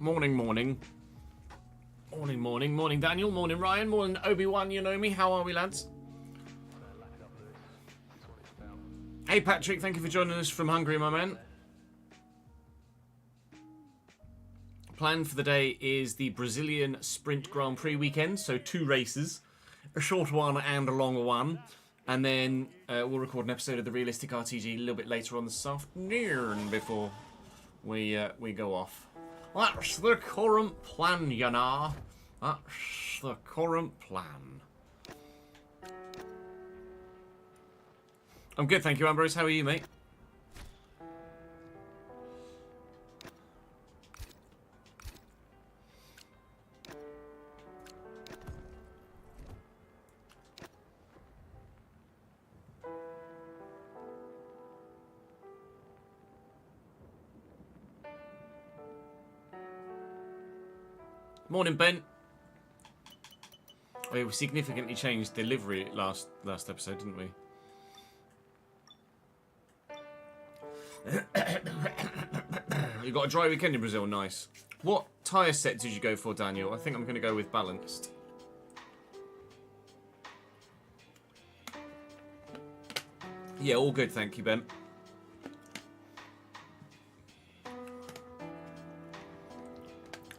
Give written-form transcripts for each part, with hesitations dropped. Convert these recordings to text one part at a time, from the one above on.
Morning, morning. Morning, Daniel. Morning, Ryan. Morning, Obi-Wan. You know me. How are we, lads? Hey, Patrick. Thank you for joining us from Hungary, my man. Plan for the day is the Brazilian Sprint Grand Prix weekend, so 2 races, a short one and a longer one, and then we'll record an episode of the Realistic RTG a little bit later on this afternoon before we go off. That's the current plan, you know. That's the current plan. I'm good, thank you, Ambrose. How are you, mate? Morning, Ben. We significantly changed delivery last episode, didn't we? You got a dry weekend in Brazil, nice. What tyre set did you go for, Daniel? I think I'm going to go with balanced. Yeah, all good, thank you, Ben.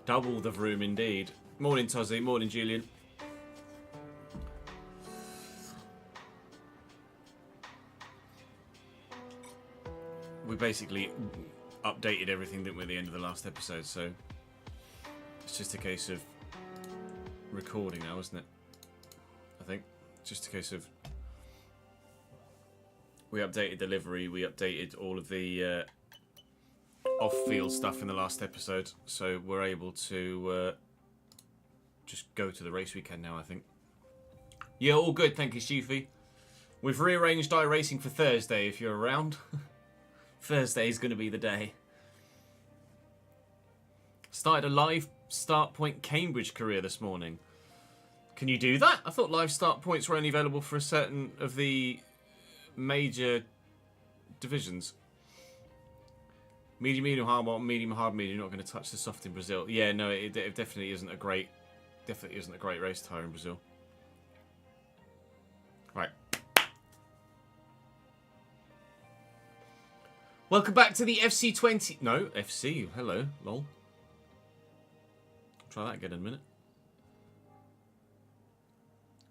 Double the room, indeed. Morning, Tozzy. Morning, Julian. We basically updated everything, didn't we, at the end of the last episode, so it's just a case of recording now, isn't it? I think. Just a case of we updated delivery, we updated all of the off-field stuff in the last episode, so we're able to just go to the race weekend now, I think. Yeah, all good, thank you, Chiefy. We've rearranged iRacing for Thursday, if you're around. Thursday's going to be the day. Started a live start point Cambridge career this morning. Can you do that? I thought live start points were only available for a certain of the major divisions. Medium, hard, hard, medium. You're not going to touch the soft in Brazil. Yeah, no, it definitely isn't a great, race tyre in Brazil. Right. Welcome back to the FC20. No, FC. Hello, lol. Try that again in a minute.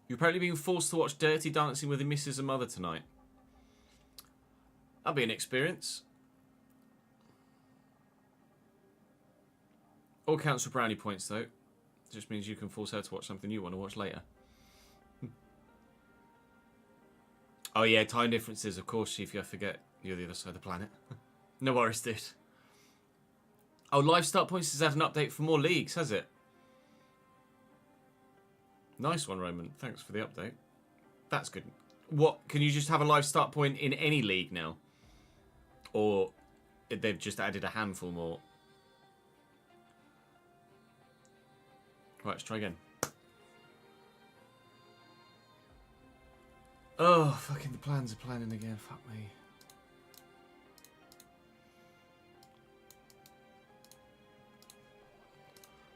You're probably being forced to watch Dirty Dancing with a Mrs. and Mother tonight. That'll be an experience. All counts for brownie points, though. It just means you can force her to watch something you want to watch later. Oh, yeah, time differences, of course, Chief. I forget you're the other side of the planet. No worries, dude. Oh, Live Start Points has had an update for more leagues, has it? Nice one, Roman. Thanks for the update. That's good. What, can you just have a Live Start Point in any league now? Or they've just added a handful more? Right, let's try again. Oh, fucking the plans are planning again. Fuck me.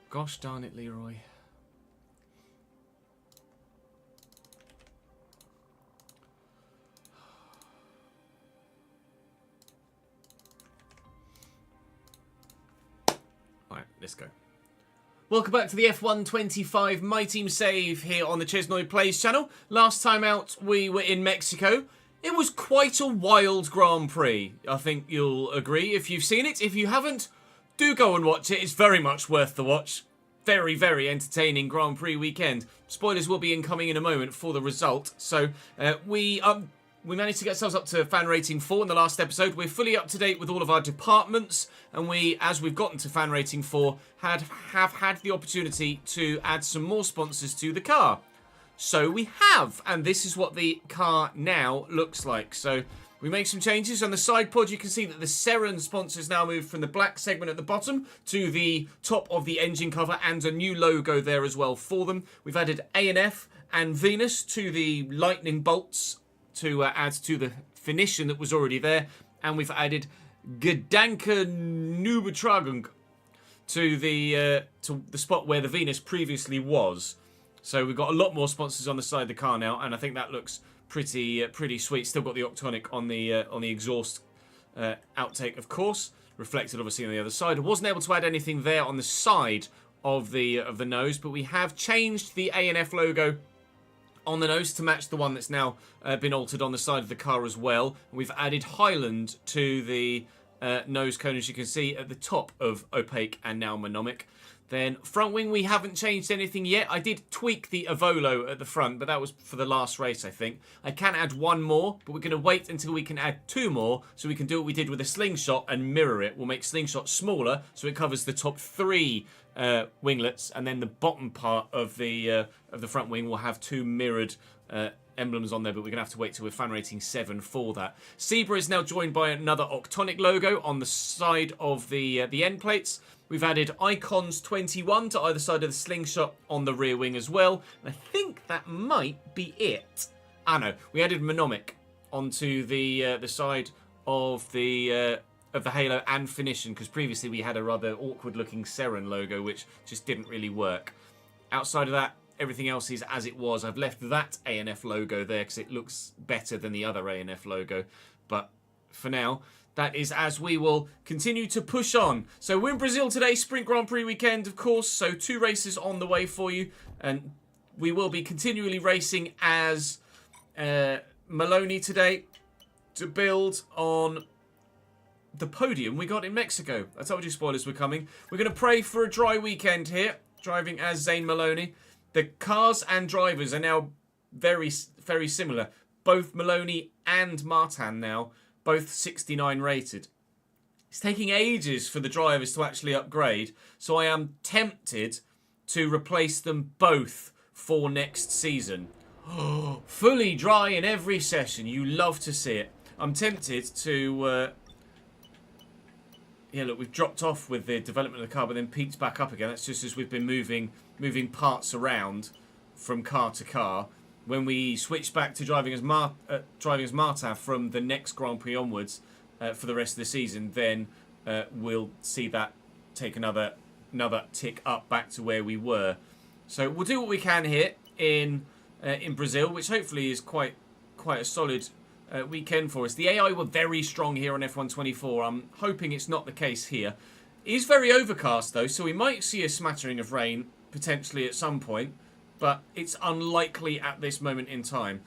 Gosh darn it, Leroy. Alright, let's go. Welcome back to the F125 My Team Save here on the Chesnoy Plays channel. Last time out, we were in Mexico. It was quite a wild Grand Prix. I think you'll agree if you've seen it. If you haven't, do go and watch it. It's very much worth the watch. Very, very entertaining Grand Prix weekend. Spoilers will be incoming in a moment for the result. So we managed to get ourselves up to fan rating 4 in the last episode. We're fully up to date with all of our departments, and as we've gotten to fan rating 4, have had the opportunity to add some more sponsors to the car. So we have, and this is what the car now looks like. So we make some changes. On the side pod, you can see that the Seren sponsors now moved from the black segment at the bottom to the top of the engine cover, and a new logo there as well for them. We've added A&F and Venus to the lightning bolts to add to the finition that was already there, and we've added Gedanke Nubetragung to the spot where the Venus previously was. So we've got a lot more sponsors on the side of the car now, and I think that looks pretty sweet. Still got the Octonic on the exhaust outtake, of course, reflected obviously on the other side. I wasn't able to add anything there on the side of the nose, but we have changed the A&F logo on the nose to match the one that's now been altered on the side of the car as well. We've added Highland to the nose cone, as you can see at the top of Opaque and now Monomic. Then front wing, we haven't changed anything yet. I did tweak the Avolo at the front, but that was for the last race, I think. I can add one more, but we're going to wait until we can add two more, so we can do what we did with the Slingshot and mirror it. We'll make Slingshot smaller, so it covers the top three winglets, and then the bottom part of the front wing will have two mirrored emblems on there, but we're going to have to wait till we're fan rating 7 for that. Zebra is now joined by another Octonic logo on the side of the end plates. We've added Icons 21 to either side of the Slingshot on the rear wing as well. And I think that might be it. Ah, no. We added Monomic onto the side of the halo and Finition, because previously we had a rather awkward-looking Seren logo, which just didn't really work. Outside of that, everything else is as it was. I've left that A&F logo there because it looks better than the other A&F logo. But for now, that is as we will continue to push on. So we're in Brazil today, Sprint Grand Prix weekend, of course. So 2 races on the way for you. And we will be continually racing as Maloney today to build on the podium we got in Mexico. I told you spoilers were coming. We're going to pray for a dry weekend here, driving as Zane Maloney. The cars and drivers are now very similar. Both Maloney and Martin now, both 69 rated. It's taking ages for the drivers to actually upgrade, so I am tempted to replace them both for next season. Fully dry in every session. You love to see it. I'm tempted to... yeah, look, we've dropped off with the development of the car, but then peaked back up again. That's just as we've been moving parts around from car to car. When we switch back to driving as Martin from the next Grand Prix onwards for the rest of the season, then we'll see that take another tick up back to where we were. So we'll do what we can here in Brazil, which hopefully is quite a solid weekend for us. The AI were very strong here on F124. I'm hoping it's not the case here. It is very overcast though, so we might see a smattering of rain potentially at some point, but it's unlikely at this moment in time.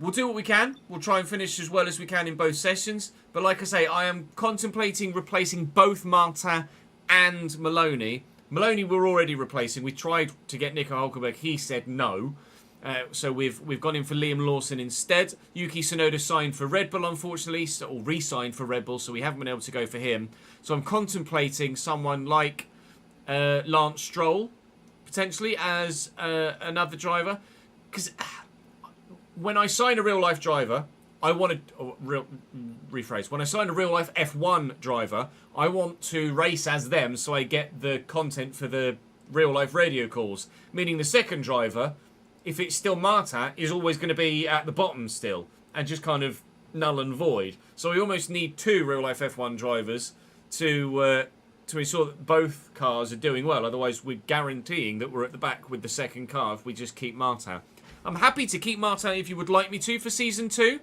We'll do what we can. We'll try and finish as well as we can in both sessions. But like I say, I am contemplating replacing both Martin and Maloney. Maloney we're already replacing. We tried to get Nico Hulkenberg. He said no. So we've gone in for Liam Lawson instead. Yuki Tsunoda signed for Red Bull, unfortunately, or re-signed for Red Bull, so we haven't been able to go for him. So I'm contemplating someone like Lance Stroll, potentially, as another driver. Because when I sign a real-life driver, I want to... rephrase. When I sign a real-life F1 driver, I want to race as them so I get the content for the real-life radio calls. Meaning the second driver, if it's still Martin, is always going to be at the bottom still and just kind of null and void. So we almost need 2 real-life F1 drivers to ensure that both cars are doing well. Otherwise, we're guaranteeing that we're at the back with the second car if we just keep Martin. I'm happy to keep Martin if you would like me to for Season 2.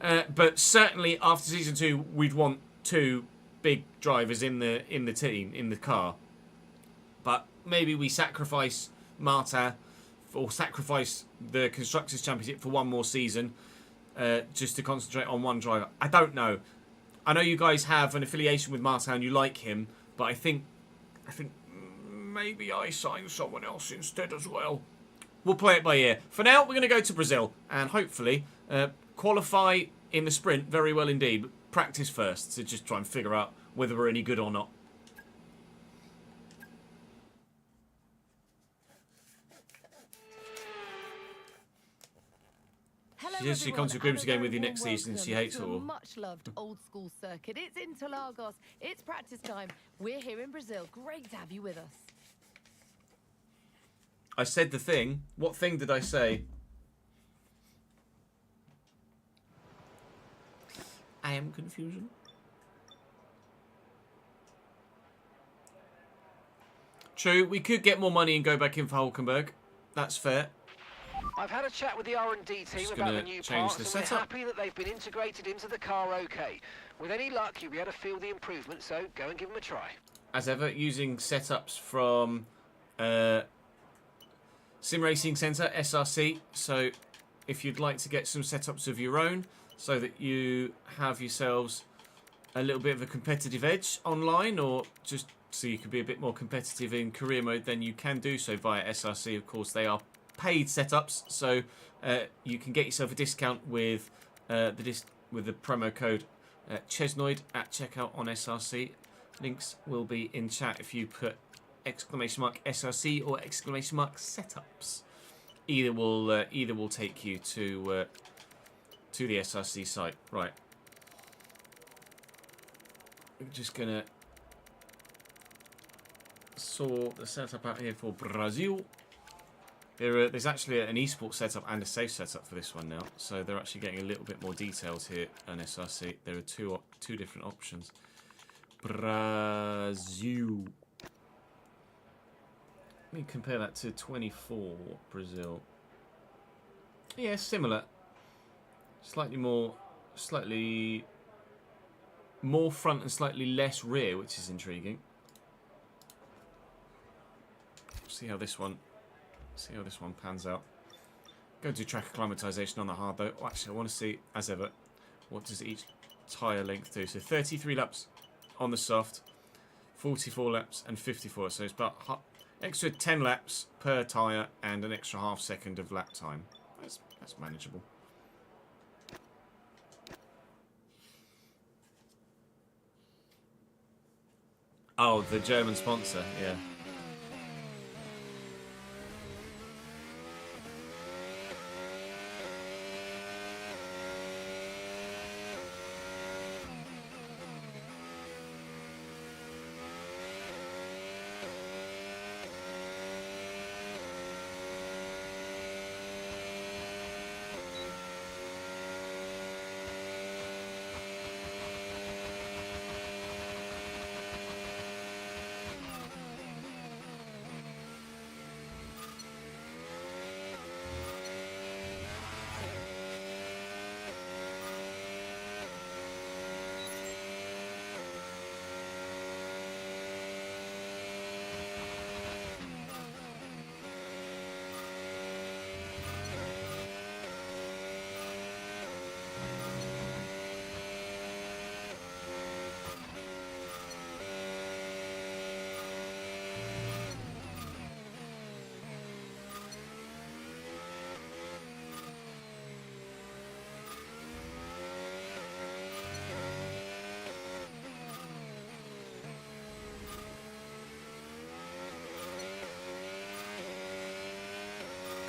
But certainly after Season 2, we'd want 2 big drivers in the team, in the car. But maybe we sacrifice Martin or sacrifice the Constructors' Championship for one more season just to concentrate on one driver. I don't know. I know you guys have an affiliation with Martin, you like him, but I think maybe I sign someone else instead as well. We'll play it by ear. For now, we're going to go to Brazil and hopefully qualify in the sprint very well indeed. But practice first to just try and figure out whether we're any good or not. She comes to grips again with you next season. She hates it all. Much loved old school circuit. It's Interlagos. It's practice time. We're here in Brazil. Great to have you with us. I said the thing. What thing did I say? I am confusion. True, we could get more money and go back in for Hulkenberg. That's fair. I've had a chat with the R&D team about the new parts, and we're happy that they've been integrated into the car okay. With any luck, you'll be able to feel the improvement, so go and give them a try. As ever, using setups from Sim Racing Centre, SRC. So if you'd like to get some setups of your own so that you have yourselves a little bit of a competitive edge online, or just so you can be a bit more competitive in career mode, then you can do so via SRC. Of course, they are paid setups, so you can get yourself a discount with the promo code Chesnoid at checkout on SRC. Links will be in chat if you put !SRC or !setups. Either will take you to the SRC site. Right. I'm just gonna sort the setup out here for Brazil. There's actually an esports setup and a safe setup for this one now, so they're actually getting a little bit more details here on SRC. There are two different options. Brazil. Let me compare that to 24 Brazil. Yeah, similar. Slightly more front and slightly less rear, which is intriguing. See how this one pans out. Go to track acclimatization on the hard though. Oh, actually, I want to see, as ever, what does each tyre length do. So 33 laps on the soft, 44 laps and 54. So it's about extra 10 laps per tyre and an extra half second of lap time. That's manageable. Oh, the German sponsor, yeah.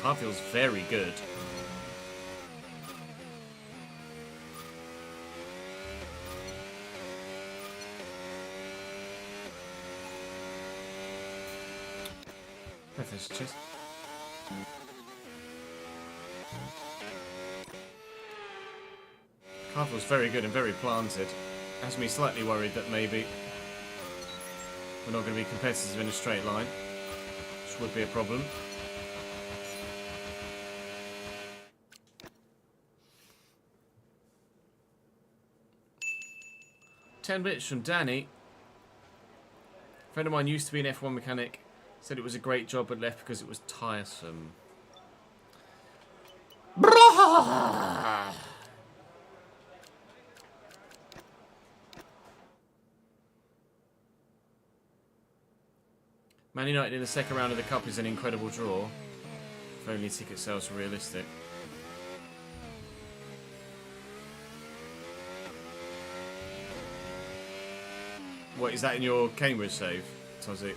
Car feels very good. Cheers. Car feels very good and very planted. Has me slightly worried that maybe we're not going to be competitive in a straight line, which would be a problem. $10 bits from Danny. A friend of mine used to be an F1 mechanic. Said it was a great job but left because it was tiresome. Man United in the second round of the Cup is an incredible draw. If only ticket sales were realistic. What, is that in your Cambridge save, Tozzy?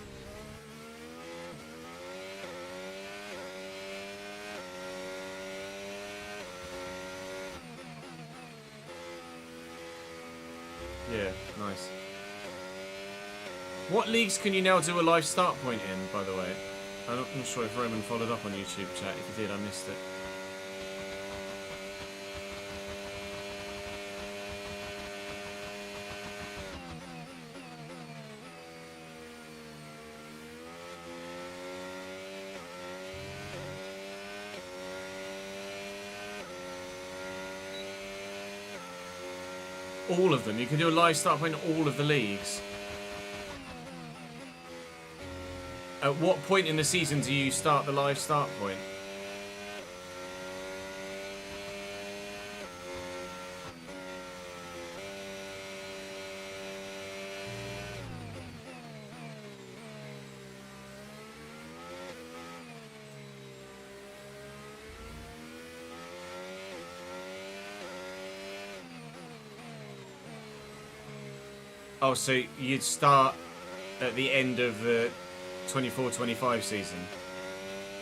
Yeah, nice. What leagues can you now do a live start point in, by the way? I'm not sure if Roman followed up on YouTube chat. If he did, I missed it. All of them. You can do a live start point in all of the leagues. At what point in the season do you start the live start point? Oh, so you'd start at the end of the 24-25 season.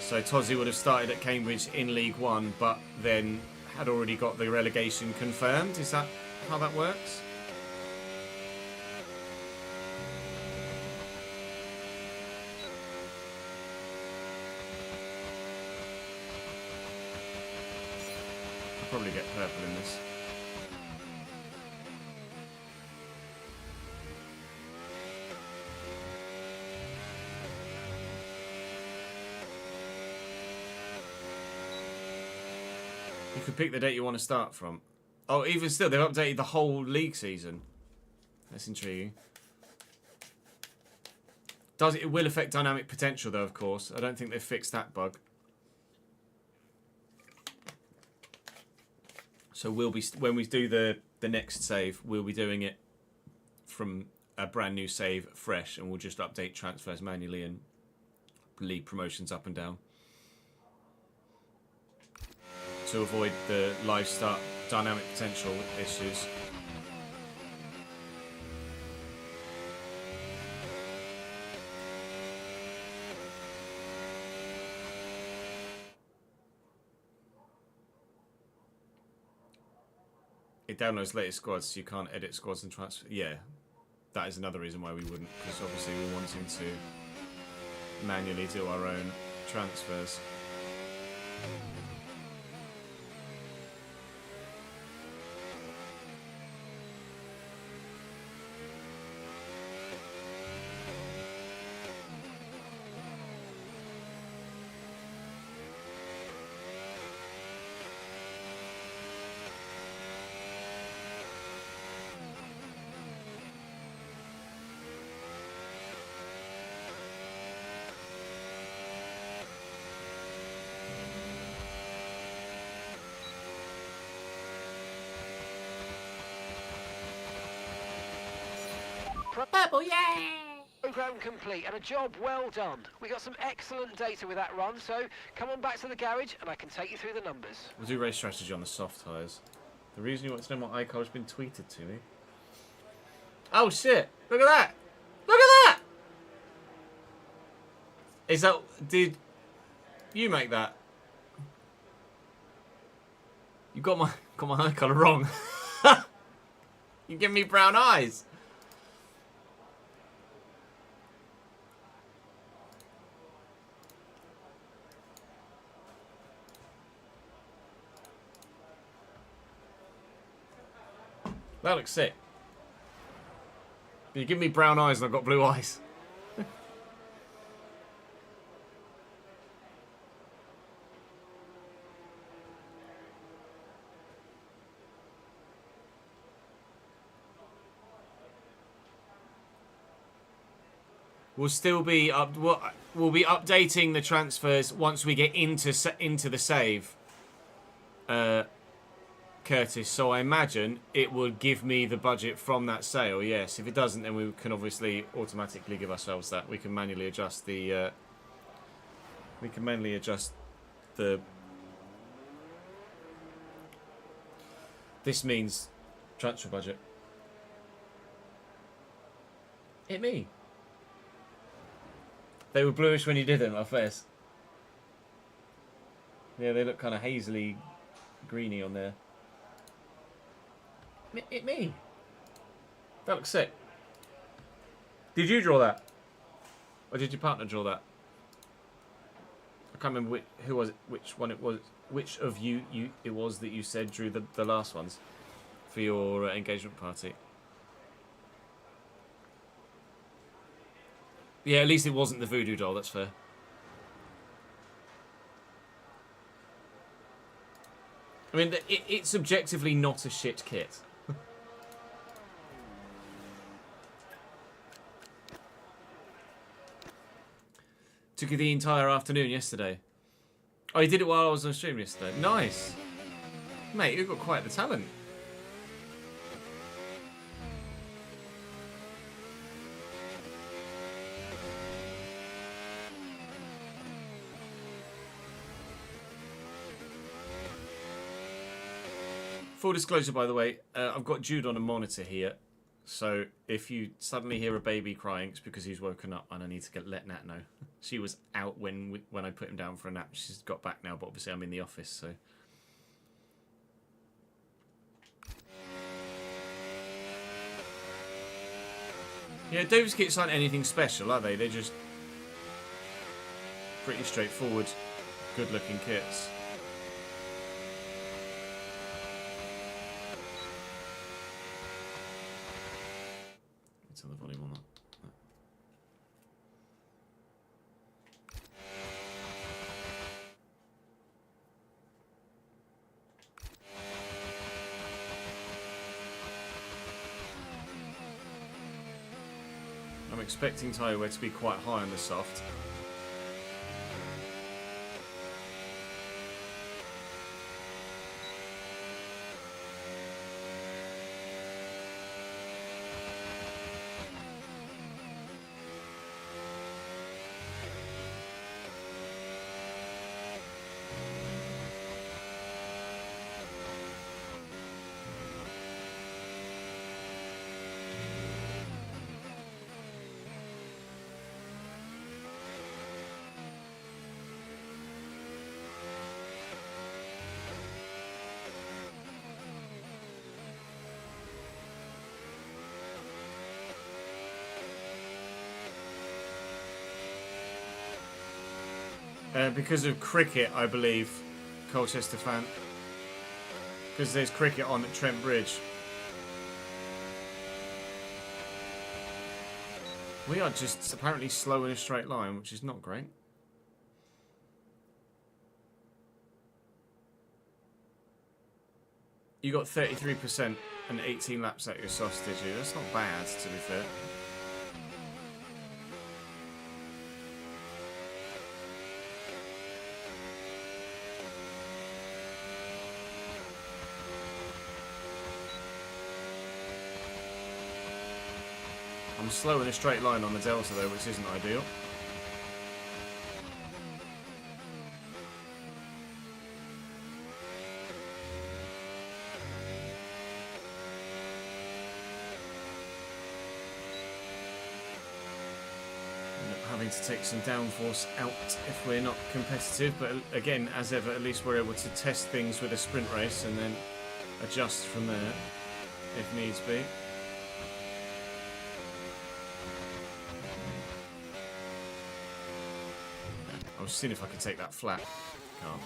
So Tozzy would have started at Cambridge in League One, but then had already got the relegation confirmed. Is that how that works? I'll probably get purple in this. You could pick the date you want to start from. Oh, even still, they've updated the whole league season. That's intriguing. It will affect dynamic potential, though, of course. I don't think they've fixed that bug. So we'll be, when we do the next save, we'll be doing it from a brand new save, fresh, and we'll just update transfers manually and league promotions up and down, to avoid the live start dynamic potential issues. It downloads latest squads, so you can't edit squads and transfer. Yeah, that is another reason why we wouldn't, because obviously we're wanting to manually do our own transfers. Purple, yay! Program complete and a job well done. We got some excellent data with that run, so come on back to the garage and I can take you through the numbers. We'll do race strategy on the soft tyres. The reason you want to know what iCar's been tweeted to me. Oh shit! Look at that! Look at that! Is that... Did you make that? You got my eye colour wrong. You give me brown eyes. That looks sick. You give me brown eyes and I've got blue eyes. We'll still be we'll be updating the transfers once we get into the save, Curtis. So I imagine it would give me the budget from that sale. Yes. If it doesn't, then we can obviously automatically give ourselves that. We can manually adjust the. This means transfer budget. Hit me. They were bluish when you did them, my face. Yeah, they look kind of hazily greeny on there. Hit me. That looks sick. Did you draw that? Or did your partner draw that? I can't remember who was it, which one it was, which of you it was that you said drew the last ones for your engagement party. Yeah, at least it wasn't the voodoo doll, that's fair. I mean, it's objectively not a shit kit. Took you the entire afternoon yesterday. Oh, you did it while I was on stream yesterday. Nice. Mate, you've got quite the talent. Full disclosure, by the way, I've got Jude on a monitor here. So if you suddenly hear a baby crying, it's because he's woken up and I need to let Nat know. She was out when I put him down for a nap. She's got back now, but obviously I'm in the office, so... Yeah, Davis kits aren't anything special, are they? They're just pretty straightforward, good-looking kits. Turn the volume on that. I'm expecting tyre wear to be quite high on the soft. Because of cricket, I believe, Colchester fan. Because there's cricket on at Trent Bridge. We are just apparently slow in a straight line, which is not great. You got 33% and 18 laps at your softs, did you? That's not bad, to be fair. I'm slow in a straight line on the Delta though, which isn't ideal. End up having to take some downforce out if we're not competitive, but again, as ever, at least we're able to test things with a sprint race and then adjust from there if needs be. I was seeing if I could take that flat. Can't.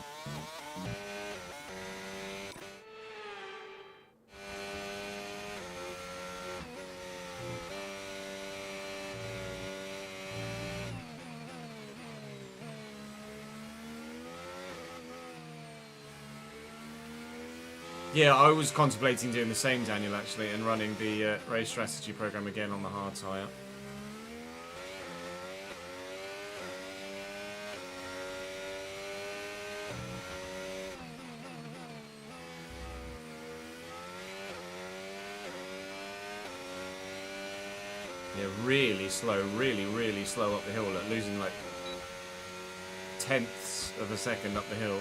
Yeah, I was contemplating doing the same, Daniel, actually, and running the race strategy program again on the hard tyre. Yeah, really slow, really slow up the hill, like losing like tenths of a second up the hill.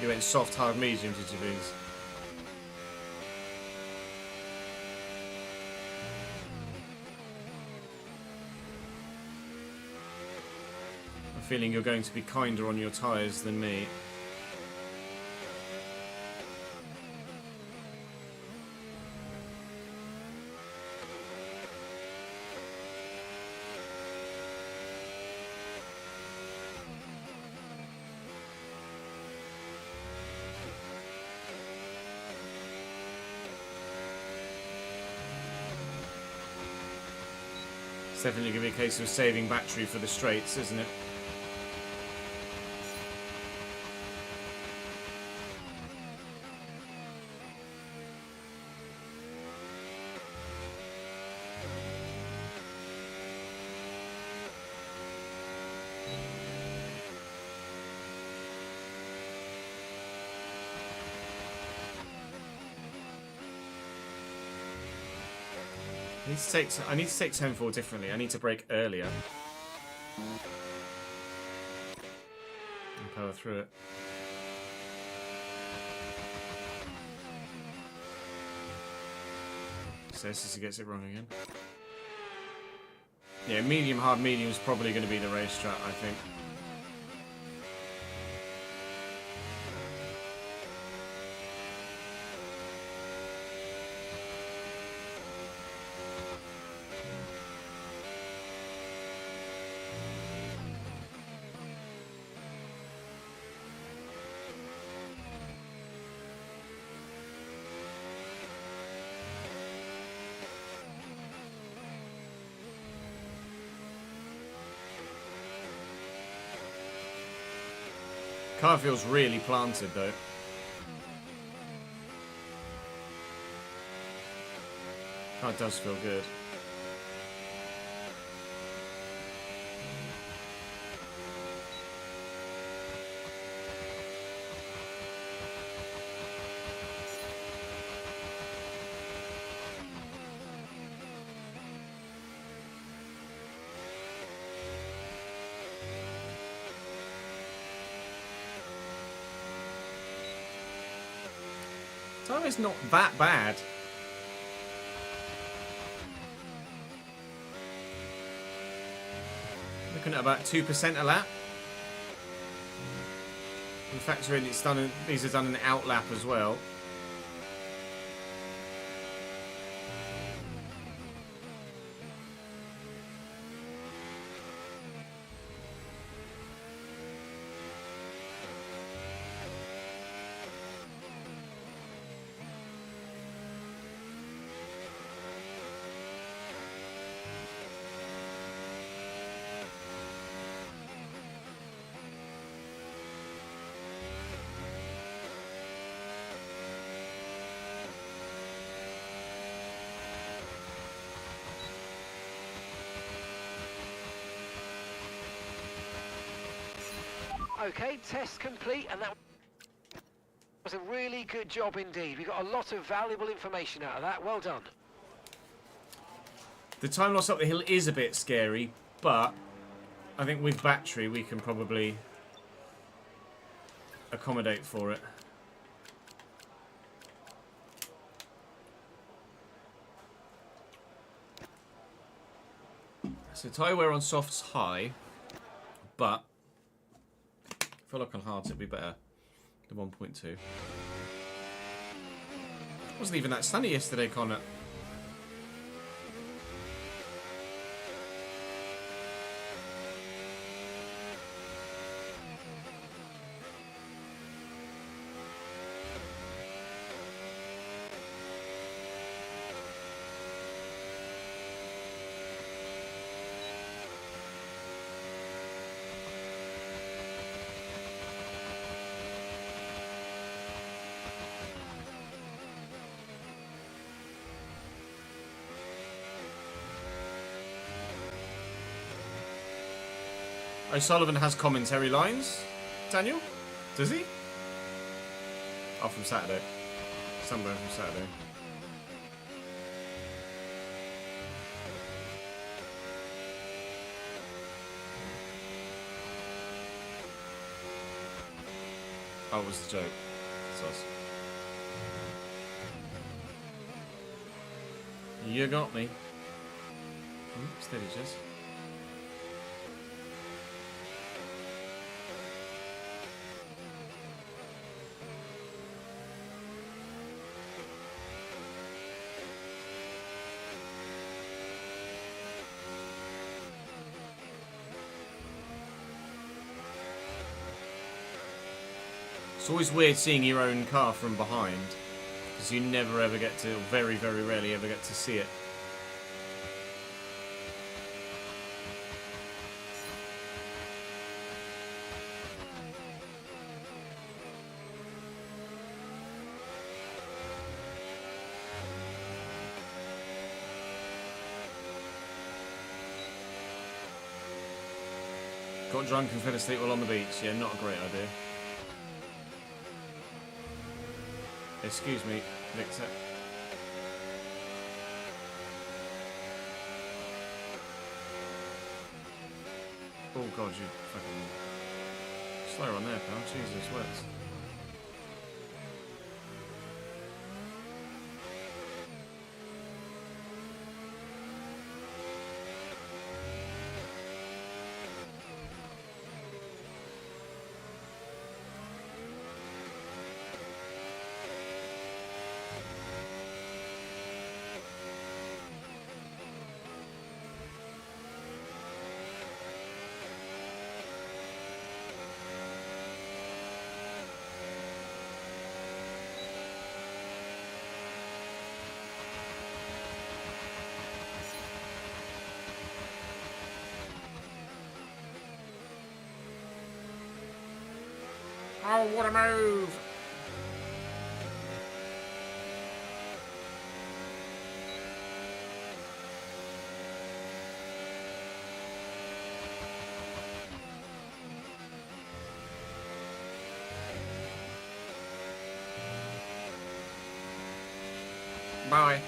You went soft, hard, medium, did you, Beans? I'm feeling you're going to be kinder on your tyres than me. It's definitely going to be a case of saving battery for the straights, isn't it? I need to take turn 4 differently. I need to brake earlier. And power through it. So he gets it wrong again. Yeah, medium, hard, medium is probably going to be the race strat, I think. Car feels really planted though. Car does feel good. Time is not that bad. Looking at about 2% a lap. We factor in these are done an out lap as well. Okay, test complete, and that was a really good job indeed. We got a lot of valuable information out of that. Well done. The time loss up the hill is a bit scary, but I think with battery we can probably accommodate for it. So tyre wear on softs high, but I feel like on hards it'd be better. The 1.2. Wasn't even that sunny yesterday, Connor. O'Sullivan has commentary lines. Daniel? Does he? Oh, from Saturday. Somewhere from Saturday. Oh, it was the joke. Sus. You got me. Steady, Jess. It's always weird seeing your own car from behind, because you never ever get to, very, very rarely ever get to see it. Got drunk and fell asleep while on the beach. Yeah, not a great idea. Excuse me, Victor. Oh god, you fucking slow on there, pal. Jesus, works. Oh, what a move! Bye.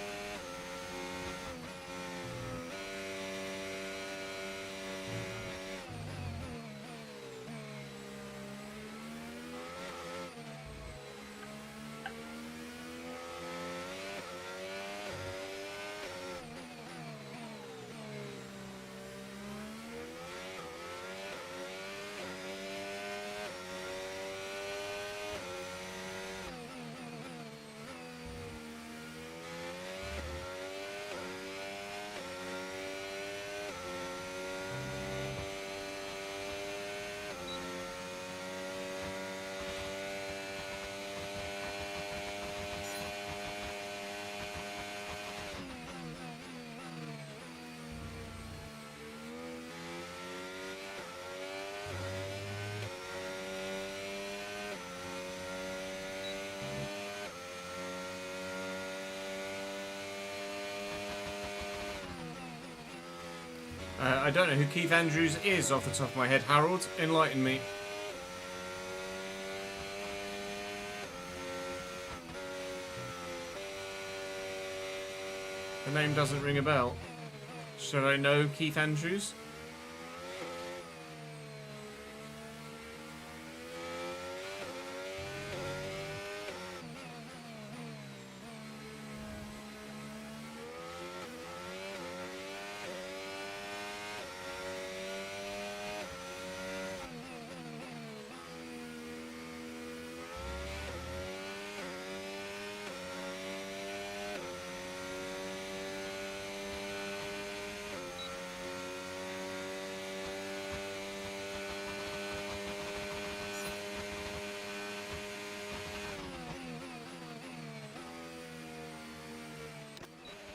I don't know who Keith Andrews is off the top of my head. Harold, enlighten me. The name doesn't ring a bell. Should I know Keith Andrews?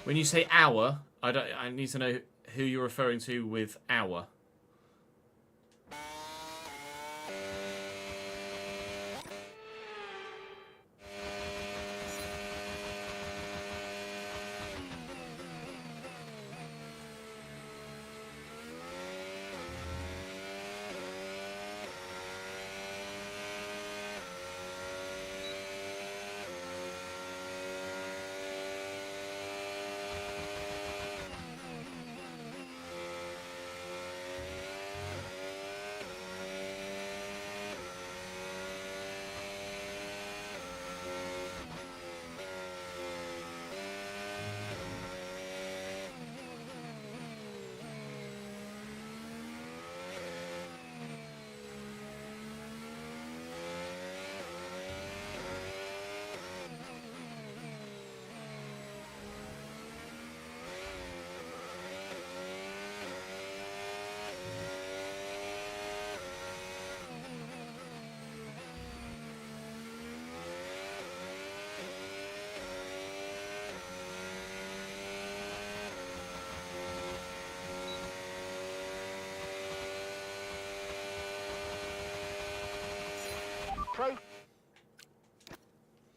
When you say our, I need to know who you're referring to with our.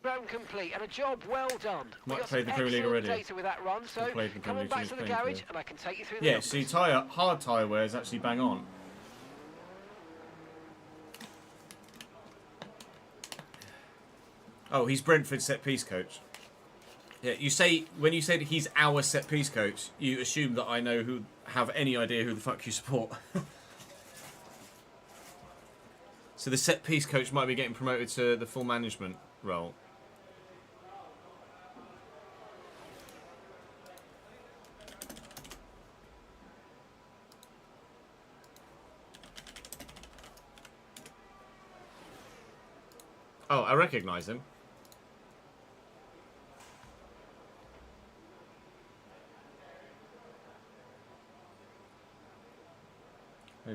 Program complete and a job well done. Might play the Premier League already. Data with that run, so come on back to the garage and I can take you through the yeah, numbers. see, hard tyre wear is actually bang on. Oh, he's Brentford's set-piece coach. Yeah, when you say that he's our set-piece coach, you assume that I have any idea who the fuck you support. So the set-piece coach might be getting promoted to the full management role. Oh, I recognise him.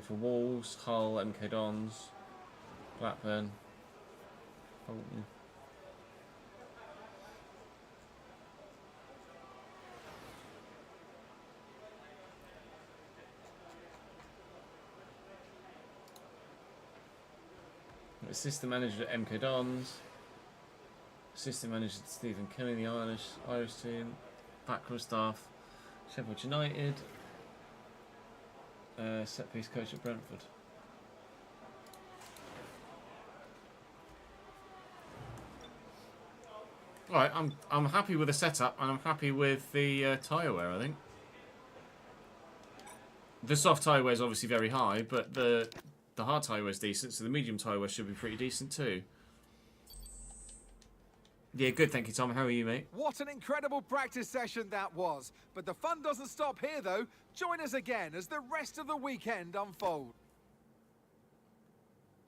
For Wolves, Hull, MK Dons, Blackburn, Bolton. Assistant manager at MK Dons. Assistant manager at Stephen Kelly, the Irish team. Backroom staff, Sheffield United. Set piece coach at Brentford. Right, I'm happy with the setup and I'm happy with the tyre wear. I think the soft tyre wear is obviously very high, but the hard tyre wear is decent, so the medium tyre wear should be pretty decent too. Yeah, good, thank you, Tom. How are you, mate? What an incredible practice session that was. But the fun doesn't stop here, though. Join us again as the rest of the weekend unfolds.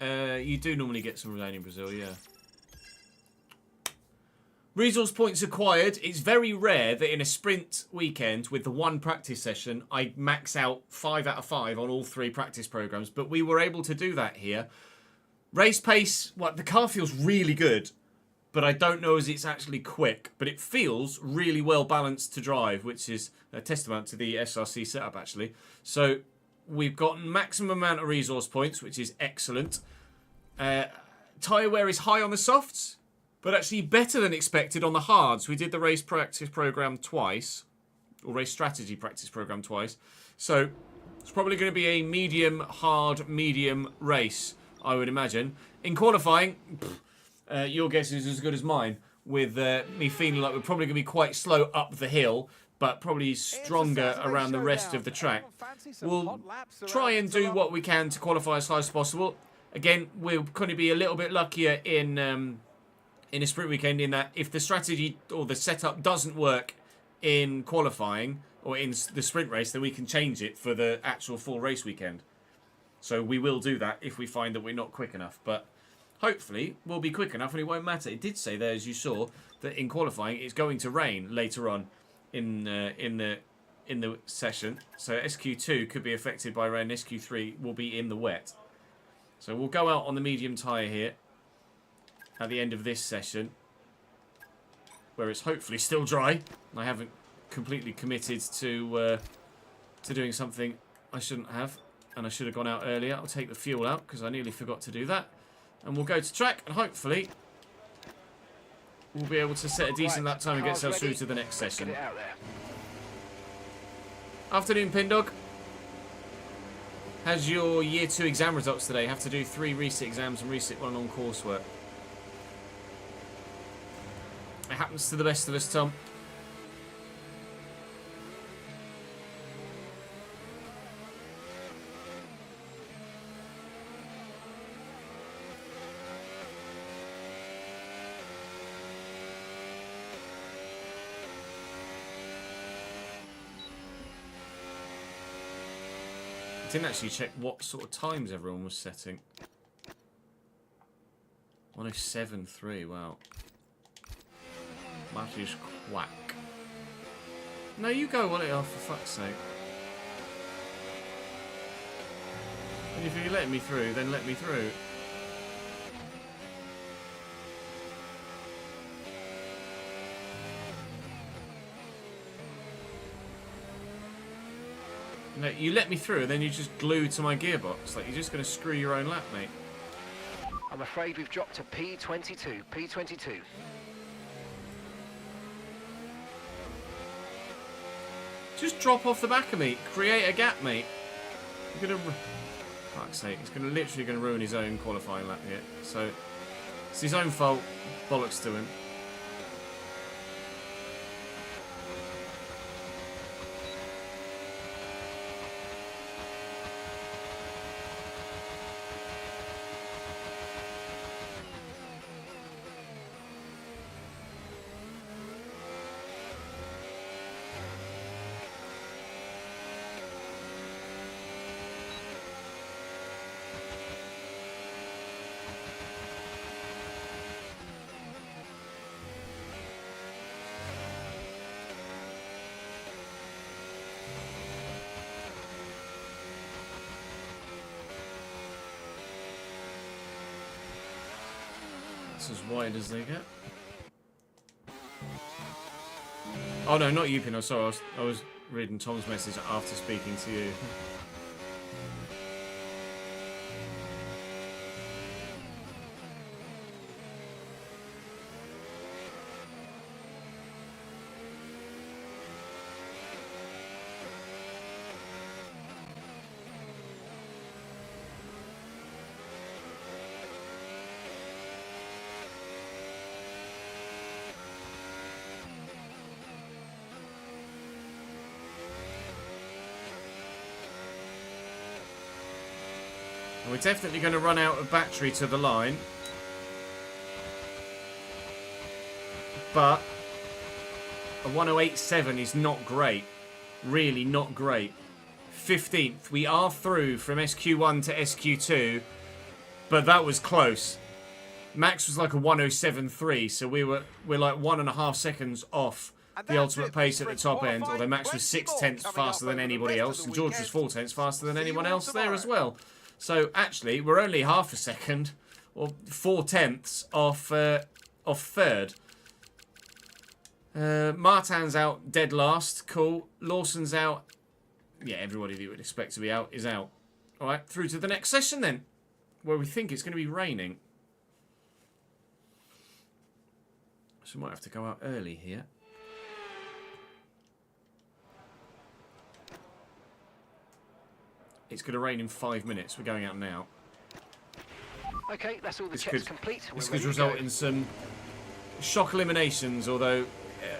You do normally get some rain in Brazil, yeah. Resource points acquired. It's very rare that in a sprint weekend with the one practice session, I max out 5 out of 5 on all 3 practice programs, but we were able to do that here. Race pace, the car feels really good. But I don't know as it's actually quick. But it feels really well balanced to drive, which is a testament to the SRC setup, actually. So we've got maximum amount of resource points, which is excellent. Tyre wear is high on the softs, but actually better than expected on the hards. We did the race practice program twice, or race strategy practice program twice. So it's probably going to be a medium, hard, medium race, I would imagine. In qualifying... your guess is as good as mine, with me feeling like we're probably going to be quite slow up the hill, but probably stronger around the rest of the track. We'll try and do what we can to qualify as high as possible. Again, we're going to be a little bit luckier in a sprint weekend in that if the strategy or the setup doesn't work in qualifying or in the sprint race, then we can change it for the actual full race weekend. So we will do that if we find that we're not quick enough, but... hopefully, we'll be quick enough and it won't matter. It did say there, as you saw, that in qualifying it's going to rain later on in the session. So SQ2 could be affected by rain. SQ3 will be in the wet. So we'll go out on the medium tyre here at the end of this session, where it's hopefully still dry. I haven't completely committed to doing something I shouldn't have, and I should have gone out earlier. I'll take the fuel out because I nearly forgot to do that. And we'll go to track, and hopefully we'll be able to set a decent lap time and get ourselves through to the next session. Afternoon, Pindog. How's your Year 2 exam results today? Have to do 3 resit exams and resit 1 on coursework. It happens to the best of us, Tom. I didn't actually check what sort of times everyone was setting. 107.3, wow. That is quack. No, you go on it off, for fuck's sake. And if you're letting me through, then let me through. No, you let me through and then you just glue to my gearbox. Like, you're just going to screw your own lap, mate. I'm afraid we've dropped to P22. P22. Just drop off the back of me. Create a gap, mate. You're going to... fuck's sake. He's literally going to ruin his own qualifying lap here. So, It's his own fault. Bollocks to him. As wide as they get. Oh no, not you, Pino. Sorry, I was reading Tom's message after speaking to you. And we're definitely going to run out of battery to the line. But a 1087 is not great. Really not great. 15th. We are through from SQ1 to SQ2. But that was close. Max was like a 1073, so we're like 1.5 seconds off the ultimate pace at the top end, although Max was 6/10 faster than anybody else, and George was 4/10 faster than anyone else there as well. So actually, we're only half a second, or 4/10 off third. Martin's out dead last, cool. Lawson's out. Yeah, everybody that you would expect to be out is out. All right, through to the next session then, where we think it's going to be raining. So we might have to go out early here. It's going to rain in 5 minutes. We're going out now. Okay, that's all the checks complete. This could result in some shock eliminations, although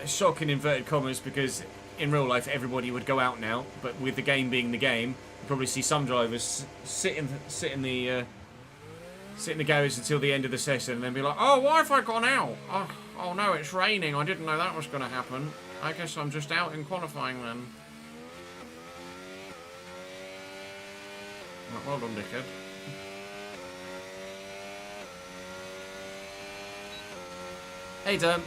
shock in inverted commas, because in real life everybody would go out now. But with the game being the game, you probably see some drivers sit in the garage until the end of the session and then be like, "Oh, why have I gone out? Oh no, it's raining. I didn't know that was going to happen. I guess I'm just out in qualifying then." Well done, dickhead. Hey, Derm.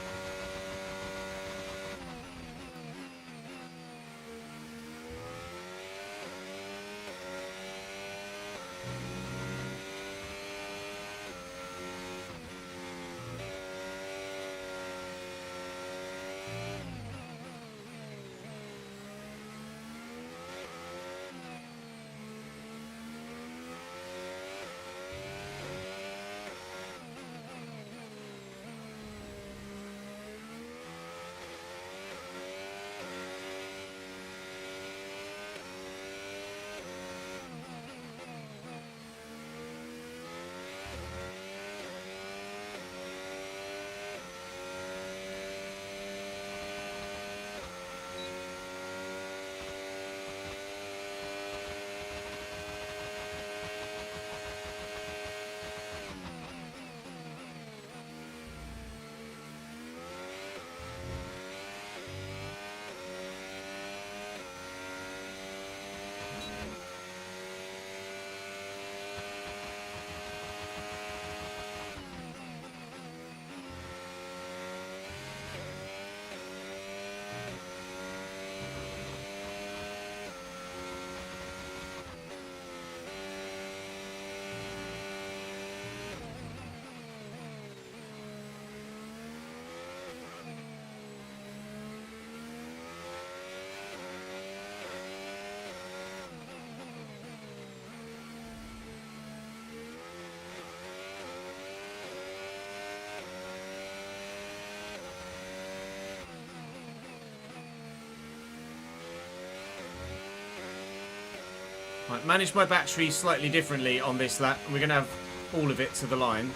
Right, managed my battery slightly differently on this lap. We're going to have all of it to the line.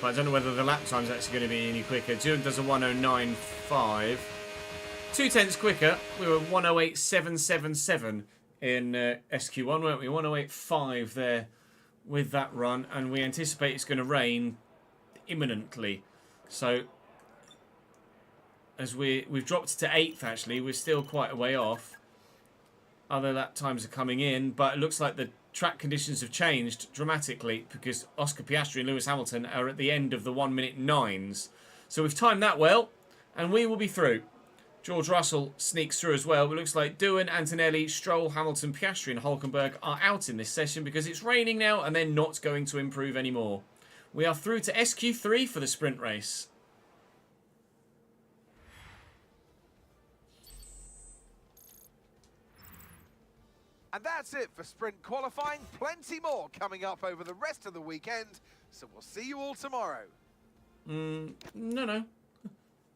But I don't know whether the lap time's actually going to be any quicker. June does a 109.5. 2 tenths quicker. We were 108.777 in SQ1, weren't we? 108.5 there with that run. And we anticipate it's going to rain imminently. So, as we've dropped to 8th, actually. We're still quite a way off. Other lap times are coming in. But it looks like the track conditions have changed dramatically because Oscar Piastri and Lewis Hamilton are at the end of the 1-minute 9s. So we've timed that well, and we will be through. George Russell sneaks through as well. It looks like Doohan, Antonelli, Stroll, Hamilton, Piastri and Hulkenberg are out in this session because it's raining now and they're not going to improve anymore. We are through to SQ3 for the sprint race. And that's it for sprint qualifying. Plenty more coming up over the rest of the weekend. So we'll see you all tomorrow. No.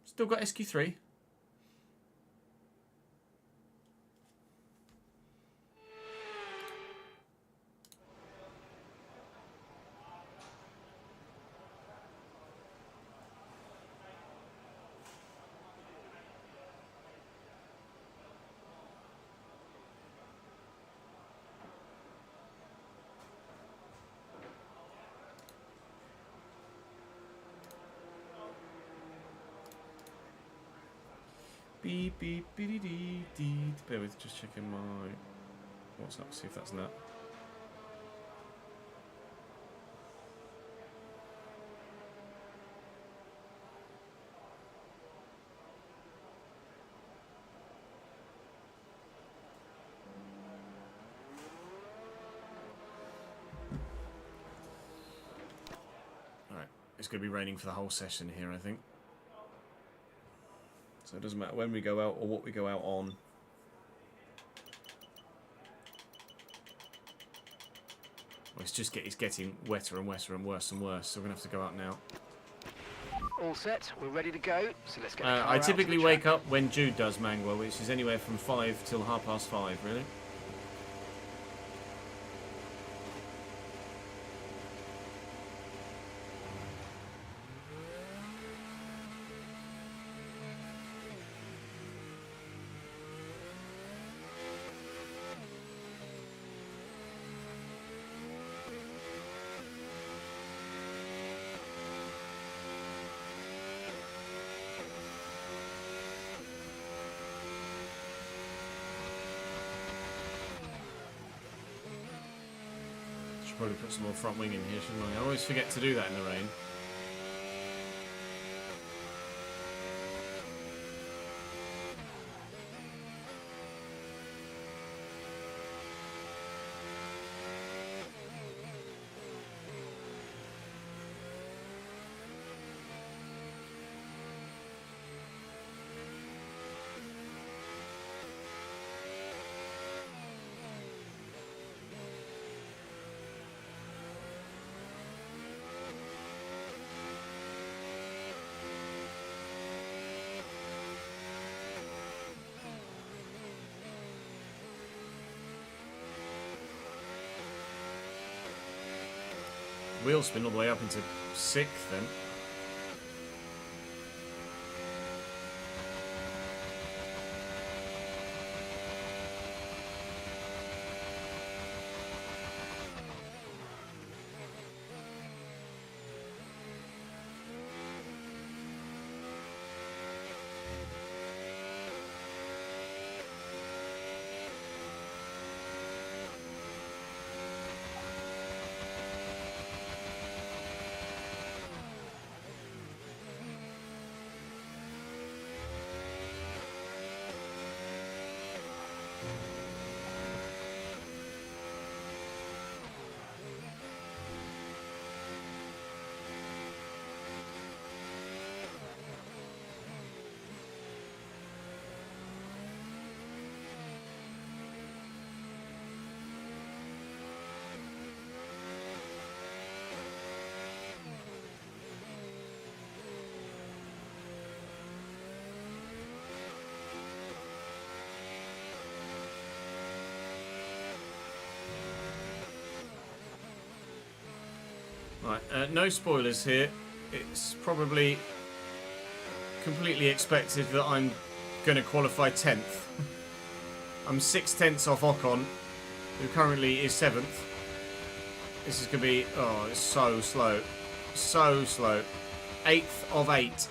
Still got SQ3. Beep, beep, beep, dee, dee. Bear with, just checking my WhatsApp, see if that's that. Alright, it's going to be raining for the whole session here, I think. So it doesn't matter when we go out or what we go out on. Well, it's getting wetter and wetter and worse and worse, so we're going to have to go out now. All set, we're ready to go, so let's get the car I out typically to the wake track. up when Jude does Mangwa, which is anywhere from 5 till 5:30, really. Probably put some more front wing in here, shouldn't I? I always forget to do that in the rain. Wheel spin all the way up into 6th then. Right, no spoilers here. it's probably completely expected that I'm going to qualify 10th. I'm 6/10 off Ocon, who currently is 7th. This is going to be... Oh, it's so slow. So slow. 8th of 8.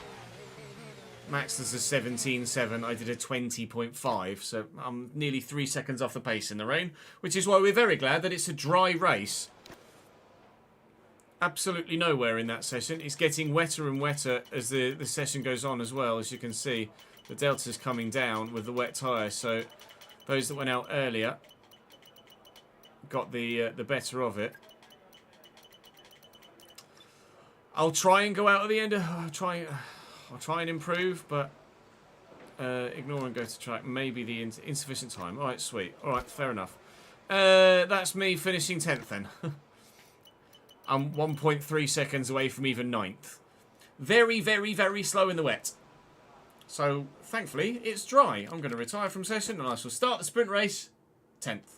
Max does a 17.7. I did a 20.5. So I'm nearly 3 seconds off the pace in the rain. Which is why we're very glad that it's a dry race. Absolutely nowhere in that session. It's getting wetter and wetter as the session goes on as well. As you can see, the delta's coming down with the wet tyre. So those that went out earlier got the better of it. I'll try and go out at the end. I'll try and improve, but ignore and go to track. Maybe the insufficient time. All right, sweet. All right, fair enough. That's me finishing 10th then. I'm 1.3 seconds away from even 9th. Very, very, very slow in the wet. So, thankfully, it's dry. I'm going to retire from session and I shall start the sprint race 10th.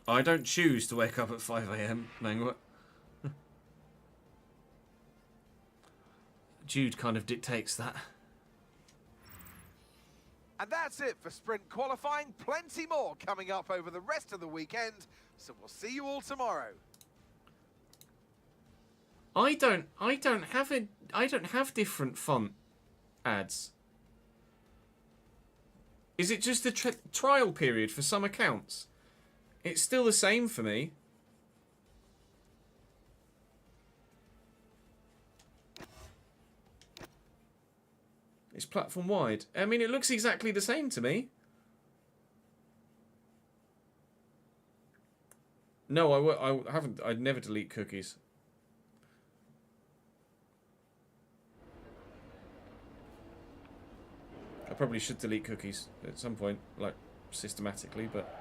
I don't choose to wake up at 5 AM, Mangwa. Jude kind of dictates that. And that's it for sprint qualifying. Plenty more coming up over the rest of the weekend. So we'll see you all tomorrow. I don't have different font ads. Is it just a trial period for some accounts? It's still the same for me. It's platform wide. I mean, it looks exactly the same to me. No, I haven't. I'd never delete cookies. I probably should delete cookies at some point, like systematically, but...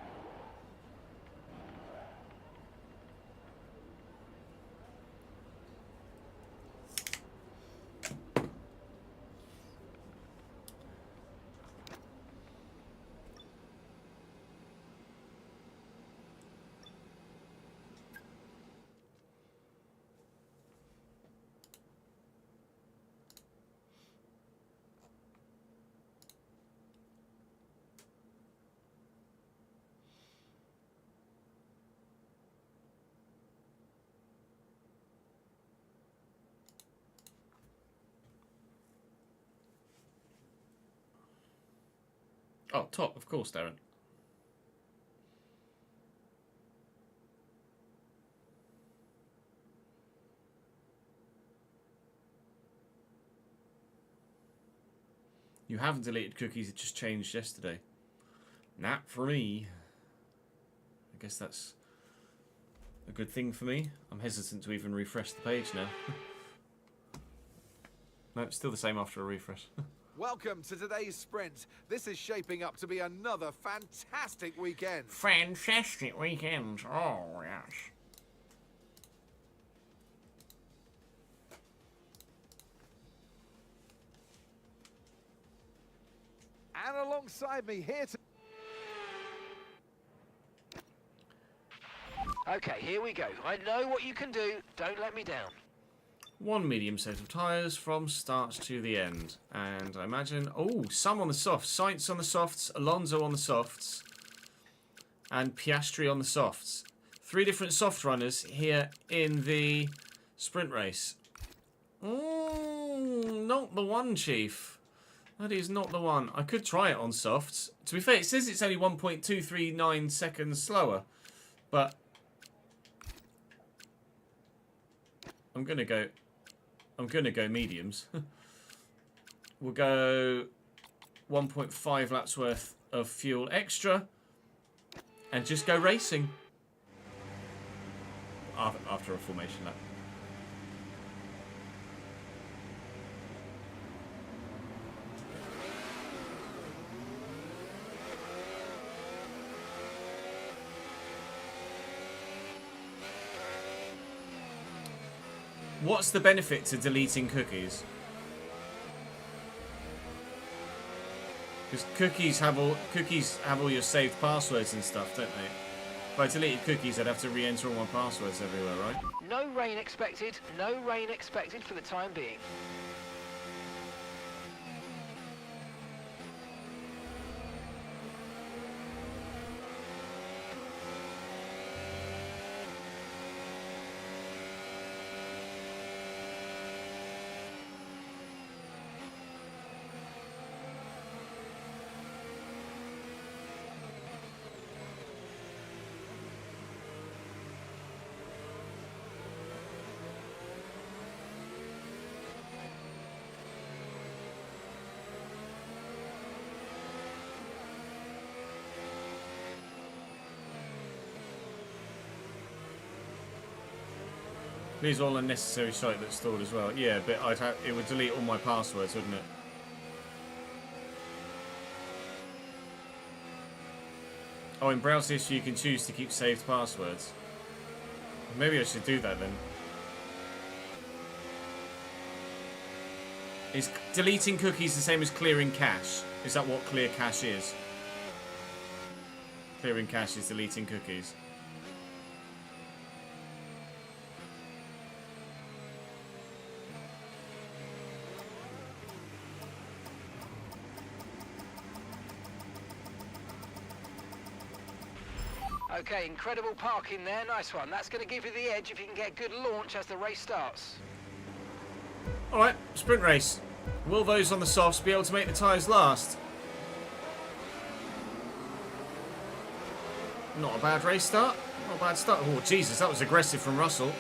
Oh, top, of course, Darren. You haven't deleted cookies, it just changed yesterday. Not for me. I guess that's a good thing for me. I'm hesitant to even refresh the page now. No, it's still the same after a refresh. Welcome to today's sprint. This is shaping up to be another fantastic weekend. Fantastic weekend. Oh, yes. And alongside me here to... Okay, here we go. I know what you can do. Don't let me down. One medium set of tyres from start to the end. And I imagine... Oh, some on the softs. Sainz on the softs, Alonso on the softs, and Piastri on the softs. 3 different soft runners here in the sprint race. Not the one, Chief. That is not the one. I could try it on softs. To be fair, it says it's only 1.239 seconds slower. But... I'm going to go mediums. We'll go 1.5 laps worth of fuel extra and just go racing after a formation lap. What's the benefit to deleting cookies? Because cookies have all your saved passwords and stuff, don't they? If I deleted cookies, I'd have to re-enter all my passwords everywhere, right? No rain expected. No rain expected for the time being. These are all unnecessary site that's stored as well. Yeah, but it would delete all my passwords, wouldn't it? Oh, in browse history you can choose to keep saved passwords. Maybe I should do that then. Is deleting cookies the same as clearing cache? Is that what clear cache is? Clearing cache is deleting cookies. Okay, incredible parking there. Nice one. That's going to give you the edge if you can get a good launch as the race starts. Alright, sprint race. Will those on the softs be able to make the tyres last? Not a bad race start. Not a bad start. Oh, Jesus, that was aggressive from Russell.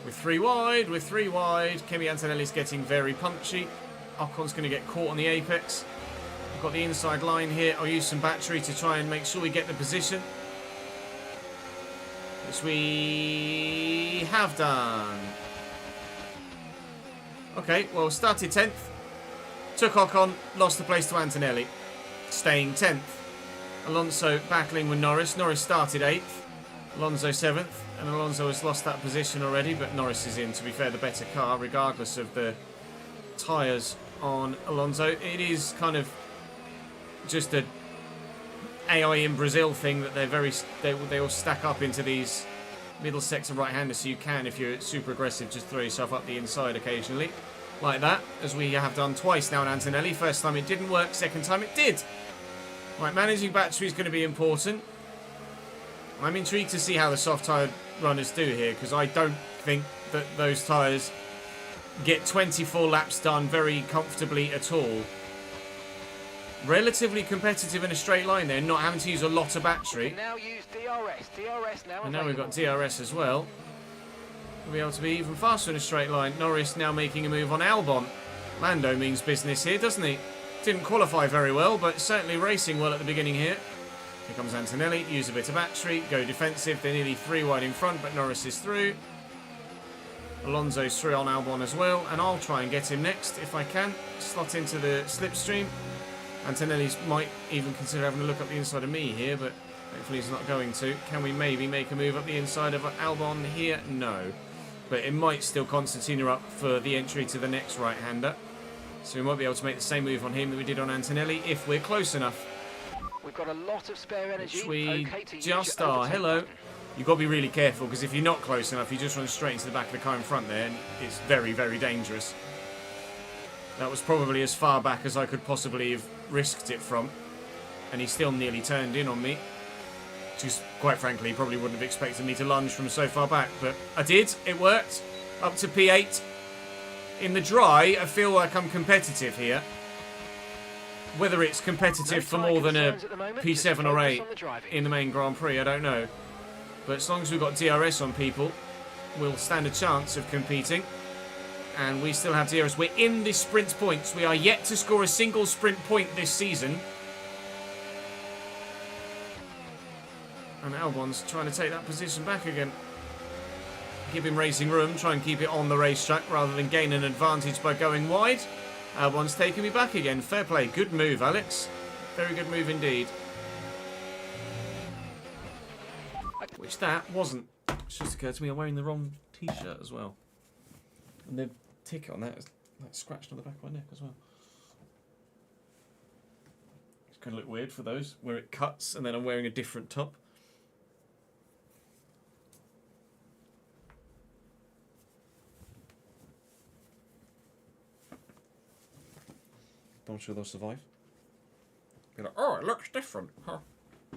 With three wide, Kimi Antonelli's getting very punchy. Ocon's going to get caught on the apex. I've got the inside line here. I'll use some battery to try and make sure we get the position. Which we have done. Okay, well, started 10th. Took Ocon, lost the place to Antonelli. Staying 10th. Alonso battling with Norris. Norris started 8th. Alonso 7th. And Alonso has lost that position already, but Norris is in, to be fair, the better car, regardless of the tyres on Alonso. It is kind of just a AI in Brazil thing that they all stack up into these middle sector right-handers, so you can, if you're super aggressive, just throw yourself up the inside occasionally. Like that, as we have done twice now in Antonelli. First time it didn't work, second time it did. Right, managing battery is going to be important. I'm intrigued to see how the soft tyre runners do here, because I don't think that those tyres get 24 laps done very comfortably at all. Relatively competitive in a straight line there, not having to use a lot of battery. Now use DRS now. And now we've got DRS as well. We'll be able to be even faster in a straight line. Norris now making a move on Albon. Lando means business here, doesn't he? Didn't qualify very well, but certainly racing well at the beginning here. Here comes Antonelli, use a bit of battery, go defensive. They're nearly 3 wide in front, but Norris is through. Alonso's through on Albon as well, and I'll try and get him next if I can. Slot into the slipstream. Antonelli's might even consider having a look up the inside of me here, but hopefully he's not going to. Can we maybe make a move up the inside of Albon here? No. But it might still Constantina up for the entry to the next right-hander. So we might be able to make the same move on him that we did on Antonelli if we're close enough. We've got a lot of spare energy. Which we just are. Hello. You've got to be really careful, because if you're not close enough, you just run straight into the back of the car in front there, and it's very, very dangerous. That was probably as far back as I could possibly have risked it from. And he still nearly turned in on me. Just, quite frankly, he probably wouldn't have expected me to lunge from so far back. But I did. It worked. Up to P8. In the dry, I feel like I'm competitive here. Whether it's competitive for more than a P7 or 8 in the main Grand Prix, I don't know. But as long as we've got DRS on people, we'll stand a chance of competing. And we still have DRS. We're in the sprint points. We are yet to score a single sprint point this season. And Albon's trying to take that position back again. Give him racing room. Try and keep it on the racetrack rather than gain an advantage by going wide. Albon's taking me back again. Fair play. Good move, Alex. Very good move indeed. Which that wasn't. It's just occurred to me I'm wearing the wrong t-shirt as well. And the ticket on that is like scratched on the back of my neck as well. going to look weird for those, where it cuts and then I'm wearing a different top. I'm sure they'll survive. Be like, oh, it looks different. Huh?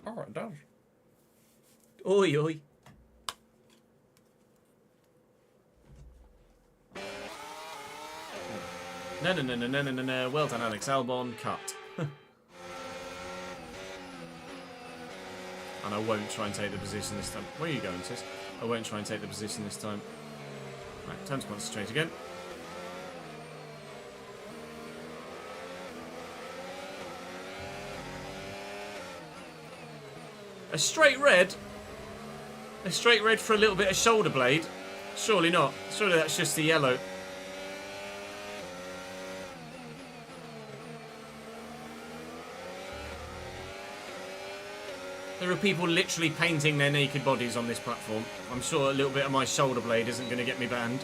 Oh, it does. Oi, oi. No. Well done, Alex Albon. Cut. And I won't try and take the position this time. Where are you going, sis? I won't try and take the position this time. Right, time to concentrate again. A straight red? A straight red for a little bit of shoulder blade? Surely not. Surely that's just the yellow. There are people literally painting their naked bodies on this platform. I'm sure a little bit of my shoulder blade isn't going to get me banned.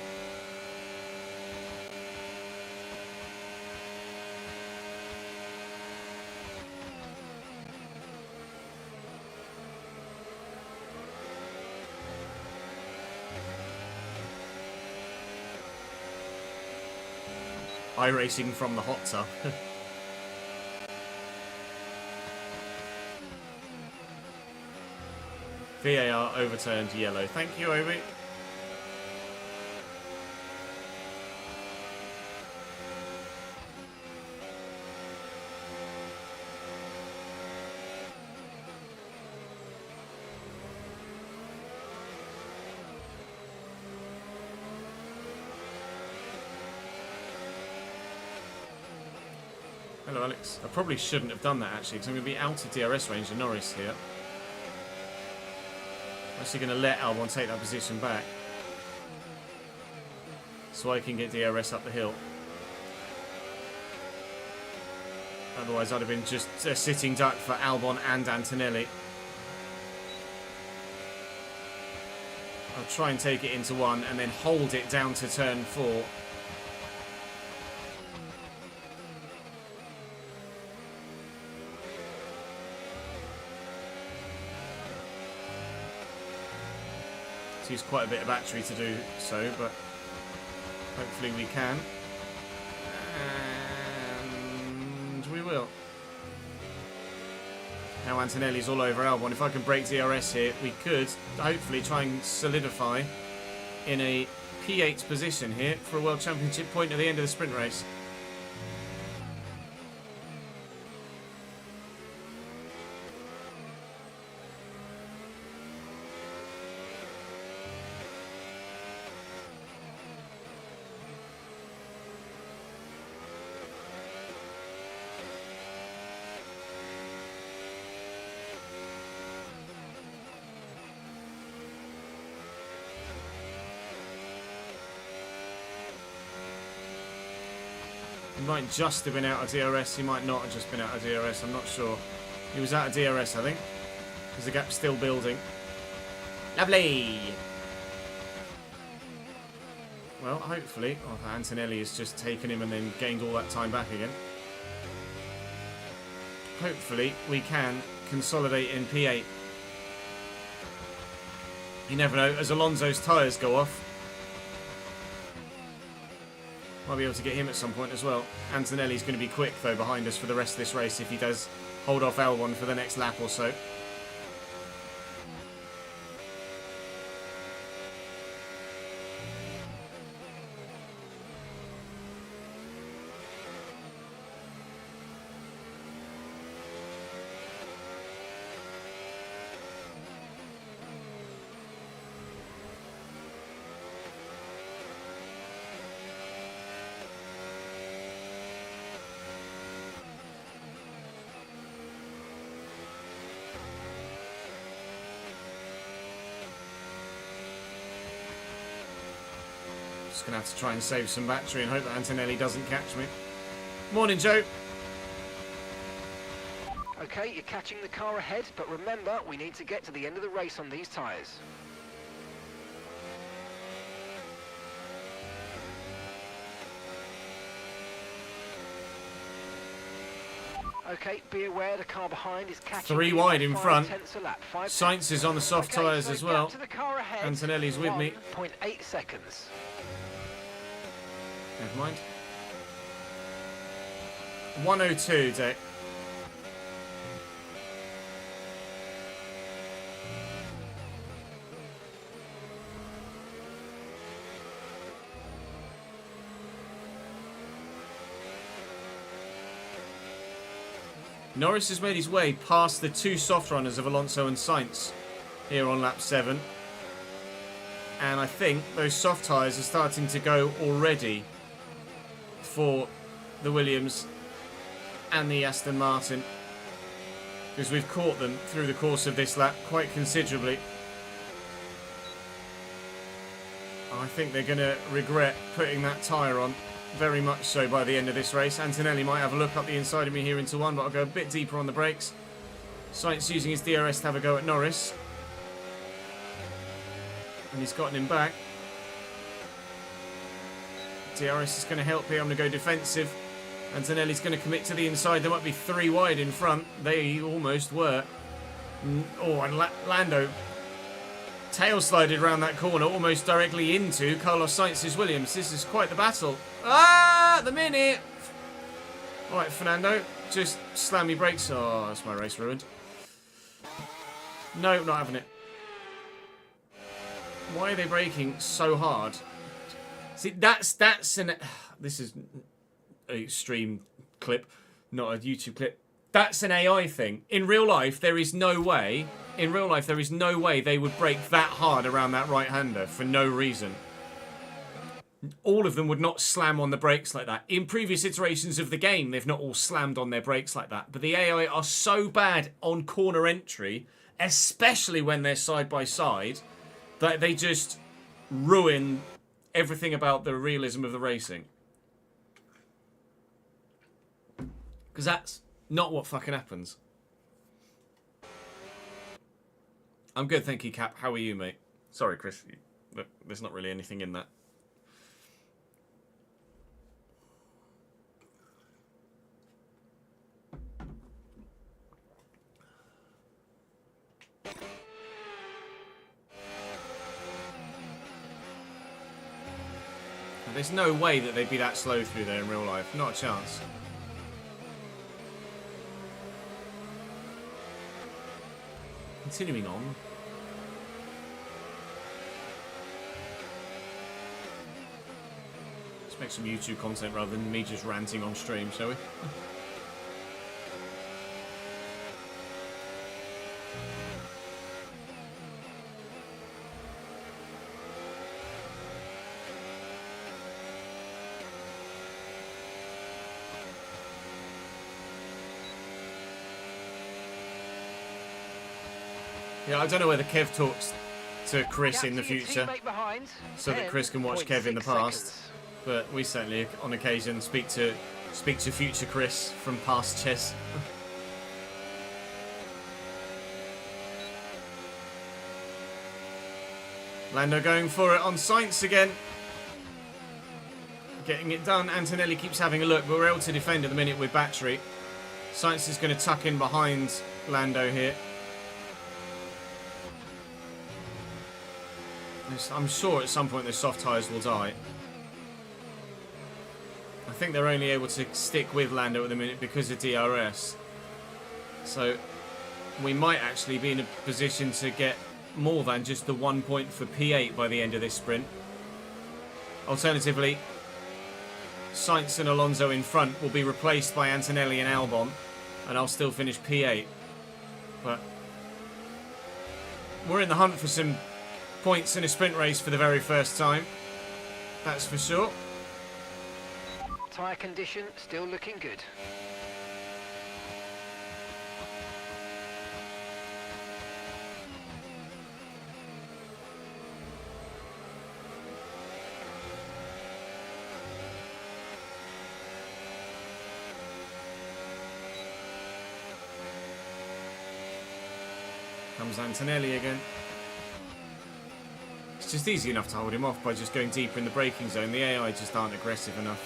iRacing from the hot tub. VAR overturned yellow. Thank you, Obi. Hello, Alex. I probably shouldn't have done that, actually, because I'm going to be out of DRS range of Norris here. I'm actually going to let Albon take that position back, so I can get DRS up the hill. Otherwise, I'd have been just a sitting duck for Albon and Antonelli. I'll try and take it into one and then hold it down to turn 4. Use quite a bit of battery to do so, but hopefully we can. And we will. Now Antonelli's all over Albon. If I can break DRS here, we could hopefully try and solidify in a P8 position here for a World Championship point at the end of the sprint race. He might just have been out of DRS, he might not have just been out of DRS, I'm not sure. He was out of DRS, I think, because the gap's still building. Lovely! Well, hopefully, Antonelli has just taken him and then gained all that time back again. Hopefully, we can consolidate in P8. You never know, as Alonso's tyres go off, might be able to get him at some point as well. Antonelli's going to be quick, though, behind us for the rest of this race if he does hold off Albon for the next lap or so. Just going to have to try and save some battery and hope that Antonelli doesn't catch me. Morning, Joe. Okay, you're catching the car ahead, but remember, we need to get to the end of the race on these tyres. Okay, be aware the car behind is catching. 3 wide in front. Sainz is on the soft tyres as well. Antonelli's with me. 1.8 seconds. Never mind. 1:02, Dick. Norris has made his way past the 2 soft runners of Alonso and Sainz here on lap 7. And I think those soft tyres are starting to go already for the Williams and the Aston Martin, because we've caught them through the course of this lap quite considerably. I think they're going to regret putting that tyre on, very much so, by the end of this race. Antonelli might have a look up the inside of me here into 1, but I'll go a bit deeper on the brakes. Sainz using his DRS to have a go at Norris. And he's gotten him back. DRS is going to help here. I'm going to go defensive. Antonelli's going to commit to the inside. There might be 3 wide in front. They almost were. Oh, and Lando tail slided around that corner almost directly into Carlos Sainz's Williams. This is quite the battle. Ah, at the minute. All right, Fernando, just slam your brakes. Oh, that's my race ruined. No, not having it. Why are they braking so hard? See, that's an... This is a stream clip, not a YouTube clip. That's an AI thing. In real life, there is no way... In real life, there is no way they would brake that hard around that right-hander for no reason. All of them would not slam on the brakes like that. In previous iterations of the game, they've not all slammed on their brakes like that. But the AI are so bad on corner entry, especially when they're side by side, that they just ruin everything about the realism of the racing. Because that's not what fucking happens. I'm good, thank you, Cap. How are you, mate? Sorry, Chris. There's not really anything in that. There's no way that they'd be that slow through there in real life. Not a chance. Continuing on. Let's make some YouTube content rather than me just ranting on stream, shall we? Yeah, I don't know whether Kev talks to Chris in the future, so that Chris can watch Kev in the past. But we certainly, on occasion, speak to future Chris from past chess. Lando going for it on Sainz again. Getting it done. Antonelli keeps having a look, but we're able to defend at the minute with battery. Sainz is going to tuck in behind Lando here. I'm sure at some point the soft tyres will die. I think they're only able to stick with Lando at the minute because of DRS. So we might actually be in a position to get more than just the 1 point for P8 by the end of this sprint. Alternatively, Sainz and Alonso in front will be replaced by Antonelli and Albon, and I'll still finish P8. But we're in the hunt for some points in a sprint race for the very first time. That's for sure. Tyre condition still looking good. Comes Antonelli again. It's just easy enough to hold him off by just going deeper in the braking zone. The AI just aren't aggressive enough.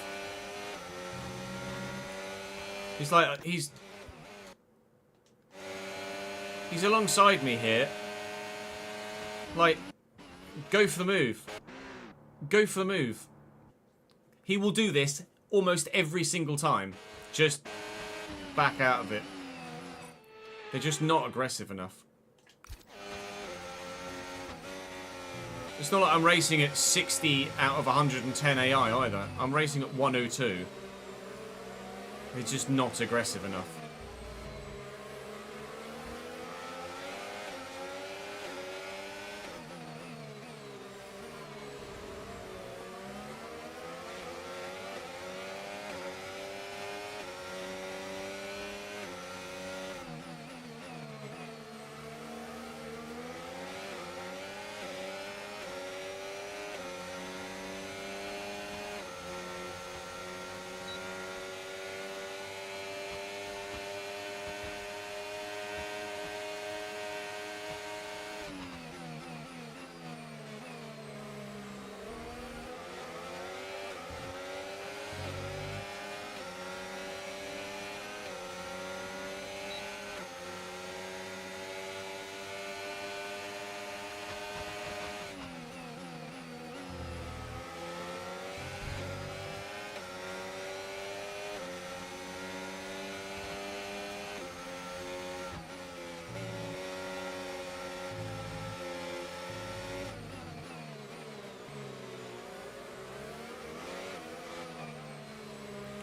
He's alongside me here. Like, go for the move. Go for the move. He will do this almost every single time. Just back out of it. They're just not aggressive enough. It's not like I'm racing at 60 out of 110 AI either. I'm racing at 102. They're just not aggressive enough.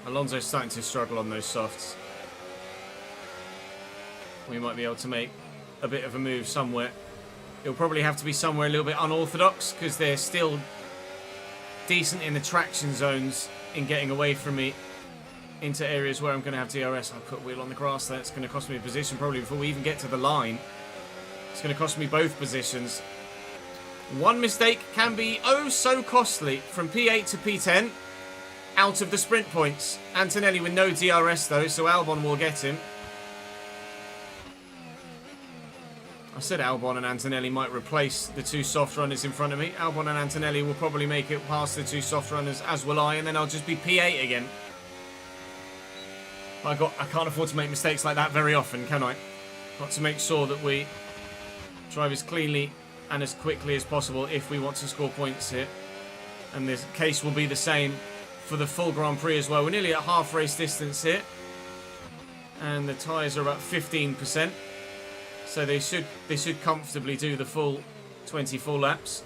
Alonso's starting to struggle on those softs. We might be able to make a bit of a move somewhere. It'll probably have to be somewhere a little bit unorthodox because they're still decent in the traction zones in getting away from me into areas where I'm going to have DRS. I put wheel on the grass. That's going to cost me a position probably before we even get to the line. It's going to cost me both positions. One mistake can be oh so costly from P8 to P10. Out of the sprint points. Antonelli with no DRS though, so Albon will get him. I said Albon and Antonelli might replace the two soft runners in front of me. Albon and Antonelli will probably make it past the two soft runners, as will I, and then I'll just be P8 again. I can't afford to make mistakes like that very often, can I? Got to make sure that we drive as cleanly and as quickly as possible if we want to score points here. And the case will be the same for the full Grand Prix as well. We're nearly at half race distance here. And the tyres are about 15%. So they should comfortably do the full 24 laps.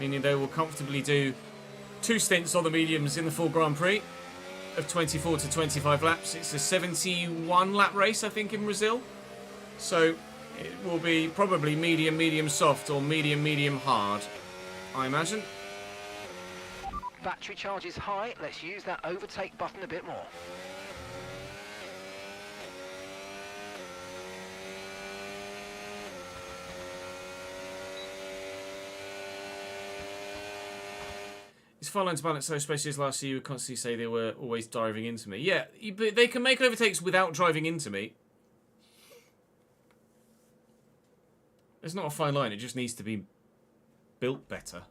Meaning they will comfortably do 2 stints on the mediums in the full Grand Prix of 24 to 25 laps. It's a 71 lap race, I think, in Brazil. So it will be probably medium, medium soft or medium, medium hard, I imagine. Battery charge is high. Let's use that overtake button a bit more. It's fine line to balance, so especially as last year you would constantly say they were always driving into me. Yeah, but they can make overtakes without driving into me. It's not a fine line, it just needs to be built better.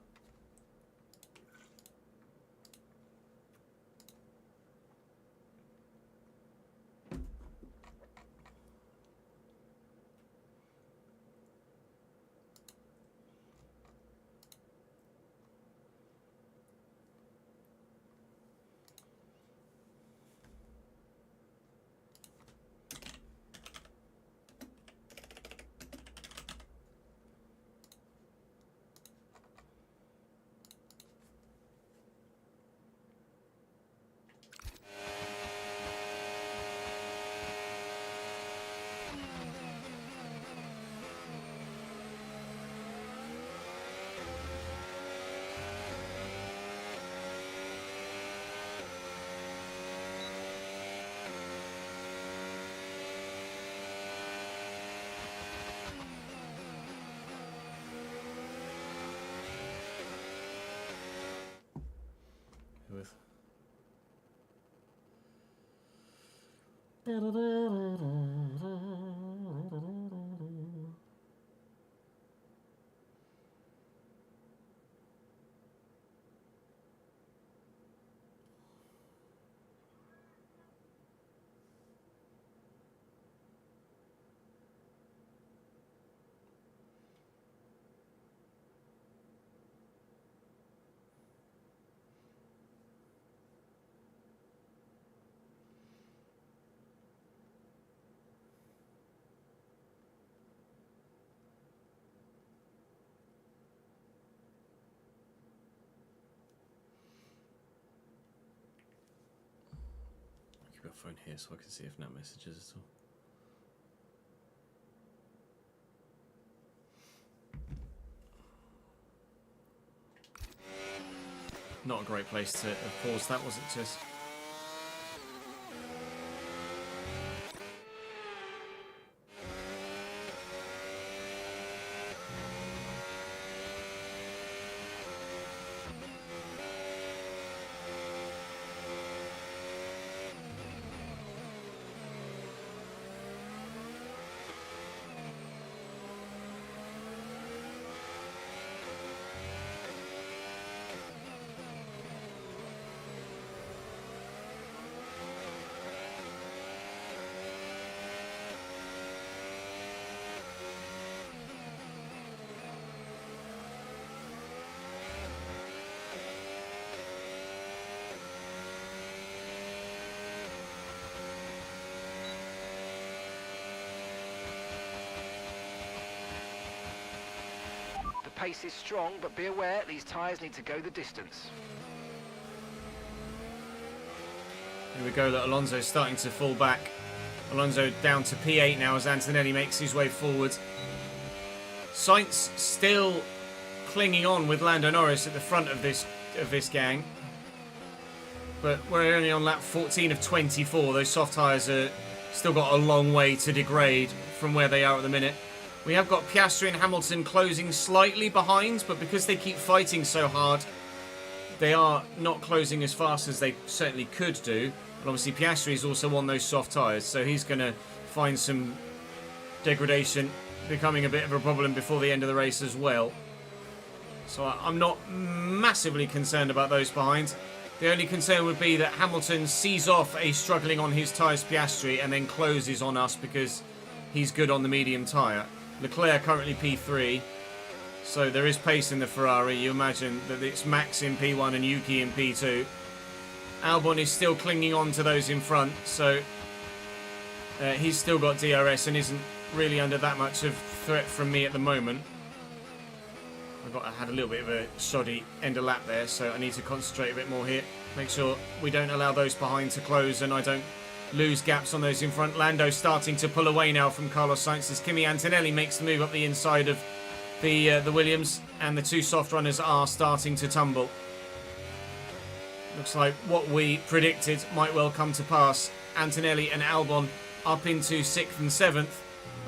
With microphone here so I can see if Nat messages at all. Not a great place to have paused that, was it, Jess? Pace is strong, but be aware these tyres need to go the distance. Here we go, that Alonso's starting to fall back. Alonso down to P8 now as Antonelli makes his way forward. Sainz still clinging on with Lando Norris at the front of this gang. But we're only on lap 14 of 24. Those soft tyres are still got a long way to degrade from where they are at the minute. We have got Piastri and Hamilton closing slightly behind, but because they keep fighting so hard, they are not closing as fast as they certainly could do. But obviously Piastri is also on those soft tyres, so he's going to find some degradation becoming a bit of a problem before the end of the race as well. So I'm not massively concerned about those behind. The only concern would be that Hamilton sees off a struggling on his tyres Piastri and then closes on us because he's good on the medium tyre. Leclerc currently P3, so there is pace in the Ferrari. You imagine that it's Max in P1 and Yuki in P2. Albon is still clinging on to those in front, so he's still got DRS and isn't really under that much of threat from me at the moment. I had a little bit of a shoddy end of lap there, so I need to concentrate a bit more here. Make sure we don't allow those behind to close and I don't lose gaps on those in front. Lando starting to pull away now from Carlos Sainz as Kimi Antonelli makes the move up the inside of the Williams, and the two soft runners are starting to tumble. Looks like what we predicted might well come to pass. Antonelli and Albon up into 6th and 7th,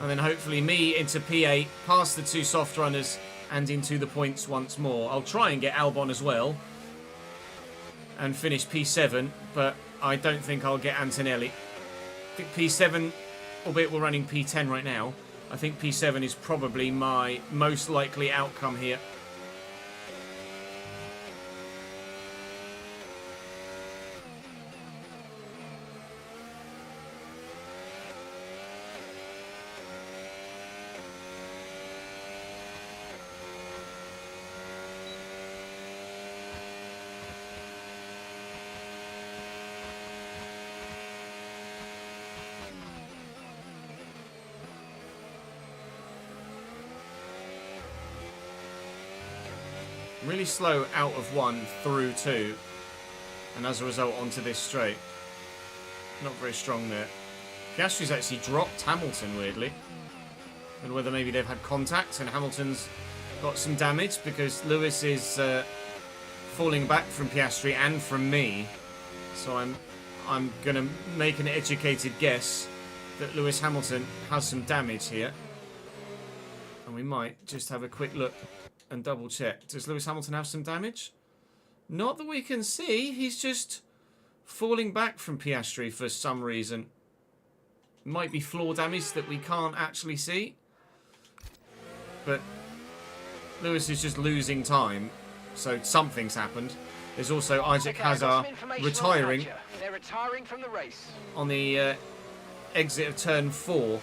and then hopefully me into P8, past the two soft runners and into the points once more. I'll try and get Albon as well and finish P7, but I don't think I'll get Antonelli. I think P7, albeit we're running P10 right now, I think P7 is probably my most likely outcome here. Really slow out of 1 through 2, and as a result onto this straight. Not very strong there. Piastri's actually dropped Hamilton, weirdly. And whether maybe they've had contact and Hamilton's got some damage, because Lewis is falling back from Piastri and from me. So I'm going to make an educated guess that Lewis Hamilton has some damage here. And we might just have a quick look and double check. Does Lewis Hamilton have some damage? Not that we can see. He's just falling back from Piastri for some reason. Might be floor damage that we can't actually see. But Lewis is just losing time. So something's happened. There's also Isaac Hazard retiring. They're retiring from the race. On the exit of turn 4.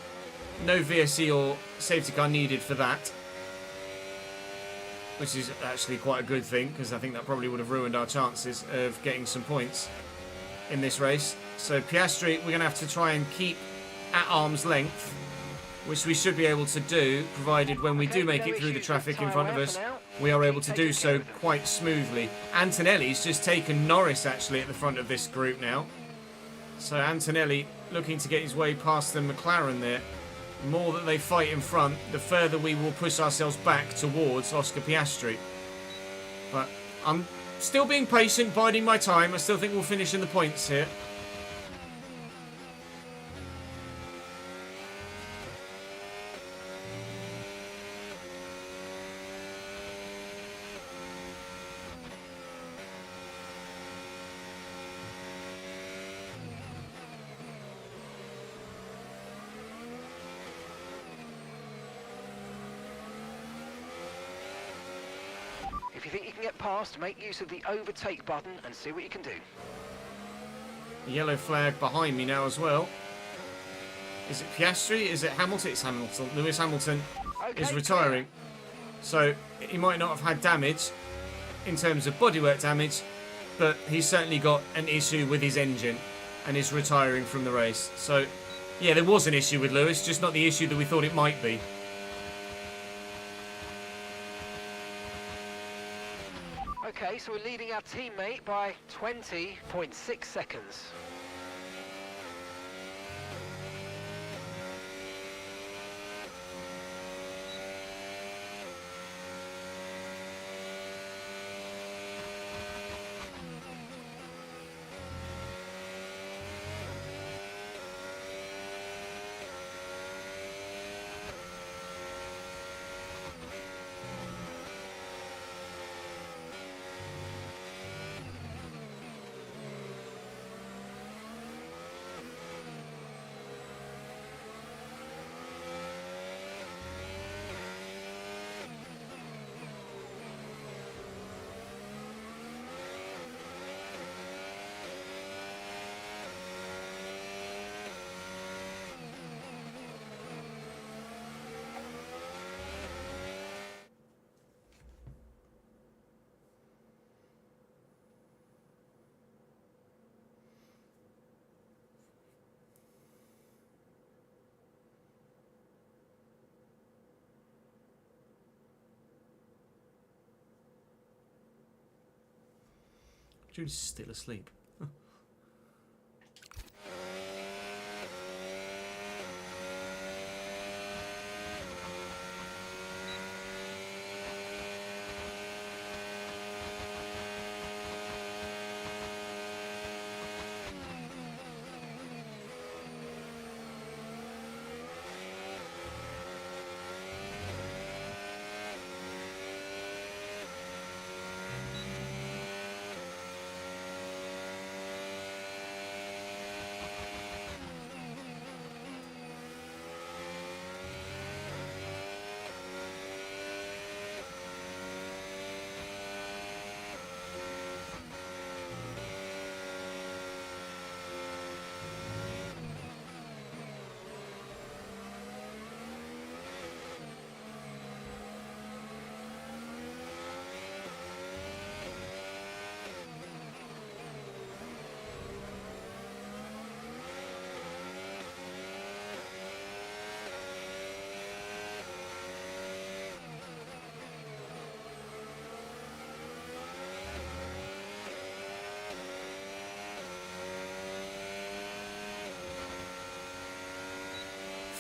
No VSC or safety car needed for that. Which is actually quite a good thing, because I think that probably would have ruined our chances of getting some points in this race. So Piastri, we're going to have to try and keep at arm's length, which we should be able to do, provided when we do make it through the traffic in front of us, we are able to do so quite smoothly. Antonelli's just taken Norris, actually, at the front of this group now. So Antonelli looking to get his way past the McLaren there. The more that they fight in front, the further we will push ourselves back towards Oscar Piastri. But I'm still being patient, biding my time. I still think we'll finish in the points here. If you think you can get past, make use of the overtake button and see what you can do. The yellow flag behind me now as well. Is it Piastri? Is it Hamilton? It's Hamilton. Lewis Hamilton is retiring. So he might not have had damage in terms of bodywork damage, but he's certainly got an issue with his engine and is retiring from the race. So yeah, there was an issue with Lewis, just not the issue that we thought it might be. Okay, so we're leading our teammate by 20.6 seconds. Jude's still asleep.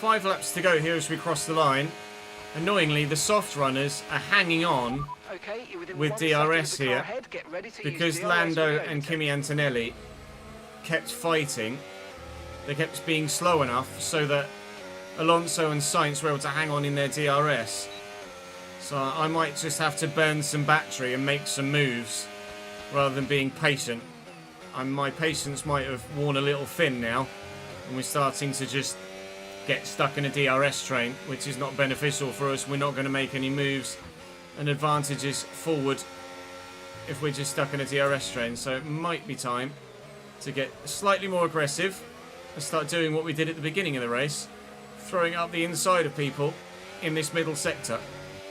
Five laps to go here as we cross the line. Annoyingly, the soft runners are hanging on with DRS here because Lando and Kimi Antonelli kept fighting. They kept being slow enough so that Alonso and Sainz were able to hang on in their DRS. So I might just have to burn some battery and make some moves rather than being patient. My patience might have worn a little thin now, and we're starting to just get stuck in a DRS train, which is not beneficial for us. We're not going to make any moves and advantages forward if we're just stuck in a DRS train. So it might be time to get slightly more aggressive and start doing what we did at the beginning of the race, throwing up the inside of people in this middle sector.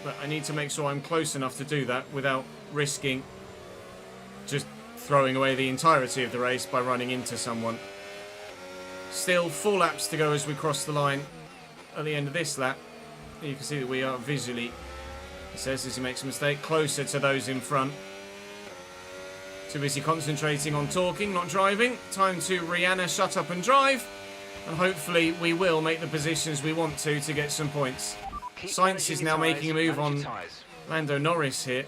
But I need to make sure I'm close enough to do that without risking just throwing away the entirety of the race by running into someone. Still 4 laps to go as we cross the line at the end of this lap. You can see that we are visually, he says as he makes a mistake, closer to those in front. Too busy concentrating on talking, not driving. Time to Rihanna shut up and drive. And hopefully we will make the positions we want to get some points. Sainz is now making a move on Lando Norris here.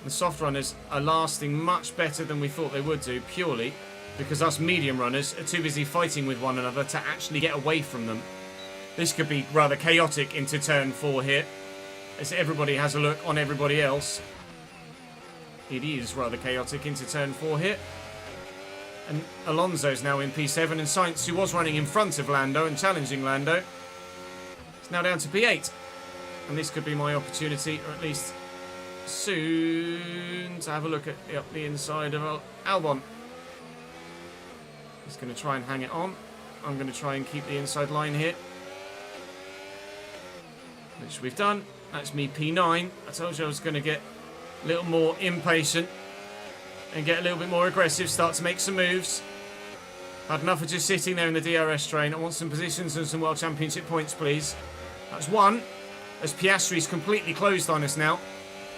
The soft runners are lasting much better than we thought they would do, purely because us medium runners are too busy fighting with one another to actually get away from them. This could be rather chaotic into turn 4 here, as everybody has a look on everybody else. It is rather chaotic into turn 4 here. And Alonso's now in P7, and Sainz, who was running in front of Lando and challenging Lando, is now down to P8. And this could be my opportunity, or at least soon, to have a look at the inside of Albon. He's going to try and hang it on. I'm going to try and keep the inside line here, which we've done. That's me P9. I told you I was going to get a little more impatient and get a little bit more aggressive, start to make some moves. Had enough of just sitting there in the DRS train. I want some positions and some World Championship points, please. That's one, as Piastri's completely closed on us now.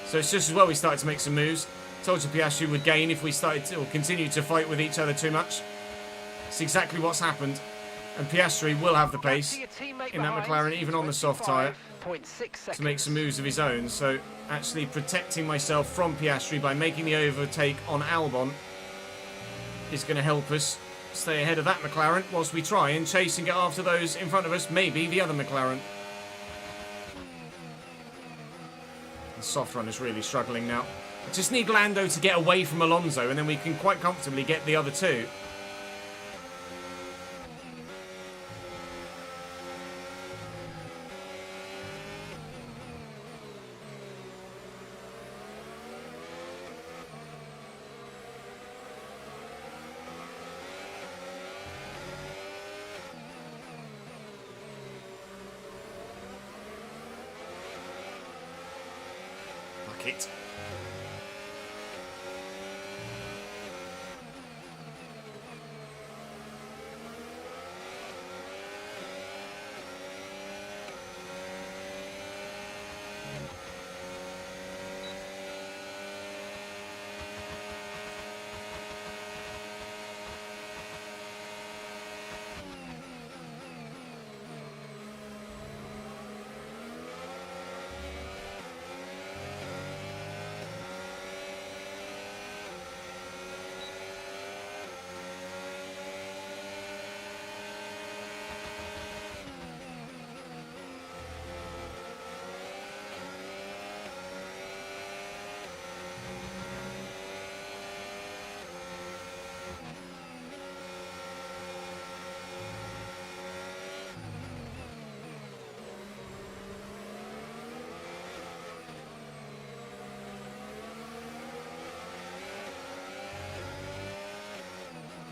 So it's just as well we started to make some moves. Told you Piastri would gain if we started to, or continued to fight with each other too much. It's exactly what's happened. And Piastri will have the pace in that McLaren, even on the soft tyre, to make some moves of his own. So actually protecting myself from Piastri by making the overtake on Albon is going to help us stay ahead of that McLaren whilst we try and chase and get after those in front of us, maybe the other McLaren. The soft run is really struggling now. I just need Lando to get away from Alonso, and then we can quite comfortably get the other two. It.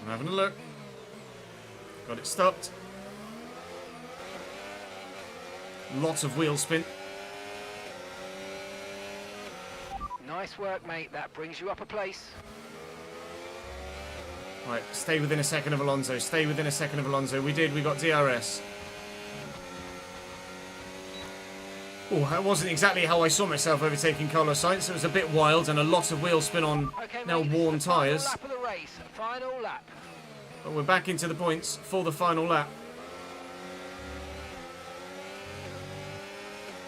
I'm having a look. Got it stopped. Lots of wheel spin. Nice work, mate. That brings you up a place. Right, stay within a second of Alonso. Stay within a second of Alonso. We did. We got DRS. Oh, that wasn't exactly how I saw myself overtaking Carlos Sainz. It was a bit wild and a lot of wheel spin on now worn tyres. Final lap. But we're back into the points for the final lap.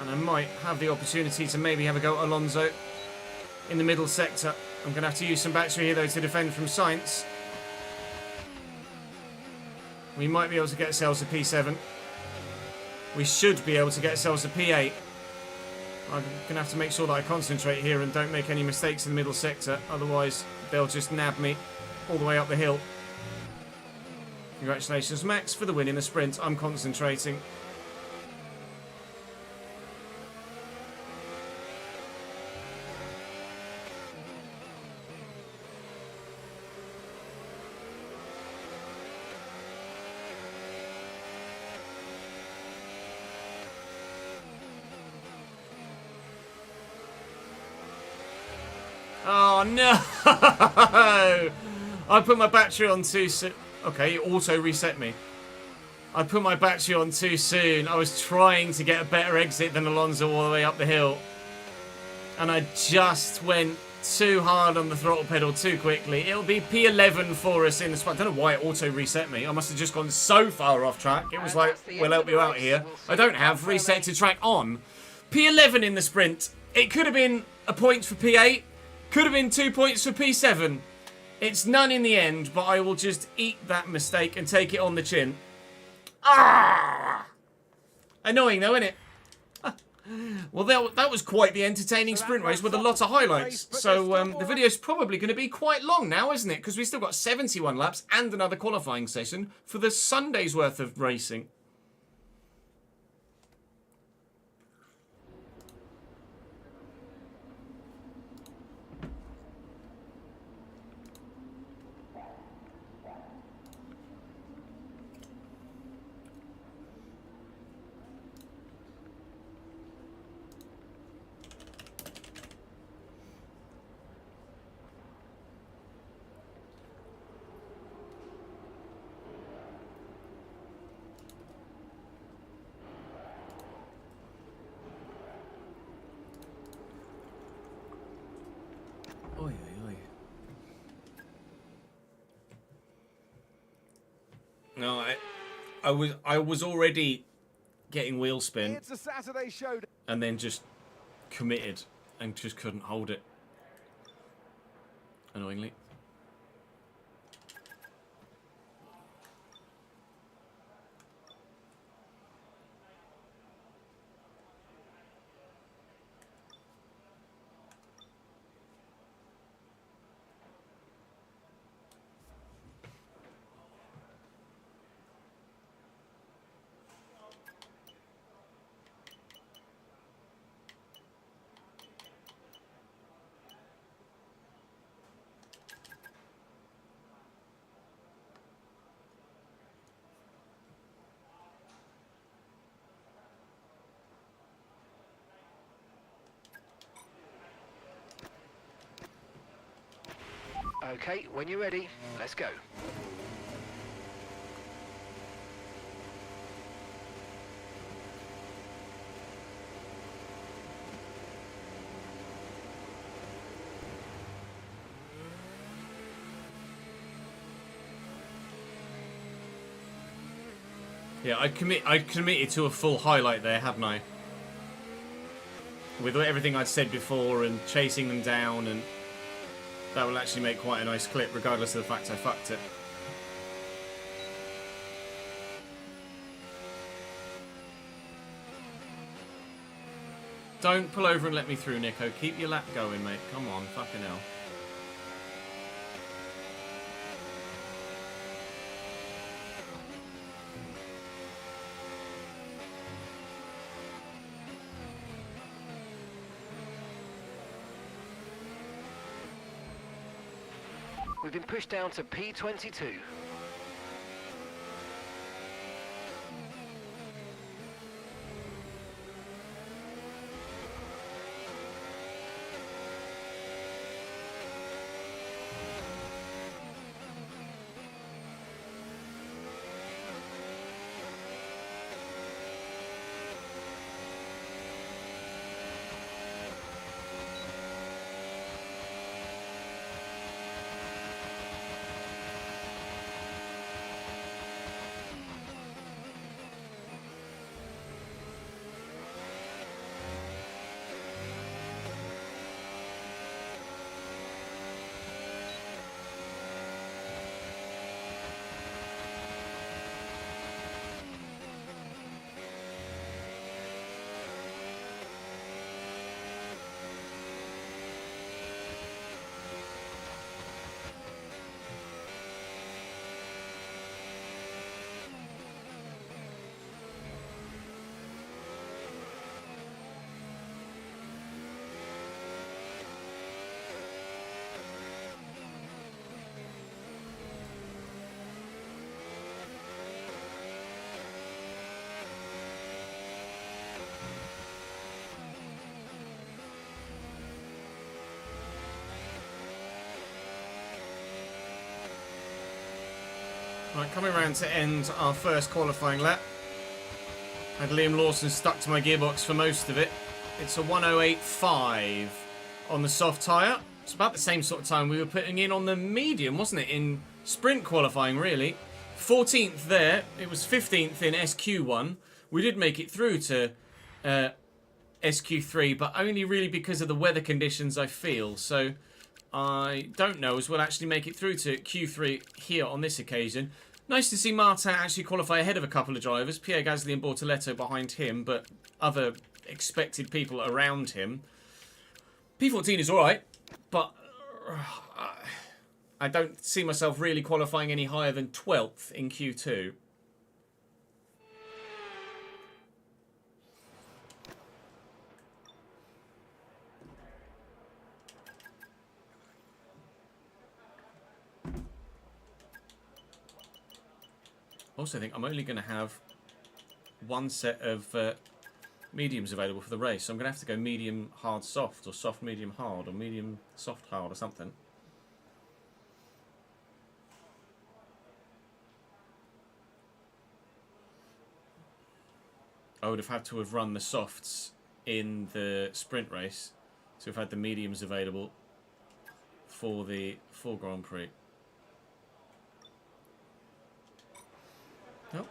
And I might have the opportunity to maybe have a go at Alonso in the middle sector. I'm going to have to use some battery here, though, to defend from Sainz. We might be able to get ourselves a P7. We should be able to get ourselves a P8. I'm going to have to make sure that I concentrate here and don't make any mistakes in the middle sector. Otherwise, they'll just nab me all the way up the hill. Congratulations, Max, for the win in the sprint. I'm concentrating. Oh no! I put my battery on too soon. Okay, it auto reset me. I put my battery on too soon. I was trying to get a better exit than Alonso all the way up the hill. And I just went too hard on the throttle pedal too quickly. It'll be P11 for us in the spot. I don't know why it auto reset me. I must have just gone so far off track. It was like, we'll help you out here. I don't have reset to track on. P11 in the sprint. It could have been a point for P8. Could have been 2 points for P7. It's none in the end, but I will just eat that mistake and take it on the chin. Ah! Annoying though, isn't it? Well, that was quite the entertaining sprint race with a lot of highlights. So the video's probably going to be quite long now, isn't it? Because we've still got 71 laps and another qualifying session for the Sunday's worth of racing. No, I was already getting wheel spin. It's a Saturday show. And then just committed and just couldn't hold it. Annoyingly. Okay, when you're ready, let's go. Yeah, I committed to a full highlight there, haven't I? With everything I'd said before and chasing them down, and that will actually make quite a nice clip, regardless of the fact I fucked it. Don't pull over and let me through, Nico. Keep your lap going, mate. Come on, fucking hell. We've been pushed down to P22. Right, coming around to end our first qualifying lap. Had Liam Lawson stuck to my gearbox for most of it. It's a 108.5 on the soft tyre. It's about the same sort of time we were putting in on the medium, wasn't it? In sprint qualifying, really. 14th there. It was 15th in SQ1. We did make it through to SQ3, but only really because of the weather conditions, I feel. So I don't know as we'll actually make it through to Q3 here on this occasion. Nice to see Martin actually qualify ahead of a couple of drivers. Pierre Gasly and Bortoletto behind him, but other expected people around him. P14 is alright, but I don't see myself really qualifying any higher than 12th in Q2. Also, I think I'm only going to have one set of mediums available for the race. So I'm going to have to go medium, hard, soft, or soft, medium, hard, or medium, soft, hard, or something. I would have had to have run the softs in the sprint race to have had the mediums available for the full Grand Prix. Oh.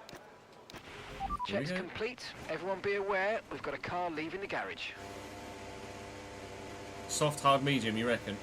Check's complete. Everyone be aware, we've got a car leaving the garage. Soft, hard, medium, you reckon?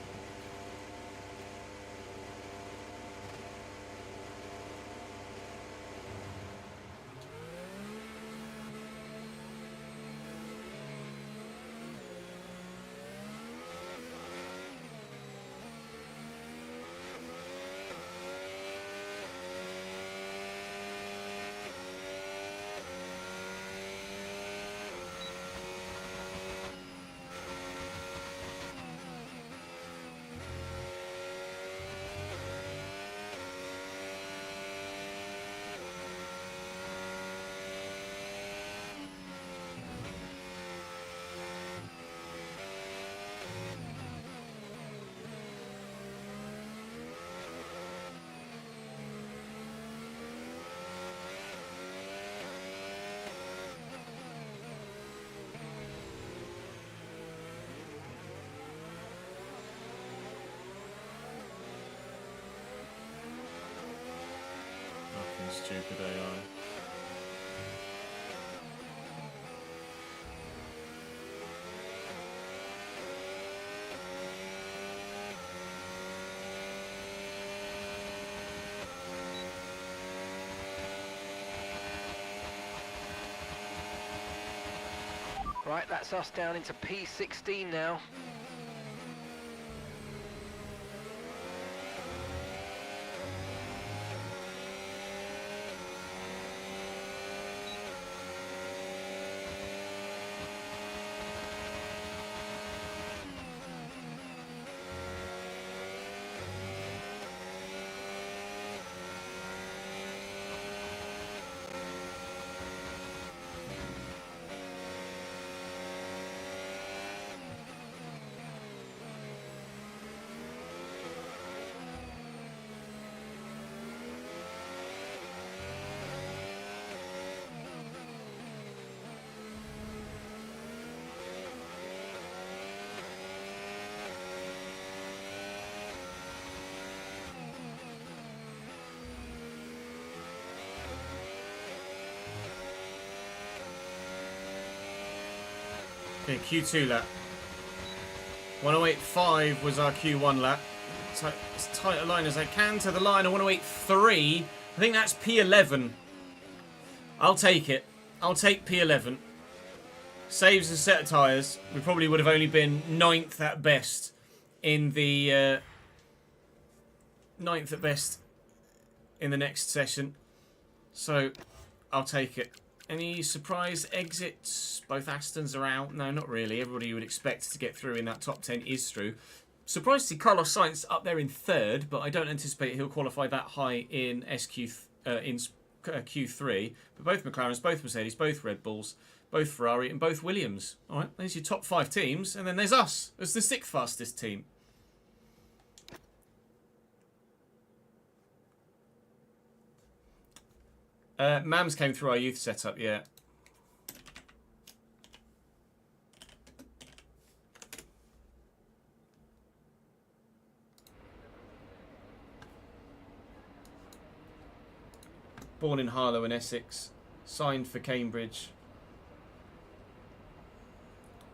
Stupid AI. Right, that's us down into P16 now. Okay, Q2 lap. 108.5 was our Q1 lap. So as tight a line as I can to the line of 108.3. I think that's P11. I'll take it. I'll take P11. Saves a set of tyres. We probably would have only been 9th at best in the 9th at best in the next session. So I'll take it. Any surprise exits? Both Astons are out. No, not really. Everybody you would expect to get through in that top 10 is through. Surprised to see Carlos Sainz up there in 3rd, but I don't anticipate he'll qualify that high in Q3. But both McLarens, both Mercedes, both Red Bulls, both Ferrari and both Williams. All right, there's your top 5 teams. And then there's us as the 6th fastest team. Mams came through our youth setup, yeah. Born in Harlow in Essex. Signed for Cambridge.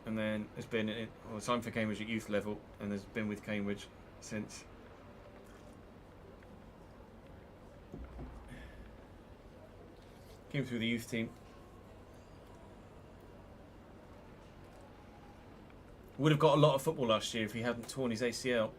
And then has been signed for Cambridge at youth level and has been with Cambridge since. Came through the youth team. Would have got a lot of football last year if he hadn't torn his ACL.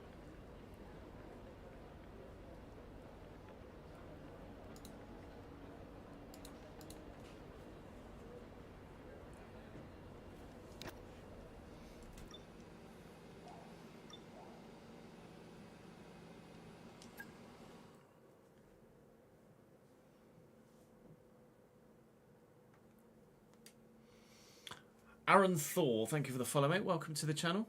Aaron Thor, thank you for the follow, mate. Welcome to the channel.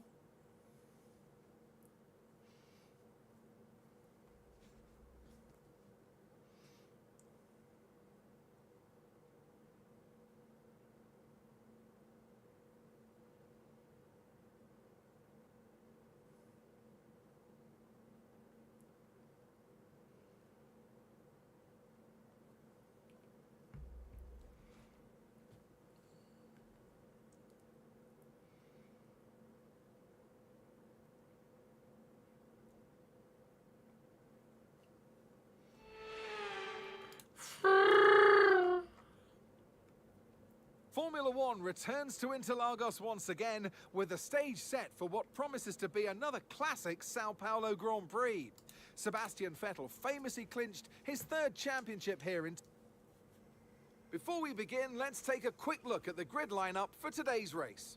Formula One returns to Interlagos once again with the stage set for what promises to be another classic Sao Paulo Grand Prix. Sebastian Vettel famously clinched his third championship here in... Before we begin, let's take a quick look at the grid lineup for today's race.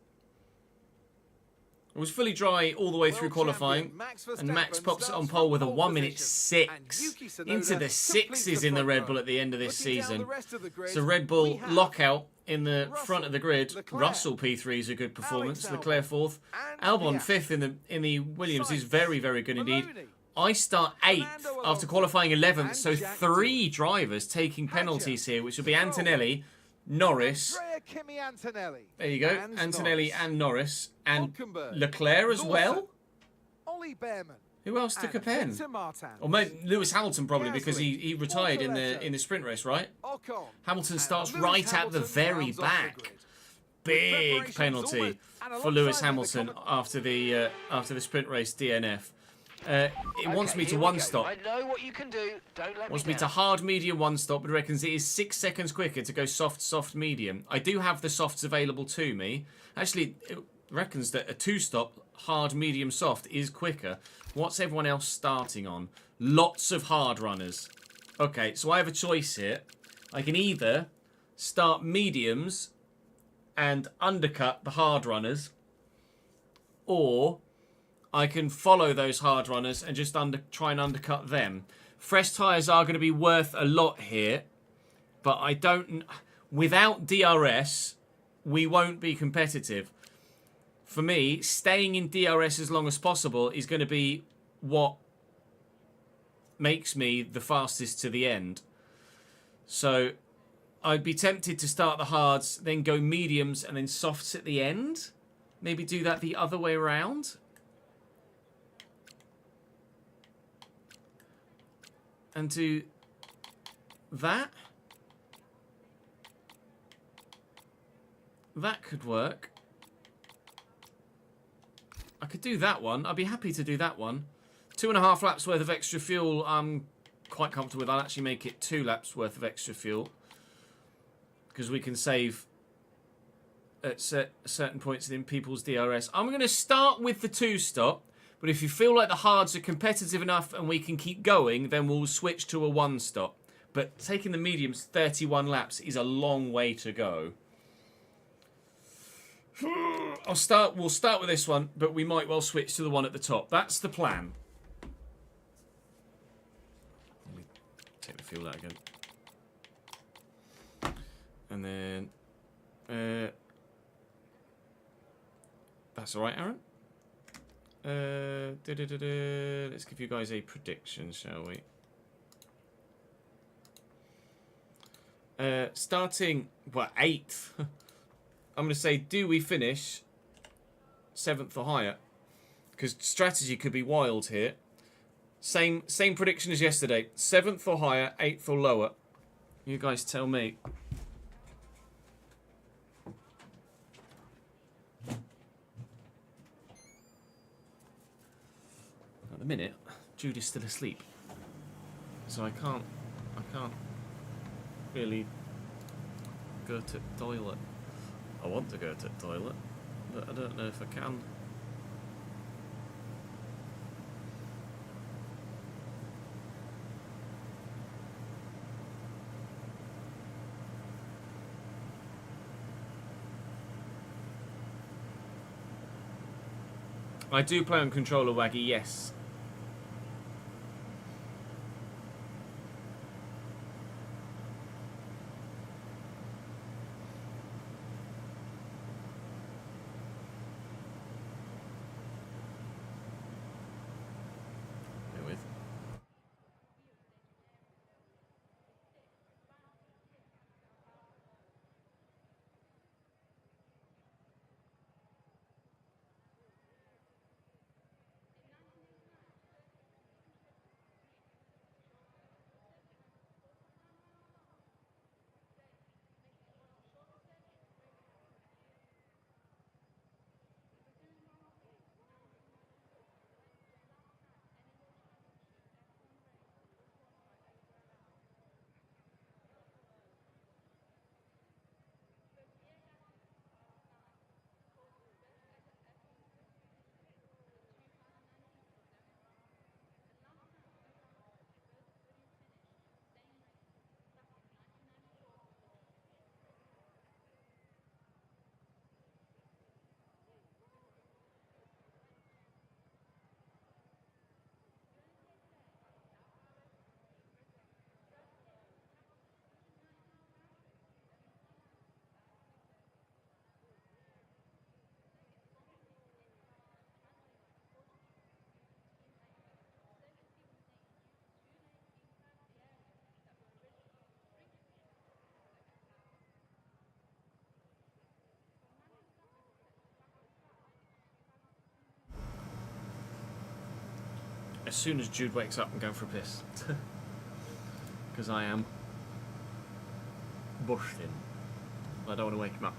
It was fully dry all the way through qualifying, and Max pops it on pole with a 1:06 into the sixes in the Red Bull at the end of this season. So Red Bull lockout in the front of the grid. Russell P3 is a good performance. Leclerc fourth. Albon fifth in the Williams is very, very good indeed. I start 8th after qualifying 11th, so 3 drivers taking penalties here, which will be Antonelli, Norris. There you go, Antonelli and Norris, and Leclerc as well. Who else took a pen? Or maybe Lewis Hamilton probably, because he retired in the sprint race, right? Hamilton starts right at the very back. Big penalty for Lewis Hamilton after the sprint race DNF. It wants me to one stop. I know what you can do. Don't let wants me to hard, medium, one stop, but reckons it is 6 seconds quicker to go soft, soft, medium. I do have the softs available to me. Actually, it reckons that a 2-stop, hard, medium, soft is quicker. What's everyone else starting on? Lots of hard runners. Okay, so I have a choice here. I can either start mediums and undercut the hard runners, or I can follow those hard runners and just try and undercut them. Fresh tyres are going to be worth a lot here, but I don't... Without DRS, we won't be competitive. For me, staying in DRS as long as possible is going to be what makes me the fastest to the end. So I'd be tempted to start the hards, then go mediums and then softs at the end. Maybe do that the other way around. And do that. That could work. I could do that one. I'd be happy to do that one. 2.5 laps worth of extra fuel I'm quite comfortable with. I'll actually make it 2 laps worth of extra fuel, because we can save at certain points in people's DRS. I'm going to start with the 2-stop. But if you feel like the hards are competitive enough and we can keep going, then we'll switch to a 1-stop. But taking the mediums 31 laps is a long way to go. We'll start with this one, but we might well switch to the one at the top. That's the plan. Let me take the fuel out again. And then... that's alright, Aaron. Let's give you guys a prediction, shall we? Starting, well, 8th. I'm going to say, do we finish 7th or higher? Because strategy could be wild here. Same prediction as yesterday. 7th or higher, 8th or lower. You guys tell me. At the minute, Jude is still asleep, so I can't really go to the toilet. I want to go to the toilet, but I don't know if I can. I do play on controller, Waggy, yes. Bear with. As soon as Jude wakes up, I'm going for a piss. Because I am bursting. I don't want to wake him up.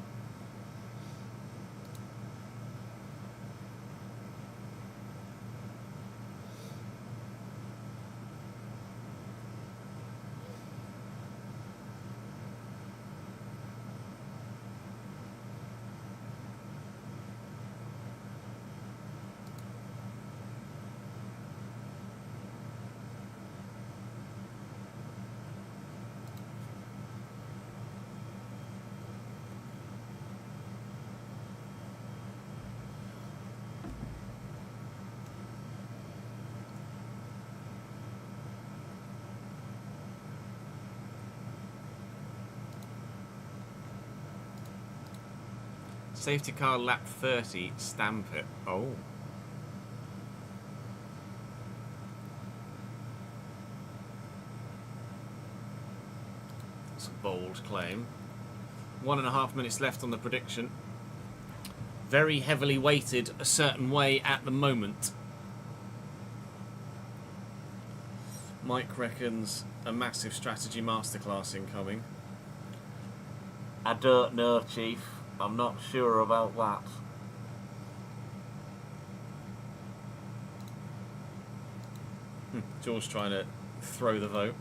Safety car lap 30, stamp it. Oh. That's a bold claim. 1.5 minutes left on the prediction. Very heavily weighted a certain way at the moment. Mike reckons a massive strategy masterclass incoming. I don't know, Chief. I'm not sure about that. George trying to throw the vote.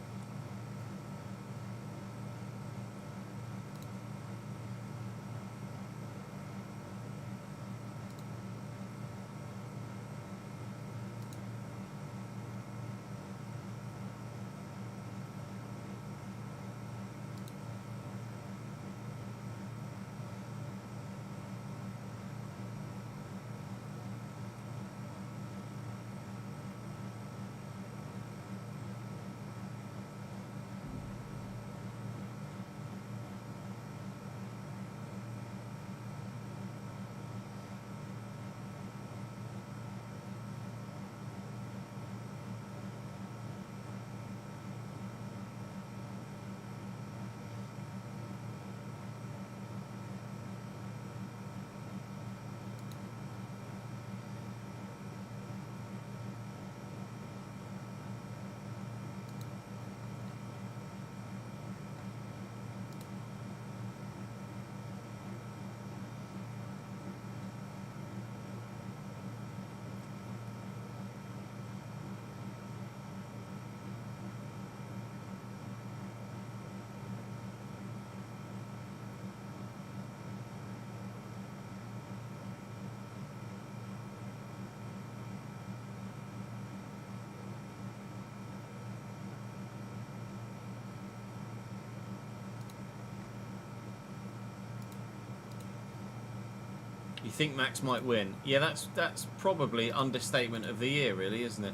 You think Max might win? Yeah, that's probably understatement of the year, really, isn't it?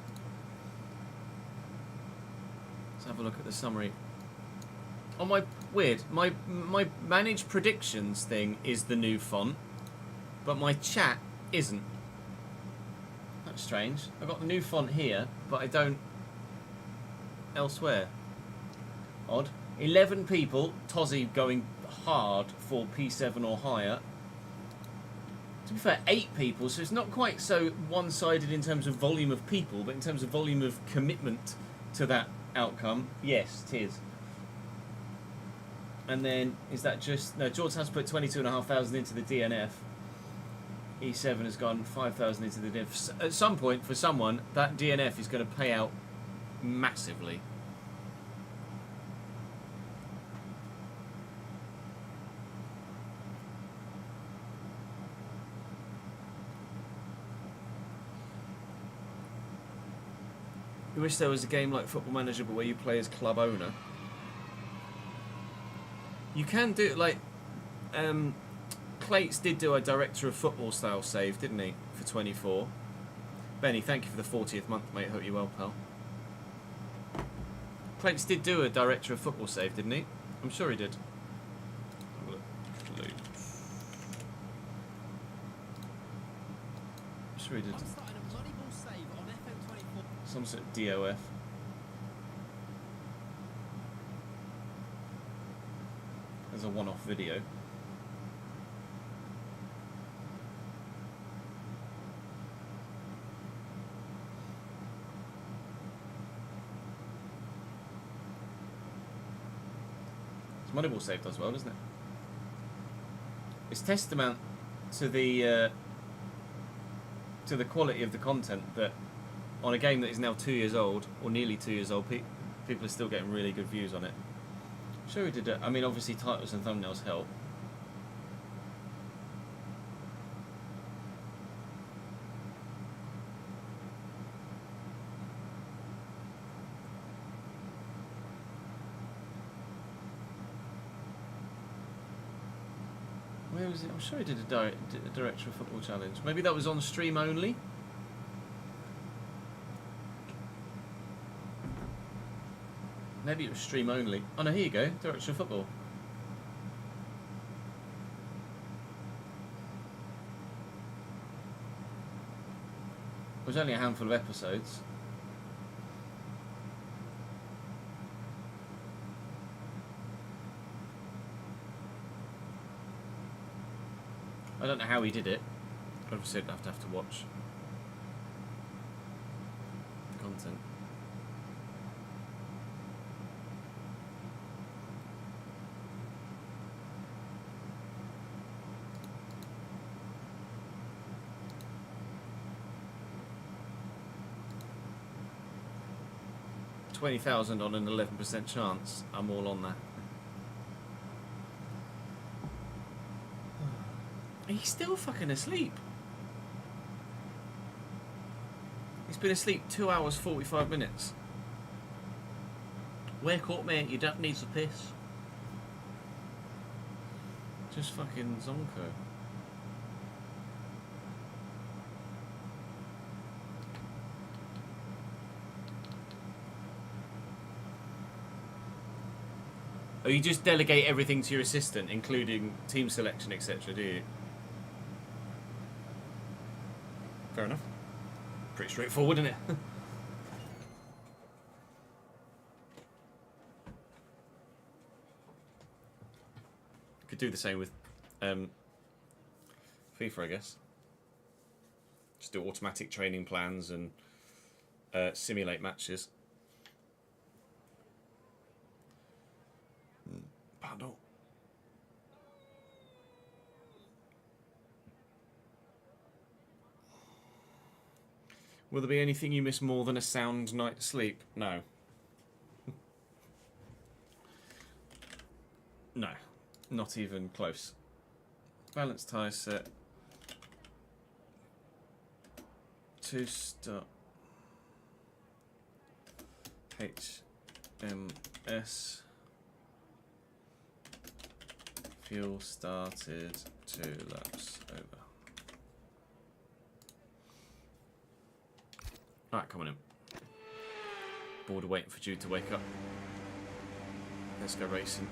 Let's have a look at the summary. Oh, my manage predictions thing is the new font, but my chat isn't. That's strange. I've got the new font here, but I don't elsewhere. Odd. 11 people. Tozzy going hard for P7 or higher. To be fair, 8 people, so it's not quite so one-sided in terms of volume of people, but in terms of volume of commitment to that outcome, yes, it is. And then, is that just... No, George has put 22,500 into the DNF. E7 has gone 5,000 into the DNF. At some point, for someone, that DNF is going to pay out massively. I wish there was a game like Football Manager, but where you play as club owner. You can do, like, Clates did do a director of football style save, didn't he, for 24. Benny, thank you for the 40th month, mate. Hope you're well, pal. Clates did do a director of football save, didn't he? I'm sure he did. I'm sure he did. Some sort of DOF. As a one-off video. Moneyball save does well, doesn't it? It's testament to the quality of the content that on a game that is now 2 years old, or nearly 2 years old, people are still getting really good views on it. I'm sure we did it. I mean, obviously titles and thumbnails help. Where was it? I'm sure he did a director of football challenge. Maybe that was on stream only. Maybe it was stream only. Oh no, here you go. Director of football. It was only a handful of episodes. I don't know how he did it. Obviously, I'd have to watch the content. $20,000 on an 11% chance. I'm all on that. He's still fucking asleep. He's been asleep 2 hours 45 minutes. Wake up, mate. Your dad needs a piss. Just fucking zonko. Oh, you just delegate everything to your assistant, including team selection, etc., do you? Fair enough. Pretty straightforward, isn't it? Could do the same with FIFA, I guess. Just do automatic training plans and simulate matches. Pardon. Will there be anything you miss more than a sound night's sleep? No. No. Not even close. Balance tie set. 2 stop. HMS. Fuel started 2 laps over. Alright, come on in. Bored of waiting for Jude to wake up. Let's go racing.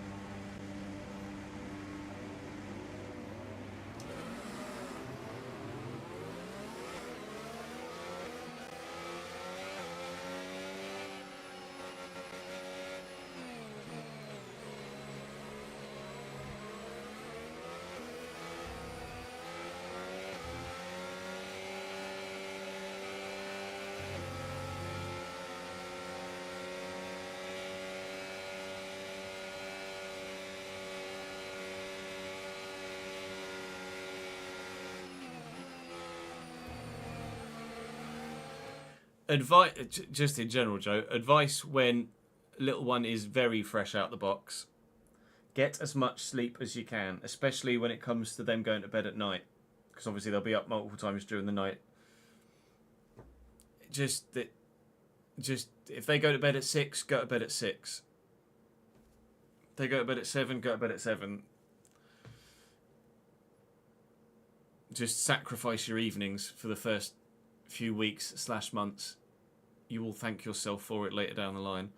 Advice, just in general, Joe, advice when little one is very fresh out the box. Get as much sleep as you can, especially when it comes to them going to bed at night. Because obviously they'll be up multiple times during the night. Just if they go to bed at 6, go to bed at 6. If they go to bed at 7, go to bed at 7. Just sacrifice your evenings for the first few weeks / months. You will thank yourself for it later down the line.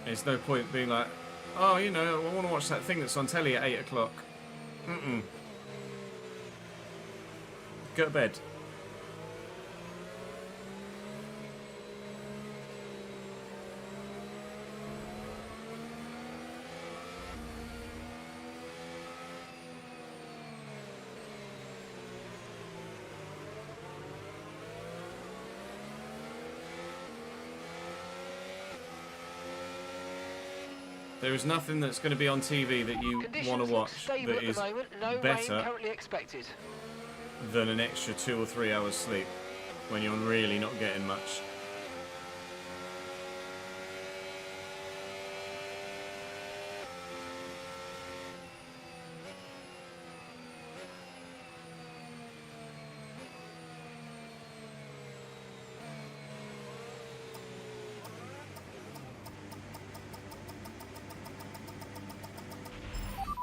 There's no point being like, oh, you know, I want to watch that thing that's on telly at 8 o'clock. Go to bed. There is nothing that's going to be on TV that you want to watch that is better than an extra 2 or 3 hours sleep when you're really not getting much.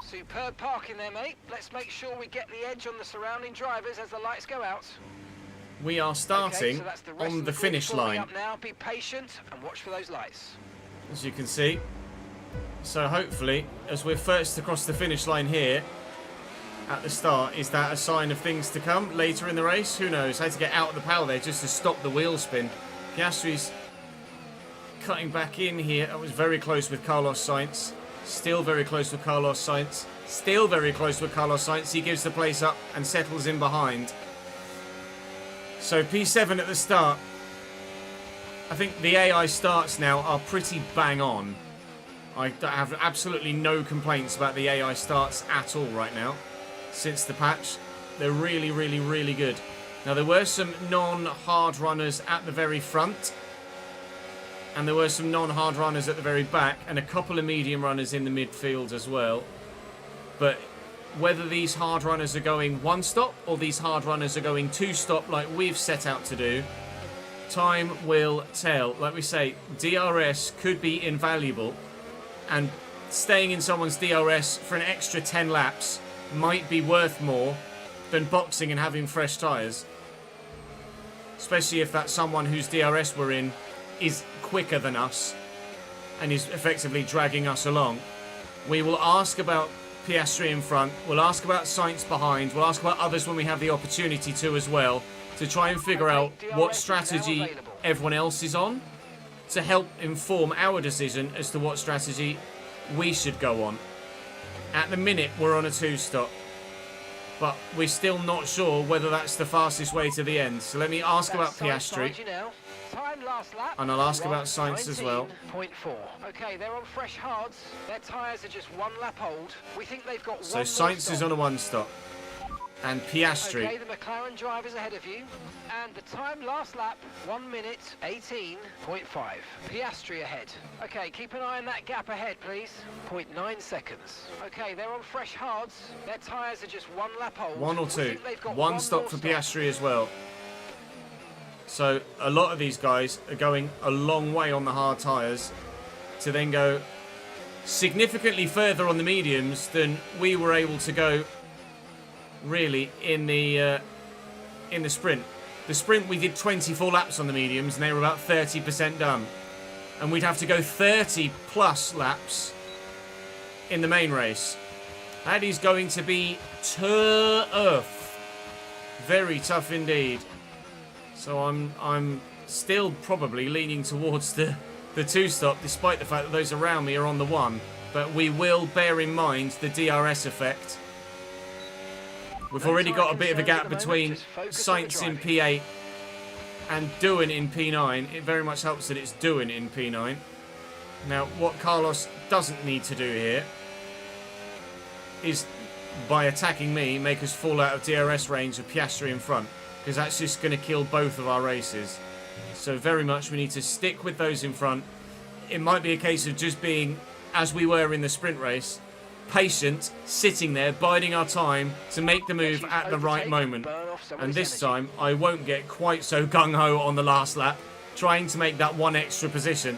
Superb parking there, mate. Let's make sure we get the edge on the surrounding drivers as the lights go out. We are starting on the finish line. Up now. Be patient and watch for those lights. As you can see. So hopefully, as we're first across the finish line here at the start, is that a sign of things to come later in the race? Who knows? I had to get out of the power there just to stop the wheel spin. Piastri's cutting back in here. I was very close with Carlos Sainz. Still very close with Carlos Sainz. Still very close with Carlos Sainz. He gives the place up and settles in behind. So P7 at the start. I think the AI starts now are pretty bang on. I have absolutely no complaints about the AI starts at all right now. Since the patch. They're really, really, really good. Now there were some non-hard runners at the very front. And there were some non-hard runners at the very back. And a couple of medium runners in the midfield as well. But whether these hard runners are going one stop or these hard runners are going two stop like we've set out to do, time will tell. Like we say, DRS could be invaluable. And staying in someone's DRS for an extra 10 laps might be worth more than boxing and having fresh tyres. Especially if that's someone whose DRS we're in is quicker than us and is effectively dragging us along. We will ask about Piastri in front, we'll ask about Sainz behind, we'll ask about others when we have the opportunity to as well, to try and figure out what strategy everyone else is on to help inform our decision as to what strategy we should go on. At the minute we're on a 2-stop, but we're still not sure whether that's the fastest way to the end. So let me ask about Piastri. And I'll ask about Sainz as well. 19.4. Okay, they're on fresh hards. Their tyres are just 1 lap old. We think they've got so one Sainz is on a 1-stop. And Piastri. Okay, the McLaren driver's ahead of you. And the time last lap, 1 minute 18.5. Piastri ahead. Okay, keep an eye on that gap ahead, please. 0.9 seconds. Okay, they're on fresh hards. Their tyres are just 1 lap old. 1 or 2. 1 stop for Piastri as well. So a lot of these guys are going a long way on the hard tyres to then go significantly further on the mediums than we were able to go really in the sprint. The sprint we did 24 laps on the mediums and they were about 30% done. And we'd have to go 30 plus laps in the main race. That is going to be tough. Very tough indeed. So I'm still probably leaning towards the two-stop, despite the fact that those around me are on the one. But we will bear in mind the DRS effect. We've already got a bit of a gap between Sainz in P8 and Doohan in P9. It very much helps that it's Doohan in P9. Now, what Carlos doesn't need to do here is, by attacking me, make us fall out of DRS range of Piastri in front, because that's just going to kill both of our races. So very much we need to stick with those in front. It might be a case of just being, as we were in the sprint race, patient, sitting there, biding our time to make the move at the right moment. And this time, I won't get quite so gung-ho on the last lap, trying to make that one extra position.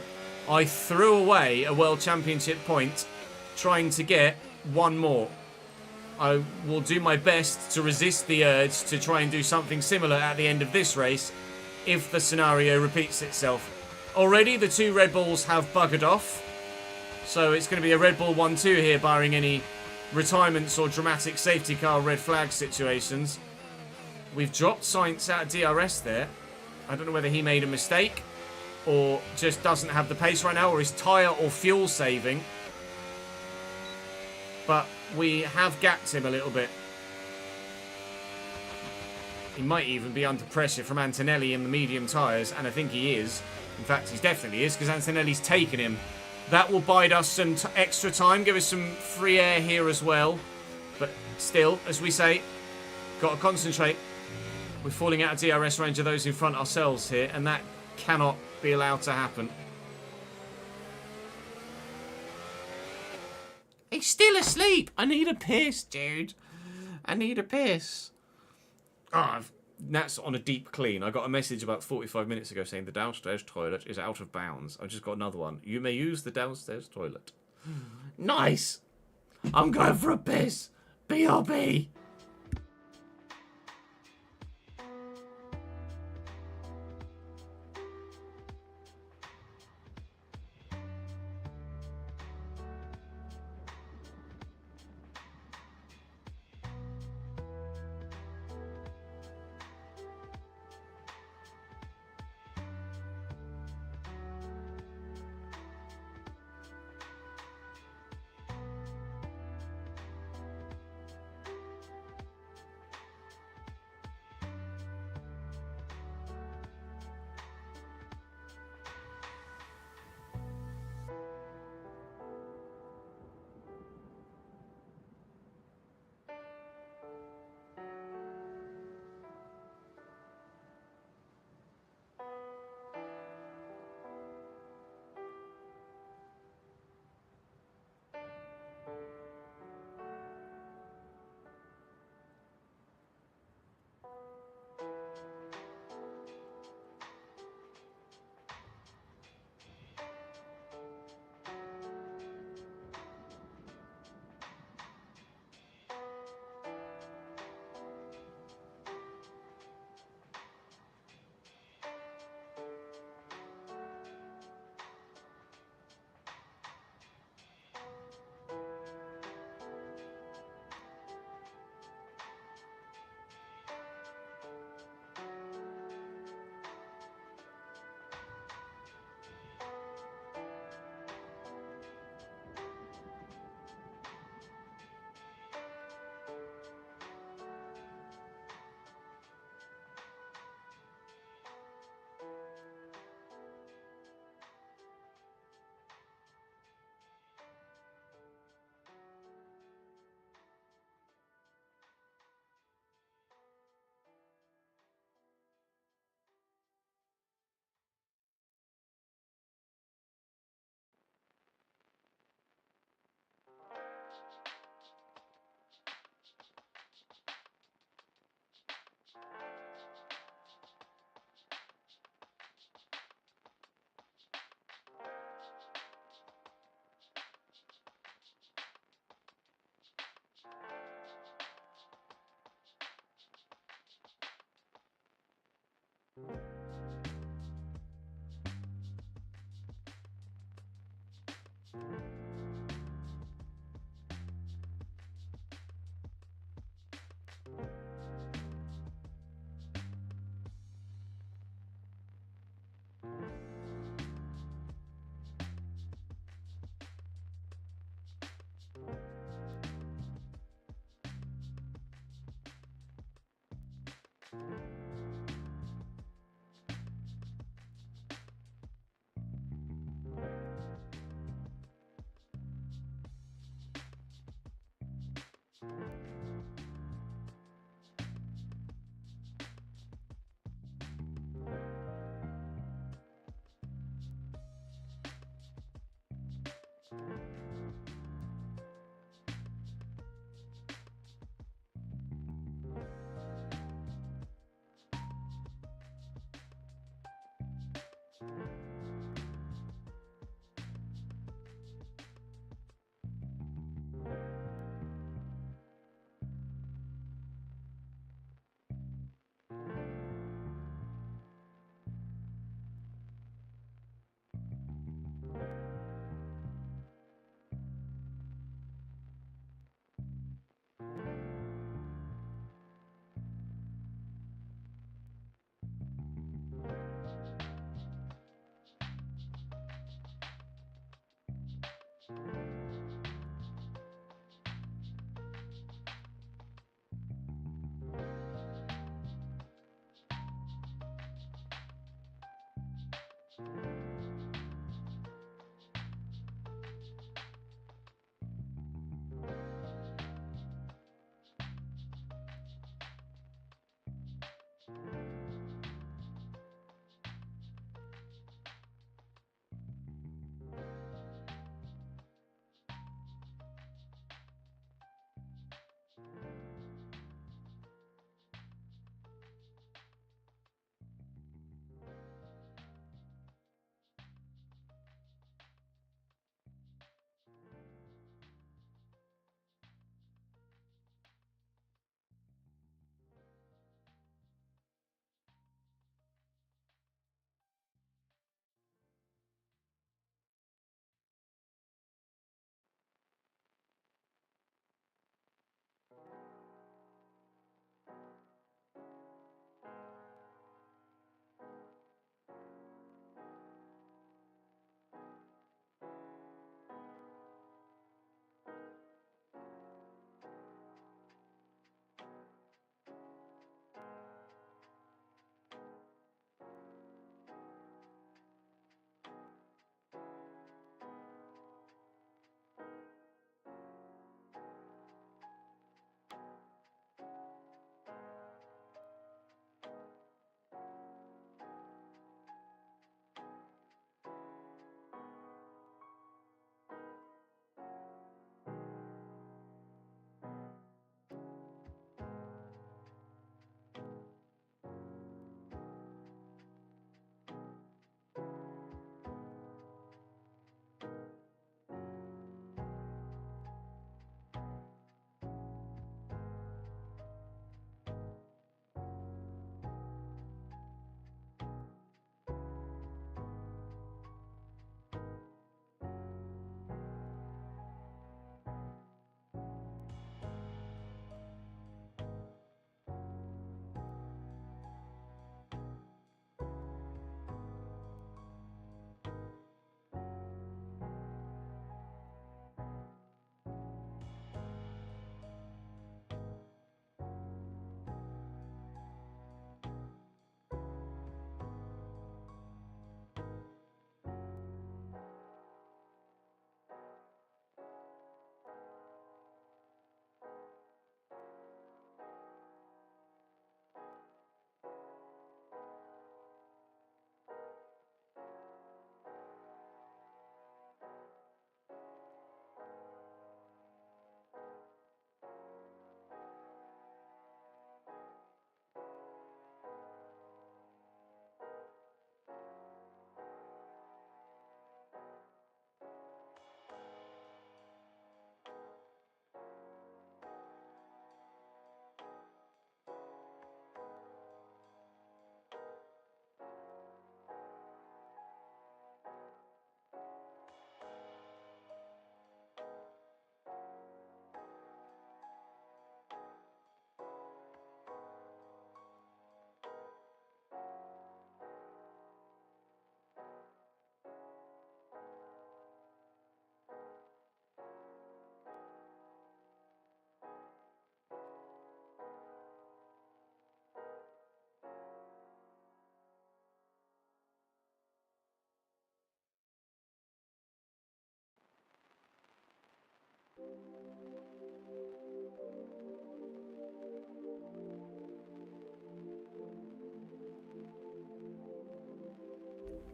I threw away a World Championship point, trying to get one more. I will do my best to resist the urge to try and do something similar at the end of this race, if the scenario repeats itself. Already, the two Red Bulls have buggered off. So it's going to be a Red Bull 1-2 here, barring any retirements or dramatic safety car red flag situations. We've dropped Sainz out of DRS there. I don't know whether he made a mistake or just doesn't have the pace right now, or is tyre or fuel saving. But we have gapped him a little bit. He might even be under pressure from Antonelli in the medium tyres, and I think he is. In fact, he definitely is, because Antonelli's taken him. That will bide us some extra time, give us some free air here as well. But still, as we say, got to concentrate. We're falling out of DRS range of those in front ourselves here, and that cannot be allowed to happen. He's still asleep. I need a piss, dude. I need a piss. Oh, that's on a deep clean. I got a message about 45 minutes ago saying the downstairs toilet is out of bounds. I just got another one. You may use the downstairs toilet. Nice. I'm going for a piss. BRB.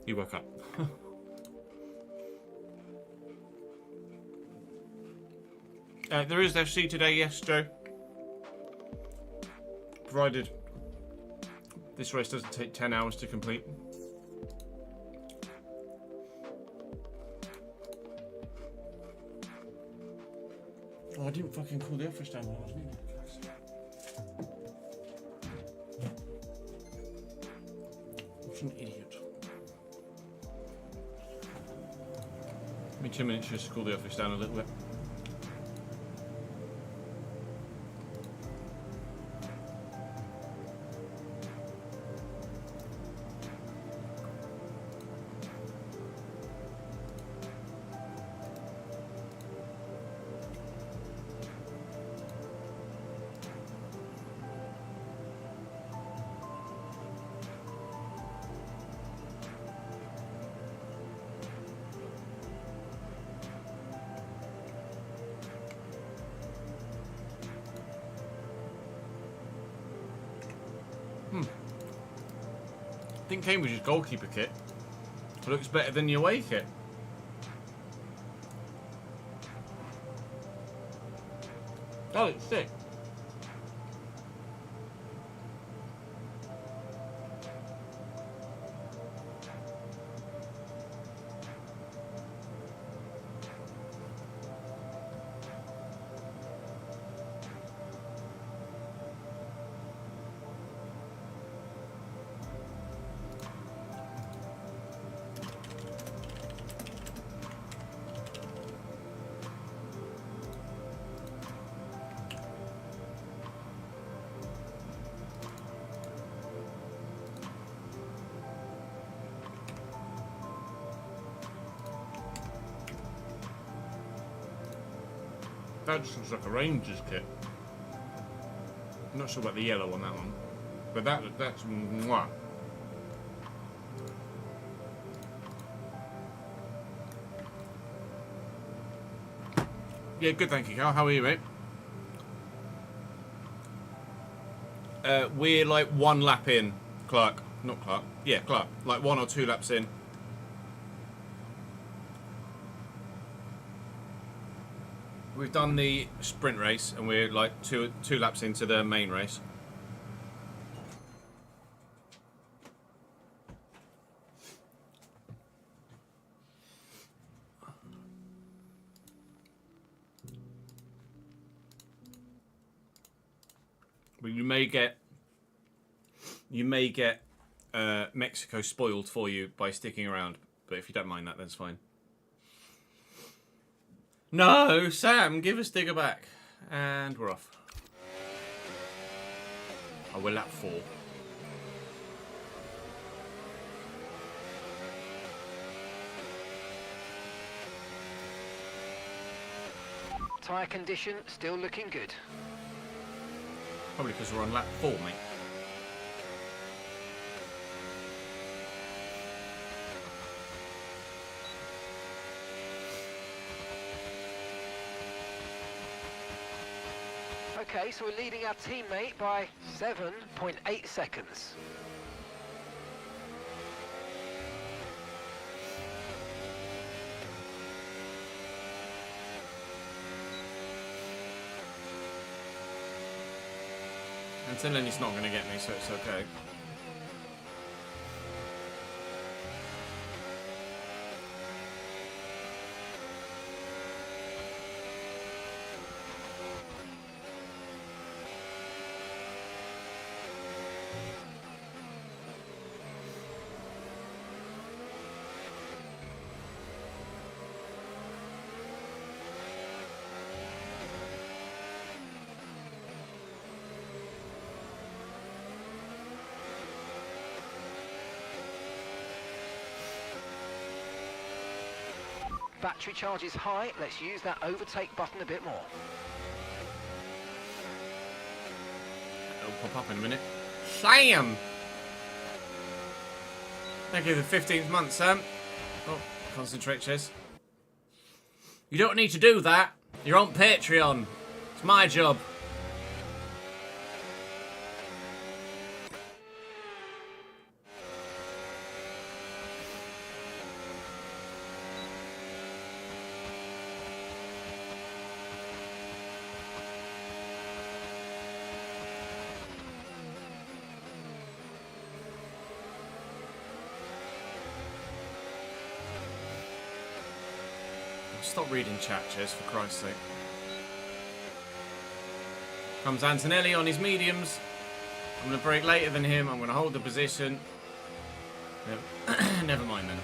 He woke up. There is FC today, yes, Joe. Provided this race doesn't take 10 hours to complete. Oh, I didn't fucking call the office down when I was leaving. What an idiot. Give me 2 minutes just to cool the office down a little bit. I think Cambridge's goalkeeper kit looks better than the away kit. Oh, it's sick. That just looks like a Rangers kit. I'm not sure about the yellow on that one, but that's mwah. Yeah, good, thank you, Carl. How are you, mate? We're like 1 lap in, Clark. Not Clark. Yeah, Clark. Like 1 or 2 laps in. We've done the sprint race, and we're like two laps into the main race. But you may get Mexico spoiled for you by sticking around. But if you don't mind that, that's fine. No, Sam, give us Digger back. And we're off. Oh, we're lap 4. Tyre condition still looking good. Probably because we're on lap 4, mate. Okay, so we're leading our teammate by 7.8 seconds. Until then, it's not going to get me, so it's okay. Battery charge is high. Let's use that overtake button a bit more. It'll pop up in a minute. Slam! Thank you for the 15th month, Sam. Oh, concentrate, Chiz. You don't need to do that. You're on Patreon. It's my job. stop reading chat, Ches, for Christ's sake. Comes Antonelli on his mediums. I'm going to brake later than him. I'm going to hold the position. Never mind then.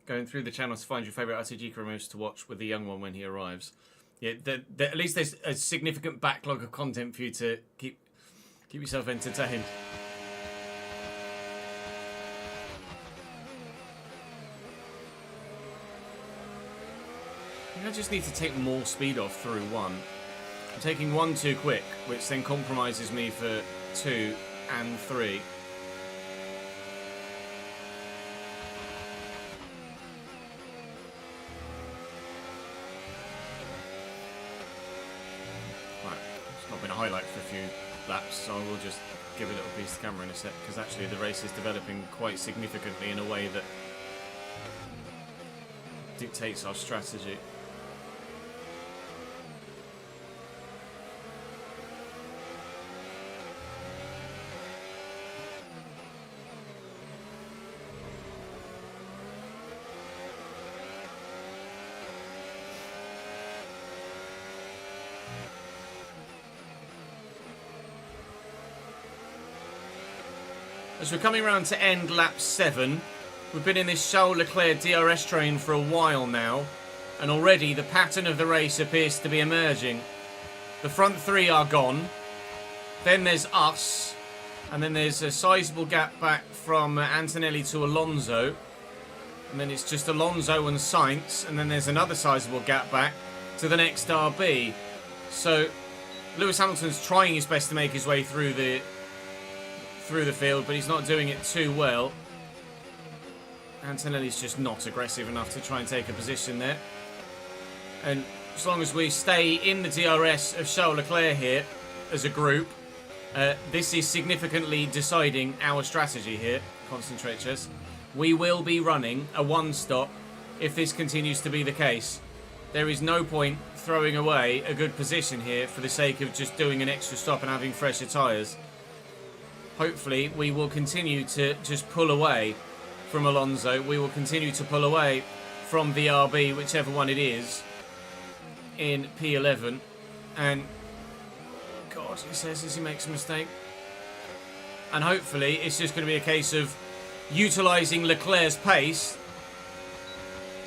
Going through the channels to find your favourite RTG career modes to watch with the young one when he arrives. Yeah, at least there's a significant backlog of content for you to keep yourself entertained. I think I just need to take more speed off through 1. I'm taking 1 too quick, which then compromises me for 2 and 3. Highlight for a few laps, so I will just give a little piece to camera in a sec, because actually the race is developing quite significantly in a way that dictates our strategy. As we're coming around to end lap 7, we've been in this Charles Leclerc DRS train for a while now, and already the pattern of the race appears to be emerging. The front 3 are gone, then there's us, and then there's a sizable gap back from Antonelli to Alonso, and then it's just Alonso and Sainz, and then there's another sizable gap back to the next RB. So Lewis Hamilton's trying his best to make his way through the field, but he's not doing it too well. Antonelli's just not aggressive enough to try and take a position there. And as long as we stay in the DRS of Charles Leclerc here as a group, this is significantly deciding our strategy here. Concentrate, Chess. We will be running a 1-stop if this continues to be the case. There is no point throwing away a good position here for the sake of just doing an extra stop and having fresher tyres. Hopefully, we will continue to just pull away from Alonso. We will continue to pull away from the RB, whichever one it is, in P11. And, God, he says as he makes a mistake. And hopefully, it's just going to be a case of utilising Leclerc's pace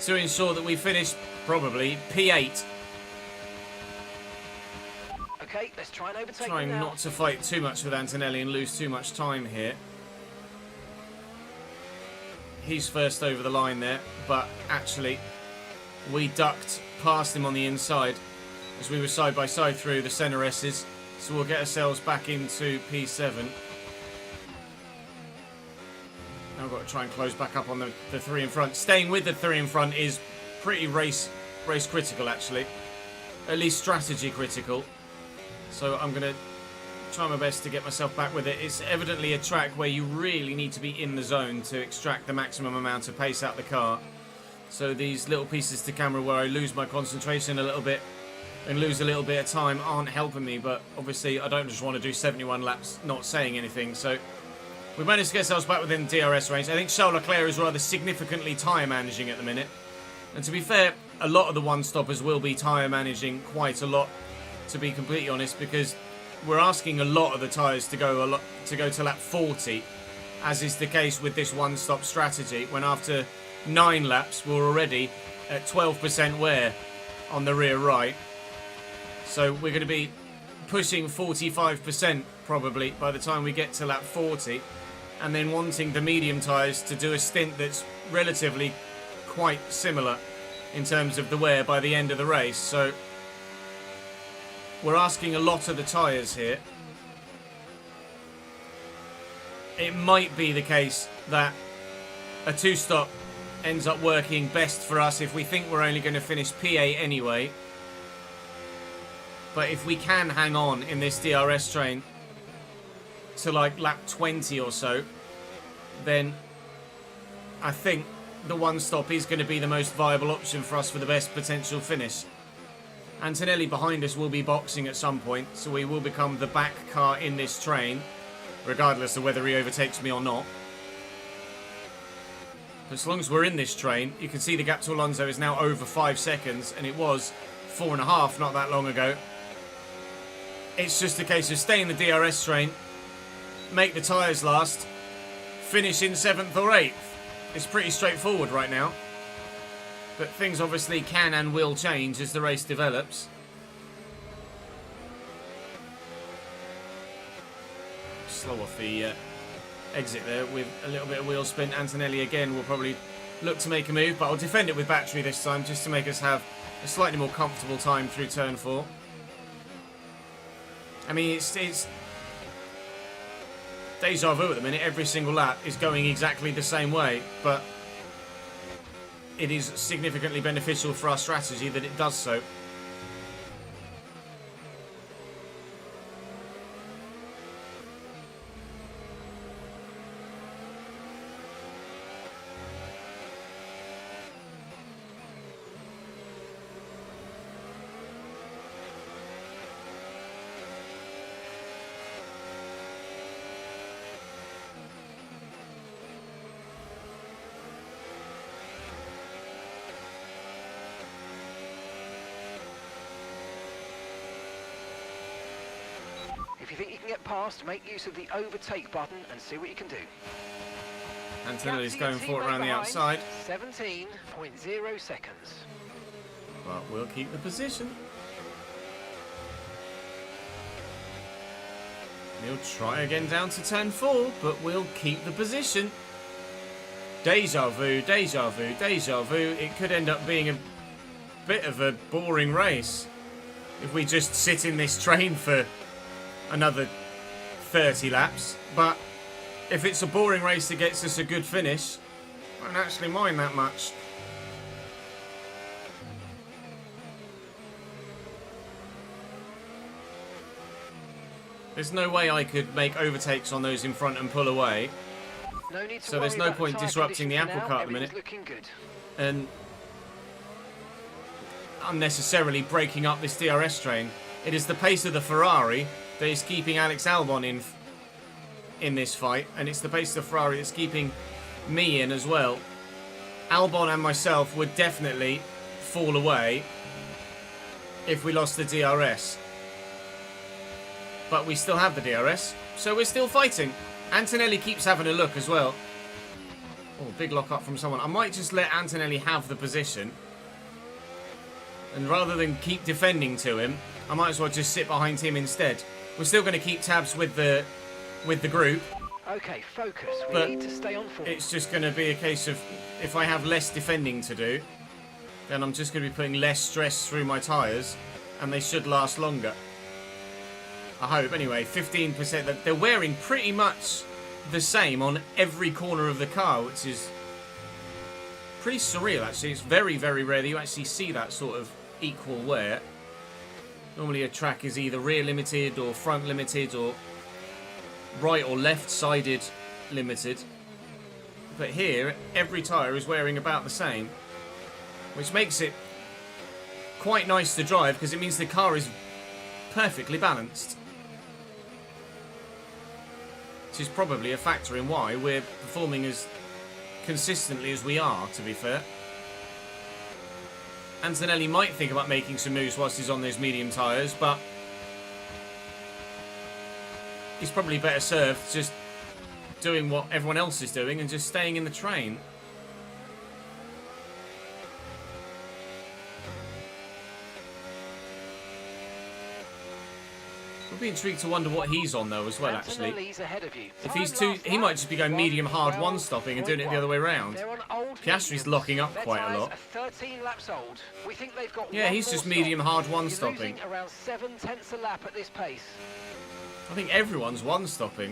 to ensure that we finish, probably, P8. Okay, let's try and overtake Trying them now. not to fight too much with Antonelli and lose too much time here. He's first over the line there, but actually we ducked past him on the inside as we were side by side through the centre S's, so we'll get ourselves back into P7. Now we've got to try and close back up on the 3 in front. Staying with the 3 in front is pretty race critical, actually, at least strategy critical. So I'm going to try my best to get myself back with it. It's evidently a track where you really need to be in the zone to extract the maximum amount of pace out the car. So these little pieces to camera where I lose my concentration a little bit and lose a little bit of time aren't helping me. But obviously I don't just want to do 71 laps not saying anything. So we managed to get ourselves back within DRS range. I think Charles Leclerc is rather significantly tyre managing at the minute. And to be fair, a lot of the one-stoppers will be tyre managing quite a lot, to be completely honest, because we're asking a lot of the tyres to go to lap 40, as is the case with this one-stop strategy, when after 9 laps we're already at 12% wear on the rear right. So we're going to be pushing 45% probably by the time we get to lap 40, and then wanting the medium tyres to do a stint that's relatively quite similar in terms of the wear by the end of the race. So we're asking a lot of the tyres here. It might be the case that a two-stop ends up working best for us if we think we're only going to finish PA anyway. But if we can hang on in this DRS train to like lap 20 or so, then I think the one stop is going to be the most viable option for us for the best potential finish. Antonelli behind us will be boxing at some point, so we will become the back car in this train, regardless of whether he overtakes me or not. As long as we're in this train, you can see the gap to Alonso is now over 5 seconds, and it was 4.5 not that long ago. It's just a case of stay in the DRS train, make the tyres last, finish in 7th or 8th. It's pretty straightforward right now. But things obviously can and will change as the race develops. Slow off the exit there with a little bit of wheel spin. Antonelli again will probably look to make a move, but I'll defend it with battery this time just to make us have a slightly more comfortable time through turn 4. I mean, it's deja vu at the minute. Every single lap is going exactly the same way, but it is significantly beneficial for our strategy that it does so. If you think you can get past, make use of the overtake button and see what you can do. Antonelli's going for it around the outside. 17.0 seconds. But we'll keep the position. He'll try again down to turn 4, but we'll keep the position. Deja vu, deja vu, deja vu. It could end up being a bit of a boring race if we just sit in this train for another 30 laps, but if it's a boring race that gets us a good finish, I don't actually mind that much. There's no way I could make overtakes on those in front and pull away, No need to so there's worry no about point tyre disrupting the conditions apple now. cart at the minute Everything's looking good. and unnecessarily breaking up this DRS train. It is the pace of the Ferrari that is keeping Alex Albon in this fight, and it's the pace of the Ferrari that's keeping me in as well. Albon and myself would definitely fall away if we lost the DRS, but we still have the DRS, so we're still fighting. Antonelli keeps having a look as well. Oh, big lock up from someone. I might just let Antonelli have the position, and rather than keep defending to him, I might as well just sit behind him instead. We're still going to keep tabs with the group. Okay, focus. We But need to stay on form. it's just going to be a case of, if I have less defending to do, then I'm just going to be putting less stress through my tyres, and they should last longer. I hope. Anyway, 15%. They're wearing pretty much the same on every corner of the car, which is pretty surreal, actually. It's very, very rare that you actually see that sort of equal wear. Normally a track is either rear limited or front limited or right or left sided limited. But here, every tyre is wearing about the same, which makes it quite nice to drive because it means the car is perfectly balanced. Which is probably a factor in why we're performing as consistently as we are, to be fair. Antonelli might think about making some moves whilst he's on those medium tyres, but he's probably better served just doing what everyone else is doing and just staying in the train. I'd be intrigued to wonder what he's on though as well, actually. Antonelli's ahead of you. If he's Time too, last he might just be going lap, medium hard one stopping and doing it the other way around. They're on old Piastri's mediums. locking up Their quite a tyres lot. are 13 laps old. We think they've got Yeah, one he's more just stop. medium hard one You're stopping. losing around 7/10 a lap at this pace. I think everyone's one stopping.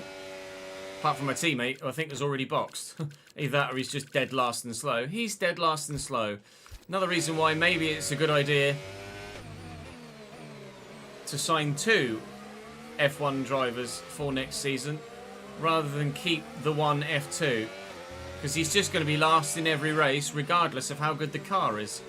Apart from my teammate, who I think has already boxed. Either that or he's just dead last and slow. He's dead last and slow. Another reason why maybe it's a good idea to sign 2 F1 drivers for next season rather than keep the one F2. Because he's just going to be last in every race regardless of how good the car is.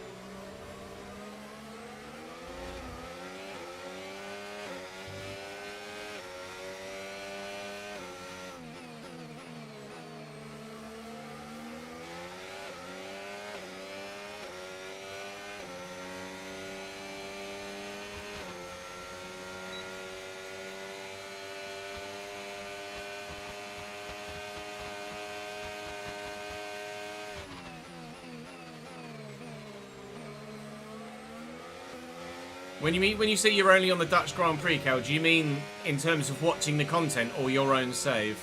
When you say you're only on the Dutch Grand Prix, Cal, do you mean in terms of watching the content or your own save?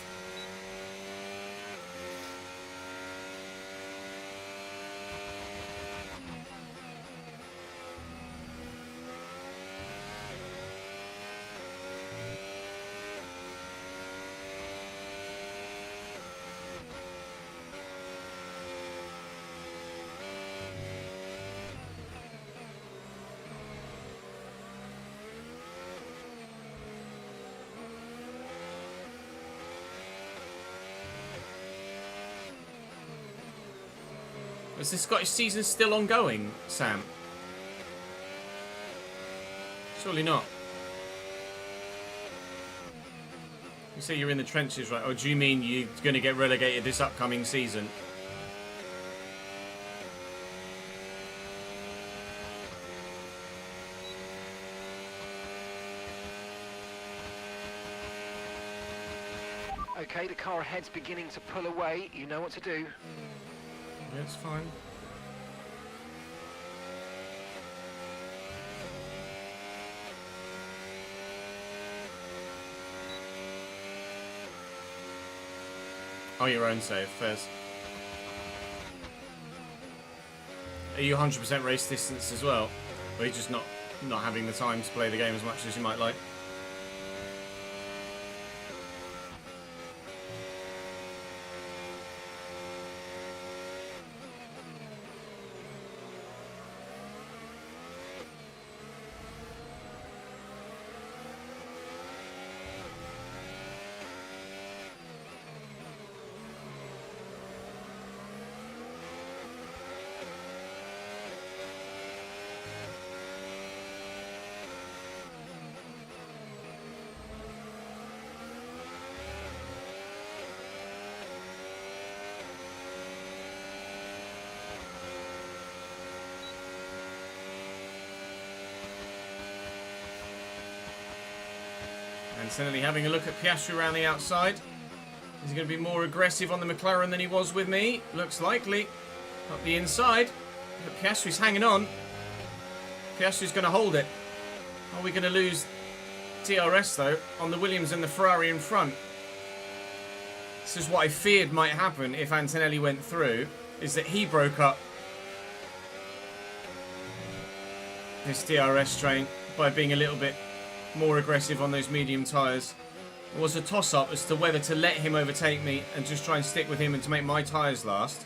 Is the Scottish season still ongoing, Sam? Surely not. You say you're in the trenches, right? Or do you mean you're going to get relegated this upcoming season? Okay, the car ahead's beginning to pull away. You know what to do. Yeah, it's fine. Oh, your own save, Fez. Are you 100% race distance as well? Or are you just not having the time to play the game as much as you might like? Antonelli having a look at Piastri around the outside. Is he going to be more aggressive on the McLaren than he was with me? Looks likely. Up the inside. But Piastri's hanging on. Piastri's going to hold it. Are we going to lose DRS though on the Williams and the Ferrari in front? This is what I feared might happen if Antonelli went through, is that he broke up this DRS train by being a little bit more aggressive on those medium tyres. It was a toss-up as to whether to let him overtake me and just try and stick with him and to make my tyres last,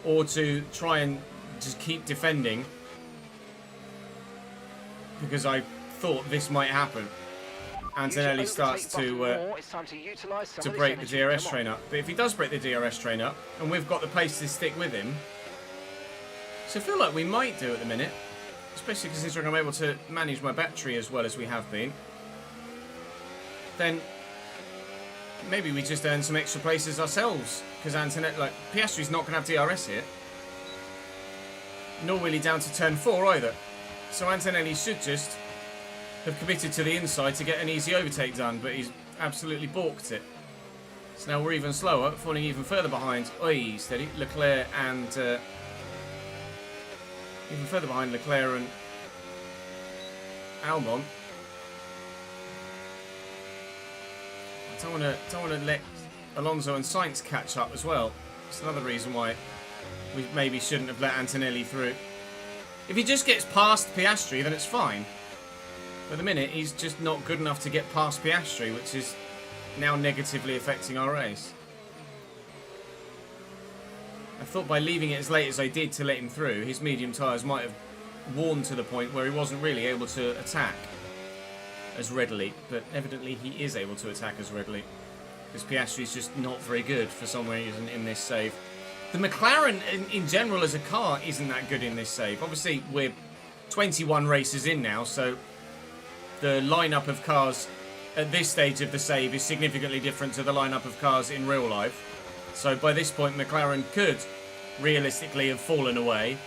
or to try and just keep defending, because I thought this might happen. Antonelli starts to break the DRS train up. But if he does break the DRS train up, and we've got the pace to stick with him, so I feel like we might do at the minute. Especially considering I'm able to manage my battery as well as we have been. Then maybe we just earn some extra places ourselves. Because Antonelli, like, Piastri's not going to have DRS here. Nor will he down to turn 4 either. So Antonelli should just have committed to the inside to get an easy overtake done. But he's absolutely balked it. So now we're even slower, falling even further behind. Oi, steady. Leclerc and... even further behind Leclerc and Albon. Don't want to let Alonso and Sainz catch up as well. It's another reason why we maybe shouldn't have let Antonelli through. If he just gets past Piastri, then it's fine. But at the minute, he's just not good enough to get past Piastri, which is now negatively affecting our race. I thought by leaving it as late as I did to let him through, his medium tyres might have worn to the point where he wasn't really able to attack as readily. But evidently he is able to attack as readily, because Piastri is just not very good for some reason in this save. The McLaren in general as a car isn't that good in this save. Obviously we're 21 races in now, so the lineup of cars at this stage of the save is significantly different to the lineup of cars in real life. So by this point McLaren could realistically have fallen away.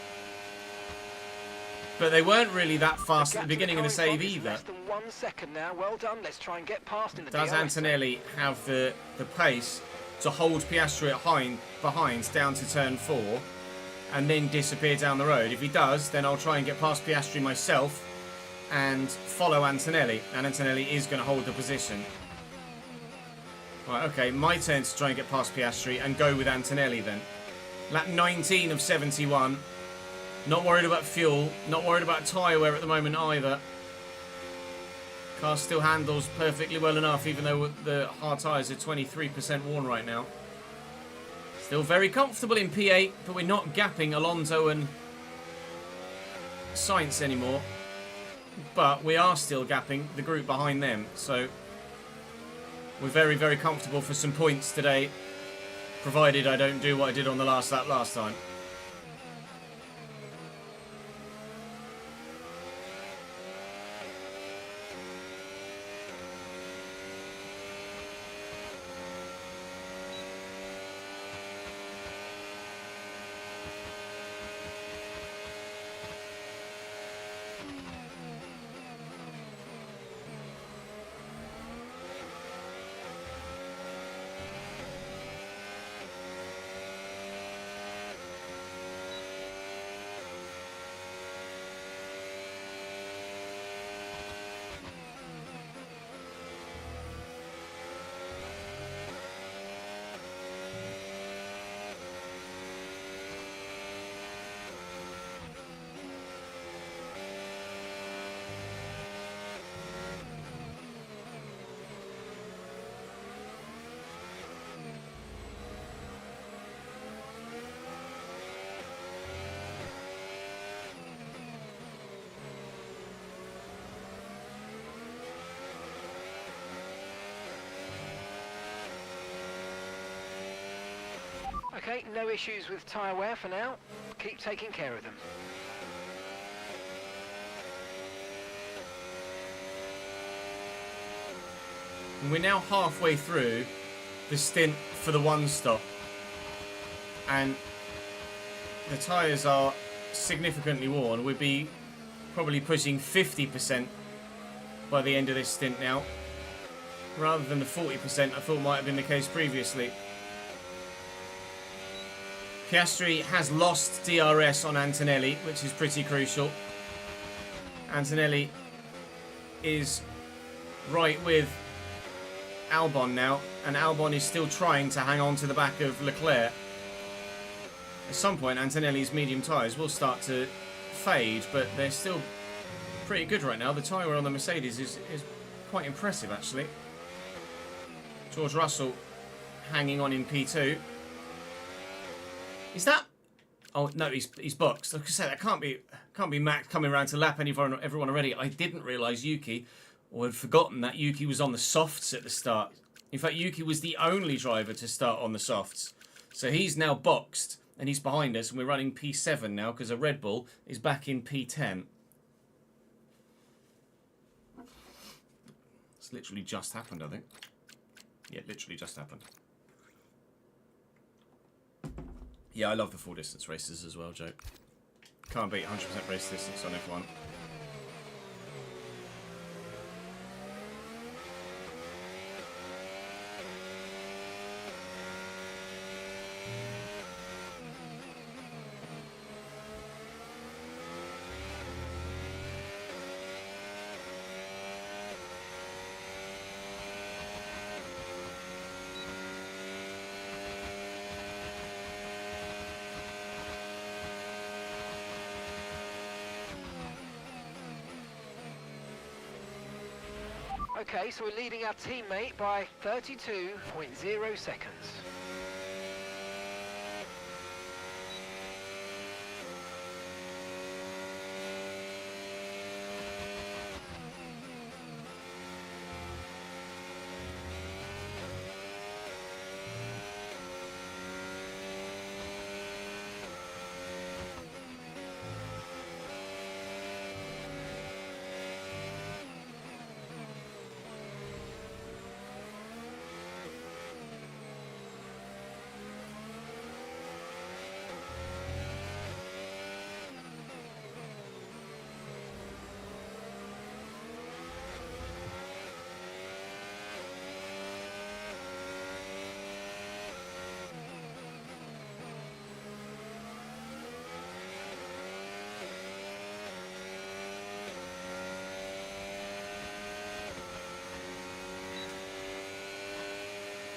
But they weren't really that fast at the beginning of the save either. Less than 1 second now. Well done. Let's try and get past in the Does Antonelli have the pace to hold Piastri behind down to turn 4 and then disappear down the road? If he does, then I'll try and get past Piastri myself and follow Antonelli. And Antonelli is going to hold the position. Right, okay, my turn to try and get past Piastri and go with Antonelli then. Lap 19 of 71. Not worried about fuel. Not worried about tyre wear at the moment either. Car still handles perfectly well enough, even though the hard tyres are 23% worn right now. Still very comfortable in P8, but we're not gapping Alonso and Sainz anymore. But we are still gapping the group behind them, so we're very, very comfortable for some points today, provided I don't do what I did on the last lap last time. Okay, no issues with tyre wear for now. Keep taking care of them. And we're now halfway through the stint for the one stop. And the tyres are significantly worn. We'll be probably pushing 50% by the end of this stint now, rather than the 40% I thought might have been the case previously. Piastri has lost DRS on Antonelli, which is pretty crucial. Antonelli is right with Albon now, and Albon is still trying to hang on to the back of Leclerc. At some point, Antonelli's medium tyres will start to fade, but they're still pretty good right now. The tyre wear on the Mercedes is quite impressive, actually. George Russell hanging on in P2. Is that... Oh, no, he's boxed. Like I said, that can't be Max coming around to lap everyone already. I didn't realise Yuki, or had forgotten that Yuki was on the softs at the start. In fact, Yuki was the only driver to start on the softs. So he's now boxed, and he's behind us, and we're running P7 now, because a Red Bull is back in P10. It's literally just happened, I think. Yeah, literally just happened. Yeah, I love the full distance races as well, Joe. Can't beat 100% race distance on F1. Okay, so we're leading our teammate by 32.0 seconds.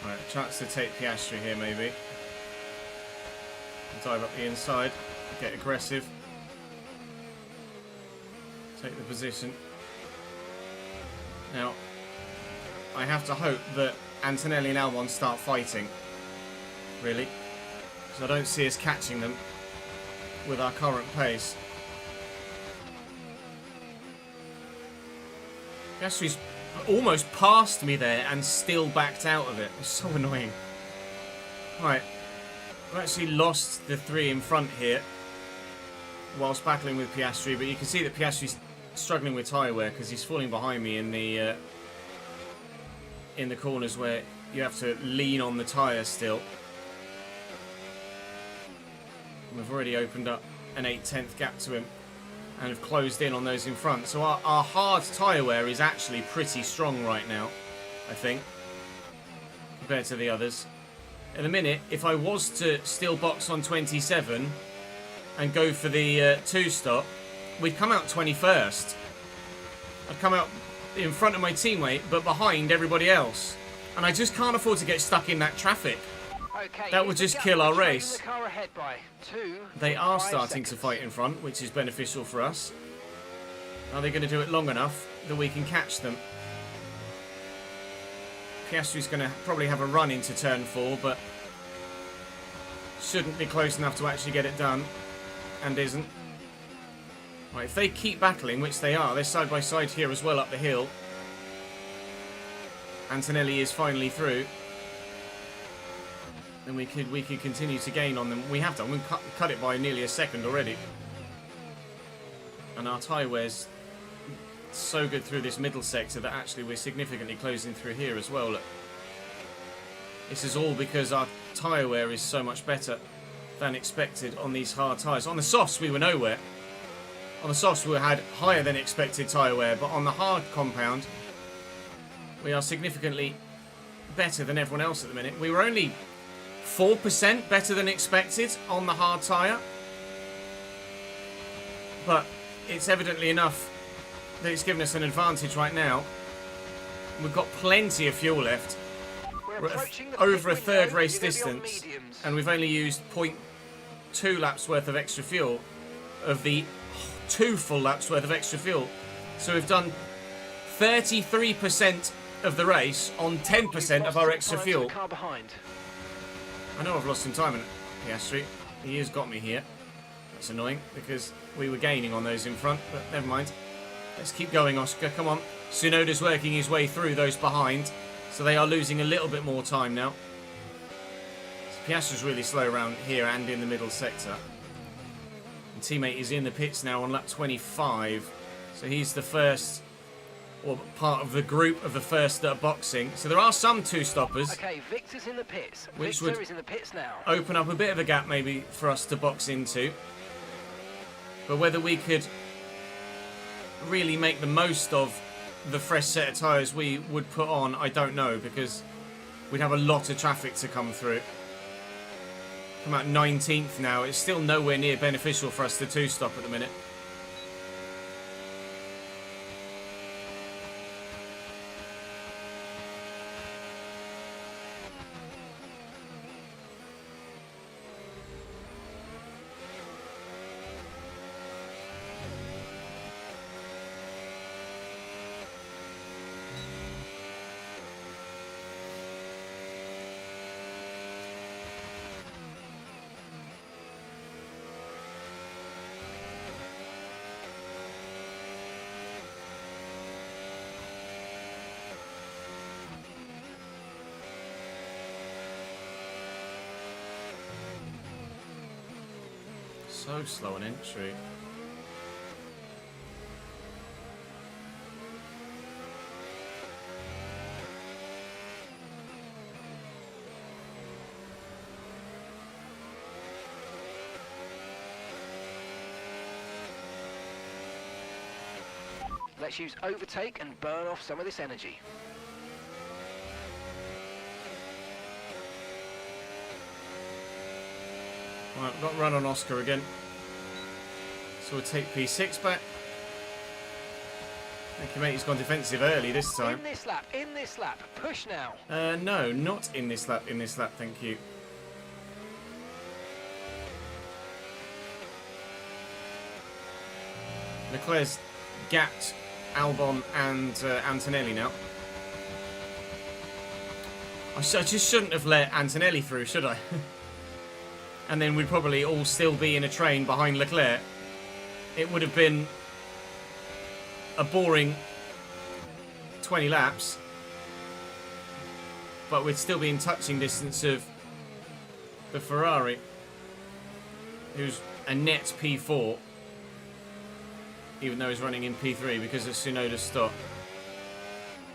Right, chance to take Piastri here maybe. Dive up the inside, get aggressive. Take the position. Now, I have to hope that Antonelli and Albon start fighting. Really. Because I don't see us catching them with our current pace. Piastri's almost passed me there and still backed out of it. It's so annoying. Right. I've actually lost the 3 in front here whilst battling with Piastri, but you can see that Piastri's struggling with tyre wear because he's falling behind me in the corners where you have to lean on the tyre still. And we've already opened up an 8/10 gap to him and have closed in on those in front. So our hard tyre wear is actually pretty strong right now, I think, compared to the others. In a minute, if I was to still box on 27 and go for the 2-stop, we'd come out 21st. I'd come out in front of my teammate, but behind everybody else. And I just can't afford to get stuck in that traffic. Okay, That would just kill our race. The car ahead by 2. They are starting to fight in front, which is beneficial for us. Are they going to do it long enough that we can catch them? Piastri's going to probably have a run into turn 4, but shouldn't be close enough to actually get it done, and isn't. Right, if they keep battling, which they are, they're side by side here as well up the hill. Antonelli is finally through. Then we could continue to gain on them. We have done. We've cut it by nearly a second already. And our tyre wear's so good through this middle sector that actually we're significantly closing through here as well. Look. This is all because our tyre wear is so much better than expected on these hard tyres. On the softs, we were nowhere. On the softs, we had higher than expected tyre wear, but on the hard compound, we are significantly better than everyone else at the minute. We were only 4% better than expected on the hard tyre, but it's evidently enough that it's given us an advantage right now. We've got plenty of fuel left. We're over a third race distance, and we've only used 0.2 laps worth of extra fuel of the 2 full laps worth of extra fuel. So we've done 33% of the race on 10% of our extra fuel. I know I've lost some time in Piastri. He has got me here. That's annoying because we were gaining on those in front, but never mind. Let's keep going, Oscar. Come on. Tsunoda's working his way through those behind, so they are losing a little bit more time now. So Piastri's really slow around here and in the middle sector. And teammate is in the pits now on lap 25, so he's the first, or part of the group of the first that are boxing. So there are some 2-stoppers. Okay, Victor's in the pits. Which Victor would is in the pits now. Open up a bit of a gap maybe for us to box into. But whether we could really make the most of the fresh set of tyres we would put on, I don't know, because we'd have a lot of traffic to come through. Come out 19th now. It's still nowhere near beneficial for us to 2-stop at the minute. So slow on entry. Let's use overtake and burn off some of this energy. Right, we've got run on Oscar again. So we'll take P6 back. Thank you, mate. He's gone defensive early this time. In this lap, push now. No, not in this lap, thank you. Leclerc's gapped Albon and Antonelli now. I just shouldn't have let Antonelli through, should I? And then we'd probably all still be in a train behind Leclerc. It would have been a boring 20 laps, but we'd still be in touching distance of the Ferrari, who's a net P4, even though he's running in P3 because of Tsunoda's stop.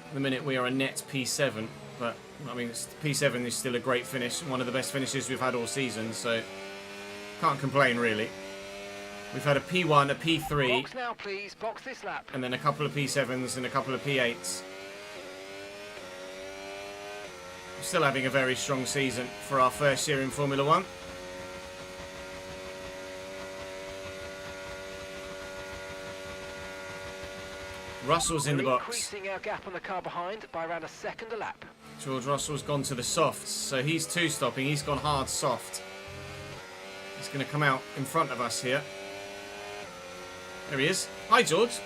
At the minute we are a net P7, but I mean P7 is still a great finish, one of the best finishes we've had all season, so can't complain really. We've had a P1, a P3, box now, please. Box this lap. and then a couple of P7s and a couple of P8s. We're still having a very strong season for our first year in Formula 1. Russell's in the box. Increasing our gap on the car behind by around a second a lap. George Russell's gone to the softs, so he's two-stopping. He's gone hard soft. He's going to come out in front of us here. There he is. Hi, George.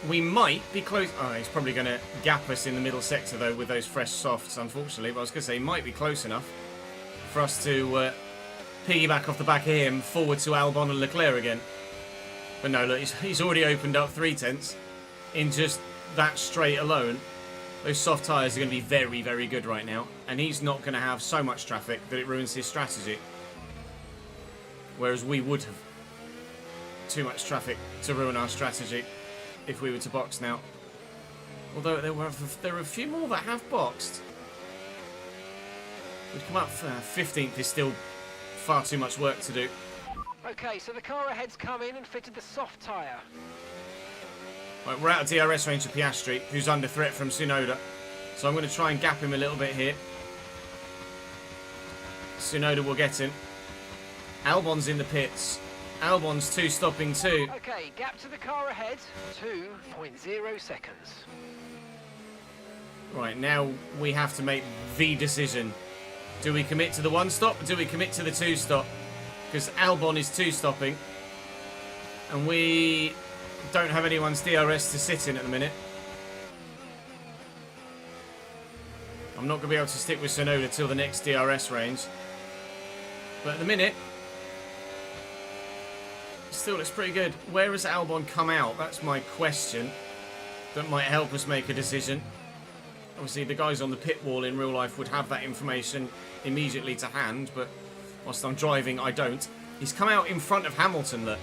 We might be close. Oh, he's probably going to gap us in the middle sector, though, with those fresh softs, unfortunately. But I was going to say, he might be close enough for us to piggyback off the back of him forward to Albon and Leclerc again. But no, look, he's already opened up 3/10 in just that straight alone. Those soft tyres are going to be very, very good right now. And he's not going to have so much traffic that it ruins his strategy. Whereas we would have too much traffic to ruin our strategy if we were to box now. Although there are a few more that have boxed. We've come up 15th is still far too much work to do. Okay, so the car ahead's come in and fitted the soft tyre. Right, we're out of DRS range of Piastri, who's under threat from Tsunoda. So I'm going to try and gap him a little bit here. Tsunoda will get him. Albon's in the pits. Albon's two-stopping too. Okay, gap to the car ahead, 2.0 seconds. Right, now we have to make the decision. Do we commit to the one-stop or do we commit to the two-stop? Because Albon is two-stopping. And we don't have anyone's DRS to sit in at the minute. I'm not going to be able to stick with Tsunoda till the next DRS range. But at the minute, still looks pretty good. Where has Albon come out? That's my question. That might help us make a decision. Obviously, the guys on the pit wall in real life would have that information immediately to hand, but whilst I'm driving, I don't. He's come out in front of Hamilton, look.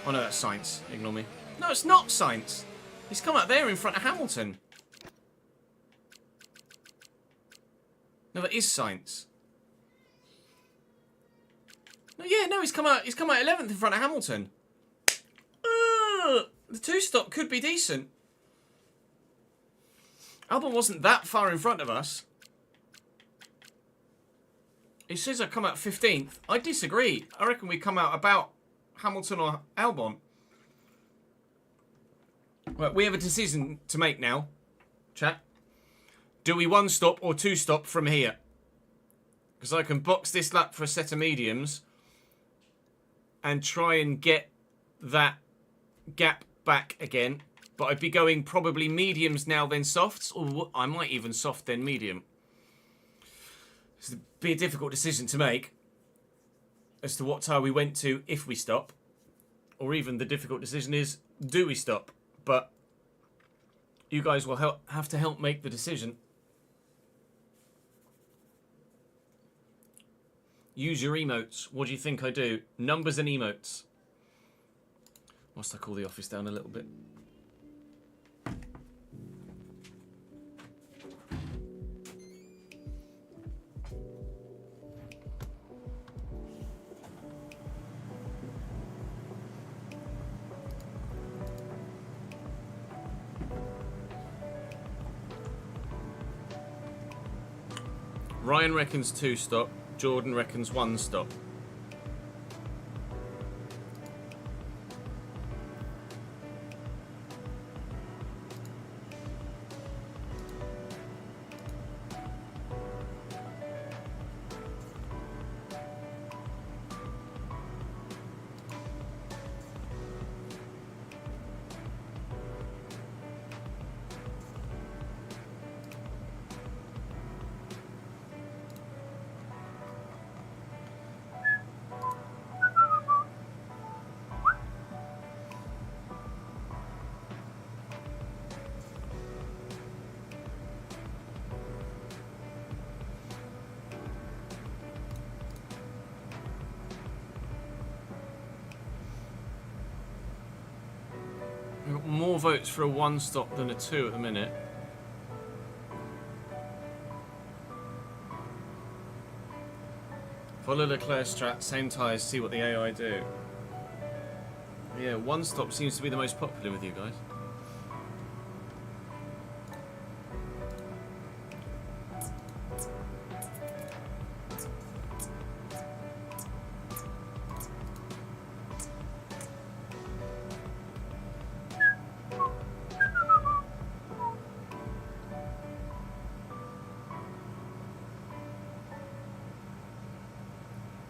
Oh no, that's Sainz. Ignore me. No, it's not Sainz. He's come out there in front of Hamilton. No, that is Sainz. No, yeah, no, he's come out 11th in front of Hamilton. The two-stop could be decent. Albon wasn't that far in front of us. He says I come out 15th. I disagree. I reckon we come out about Hamilton or Albon. Right, we have a decision to make now, chat. Do we one-stop or two-stop from here? Because I can box this lap for a set of mediums and try and get that gap back again. But I'd be going probably mediums now, then softs, or I might even soft, then medium. It's be a difficult decision to make as to what tyre we went to if we stop. Or even the difficult decision is, do we stop? But you guys will have to help make the decision. Use your emotes. What do you think I do? Numbers and emotes. Must I cool the office down a little bit? Ryan reckons 2 stop. Jordan reckons 1 stop. We've got more votes for a 1 stop than a 2 at the minute. Follow Leclerc's strat, same tyres, see what the AI do. Yeah, 1 stop seems to be the most popular with you guys.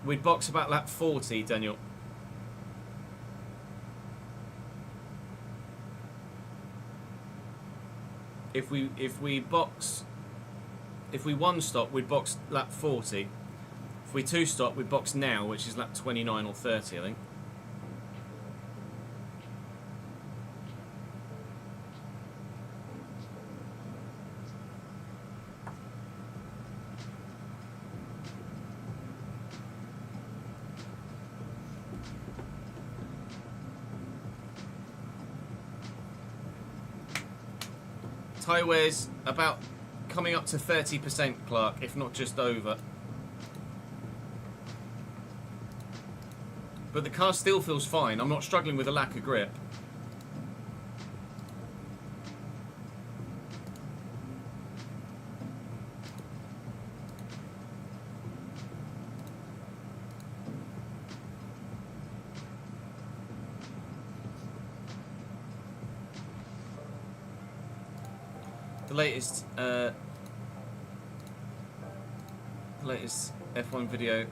We'd box about lap 40, Daniel. If we 1 stop, we'd box lap 40. If we 2 stop, we'd box now, which is lap 29 or 30, I think. Tyre wear's about coming up to 30%, Clark, if not just over. But the car still feels fine. I'm not struggling with a lack of grip. The latest F1 video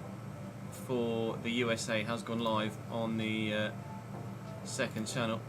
for the USA has gone live on the second channel.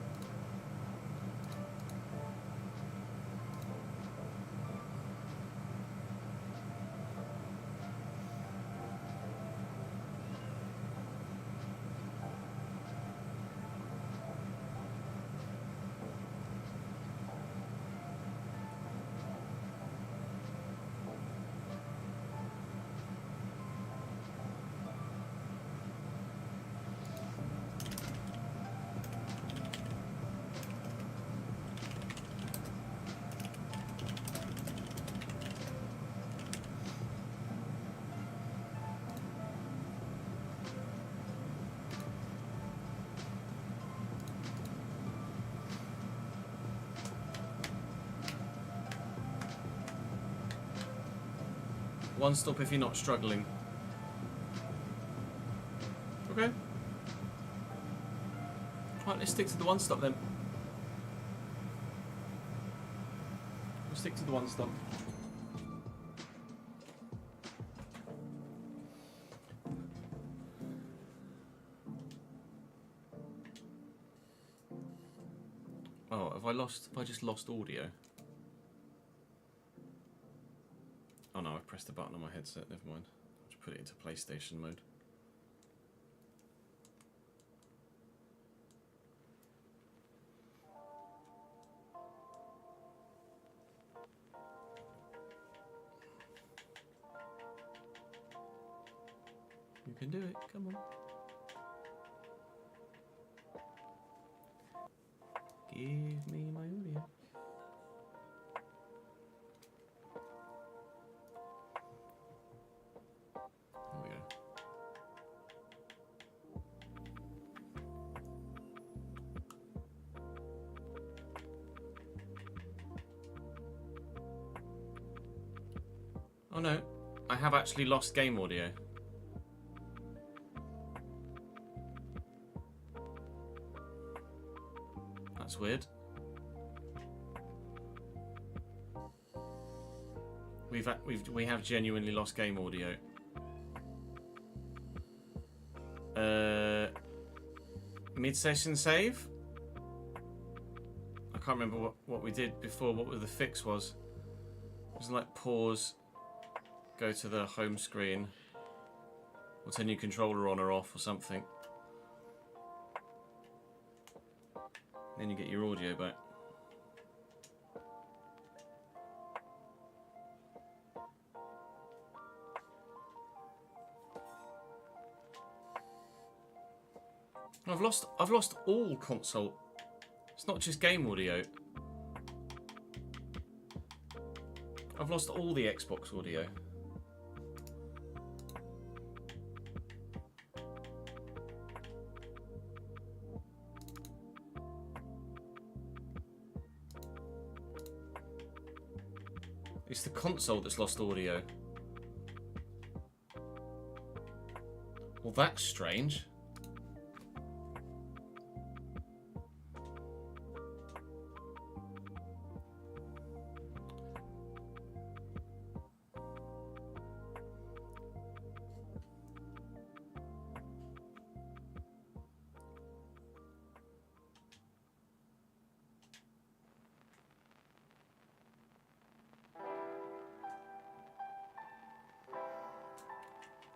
One stop if you're not struggling. Okay. Right, let's stick to the 1 stop then. We'll stick to the 1 stop. Oh, have I just lost audio? Oh no, I pressed the button on my headset, never mind. I'll just put it into PlayStation mode. You can do it. Come on. Give me my audio. There we go. Oh no, I have actually lost game audio. That's weird. We have genuinely lost game audio. Mid-session save? I can't remember what we did before, what the fix was. It was like pause, go to the home screen, or turn your controller on or off or something. Then you get your audio back. I've lost all console. It's not just game audio. I've lost all the Xbox audio. It's the console that's lost audio. Well, that's strange.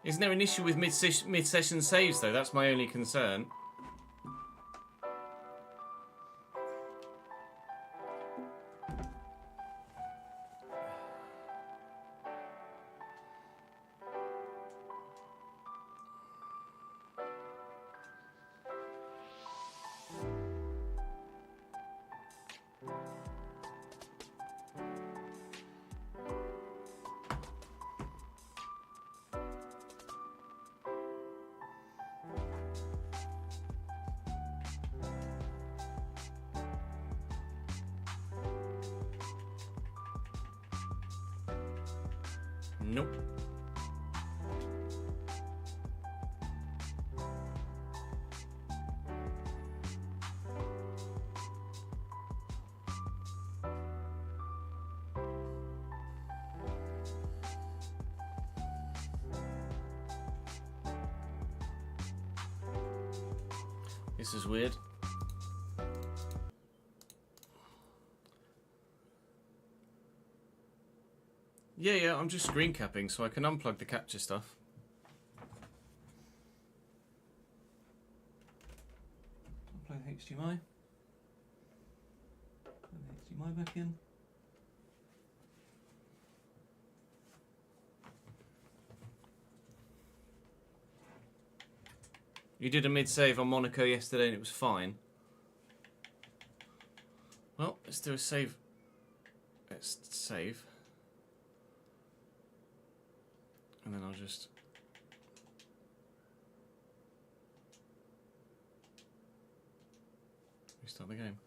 Isn't there an issue with mid-session saves, though? That's my only concern. Nope. This is weird. Yeah, I'm just screen capping so I can unplug the capture stuff. Plug the HDMI. Plug the HDMI back in. You did a mid-save on Monaco yesterday and it was fine. Well, let's do a save. Let's save. And then I'll just... restart the game.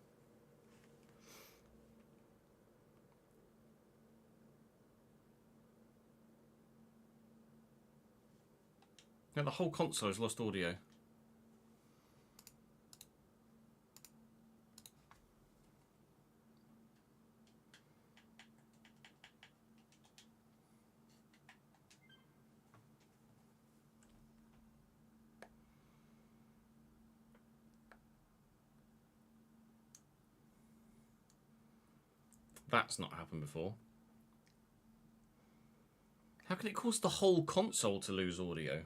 Now the whole console has lost audio. That's not happened before. How can it cause the whole console to lose audio?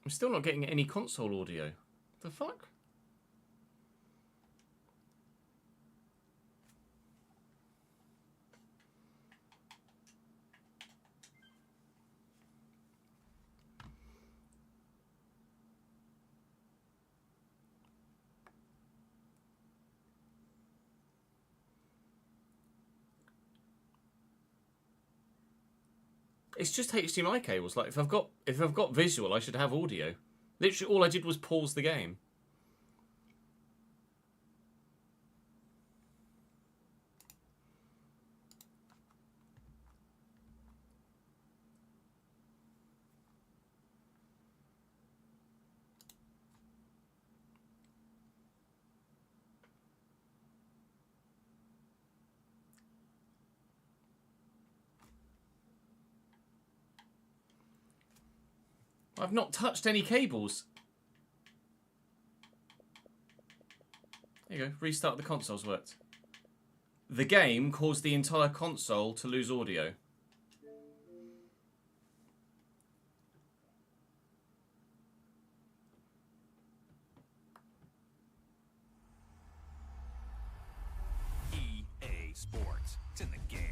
I'm still not getting any console audio. The fuck? It's just HDMI cables. Like if I've got visual, I should have audio. Literally, all I did was pause the game. I've not touched any cables. There you go. Restart the console's worked. The game caused the entire console to lose audio. EA Sports. It's in the game.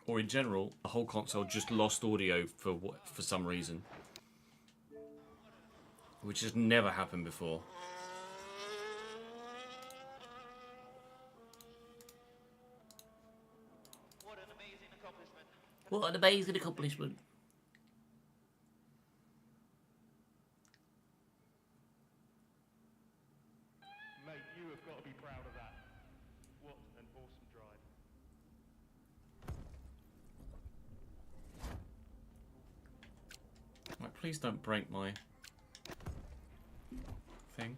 Or in general, the whole console just lost audio for some reason. Which has never happened before. What an amazing accomplishment. What an amazing accomplishment. Mate, you have got to be proud of that. What an awesome drive. Right, please don't break my thing.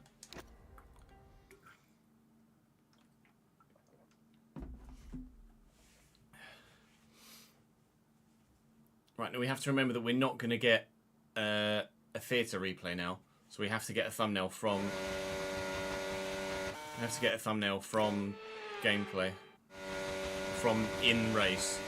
Right, now we have to remember that we're not going to get a theatre replay now, so we have to get a thumbnail from. We have to get a thumbnail from gameplay, from in race.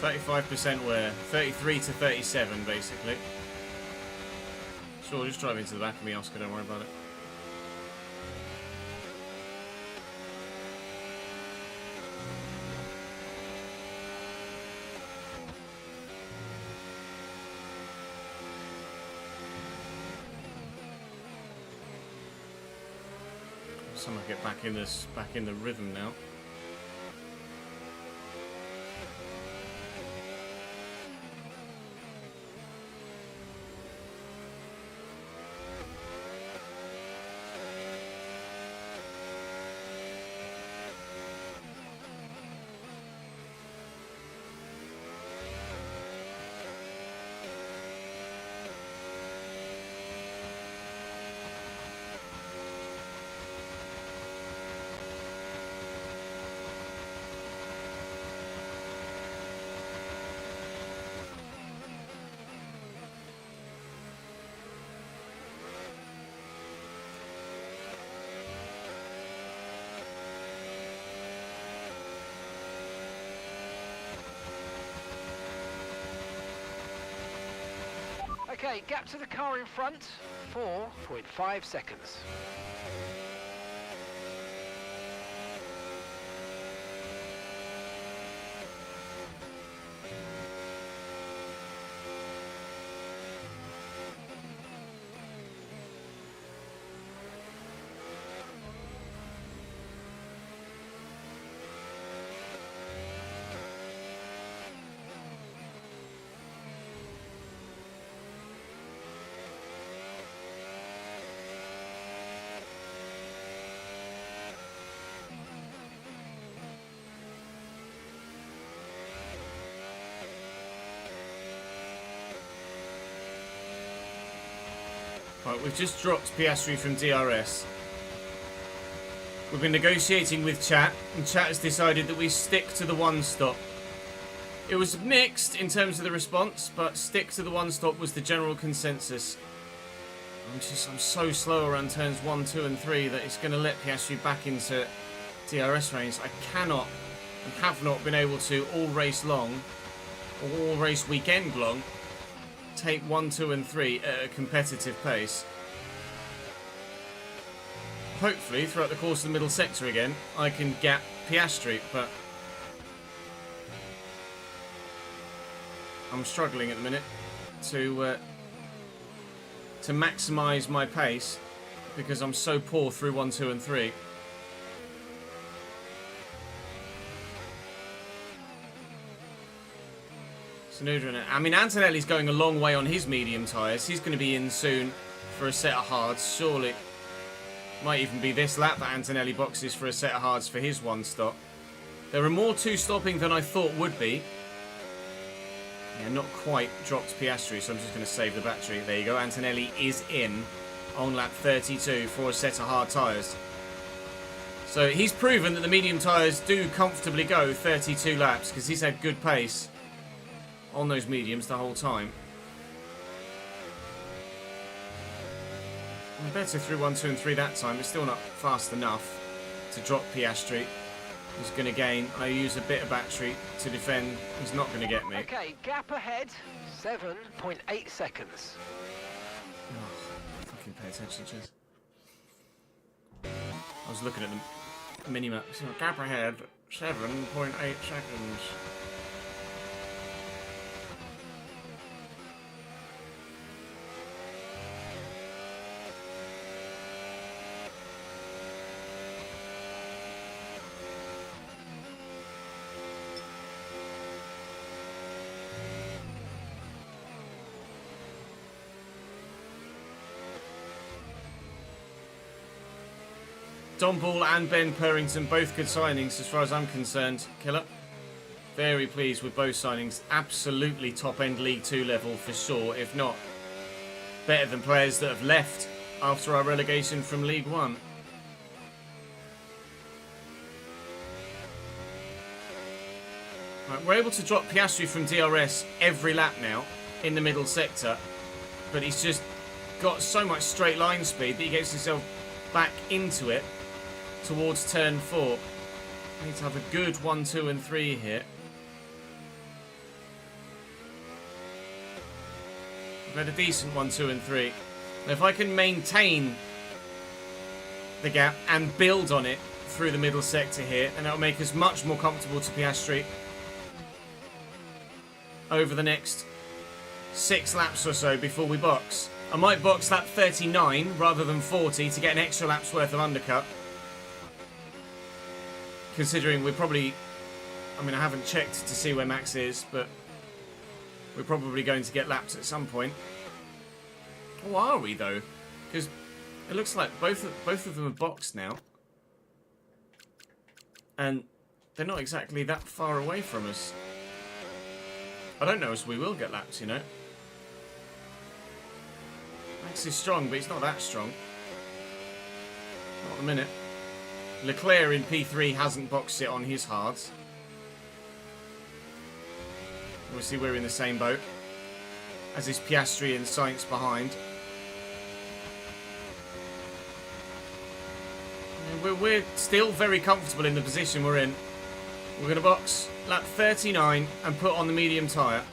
%, where 33 to 37 basically. Sure, just drive into the back of me, Oscar, don't worry about it. Somehow get back in the rhythm now. Okay, gap to the car in front, 4.5 seconds. Right, we've just dropped Piastri from DRS. We've been negotiating with chat, and chat has decided that we stick to the one stop. It was mixed in terms of the response, but stick to the one stop was the general consensus. I'm so slow around turns 1, 2 and 3 that it's going to let Piastri back into DRS range. I cannot and have not been able to all race long, or all race weekend long, take 1, 2 and 3 at a competitive pace. Hopefully, throughout the course of the middle sector again, I can gap Piastri, but I'm struggling at the minute to maximise my pace because I'm so poor through 1, 2 and 3. I mean, Antonelli's going a long way on his medium tyres. He's going to be in soon for a set of hards, surely. Might even be this lap that Antonelli boxes for a set of hards for his one stop. There are more two-stopping than I thought would be. Yeah, not quite dropped Piastri, so I'm just going to save the battery. There you go, Antonelli is in on lap 32 for a set of hard tyres. So he's proven that the medium tyres do comfortably go 32 laps because he's had good pace on those mediums the whole time. I'm better through 1, 2 and 3 that time, but still not fast enough to drop Piastri. He's going to gain. I use a bit of battery to defend. He's not going to get me. Okay, gap ahead, 7.8 seconds. Oh, fucking pay attention, Chaz. I was looking at the mini-map. So, gap ahead, 7.8 seconds. Don Ball and Ben Purrington, both good signings as far as I'm concerned. Killer. Very pleased with both signings. Absolutely top-end League 2 level for sure, if not better than players that have left after our relegation from League 1. Right, we're able to drop Piastri from DRS every lap now in the middle sector, but he's just got so much straight line speed that he gets himself back into it towards turn 4. I need to have a good 1, 2 and 3 here. I've had a decent 1, 2 and 3. Now if I can maintain the gap and build on it through the middle sector here, and that'll make us much more comfortable to Piastri over the next 6 laps or so before we box. I might box lap 39 rather than 40 to get an extra lap's worth of undercut. Considering we're probably, I mean, I haven't checked to see where Max is, but we're probably going to get laps at some point. Or are we, though? Because it looks like both of them are boxed now. And they're not exactly that far away from us. I don't know if we will get laps, you know. Max is strong, but he's not that strong. Not at the minute. Leclerc in P3 hasn't boxed it on his hards. Obviously we're in the same boat, as is Piastri and Sainz behind. And we're still very comfortable in the position we're in. We're going to box lap 39 and put on the medium tyre.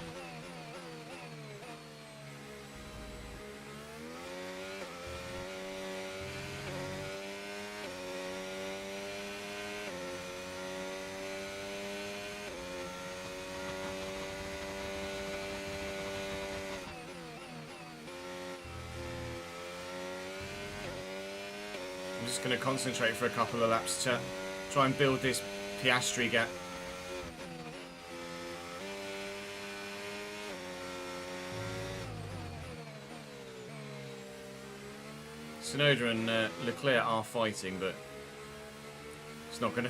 I'm just going to concentrate for a couple of laps to try and build this Piastri gap. Tsunoda and Leclerc are fighting, but it's not going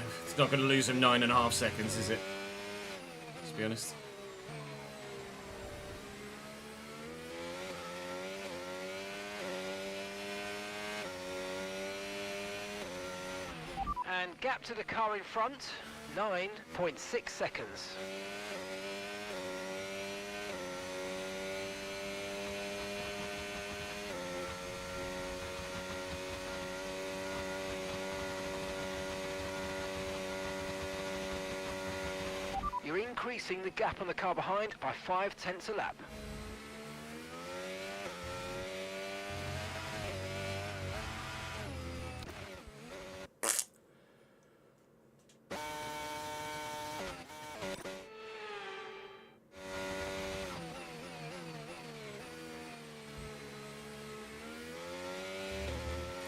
to lose them 9.5 seconds, is it? Let's be honest. And gap to the car in front, 9.6 seconds. You're increasing the gap on the car behind by 0.5 a lap.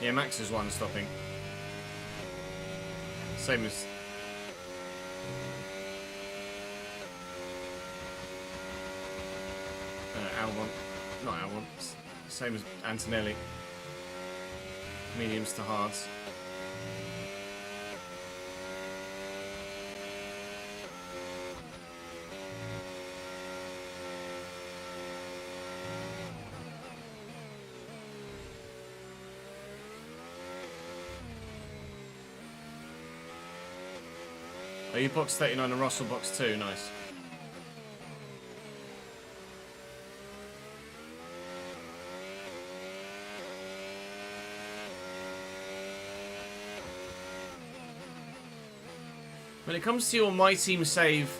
Yeah, Max is one stopping. Same as... Albon. Not Albon. Same as Antonelli. Mediums to hards. Are you box 39 and Russell box 2? Nice. When it comes to your My Team save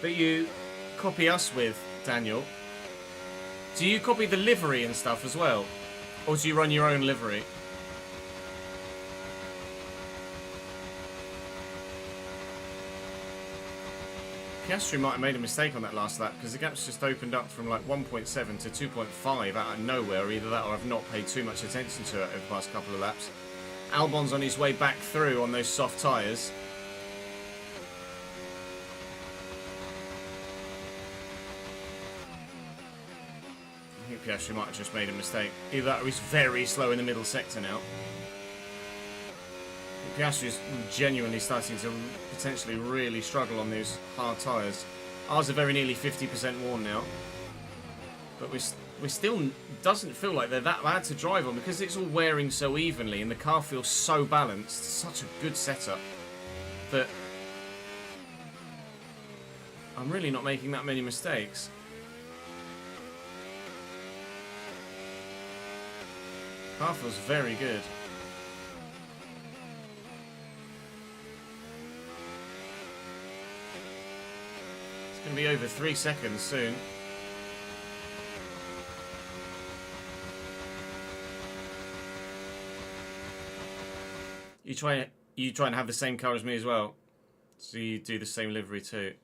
that you copy us with, Daniel, do you copy the livery and stuff as well? Or do you run your own livery? Piastri might have made a mistake on that last lap because the gap's just opened up from like 1.7 to 2.5 out of nowhere. Either that or I've not paid too much attention to it over the past couple of laps. Albon's on his way back through on those soft tyres. I think Piastri might have just made a mistake. Either that or he's very slow in the middle sector now. Piastri is genuinely starting to potentially really struggle on those hard tyres. Ours are very nearly 50% worn now. But we still doesn't feel like they're that bad to drive on because it's all wearing so evenly and the car feels so balanced. Such a good setup that I'm really not making that many mistakes. Car feels very good. It's going to be over 3 seconds soon. You try and have the same car as me as well, so you do the same livery too.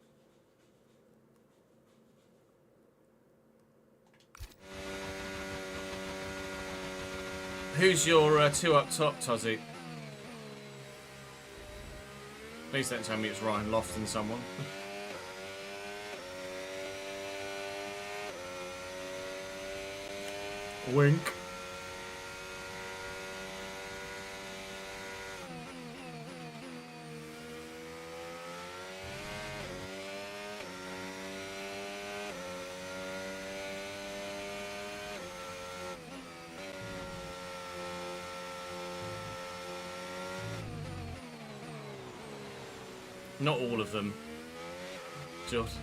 Who's your 2 up top, Tozzy? Please don't tell me it's Ryan Lofton someone. Wink. Not all of them. Just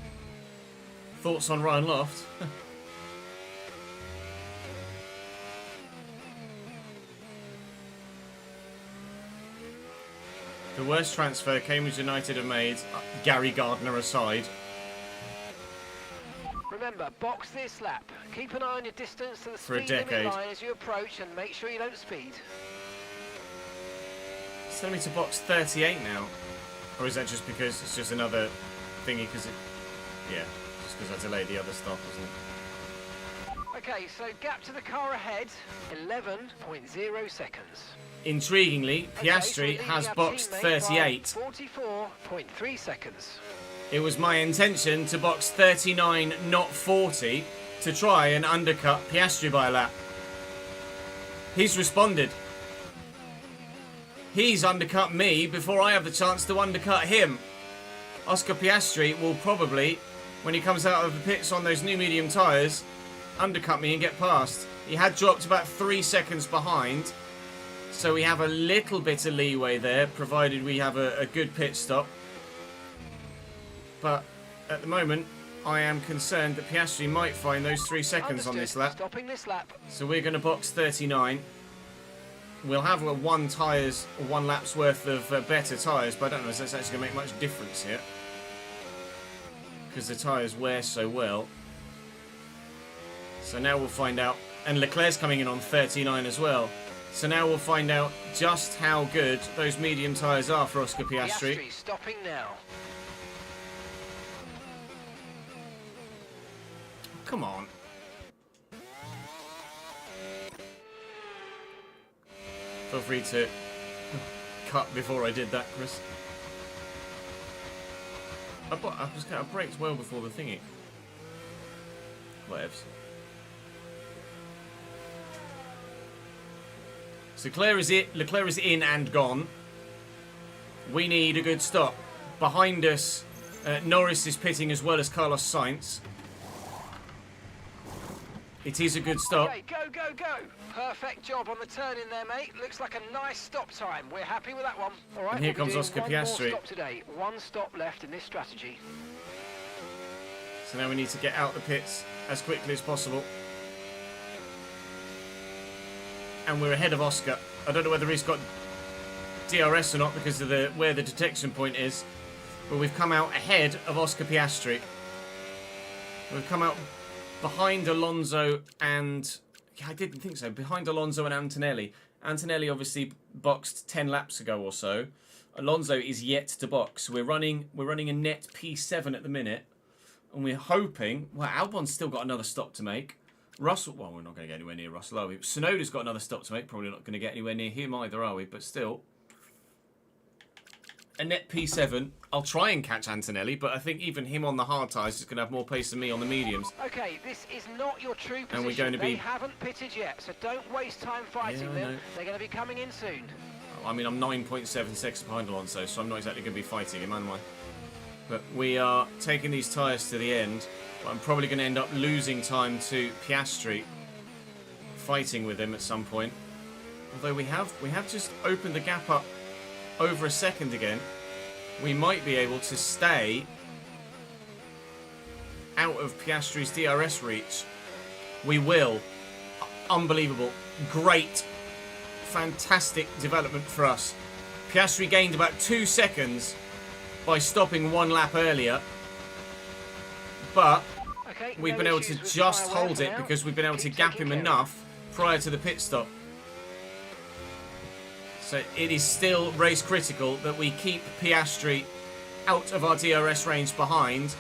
thoughts on Ryan Loft? The worst transfer Cambridge United have made, Gary Gardner aside. Remember, box this lap. Keep an eye on your distance to the For a speed limit decade. line as you approach and make sure you don't speed. It's telling me to box 38 now. Or is that just because it's just another thingy because it... Yeah, just because I delayed the other stop, wasn't it? Okay, so gap to the car ahead, 11.0 seconds. Intriguingly, Piastri has boxed 38. 44.3 seconds. It was my intention to box 39, not 40, to try and undercut Piastri by a lap. He's responded. He's undercut me before I have the chance to undercut him. Oscar Piastri will probably, when he comes out of the pits on those new medium tyres, undercut me and get past. He had dropped about 3 seconds behind, so we have a little bit of leeway there, provided we have a good pit stop. But at the moment, I am concerned that Piastri might find those 3 seconds on this lap. Stopping this lap. So we're going to box 39. We'll have one lap's worth of better tyres, but I don't know if that's actually going to make much difference here. because the tyres wear so well. So now we'll find out. And Leclerc's coming in on 39 as well. So now we'll find out just how good those medium tyres are for Oscar Piastri. Piastri stopping now. Come on. Feel free to cut before I did that, Chris. I braked well before the thingy. Whatevs. So Leclerc is in and gone. We need a good stop. Behind us, Norris is pitting as well as Carlos Sainz. It is a good stop. Okay, go, go, go. Perfect job on the turn in there, mate. Looks like a nice stop time. We're happy with that one. All right, And here we'll be comes doing Oscar one Piastri. more stop today. One stop left in this strategy. So now we need to get out the pits as quickly as possible. And we're ahead of Oscar. I don't know whether he's got DRS or not because of where the detection point is. But we've come out ahead of Oscar Piastri. We've come out behind Alonso and... Yeah, I didn't think so. Behind Alonso and Antonelli. Antonelli obviously boxed 10 laps ago or so. Alonso is yet to box. We're running a net P7 at the minute. And we're hoping... Well, Albon's still got another stop to make. Russell... Well, we're not going to get anywhere near Russell, are we? Tsunoda's got another stop to make. Probably not going to get anywhere near him either, are we? But still... A net P7. I'll try and catch Antonelli, but I think even him on the hard tyres is going to have more pace than me on the mediums. Okay, this is not your true position. And we're going to be... They haven't pitted yet, so don't waste time fighting them. They're going to be coming in soon. I mean, I'm 9.7 seconds behind Alonso, so I'm not exactly going to be fighting him, am I? But we are taking these tyres to the end. But I'm probably going to end up losing time to Piastri, fighting with him at some point. Although we have just opened the gap up over a second again. We might be able to stay out of Piastri's DRS reach. We will. Unbelievable. Great. Fantastic development for us. Piastri gained about 2 seconds by stopping 1 lap earlier. But Okay, we've no been able to issues with just tyre wear hold for it now. because we've been able to Keep gap taking him care of enough prior to the pit stop. So it is still race critical that we keep Piastri out of our DRS range behind.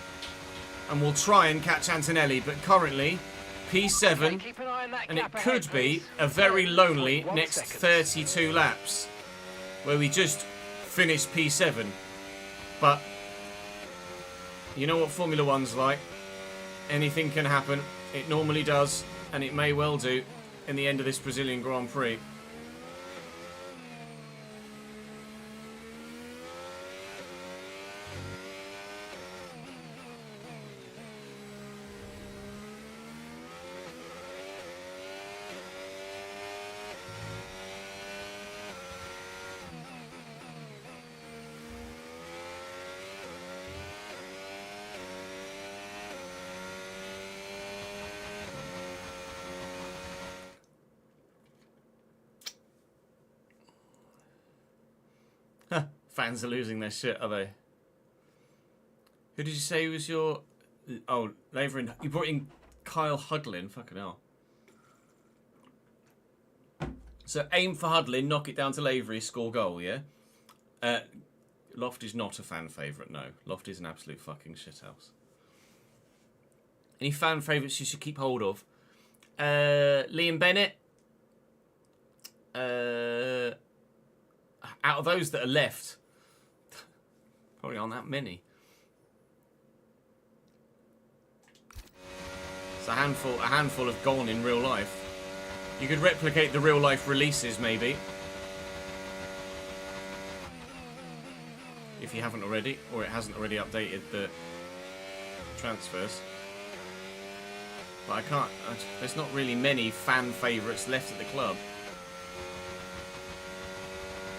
And we'll try and catch Antonelli. But currently, P7, Okay, keep an eye on that and it gap could ahead, be please. a very lonely 10.1 next seconds. 32 laps. Where we just finish P7. But you know what Formula One's like. Anything can happen. It normally does. And it may well do in the end of this Brazilian Grand Prix. Fans are losing their shit, are they? Who did you say was your... Oh, Lavery. You brought in Kyle Hudlin. Fucking hell. So aim for Hudlin, knock it down to Lavery, score goal, yeah? Loft is not a fan favourite, no. Loft is an absolute fucking shithouse. Any fan favourites you should keep hold of? Liam Bennett. Out of those that are left, probably aren't that many. It's a handful have gone in real life. You could replicate the real life releases, maybe. If you haven't already, or it hasn't already updated the transfers. But I can't, there's not really many fan favourites left at the club.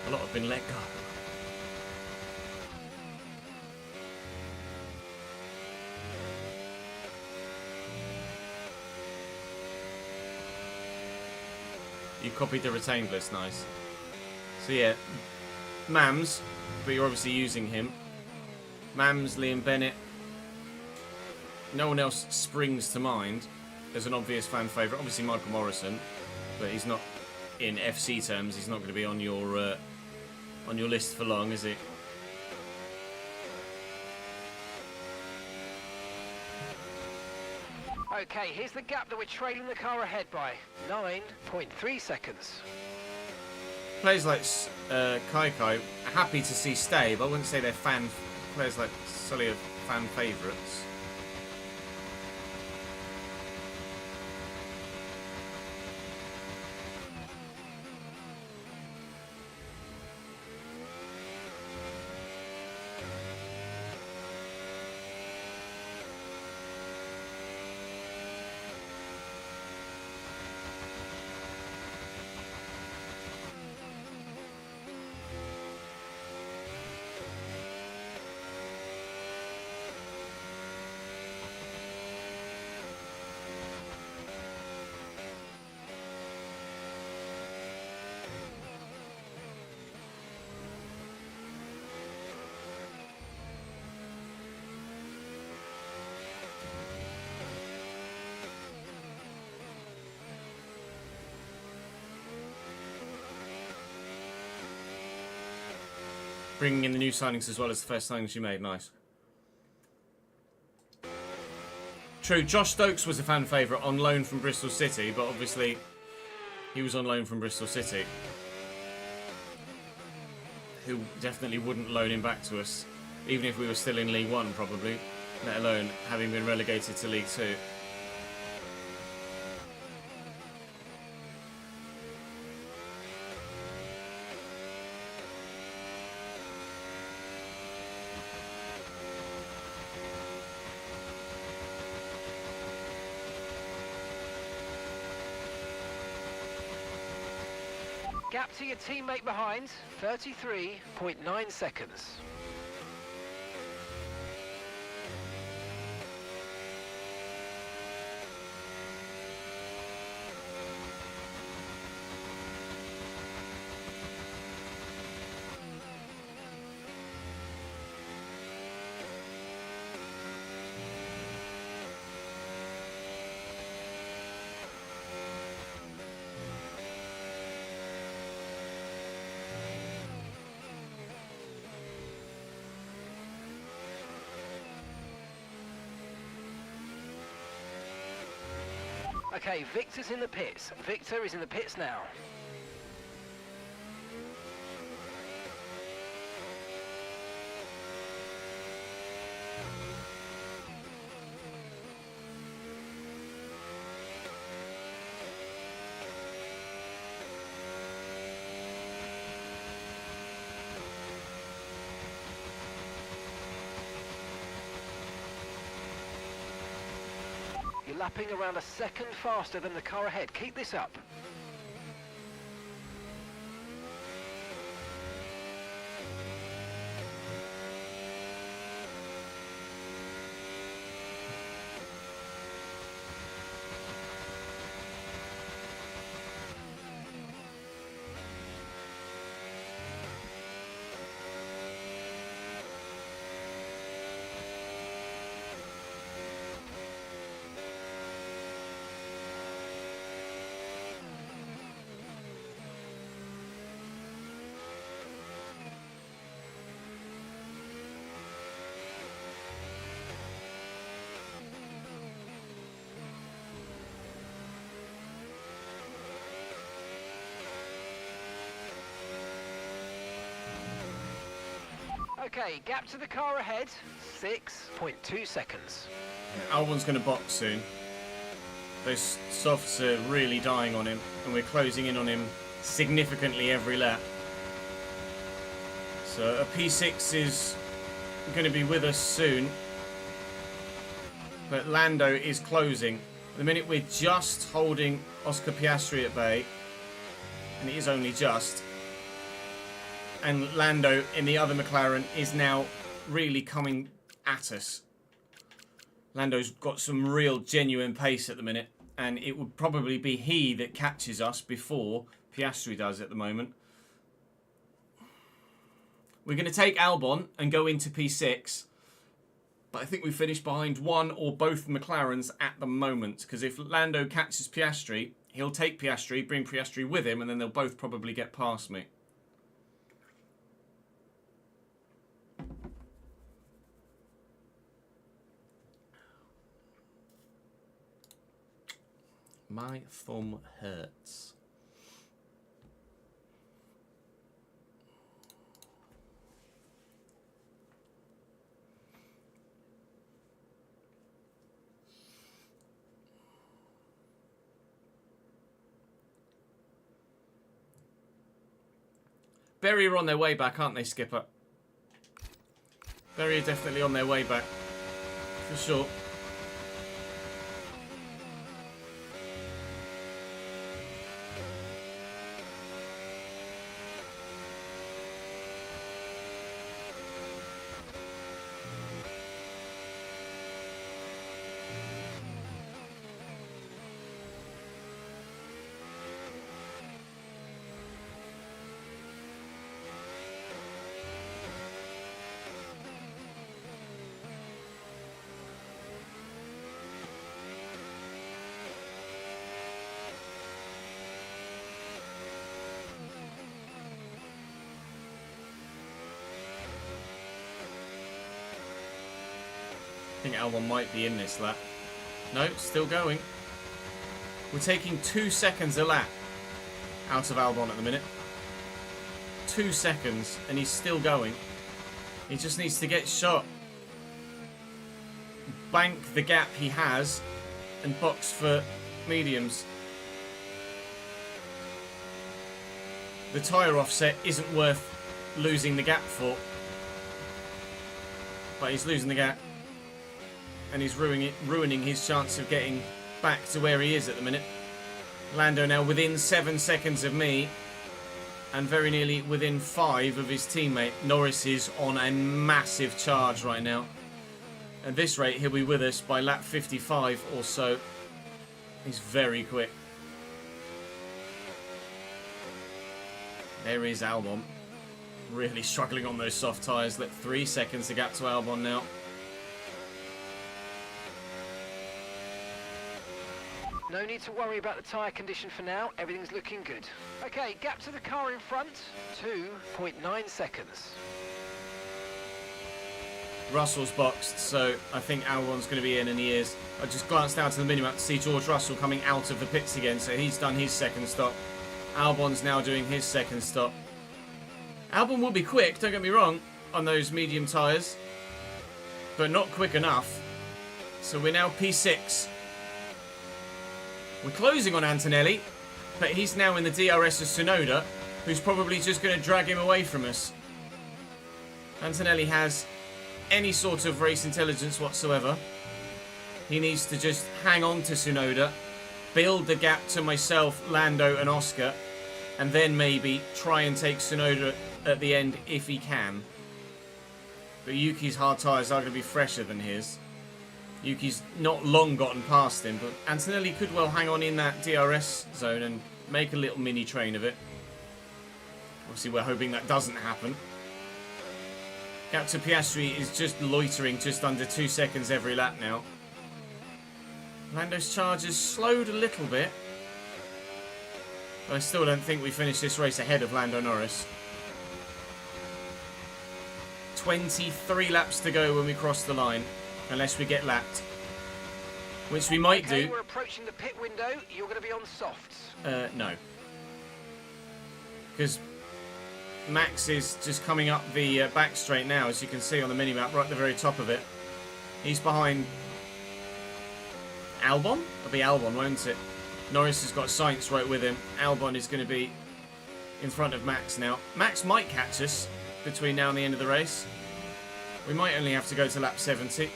A lot have been let go. You copied the retained list, nice. So yeah, Mams, but you're obviously using him. Mams, Liam Bennett, no one else springs to mind as an obvious fan favourite. Obviously Michael Morrison, but he's not, in FC terms, he's not going to be on your list for long, is he? Okay, here's the gap that we're trailing the car ahead by. 9.3 seconds. Players like Kai happy to see stay, but I wouldn't say they're players like Sully are fan favourites. Bringing in the new signings as well as the first signings you made. Nice. True, Josh Stokes was a fan favourite on loan from Bristol City, but obviously he was on loan from Bristol City, who definitely wouldn't loan him back to us, even if we were still in League One probably, let alone having been relegated to League Two. Gap to your teammate behind, 33.9 seconds. Okay, Victor's in the pits. Victor is in the pits now. You're lapping around a second faster than the car ahead. Keep this up. Okay, gap to the car ahead, 6.2 seconds. Albon's going to box soon. Those softs are really dying on him, and we're closing in on him significantly every lap. So a P6 is going to be with us soon. But Lando is closing. At the minute we're just holding Oscar Piastri at bay, and it is only just. And Lando in the other McLaren is now really coming at us. Lando's got some real genuine pace at the minute, and it would probably be he that catches us before Piastri does at the moment. We're going to take Albon and go into P6. But I think we finished behind one or both McLarens at the moment. Because if Lando catches Piastri, he'll take Piastri, bring Piastri with him, and then they'll both probably get past me. My thumb hurts. Berry are on their way back, aren't they, Skipper? Berry are definitely on their way back. For sure. I think Albon might be in this lap. No, still going. We're taking 2 seconds a lap out of Albon at the minute. 2 seconds, and he's still going. He just needs to get shot. Bank the gap he has and box for mediums. The tyre offset isn't worth losing the gap for. But he's losing the gap. And he's ruining his chance of getting back to where he is at the minute. Lando now within 7 seconds of me. And very nearly within 5 of his teammate. Norris is on a massive charge right now. At this rate, he'll be with us by lap 55 or so. He's very quick. There is Albon. Really struggling on those soft tyres. 3 seconds to gap to Albon now. No need to worry about the tyre condition for now. Everything's looking good. Okay, gap to the car in front, 2.9 seconds. Russell's boxed, so I think Albon's going to be in, and he is. I just glanced down to the minimap to see George Russell coming out of the pits again, so he's done his second stop. Albon's now doing his second stop. Albon will be quick, don't get me wrong, on those medium tyres, but not quick enough. So we're now P6. We're closing on Antonelli, but he's now in the DRS of Tsunoda, who's probably just going to drag him away from us. Antonelli has any sort of race intelligence whatsoever. He needs to just hang on to Tsunoda, build the gap to myself, Lando and Oscar, and then maybe try and take Tsunoda at the end if he can. But Yuki's hard tyres are going to be fresher than his. Yuki's not long gotten past him, but Antonelli could well hang on in that DRS zone and make a little mini train of it. Obviously, we're hoping that doesn't happen. Gap to Piastri is just loitering just under 2 seconds every lap now. Lando's charge has slowed a little bit, but I still don't think we finish this race ahead of Lando Norris. 23 laps to go when we cross the line. Unless we get lapped. Which we might do. We're approaching the pit window. You're going to be on softs. No. Because Max is just coming up the back straight now, as you can see on the minimap, right at the very top of it. He's behind Albon? It'll be Albon, won't it? Norris has got Sainz right with him. Albon is going to be in front of Max now. Max might catch us between now and the end of the race. We might only have to go to lap 70.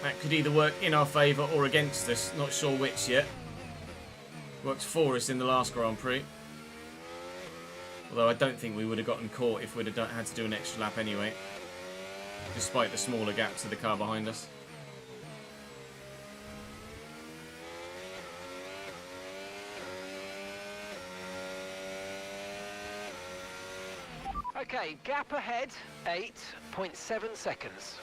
That could either work in our favour or against us. Not sure which yet. Worked for us in the last Grand Prix. Although I don't think we would have gotten caught if we'd have had to do an extra lap anyway. Despite the smaller gap to the car behind us. Okay, gap ahead, 8.7 seconds.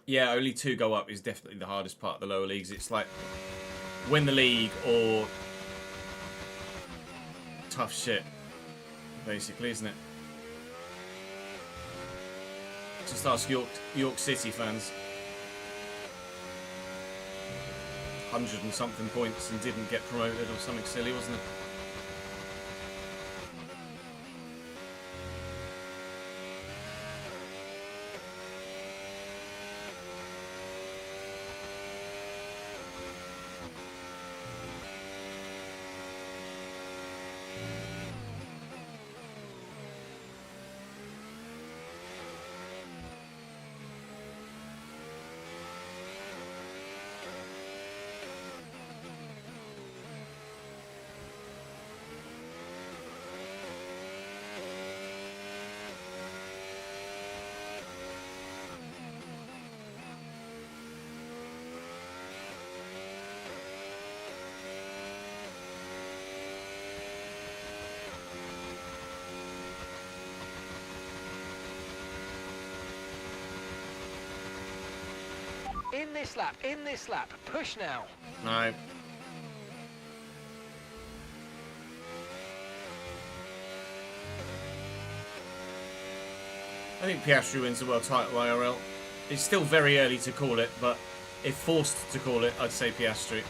Yeah, only 2 go up is definitely the hardest part of the lower leagues. It's like win the league or tough shit, basically, isn't it? Just ask York City fans. 100 and something points and didn't get promoted or something silly, wasn't it? In this lap, push now. No. I think Piastri wins the world title IRL. It's still very early to call it, but if forced to call it, I'd say Piastri.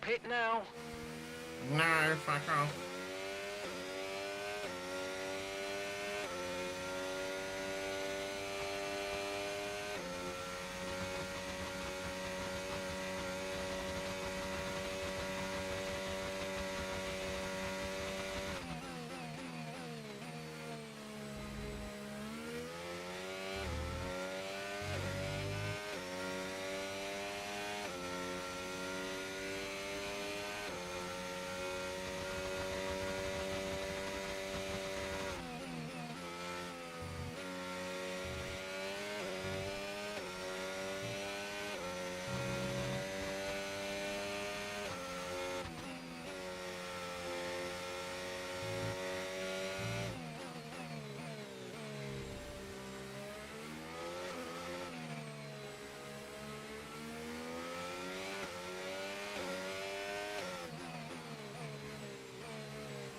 Pit now. No, fuck off.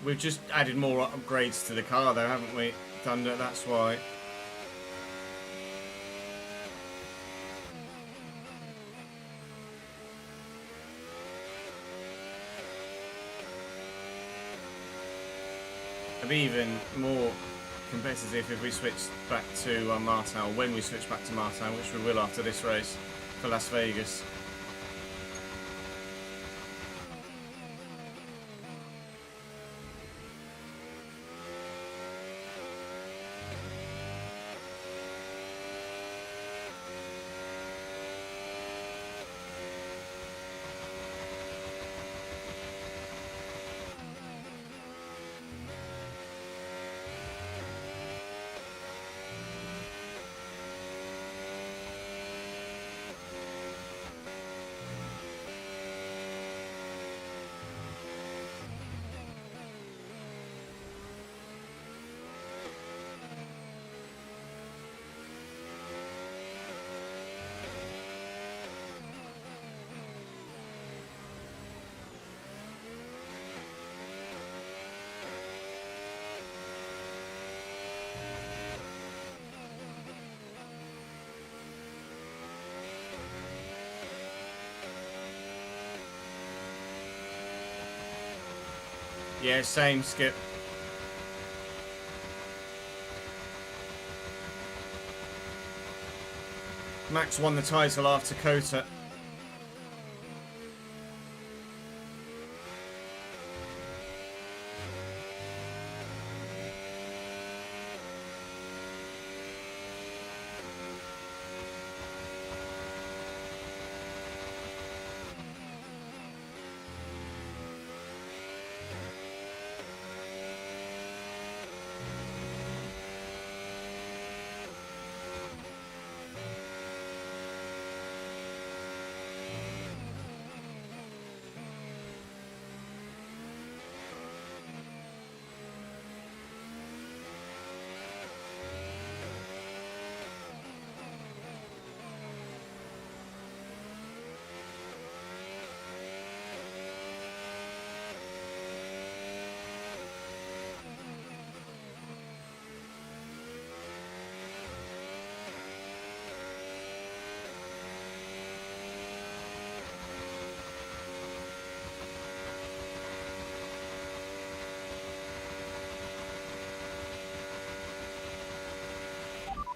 We've just added more upgrades to the car though, haven't we? Thunder, that's why. It'd be even more competitive if we switched back to Martin, or when we switch back to Martin, which we will after this race for Las Vegas. Yeah, same, Skip. Max won the title after Kota.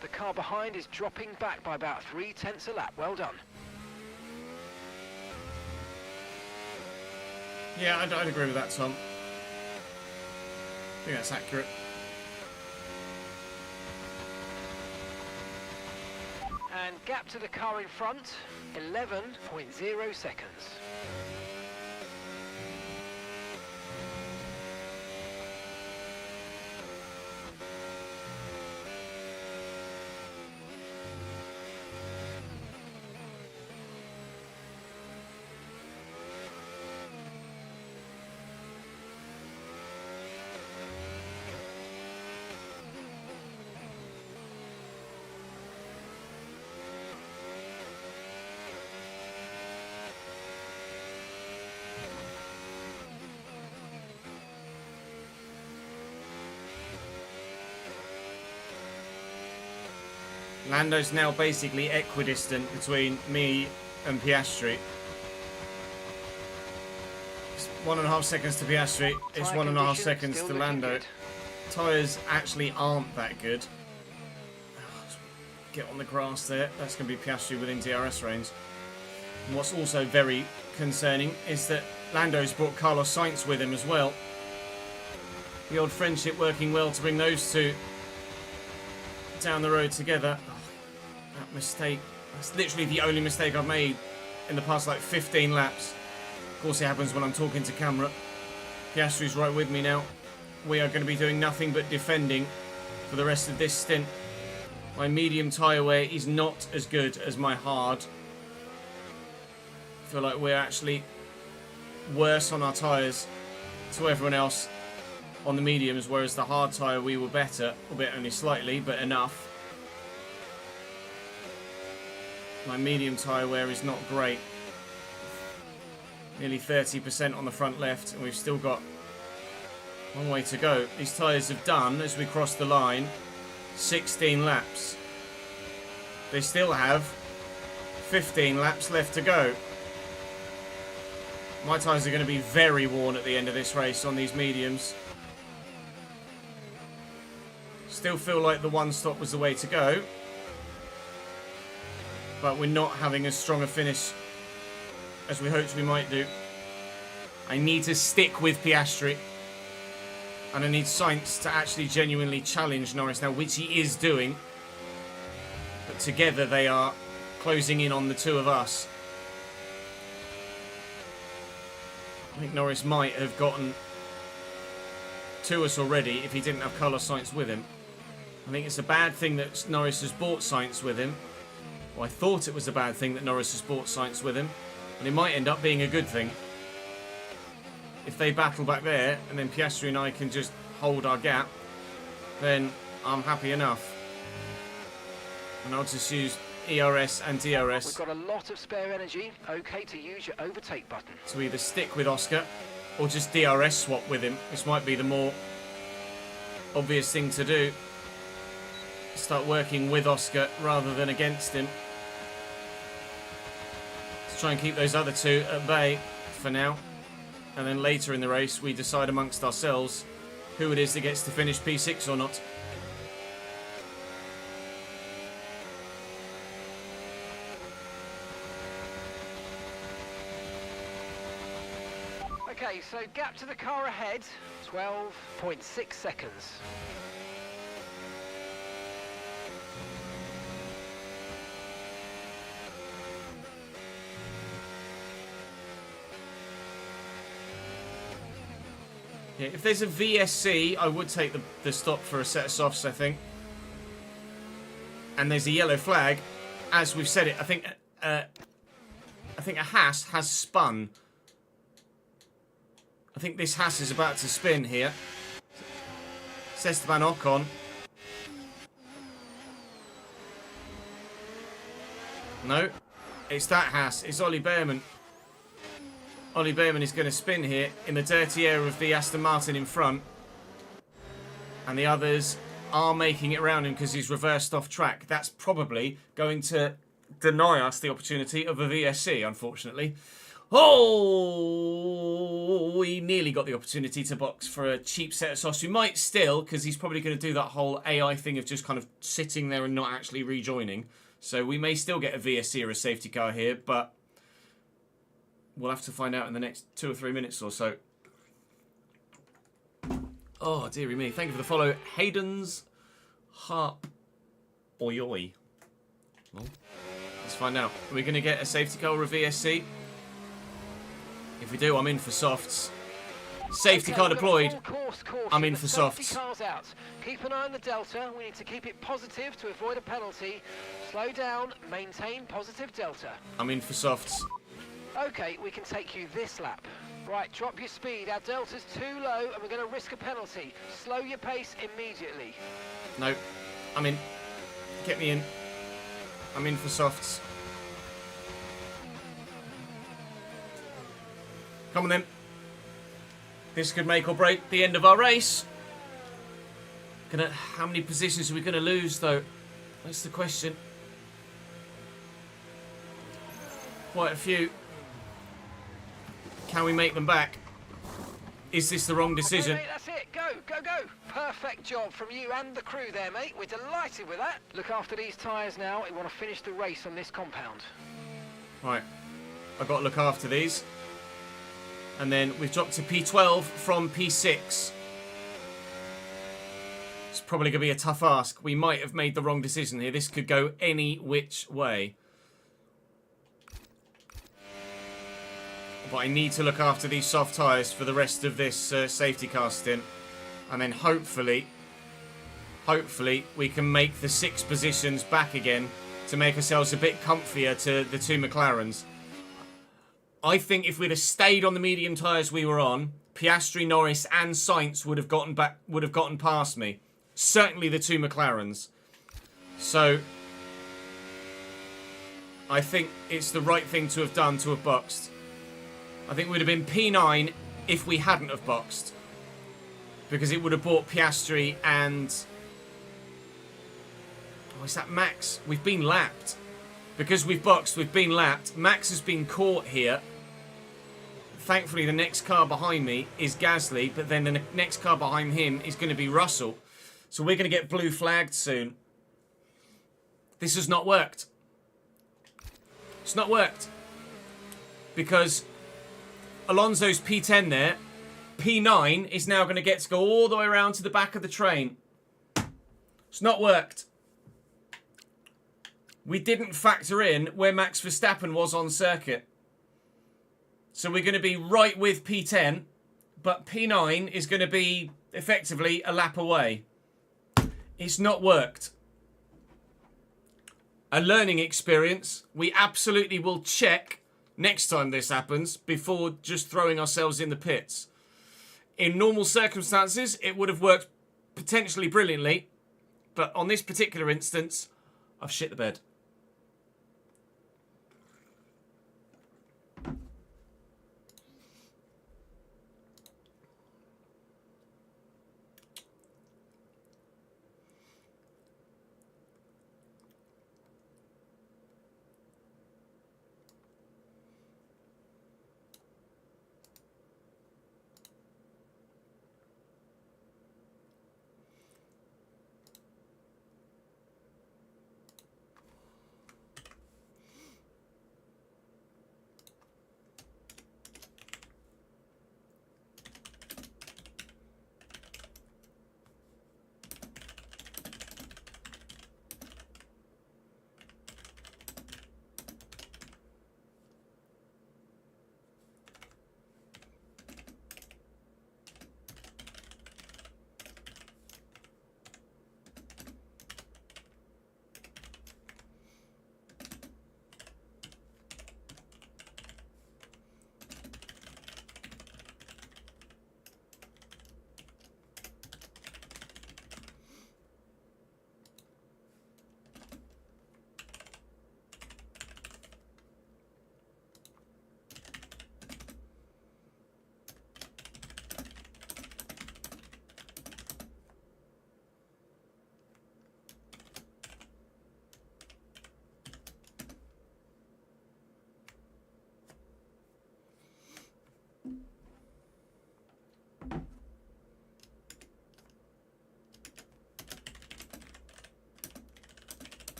The car behind is dropping back by about 0.3 a lap. Well done. Yeah, I'd agree with that, Tom. I think that's accurate. And gap to the car in front, 11.0 seconds. Lando's now basically equidistant between me and Piastri. It's 1.5 seconds to Piastri. It's Tyre 1.5 condition seconds still to looking Lando. good. Tyres actually aren't that good. Get on the grass there. That's going to be Piastri within DRS range. And what's also very concerning is that Lando's brought Carlos Sainz with him as well. The old friendship working well to bring those two down the road together. Oh, that mistake. That's literally the only mistake I've made in the past like 15 laps. Of course it happens when I'm talking to camera. Piastri's right with me now. We are going to be doing nothing but defending for the rest of this stint. My medium tyre wear is not as good as my hard. I feel like we're actually worse on our tyres to everyone else on the mediums, whereas the hard tyre we were better, albeit only slightly, but enough. My medium tyre wear is not great. Nearly 30% on the front left, and we've still got a long way to go. These tyres have done, as we cross the line, 16 laps. They still have 15 laps left to go. My tyres are going to be very worn at the end of this race on these mediums. Still feel like the one stop was the way to go. But we're not having as strong a finish as we hoped we might do. I need to stick with Piastri. And I need Sainz to actually genuinely challenge Norris now, which he is doing. But together they are closing in on the two of us. I think Norris might have gotten to us already if he didn't have Carlos Sainz with him. I think it's a bad thing that Norris has brought Sainz with him. Well, I thought it was a bad thing that Norris has brought Sainz with him. And it might end up being a good thing. If they battle back there, and then Piastri and I can just hold our gap, then I'm happy enough. And I'll just use ERS and DRS. We've got a lot of spare energy. Okay to use your overtake button. To either stick with Oscar, or just DRS swap with him. This might be the more obvious thing to do. Start working with Oscar rather than against him. Let's try and keep those other two at bay for now. And then later in the race, we decide amongst ourselves who it is that gets to finish P6 or not. Okay, so gap to the car ahead, 12.6 seconds. Yeah, if there's a VSC, I would take the stop for a set of softs, I think. And there's a yellow flag. As we've said it, I think a Haas has spun. I think this Haas is about to spin here. Esteban Ocon. No, it's that Haas. It's Ollie Behrman. Ollie Behrman is going to spin here in the dirty air of the Aston Martin in front. And the others are making it around him because he's reversed off track. That's probably going to deny us the opportunity of a VSC, unfortunately. Oh, we nearly got the opportunity to box for a cheap set of sauce. We might still, because he's probably going to do that whole AI thing of just kind of sitting there and not actually rejoining. So we may still get a VSC or a safety car here, but we'll have to find out in the next 2 or 3 minutes or so. Oh, dearie me. Thank you for the follow. Hayden's Harp. Oi, oi. Well, let's find out. Are we going to get a safety car or a VSC? If we do, I'm in for softs. Safety car deployed. I'm in for softs. Cars out. Keep an eye on the delta. We need to keep it positive to avoid a penalty. Slow down. Maintain positive delta. I'm in for softs. Okay, we can take you this lap. Right, drop your speed. Our delta's too low and we're going to risk a penalty. Slow your pace immediately. No, I'm in. Get me in. I'm in for softs. Come on then. This could make or break the end of our race. How many positions are we going to lose though? That's the question. Quite a few. Can we make them back? Is this the wrong decision? Okay, mate, that's it. Go, go, go. Perfect job from you and the crew there, mate. We're delighted with that. Look after these tyres now. We want to finish the race on this compound. Right. I've got to look after these. And then we've dropped to P12 from P6. It's probably going to be a tough ask. We might have made the wrong decision here. This could go any which way. But I need to look after these soft tyres for the rest of this safety car stint. And then hopefully we can make the 6 positions back again to make ourselves a bit comfier to the 2 McLarens. I think if we'd have stayed on the medium tyres we were on, Piastri, Norris and Sainz would have gotten past me. Certainly the 2 McLarens. So I think it's the right thing to have done to have boxed. I think we'd have been P9 if we hadn't have boxed. Because it would have brought Piastri and... Oh, is that Max? We've been lapped. Because we've boxed, we've been lapped. Max has been caught here. Thankfully, the next car behind me is Gasly, but then the next car behind him is going to be Russell. So we're going to get blue flagged soon. This has not worked. It's not worked. Because Alonso's P10 there. P9 is now going to get to go all the way around to the back of the train. It's not worked. We didn't factor in where Max Verstappen was on circuit. So we're going to be right with P10, but P9 is going to be effectively a lap away. It's not worked. A learning experience. We absolutely will check next time this happens before just throwing ourselves in the pits. In normal circumstances, it would have worked potentially brilliantly, but on this particular instance, I've shit the bed.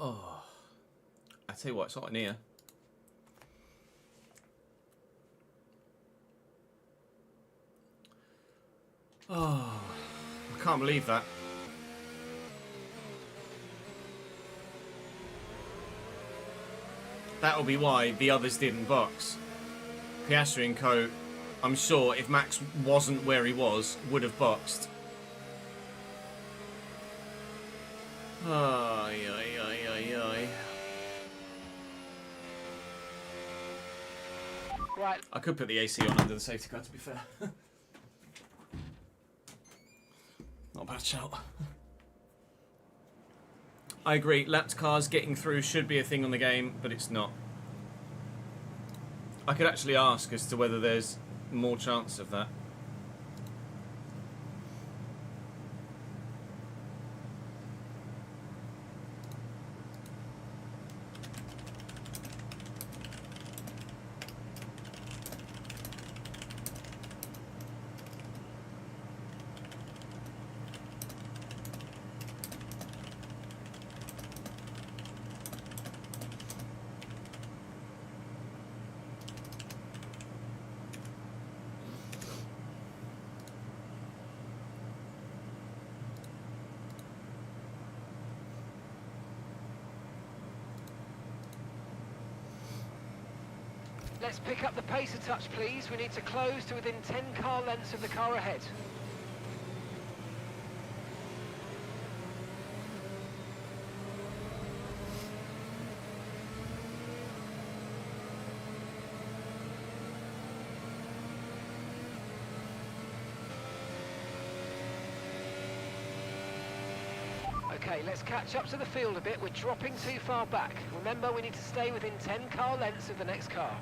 Oh, I tell you what, it's hot in here. Oh, I can't believe that. That'll be why the others didn't box. Piastri and Co, I'm sure, if Max wasn't where he was, would have boxed. Ay, ay, ay, ay, ay. Right. I could put the AC on under the safety car, to be fair. Not a bad shout. I agree, lapped cars getting through should be a thing on the game, but it's not. I could actually ask as to whether there's more chance of that. Let's pick up the pace a touch, please. We need to close to within 10 car lengths of the car ahead. Okay, let's catch up to the field a bit. We're dropping too far back. Remember, we need to stay within 10 car lengths of the next car.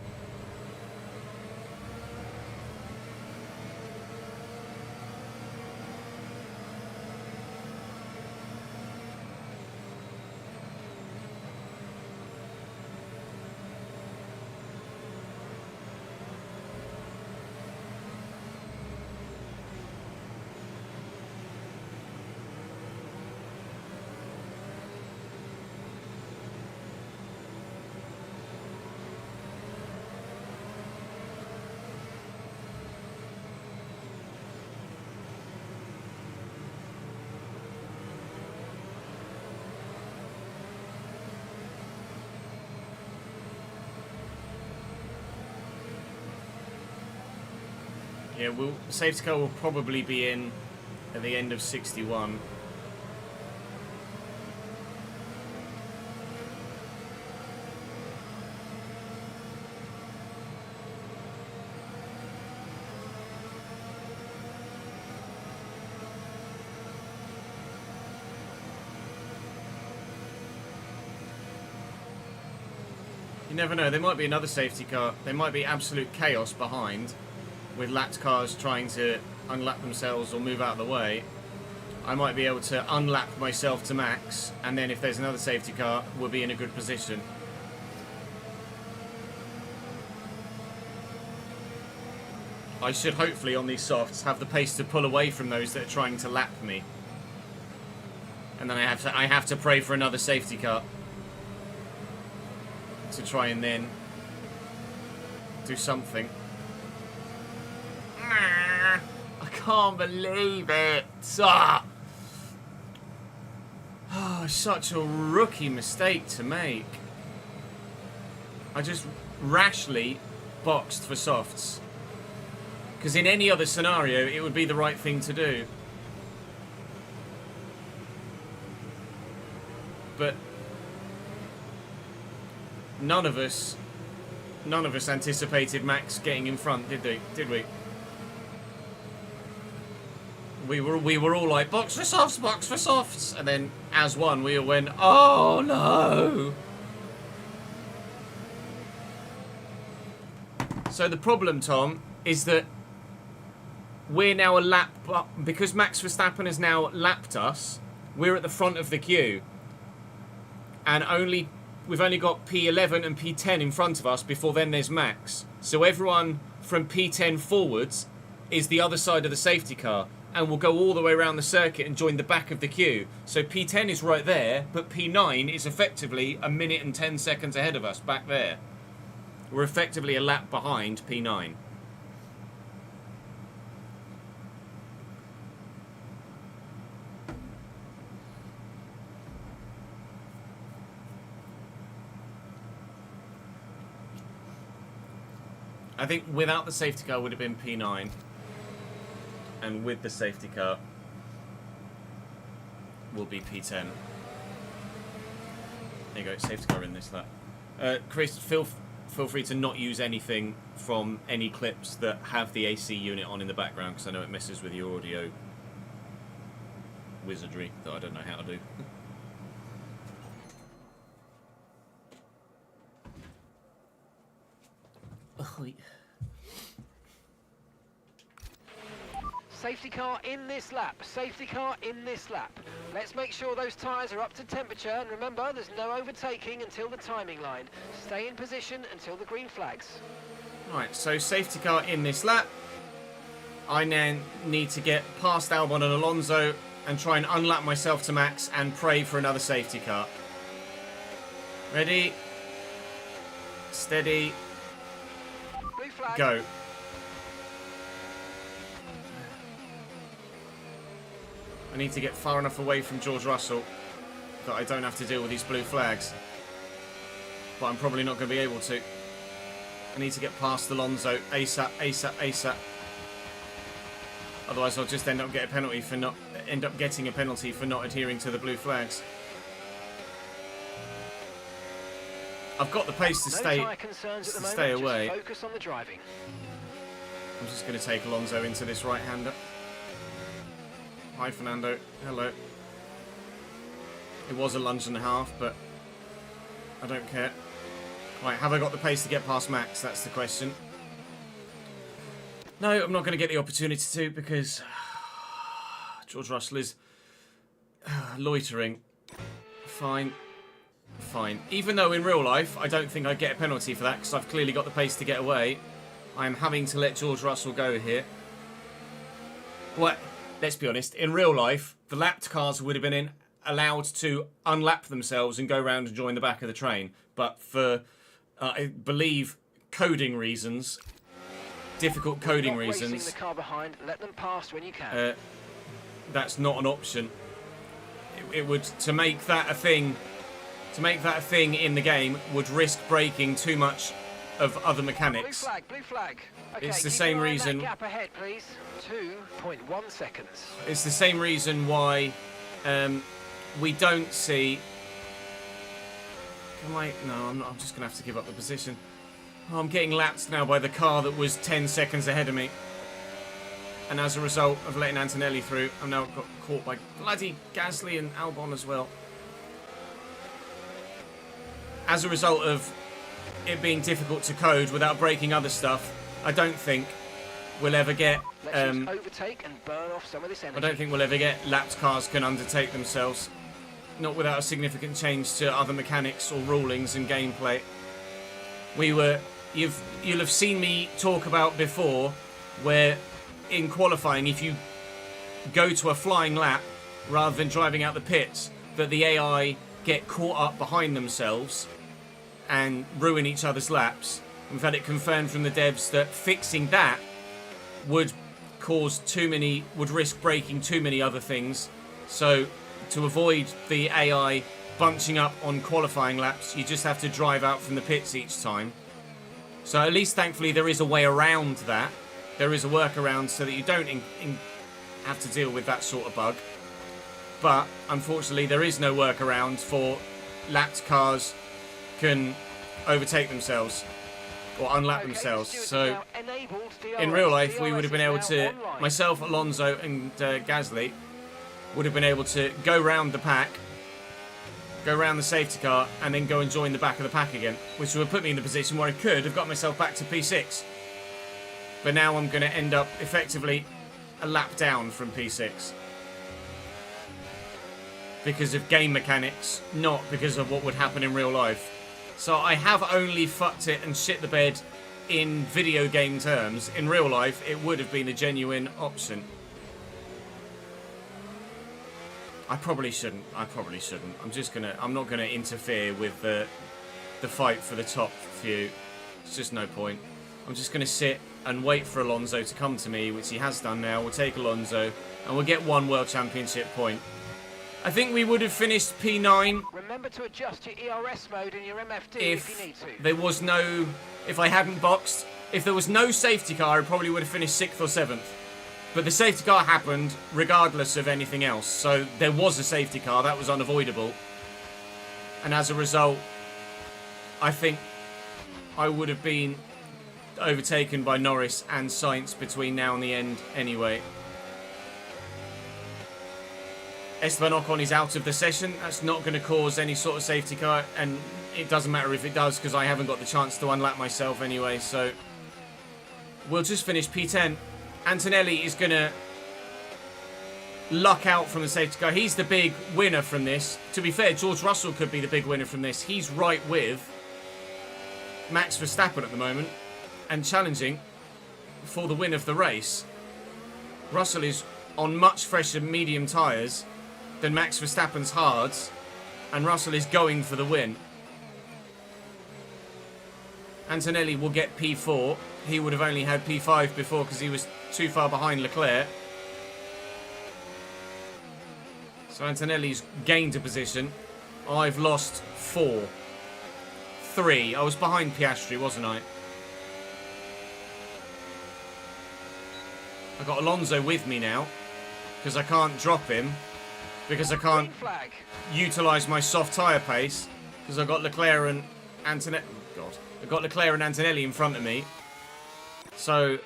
Yeah, safety car will probably be in at the end of 61. You never know, there might be another safety car. There might be absolute chaos behind, with lapped cars trying to unlap themselves or move out of the way. I might be able to unlap myself to Max, and then if there's another safety car, we'll be in a good position. I should hopefully, on these softs, have the pace to pull away from those that are trying to lap me. And then I have to pray for another safety car to try and then do something. I can't believe it. Oh, such a rookie mistake to make. I just rashly boxed for softs. Because in any other scenario, it would be the right thing to do. But none of us anticipated Max getting in front, did we? We were all like, box for softs, and then as one we all went, oh no. So the problem, Tom, is that we're now a lap, because Max Verstappen has now lapped us, we're at the front of the queue. And we've only got P11 and P10 in front of us, before then there's Max. So everyone from P10 forwards is the other side of the safety car. and will go all the way around the circuit and join the back of the queue. So P10 is right there, but P9 is effectively a minute and 10 seconds ahead of us back there. We're effectively a lap behind P9. I think without the safety car would have been P9. And with the safety car will be P10. There you go, safety car in this lap. Chris, feel free to not use anything from any clips that have the AC unit on in the background, because I know it messes with your audio wizardry that I don't know how to do. Safety car in this lap. Safety car in this lap. Let's make sure those tyres are up to temperature, and remember, there's no overtaking until the timing line. Stay in position until the green flags. Right, so safety car in this lap. I now need to get past Albon and Alonso and try and unlap myself to max and pray for another safety car. Ready? Steady. Blue flag. Go. I need to get far enough away from George Russell that I don't have to deal with these blue flags. But I'm probably not going to be able to. I need to get past Alonso ASAP, ASAP, ASAP. Otherwise I'll just end up getting a penalty for not adhering to the blue flags. I've got the pace to stay away. Just focus on the driving. I'm just going to take Alonso into this right-hander. Hi, Fernando. Hello. It was a lunge and a half, but I don't care. Right, have I got the pace to get past Max? That's the question. No, I'm not going to get the opportunity to, because George Russell is loitering. Fine. Fine. Even though in real life, I don't think I'd get a penalty for that, because I've clearly got the pace to get away. I'm having to let George Russell go here. What? Let's be honest, in real life, the lapped cars would have been allowed to unlap themselves and go round and join the back of the train. But for, I believe, coding reasons, difficult coding reasons, racing the car behind. Let them pass when you can. That's not an option. It would, to make that a thing in the game, would risk breaking too much of other mechanics. Blue flag, blue flag. Okay, it's the same reason. Gap ahead, please. 2.1 seconds. It's the same reason why we don't see. No, I'm not. I'm just gonna have to give up the position. Oh, I'm getting lapped now by the car that was 10 seconds ahead of me, and as a result of letting Antonelli through, I'm now got caught by bloody Gasly and Albon as well. As a result of it being difficult to code without breaking other stuff, I don't think we'll ever get. Let's overtake and burn off some of this energy. I don't think we'll ever get lapped cars can undertake themselves, not without a significant change to other mechanics or rulings and gameplay. You'll have seen me talk about before, where in qualifying, if you go to a flying lap rather than driving out the pits, that the AI get caught up behind themselves and ruin each other's laps. We've had it confirmed from the devs that fixing that would risk breaking too many other things. So to avoid the AI bunching up on qualifying laps, you just have to drive out from the pits each time. So at least thankfully there is a way around that. There is a workaround so that you don't have to deal with that sort of bug. But unfortunately there is no workaround for lapped cars can overtake themselves or unlap themselves. So in real life we would have been able to, myself, Alonso and Gasly would have been able to go round the pack, go round the safety car and then go and join the back of the pack again, which would put me in the position where I could have got myself back to P6. But now I'm going to end up effectively a lap down from P6 because of game mechanics, not because of what would happen in real life. So I have only fucked it and shit the bed in video game terms. In real life, it would have been a genuine option. I probably shouldn't. I'm not gonna interfere with the fight for the top few. It's just no point. I'm just gonna sit and wait for Alonso to come to me, which he has done now. We'll take Alonso, and we'll get 1 World Championship point. I think we would have finished P9 Remember to adjust your ERS mode in your MFD if you need to. there was no... If I hadn't boxed, if there was no safety car, I probably would have finished 6th or 7th. But the safety car happened regardless of anything else. So there was a safety car, that was unavoidable. And as a result, I think I would have been overtaken by Norris and Sainz between now and the end anyway. Esteban Ocon is out of the session. That's not going to cause any sort of safety car, and it doesn't matter if it does because I haven't got the chance to unlap myself anyway, so we'll just finish P10. Antonelli is going to luck out from the safety car. He's the big winner from this. To be fair, George Russell could be the big winner from this. He's right with Max Verstappen at the moment and challenging for the win of the race. Russell is on much fresher medium tyres than Max Verstappen's hards, and Russell is going for the win. Antonelli will get P4. He would have only had P5 before because he was too far behind Leclerc. So Antonelli's gained a position. I've lost 3. I was behind Piastri, wasn't I? I got Alonso with me now because I can't drop him, because I can't utilise my soft tyre pace because I've got Leclerc and Antonelli. Oh God, I've got Leclerc and Antonelli in front of me, so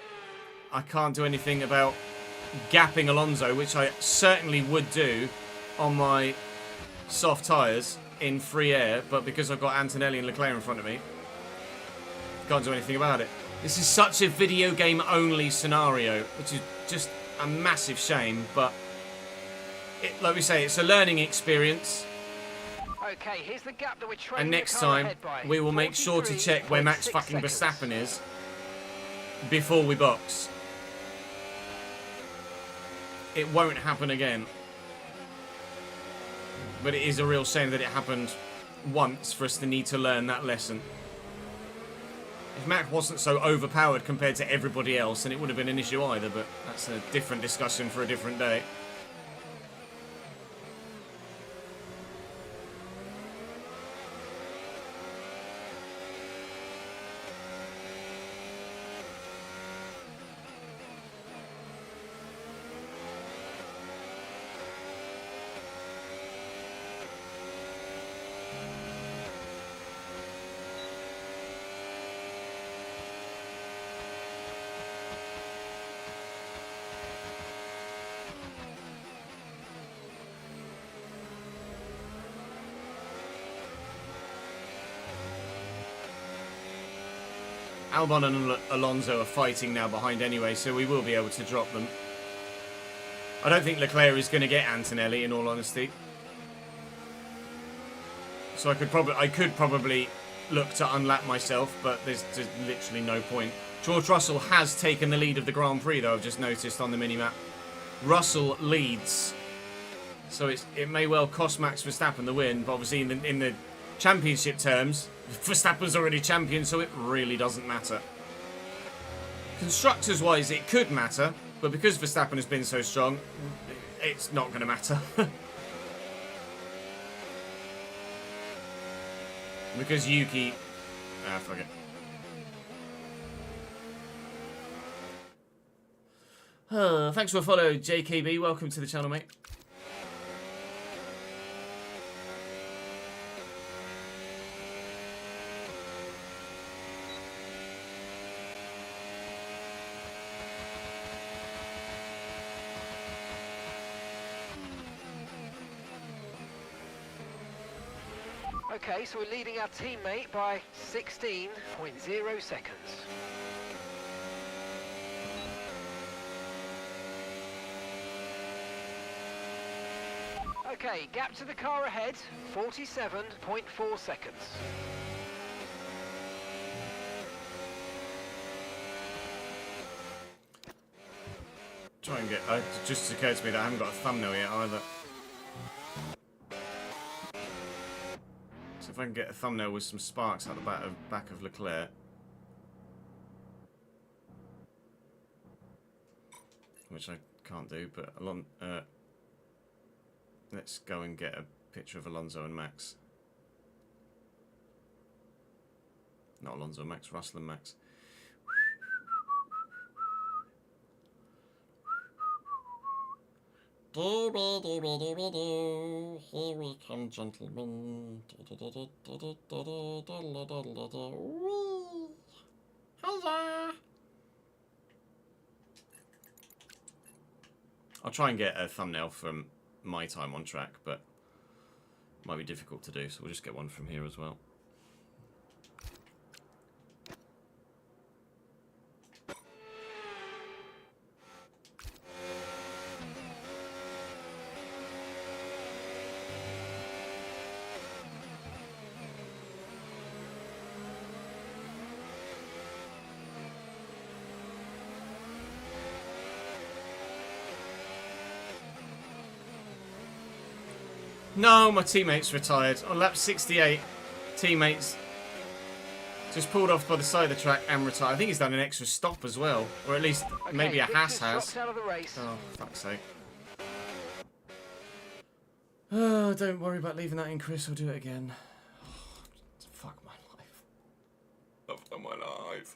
I can't do anything about gapping Alonso, which I certainly would do on my soft tyres in free air, but because I've got Antonelli and Leclerc in front of me, can't do anything about it. This is such a video game only scenario, which is just a massive shame, but like we say, it's a learning experience. Okay, here's the gap that we're trailing And next the car time, ahead by. we will make sure to check where Max 43.6 fucking seconds. Verstappen is before we box. It won't happen again. But it is a real shame that it happened once for us to need to learn that lesson. If Mac wasn't so overpowered compared to everybody else, then it would have been an issue either, but that's a different discussion for a different day. Albon and Alonso are fighting now behind anyway, so we will be able to drop them. I don't think Leclerc is going to get Antonelli, in all honesty. So I could probably look to unlap myself, but there's literally no point. George Russell has taken the lead of the Grand Prix, though, I've just noticed on the minimap. Russell leads. So it may well cost Max Verstappen the win, but obviously in the championship terms, Verstappen's already champion, so it really doesn't matter. Constructors-wise, it could matter, but because Verstappen has been so strong, it's not going to matter. Because Yuki... fuck it. Thanks for a follow, JKB. Welcome to the channel, mate. Okay, so we're leading our teammate by 16.0 seconds. Okay, gap to the car ahead, 47.4 seconds. Try and get... it just occurred to me that I haven't got a thumbnail yet either. So if I can get a thumbnail with some sparks out the back of Leclerc. Which I can't do, but let's go and get a picture of Alonso and Max. Not Alonso and Max, Russell and Max. Here we come, gentlemen. Hello. I'll try and get a thumbnail from my time on track, but it might be difficult to do, so we'll just get one from here as well. No, my teammate's retired. On lap 68, teammates just pulled off by the side of the track and retired. I think he's done an extra stop as well. Or at least maybe a Haas has. Out of the race. Oh, fuck's sake. Oh, don't worry about leaving that in, Chris. I'll do it again. Oh, fuck my life. Fuck my life.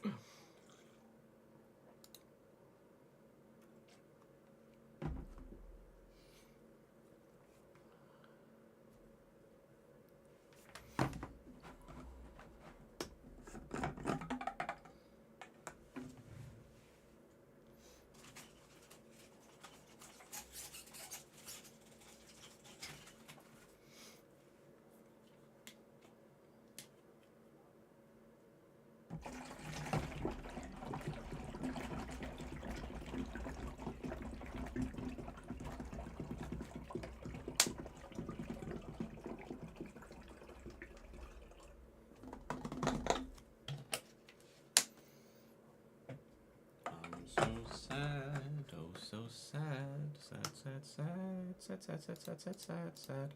So sad, sad.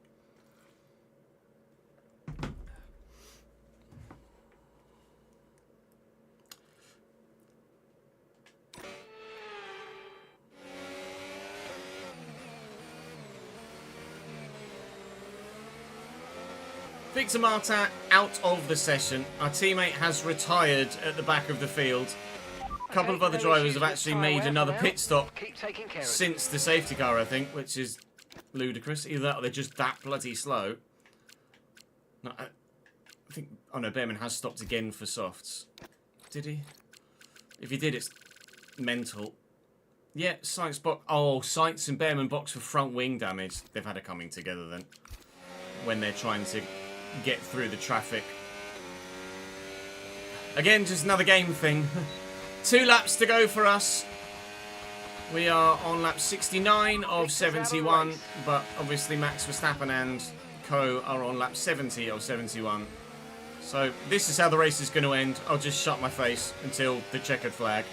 Victor Martin out of the session. Our teammate has retired at the back of the field. A couple of other drivers have actually made another pit stop since the safety car, I think, which is ludicrous. Either that or they're just that bloody slow. No, I think... Oh no, Behrman has stopped again for softs. Did he? If he did, it's mental. Yeah, Sainz box... Oh, Sainz and Behrman box for front wing damage. They've had it coming together then. When they're trying to get through the traffic. Again, just another game thing. 2 laps to go for us. We are on lap 69 of 71, but obviously Max Verstappen and co are on lap 70 of 71. So this is how the race is going to end. I'll just shut my face until the checkered flag.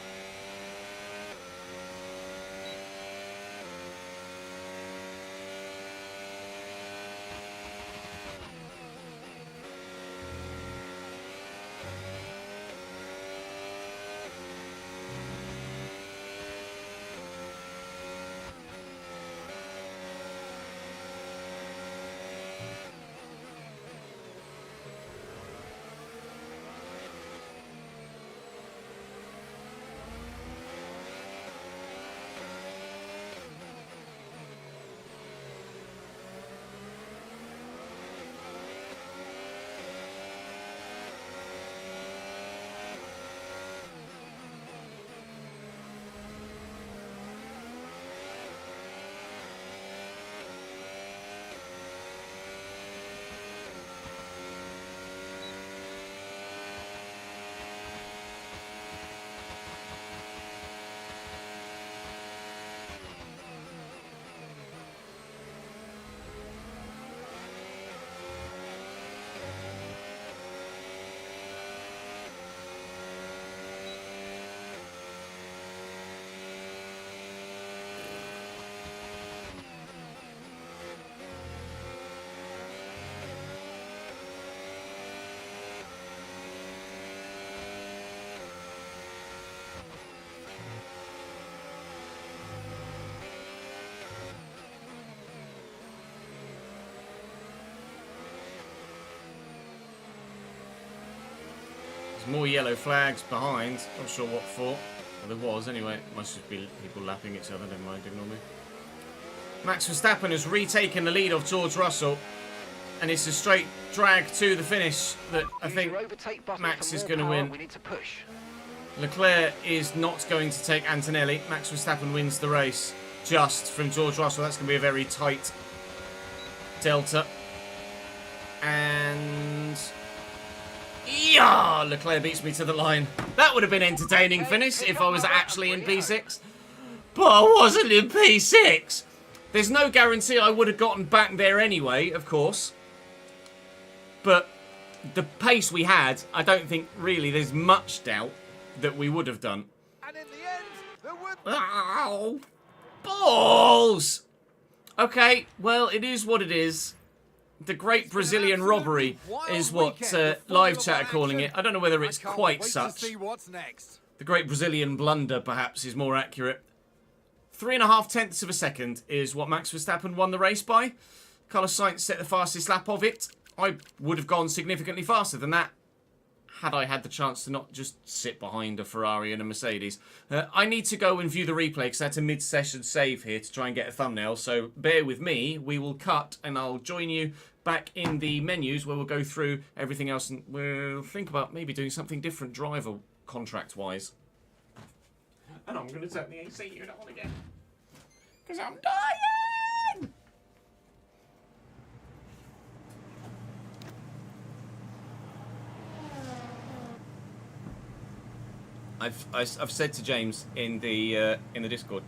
There's more yellow flags behind. Not sure what for. Well, there was anyway. It must just be people lapping each other. Never mind, ignore me. Max Verstappen has retaken the lead of George Russell. And it's a straight drag to the finish that I think Max is going to win. We need to push. Leclerc is not going to take Antonelli. Max Verstappen wins the race just from George Russell. That's going to be a very tight delta. And yeah, Leclerc beats me to the line. That would have been an entertaining finish if I was actually in P6. But I wasn't in P6. There's no guarantee I would have gotten back there anyway, of course. But the pace we had, I don't think really there's much doubt that we would have done. And in the end, there were... Ow! Balls! Okay, well, it is what it is. The Great Brazilian Robbery is what live chat are calling it. I don't know whether it's quite such. The Great Brazilian Blunder, perhaps, is more accurate. 3.5 tenths of a second is what Max Verstappen won the race by. Carlos Sainz set the fastest lap of it. I would have gone significantly faster than that had I had the chance to not just sit behind a Ferrari and a Mercedes. I need to go and view the replay because that's a mid-session save here to try and get a thumbnail. So bear with me. We will cut and I'll join you back in the menus where we'll go through everything else and we'll think about maybe doing something different driver contract-wise. And I'm going to turn the AC unit on again because I'm dying! I've said to James in the Discord,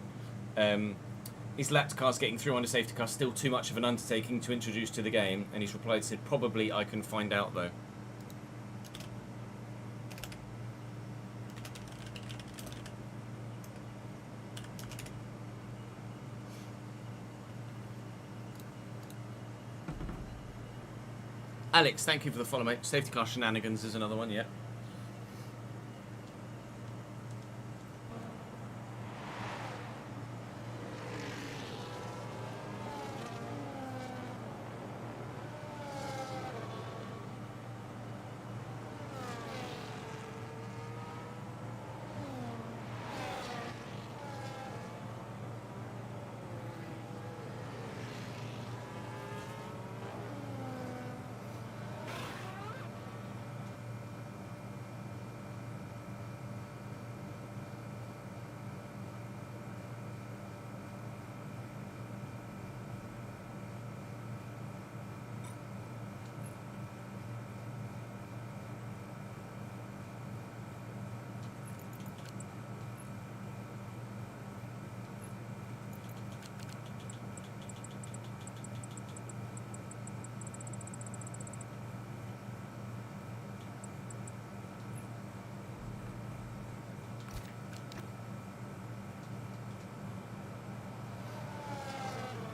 his lapped cars getting through on a safety car still too much of an undertaking to introduce to the game, and he's replied said probably I can find out though. Alex, thank you for the follow, mate. Safety car shenanigans is another one, yeah.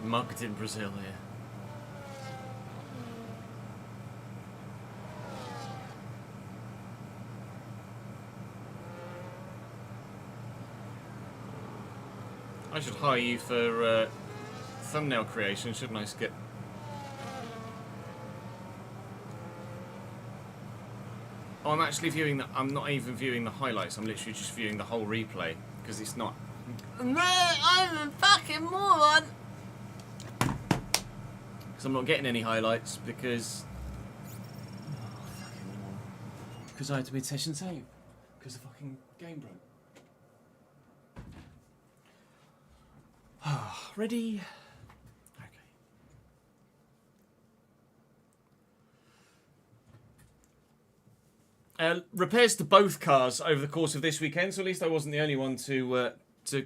Mugged in Brazil here. I should hire you for thumbnail creation, shouldn't I, Skip? Oh, I'm actually viewing the... I'm not even viewing the highlights. I'm literally just viewing the whole replay because it's not... No, I'm a fucking moron! I'm not getting any highlights because I had to mid-session save because the fucking game broke. Ready? Okay. Repairs to both cars over the course of this weekend, so at least I wasn't the only one to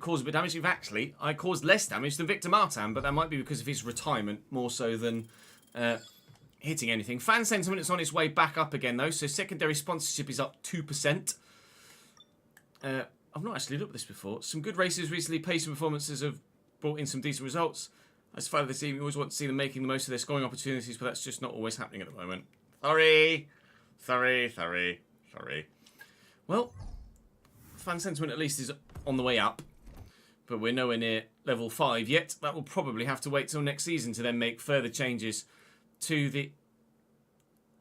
cause a bit of damage. If actually, I caused less damage than Victor Martin, but that might be because of his retirement more so than hitting anything. Fan sentiment is on its way back up again, though, so secondary sponsorship is up 2%. I've not actually looked at this before. Some good races recently, pace and performances have brought in some decent results. As far as this team, you always want to see them making the most of their scoring opportunities, but that's just not always happening at the moment. Sorry. Well, fan sentiment at least is on the way up. But we're nowhere near level 5 yet. That will probably have to wait till next season to then make further changes to the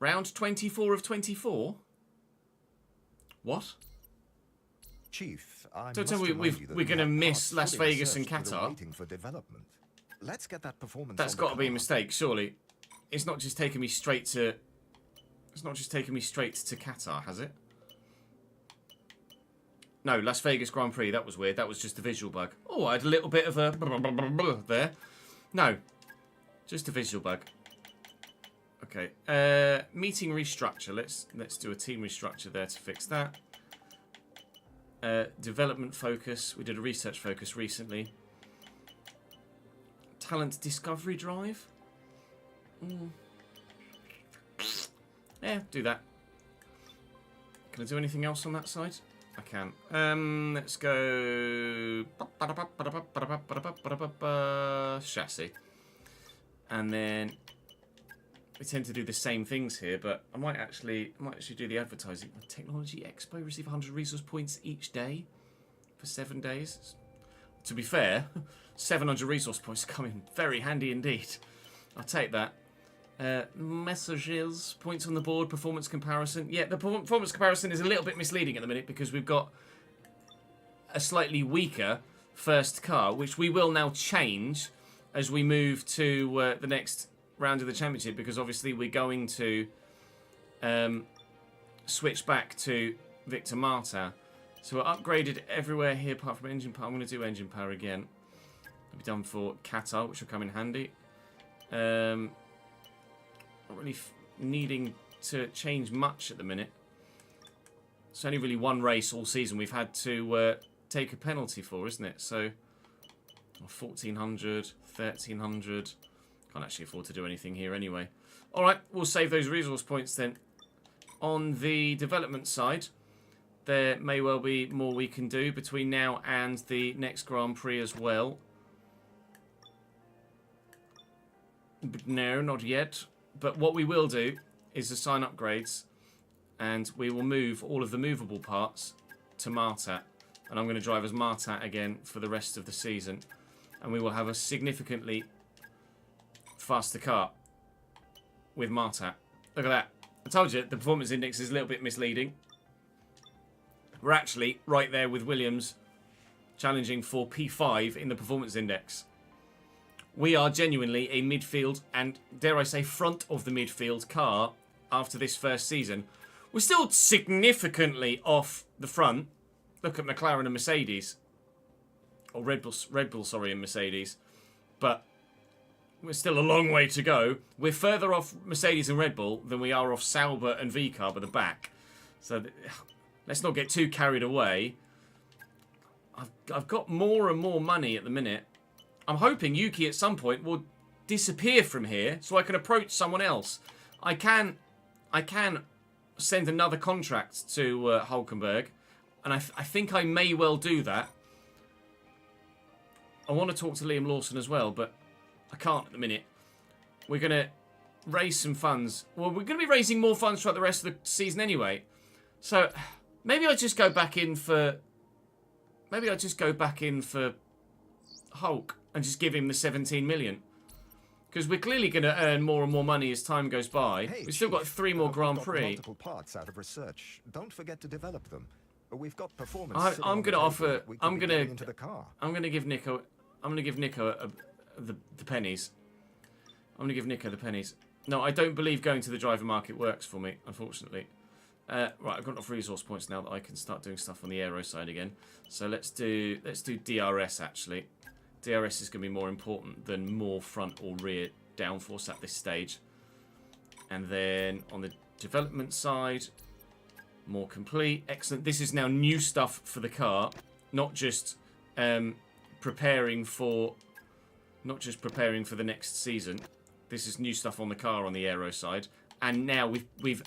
round 24 of 24. What? Chief, I Don't tell me we're going to miss Las Vegas and Qatar. Waiting for development. Let's get that performance. That's got to be a mistake, surely. It's not just taking me straight to... It's not just taking me straight to Qatar, has it? No, Las Vegas Grand Prix. That was weird. That was just a visual bug. Oh, I had a little bit of a... there. No. Just a visual bug. Okay. Meeting restructure. Let's do a team restructure there to fix that. Development focus. We did a research focus recently. Talent discovery drive. Yeah, do that. Can I do anything else on that side? I can. Let's go chassis. And then we tend to do the same things here, but I might actually do the advertising. Technology Expo, receive 100 resource points each day for 7 days. To be fair, 700 resource points come in very handy indeed. I'll take that. Messages, points on the board, performance comparison. Yeah, the performance comparison is a little bit misleading at the minute because we've got a slightly weaker first car, which we will now change as we move to the next round of the championship, because obviously we're going to switch back to Victor Martin. So we're upgraded everywhere here apart from engine power. I'm going to do engine power again. It'll be done for Qatar, which will come in handy. Not really needing to change much at the minute. It's only really one race all season we've had to take a penalty for, isn't it? So 1,400, 1,300. Can't actually afford to do anything here anyway. All right, we'll save those resource points then. On the development side, there may well be more we can do between now and the next Grand Prix as well. But no, not yet. But what we will do is assign upgrades, and we will move all of the movable parts to Martat. And I'm going to drive as Martat again for the rest of the season. And we will have a significantly faster car with Martat. Look at that. I told you, the performance index is a little bit misleading. We're actually right there with Williams challenging for P5 in the performance index. We are genuinely a midfield and, dare I say, front of the midfield car after this first season. We're still significantly off the front. Look at McLaren and Mercedes. Or Red Bull, sorry, and Mercedes. But we're still a long way to go. We're further off Mercedes and Red Bull than we are off Sauber and VCarb at the back. So let's not get too carried away. I've got more and more money at the minute. I'm hoping Yuki at some point will disappear from here so I can approach someone else. I can send another contract to Hulkenberg, and I think I may well do that. I want to talk to Liam Lawson as well, but I can't at the minute. We're going to raise some funds. Well, we're going to be raising more funds throughout the rest of the season anyway. So maybe I just go back in for... Maybe I just go back in for Hulk and just give him the 17 million. Because we're clearly going to earn more and more money as time goes by. Hey, We've still got 3 more Grand Prix. Multiple parts out of research. Don't forget to develop them. We've got performance. I'm going to offer. I'm going to give Nico. I'm going to give Nico the pennies. I'm going to give Nico the pennies. No, I don't believe going to the driver market works for me, unfortunately. Right, I've got enough resource points now that I can start doing stuff on the aero side again. So let's do DRS actually. DRS is going to be more important than more front or rear downforce at this stage. And then on the development side, more complete. Excellent. This is now new stuff for the car, not just preparing for the next season. This is new stuff on the car on the aero side, and now we've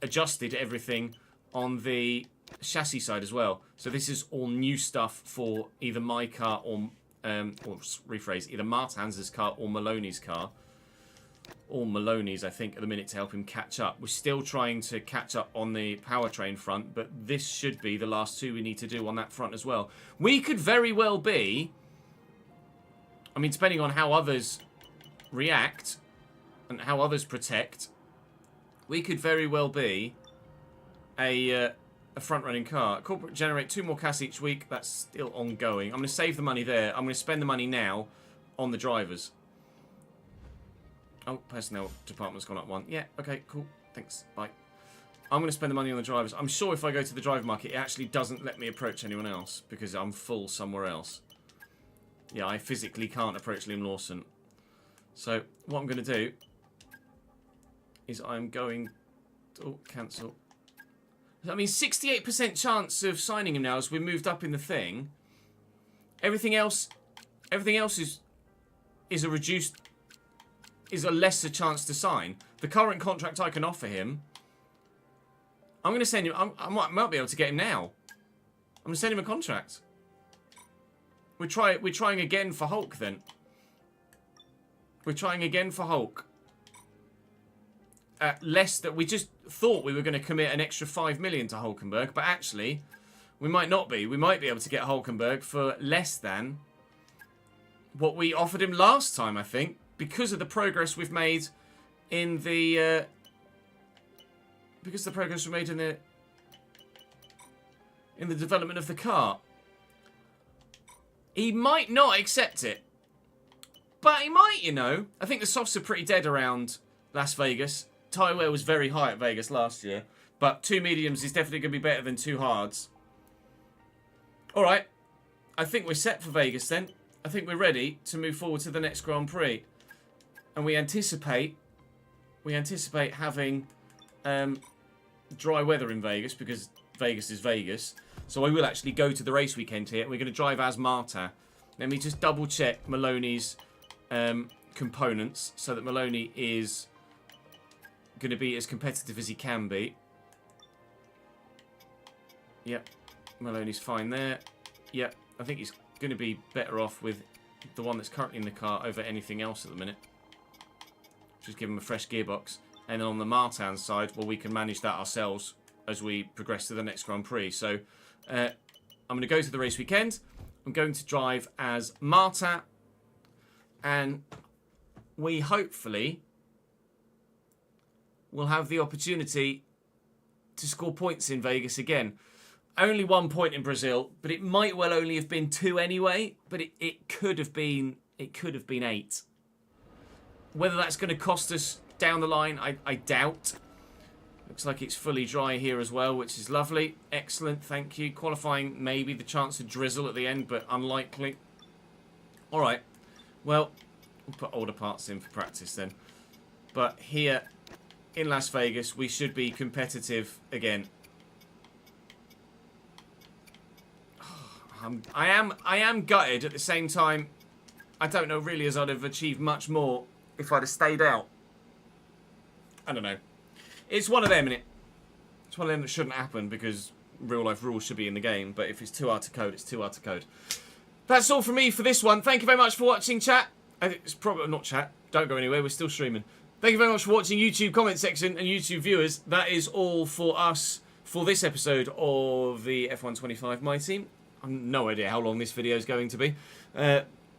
adjusted everything on the chassis side as well. So this is all new stuff for either my car or rephrase, either Martin's car or Maloney's car. All Maloney's, I think, at the minute to help him catch up. We're still trying to catch up on the powertrain front, but this should be the last 2 we need to do on that front as well. We could very well be, I mean, depending on how others react and how others protect, we could very well be a a front-running car. Corporate generate 2 more cash each week. That's still ongoing. I'm going to save the money there. I'm going to spend the money now on the drivers. Oh, personnel department's gone up 1. Yeah, okay, cool. Thanks. Bye. I'm going to spend the money on the drivers. I'm sure if I go to the driver market, it actually doesn't let me approach anyone else because I'm full somewhere else. Yeah, I physically can't approach Liam Lawson. So, what I'm going to do is I'm going to... Oh, cancel. I mean, 68% chance of signing him now as we moved up in the thing. Everything else is a reduced... is a lesser chance to sign. The current contract I can offer him... I'm going to send him... I might be able to get him now. I'm going to send him a contract. We're trying again for Hulk, then. We're trying again for Hulk. Less that we just thought we were going to commit an extra 5 million to Hulkenberg, but actually, we might not be. We might be able to get Hulkenberg for less than what we offered him last time, I think, because of the progress we've made in the... because of the progress we made in the development of the car. He might not accept it. But he might, you know. I think the softs are pretty dead around Las Vegas. Tyre wear was very high at Vegas last year. But 2 mediums is definitely going to be better than 2 hards. Alright. I think we're set for Vegas then. I think we're ready to move forward to the next Grand Prix. And we anticipate having dry weather in Vegas because Vegas is Vegas. So I will actually go to the race weekend here. We're going to drive as Marta. Let me just double check Maloney's components so that Maloney is going to be as competitive as he can be. Yep, Maloney's fine there. Yep, I think he's going to be better off with the one that's currently in the car over anything else at the minute. Just give him a fresh gearbox. And then on the Martin side, well, we can manage that ourselves as we progress to the next Grand Prix. So I'm going to go to the race weekend. I'm going to drive as Marta. And we hopefully will have the opportunity to score points in Vegas again. Only 1 point in Brazil, but it might well only have been 2 anyway. But it could have been 8. Whether that's going to cost us down the line, I doubt. Looks like it's fully dry here as well, which is lovely. Excellent, thank you. Qualifying, maybe the chance of drizzle at the end, but unlikely. All right. Well, we'll put older parts in for practice then. But here in Las Vegas, we should be competitive again. I am gutted at the same time. I don't know really as I'd have achieved much more if I'd have stayed out. I don't know. It's one of them, innit? It's one of them that shouldn't happen because real life rules should be in the game. But if it's too hard to code, it's too hard to code. That's all from me for this one. Thank you very much for watching, chat. It's probably not chat. Don't go anywhere. We're still streaming. Thank you very much for watching, YouTube comment section and YouTube viewers. That is all for us for this episode of the F125 My Team. I've no idea how long this video is going to be.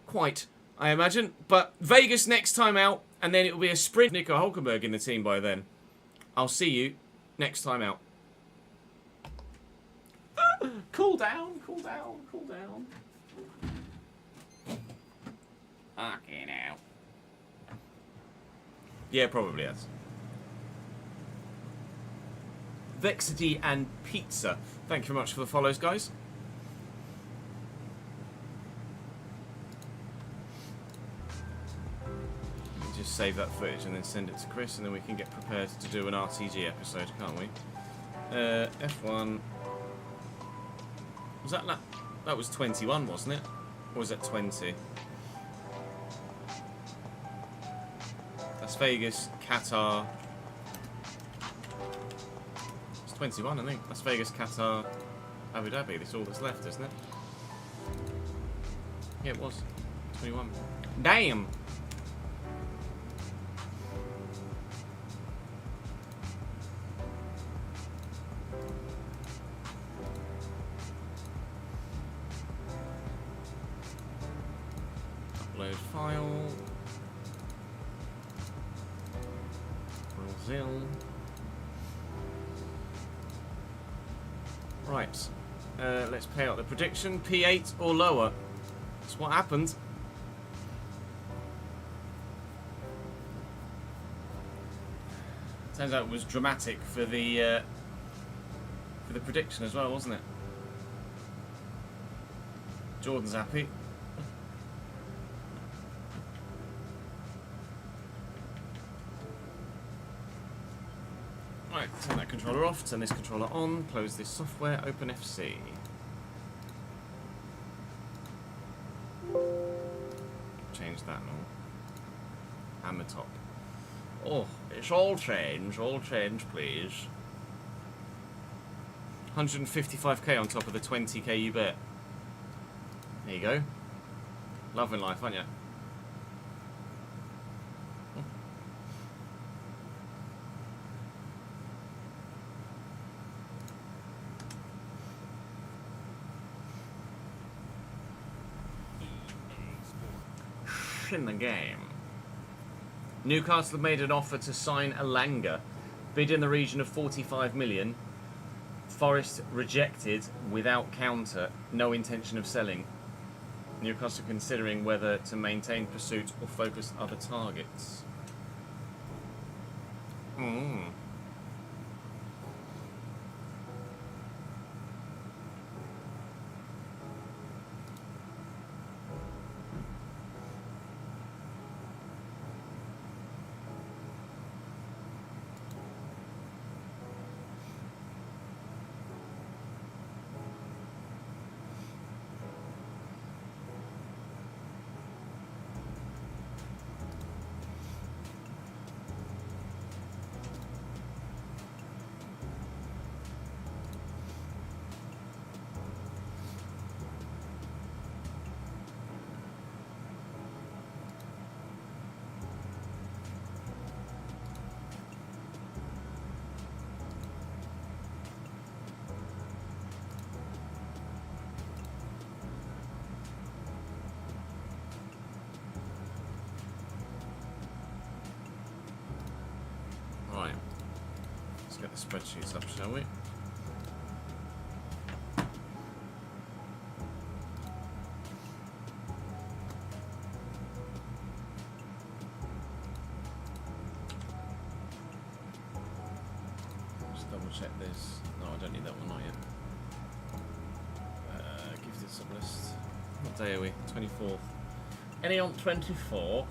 Quite, I imagine. But Vegas next time out, and then it will be a sprint. Nico Hulkenberg in the team by then. I'll see you next time out. Cool down, cool down, cool down. Fucking hell. Yeah, probably has. Vexity and Pizza. Thank you very much for the follows, guys. Just save that footage and then send it to Chris, and then we can get prepared to do an RTG episode, can't we? F1. Was that was 21, wasn't it? Or was that 20? Las Vegas, Qatar. It's 21, I think. Las Vegas, Qatar, Abu Dhabi. That's all that's left, isn't it? Yeah, it was 21. Damn. Upload file. Brazil. Right. Let's play out the prediction. P8 or lower. That's what happened. Turns out it was dramatic for the prediction as well, wasn't it? Jordan's happy. Right, turn that controller off, turn this controller on, close this software, open FC. Change that now. Hammer top. Oh, it's all change please. 155k on top of the 20k you bet. There you go. Loving life, aren't you? In the game. Newcastle have made an offer to sign Elanga, bid in the region of 45 million. Forest rejected without counter, no intention of selling. Newcastle considering whether to maintain pursuit or focus other targets. Right, let's get the spreadsheets up, shall we? Just double check this. No, I don't need that one, not yet. Gifted sublist. What day are we? 24th. Any on 24th?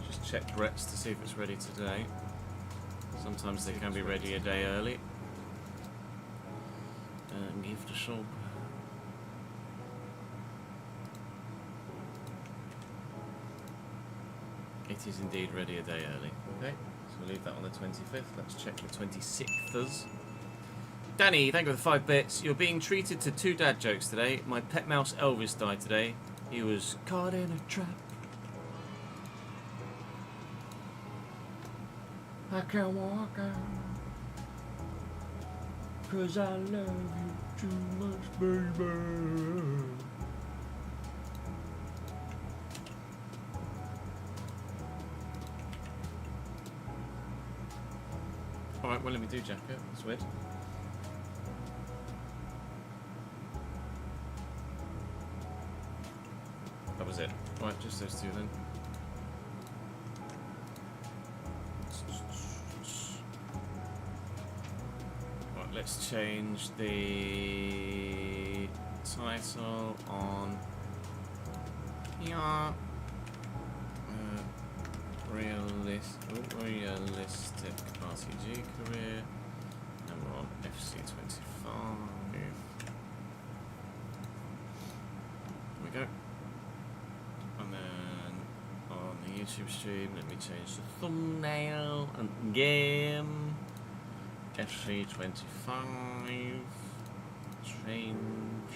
Just check Brett's to see if it's ready today. Sometimes they can be ready a day early. Gift shop. It is indeed ready a day early. Okay, so we'll leave that on the 25th. Let's check the 26th. Danny, thank you for the 5 bits. You're being treated to 2 dad jokes today. My pet mouse Elvis died today. He was caught in a trap. I can't walk out 'cause I love you too much, baby. Alright, well, let me do jacket. That's weird. That was it. Right, just those 2 then. Let's change the title on here. Realistic RTG career. And we're on FC25. There we go. And then on the YouTube stream, let me change the thumbnail and game. FC25, change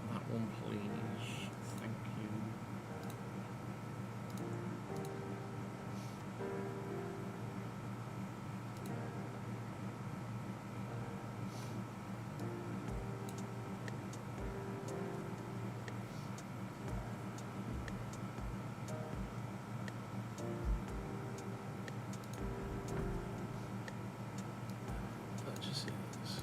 that one please, thank you. Purchases.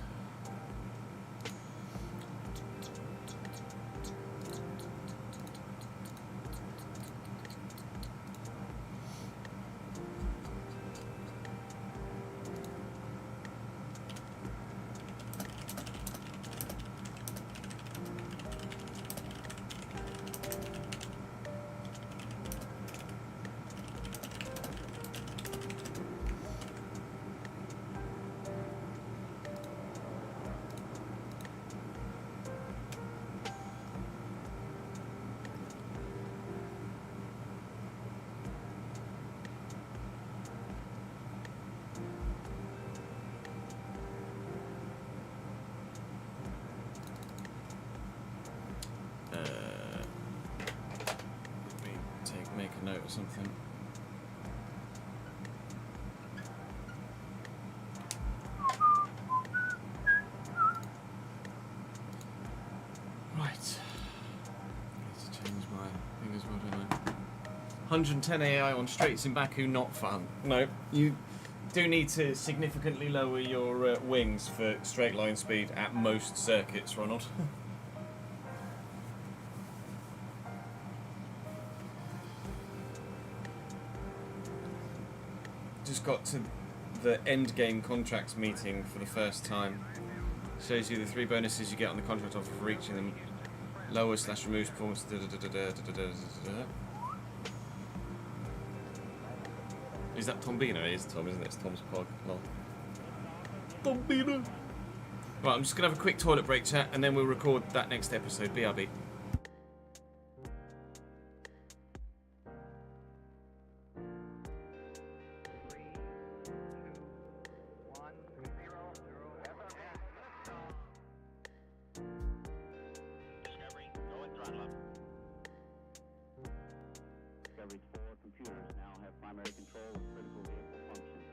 something. Right. Need to change my thing as well, don't I? 110 AI on straights in Baku, not fun. No, you do need to significantly lower your wings for straight line speed at most circuits, Ronald. Just got to the end game contracts meeting for the first time. Shows you the 3 bonuses you get on the contract offer for reaching them. Lower / removes performance. Is that Tombino? It is Tom, isn't it? It's Tom's pod. Lol. Tombino. Right, I'm just gonna have a quick toilet break, chat, and then we'll record that next episode. BRB. Discovery's 4 computers now have primary control of critical vehicle functions.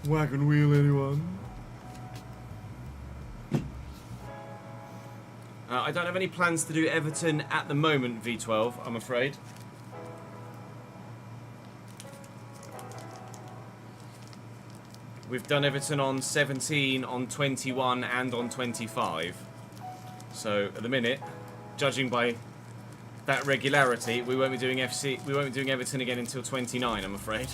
Wagon wheel, anyone? I don't have any plans to do Everton at the moment, V12, I'm afraid. We've done Everton on 17, on 21, and on 25. So at the minute, judging by that regularity, we won't be doing Everton again until 29, I'm afraid.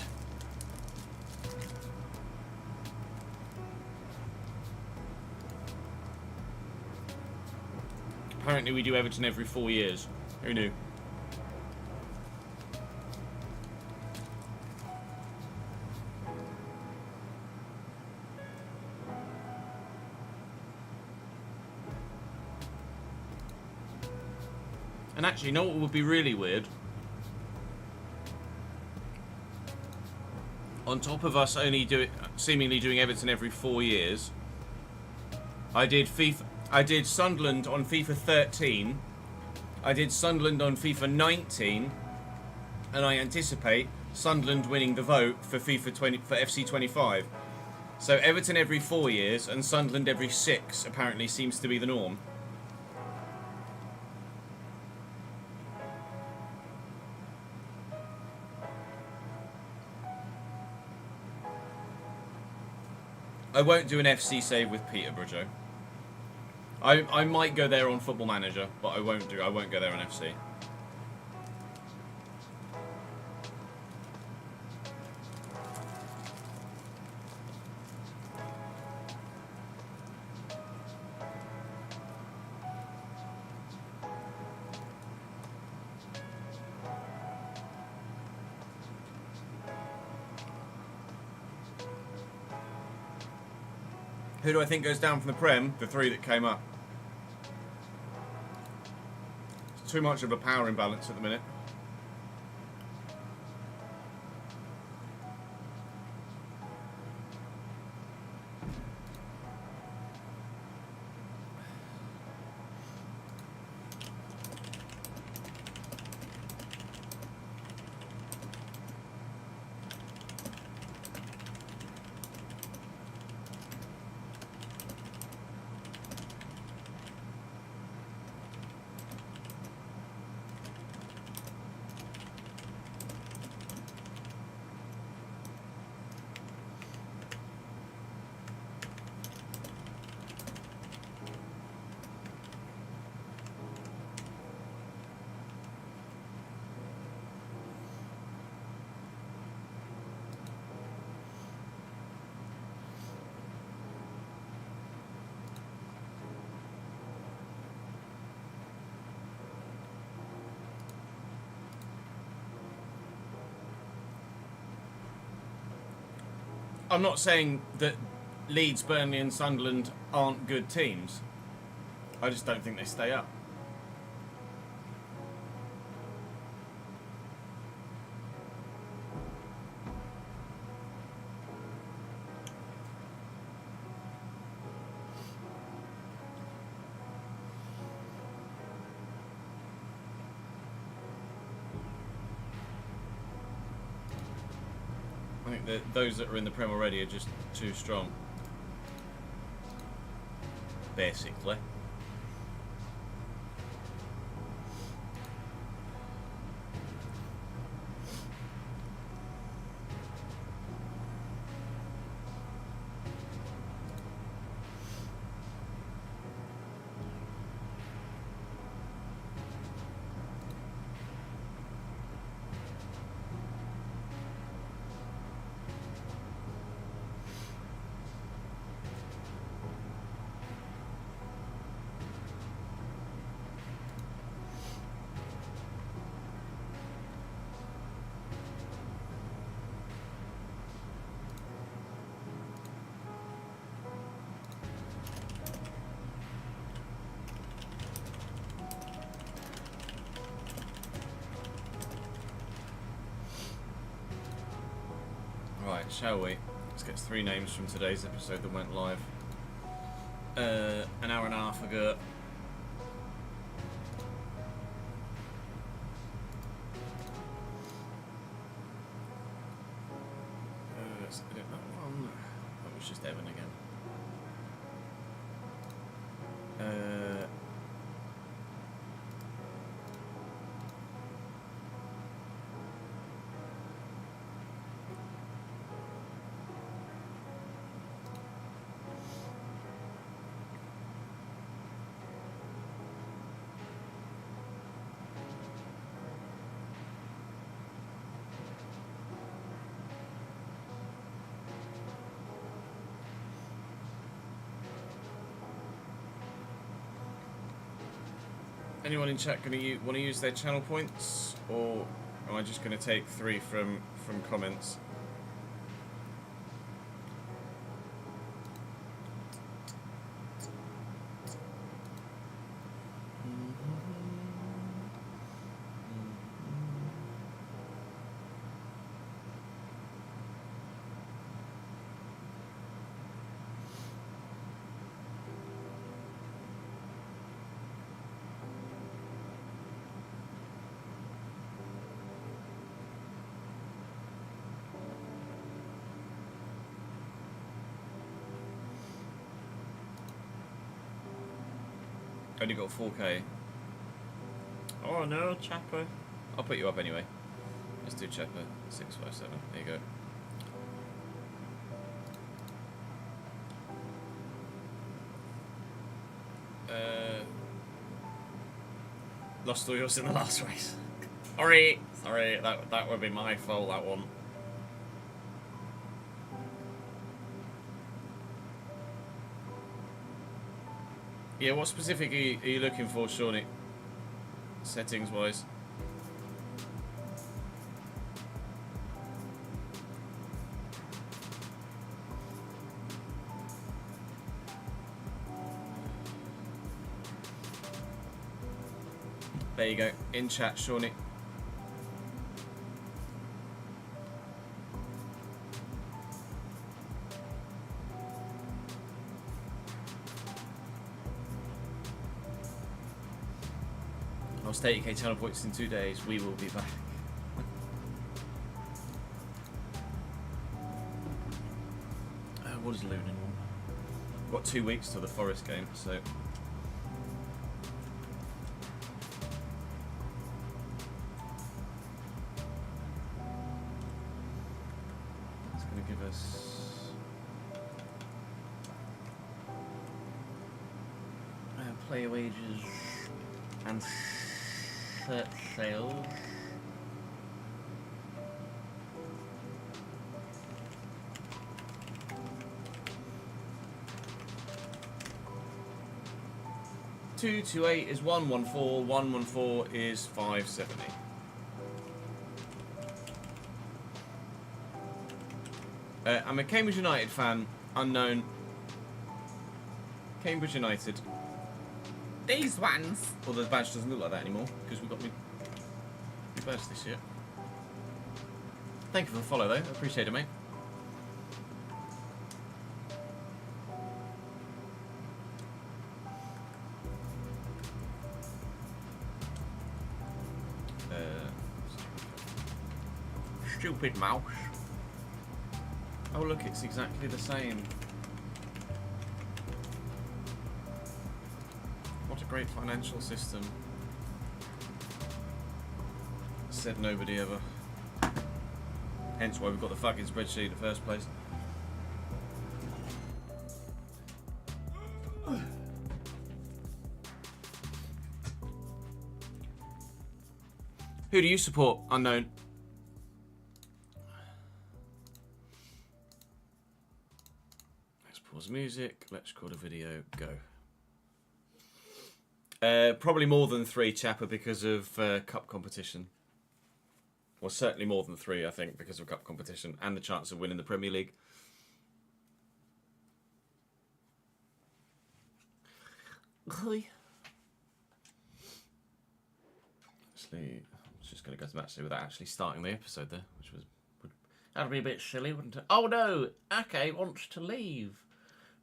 Apparently we do Everton every 4 years. Who knew? And actually, you know what would be really weird? On top of us only seemingly doing Everton every 4 years, I did Sunderland on FIFA 13, I did Sunderland on FIFA 19, and I anticipate Sunderland winning the vote for FC25. So Everton every 4 years and Sunderland every 6 apparently seems to be the norm. I won't do an FC save with Peterborough, Joe. I might go there on Football Manager, but I won't go there on FC. Who do I think goes down from the Prem? The 3 that came up. It's too much of a power imbalance at the minute. I'm not saying that Leeds, Burnley and Sunderland aren't good teams. I just don't think they stay up. I think that those that are in the Prem already are just too strong. Basically. Right, shall we? Let's get 3 names from today's episode that went live an hour and a half ago. Let's edit that one. was just Evan again. Anyone in chat going to want to use their channel points, or am I just going to take 3 from comments? Only got 4K. Oh no, Chapper. I'll put you up anyway. Let's do Chapper 657. There you go. Lost all yours in the last race. Sorry, that would be my fault, that one. Yeah, what specifically are you looking for, Shawnee? Settings-wise? There you go. In chat, Shawnee. Lost 80k channel points in 2 days. We will be back. What is Lunan? We've got 2 weeks till the Forest game, so. It's going to give us. Player wages and search sales. Two to 8 is 114. 114 is 570. I'm a Cambridge United fan. Unknown. Cambridge United. These ones. Although the badge doesn't look like that anymore because we got new badge this year. Thank you for the follow though. I appreciate it, mate. Stupid mouse. Oh look, it's exactly the same. What a great financial system. Said nobody ever. Hence why we've got the fucking spreadsheet in the first place. Who do you support? Unknown. Let's pause music. Let's record a video. Go. Probably more than 3, Chapper, because of cup competition. Well, certainly more than 3, I think, because of cup competition and the chance of winning the Premier League. Actually, I'm just going to go to match day without actually starting the episode there, which was that'd be a bit silly, wouldn't it? Oh no, Ake wants to leave.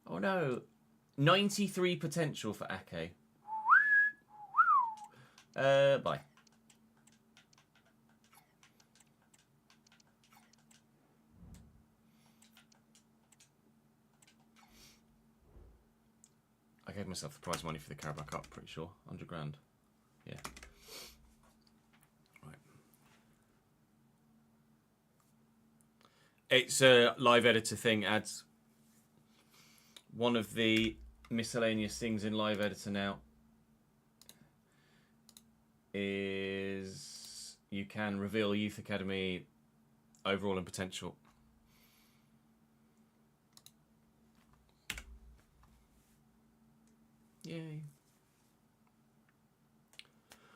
Oh no, 93 potential for Ake. Bye. gave myself the prize money for the Carabao Cup, pretty sure. 100 grand. Yeah. Right. It's a live editor thing, adds. One of the miscellaneous things in live editor now is you can reveal Youth Academy overall and potential. Yay.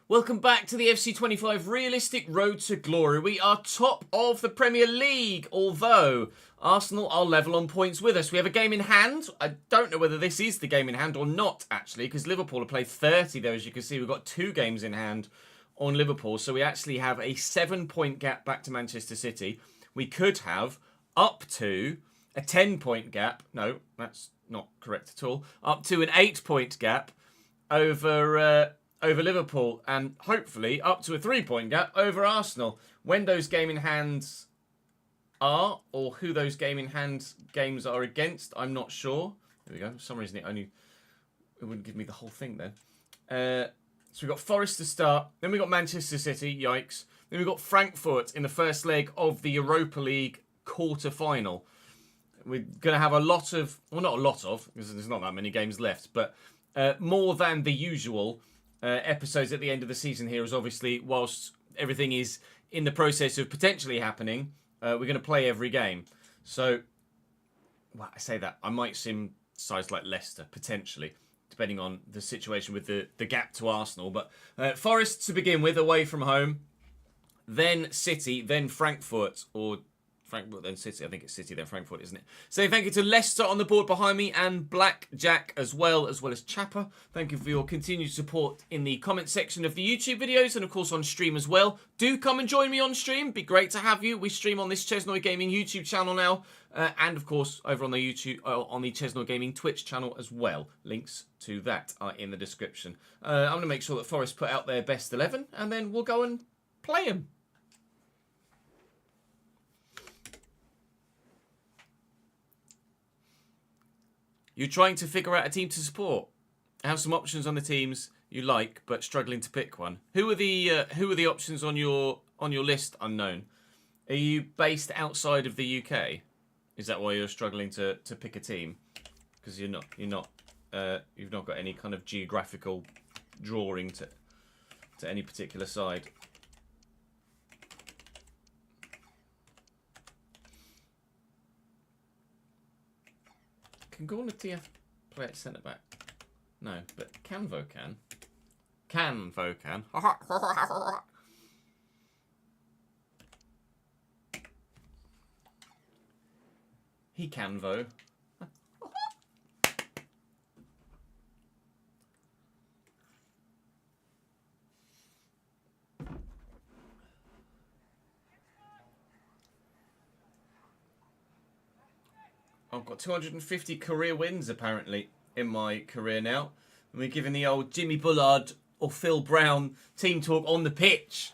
Welcome back to the FC25 Realistic Road to Glory. We are top of the Premier League, although Arsenal are level on points with us. We have a game in hand. I don't know whether this is the game in hand or not, actually, because Liverpool have played 30 there. As you can see, we've got 2 games in hand on Liverpool. So we actually have a 7-point gap back to Manchester City. We could have up to a 10-point gap. No, that's not correct at all. Up to an 8-point gap over Liverpool, and hopefully up to a 3-point gap over Arsenal. When those game in hands are, or who those game in hand games are against, I'm not sure. There we go. For some reason it wouldn't give me the whole thing then. So we've got Forest to start, then we've got Manchester City, yikes. Then we've got Frankfurt in the first leg of the Europa League quarter-final. We're going to have a lot of, well, not a lot of, because there's not that many games left, but more than the usual episodes at the end of the season here, is obviously, whilst everything is in the process of potentially happening, we're going to play every game. So, well, I say that, I might sim sides like Leicester, potentially, depending on the situation with the gap to Arsenal. But Forest to begin with, away from home, then City, then Frankfurt, or Frankfurt, then City. I think it's City, then Frankfurt, isn't it? Saying thank you to Leicester on the board behind me, and Blackjack as well as Chapper. Thank you for your continued support in the comment section of the YouTube videos, and of course on stream as well. Do come and join me on stream. Be great to have you. We stream on this Chesnoy Gaming YouTube channel now, and of course over on the on the Chesnoy Gaming Twitch channel as well. Links to that are in the description. I'm going to make sure that Forest put out their best 11, and then we'll go and play them. You're trying to figure out a team to support. Have some options on the teams you like, but struggling to pick one. Who are the options on your list? Unknown. Are you based outside of the UK? Is that why you're struggling to pick a team? Because you've not got any kind of geographical drawing to any particular side. Can Gorna TF play at centre back? No, but Canvo can. Canvo can. He Canvo. I've got 250 career wins, apparently, in my career now. And we're giving the old Jimmy Bullard or Phil Brown team talk on the pitch.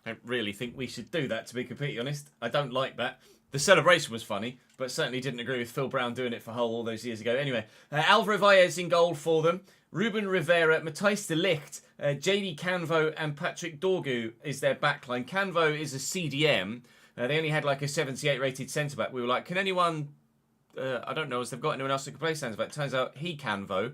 I don't really think we should do that, to be completely honest. I don't like that. The celebration was funny, but certainly didn't agree with Phil Brown doing it for Hull all those years ago. Anyway, Alvaro Valles in goal for them. Ruben Rivera, Matthijs de Ligt, JD Canvo and Patrick Dorgu is their backline. Canvo is a CDM. They only had like a 78 rated centre-back. We were like, can anyone... I don't know if they've got anyone else who can play centre-back. Turns out he Canvo.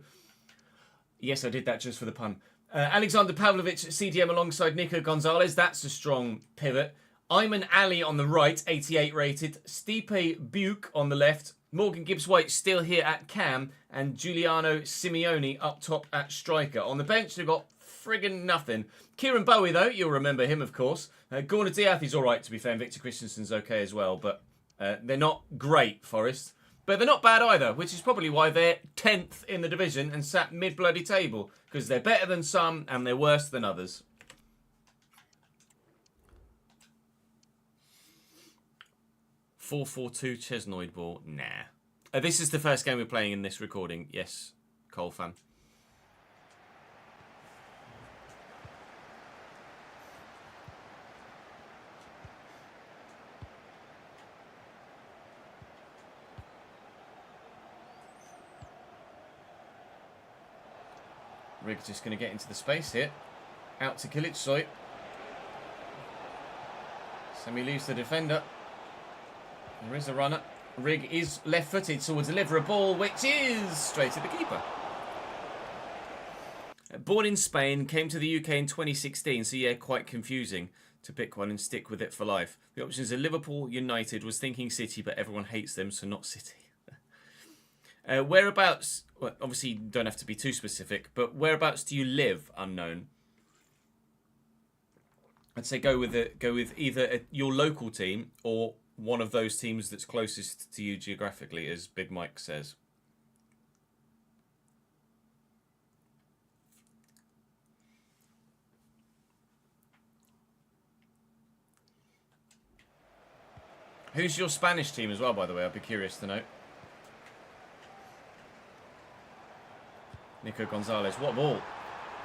Yes, I did that just for the pun. Alexander Pavlovic CDM alongside Nico Gonzalez. That's a strong pivot. Ayman Ali on the right, 88 rated. Stipe Buke on the left. Morgan Gibbs-White still here at cam. And Giuliano Simeone up top at striker. On the bench, they've got friggin' nothing. Kieran Bowie, though, you'll remember him, of course. Gorna Diath is all right, to be fair. And Victor Christensen's okay as well. But they're not great, Forest. But they're not bad either, which is probably why they're 10th in the division and sat mid-bloody table. Because they're better than some and they're worse than others. (4-4-2) Chesnoid ball. Nah. This is the first game we're playing in this recording. Yes, Cole fan. Rig just going to get into the space here. Out to Kilitsoi. Semi leaves the defender. There is a runner. Rig is left-footed, so will deliver a ball, which is straight at the keeper. Born in Spain, came to the UK in 2016, so yeah, quite confusing to pick one and stick with it for life. The options are Liverpool, United, was thinking City, but everyone hates them, so not City. Whereabouts, well, obviously you don't have to be too specific, but whereabouts do you live? Unknown. I'd say go with either your local team or one of those teams that's closest to you geographically, as Big Mike says. Who's your Spanish team as well, by the way? I'd be curious to know. Nico Gonzalez, what a ball.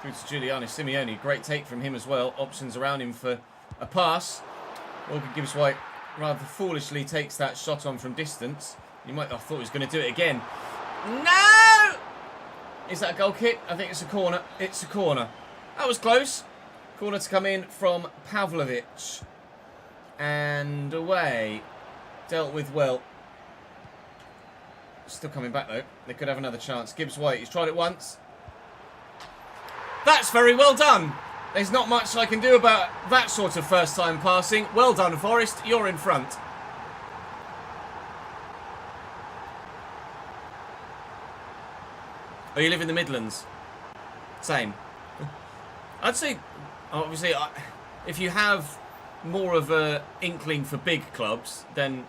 Through to Giuliano Simeone. Great take from him as well. Options around him for a pass. Morgan Gibbs-White rather foolishly takes that shot on from distance. You might have thought he was going to do it again. No! Is that a goal kick? I think it's a corner. It's a corner. That was close. Corner to come in from Pavlovic. And away. Dealt with well. Still coming back though. They could have another chance. Gibbs-White, he's tried it once. That's very well done. There's not much I can do about that sort of first time passing. Well done, Forrest. You're in front. Oh, you live in the Midlands? Same. I'd say, obviously, if you have more of a inkling for big clubs, then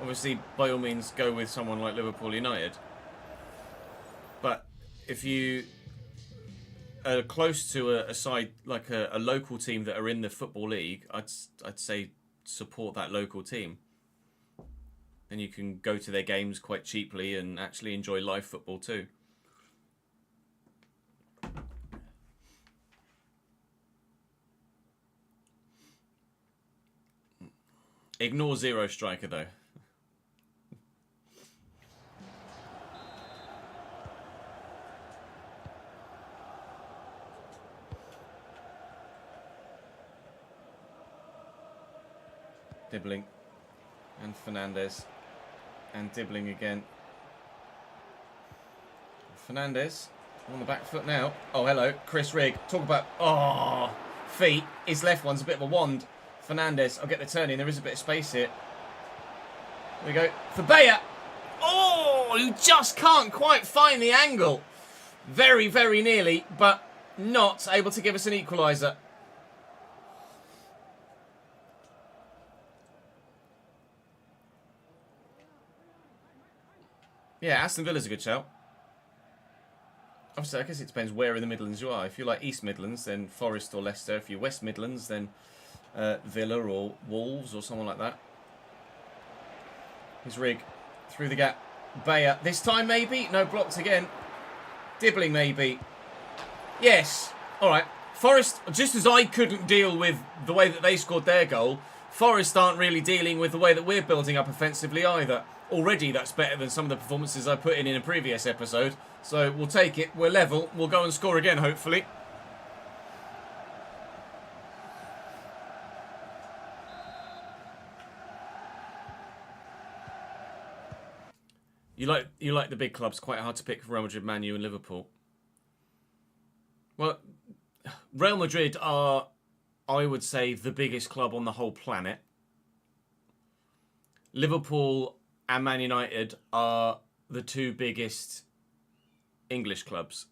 obviously, by all means, go with someone like Liverpool United. But if you are close to a side like a local team that are in the Football League, I'd say support that local team. Then you can go to their games quite cheaply and actually enjoy live football too. Ignore Zero Striker though. Dibbling and Fernandez and Dibbling again. Fernandez on the back foot now. Oh, hello, Chris Rigg. Talk about, feet. His left one's a bit of a wand. Fernandez, I'll get the turn in. There is a bit of space here. There we go. For Bayer. Oh, you just can't quite find the angle. Very, very nearly, but not able to give us an equaliser. Yeah, Aston Villa's a good shout. Obviously, I guess it depends where in the Midlands you are. If you're like East Midlands, then Forest or Leicester. If you're West Midlands, then Villa or Wolves or someone like that. Here's Rigg. Through the gap. Bayer. This time maybe? No, blocked again. Dibbling maybe. Yes. Alright. Forest, just as I couldn't deal with the way that they scored their goal, Forest aren't really dealing with the way that we're building up offensively either. Already that's better than some of the performances I put in a previous episode. So we'll take it. We're level. We'll go and score again, hopefully. You like the big clubs. Quite hard to pick Real Madrid, Man U and Liverpool. Well, Real Madrid are, I would say, the biggest club on the whole planet. Liverpool and Man United are the two biggest English clubs.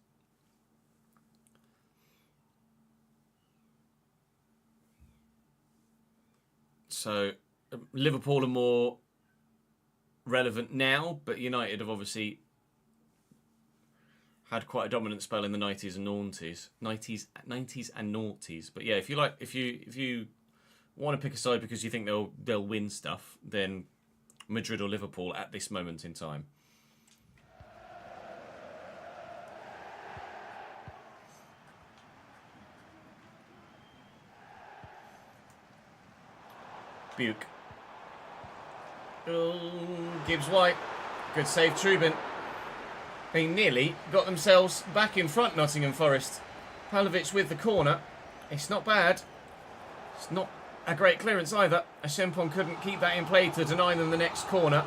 So, Liverpool are more relevant now, but United have obviously had quite a dominant spell in the 90s and noughties. 90s and noughties. But yeah, if you want to pick a side because you think they'll win stuff, then Madrid or Liverpool at this moment in time. Buke. Oh, Gibbs-White. Good save, Trubin. They nearly got themselves back in front, Nottingham Forest. Pavlovic with the corner. It's not bad. It's not a great clearance either. Ashempon couldn't keep that in play to deny them the next corner.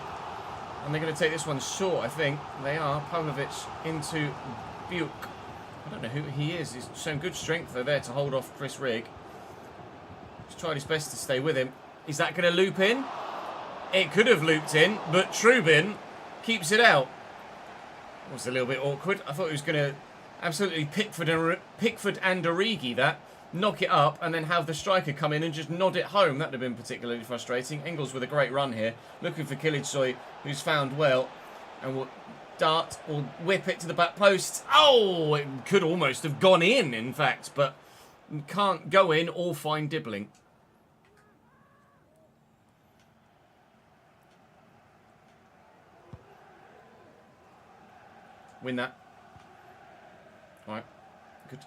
And they're going to take this one short, I think. They are. Pavlovic into Buke. I don't know who he is. He's shown good strength though there to hold off Chris Rigg. He's tried his best to stay with him. Is that going to loop in? It could have looped in, but Trubin keeps it out. It was a little bit awkward. I thought he was going to absolutely Pickford and Origi that. Knock it up and then have the striker come in and just nod it home. That would have been particularly frustrating. Engels with a great run here. Looking for Kılıçsoy, who's found well. And will dart or whip it to the back post. Oh, it could almost have gone in fact. But can't go in or find Dibbling. Win that. All right. Good.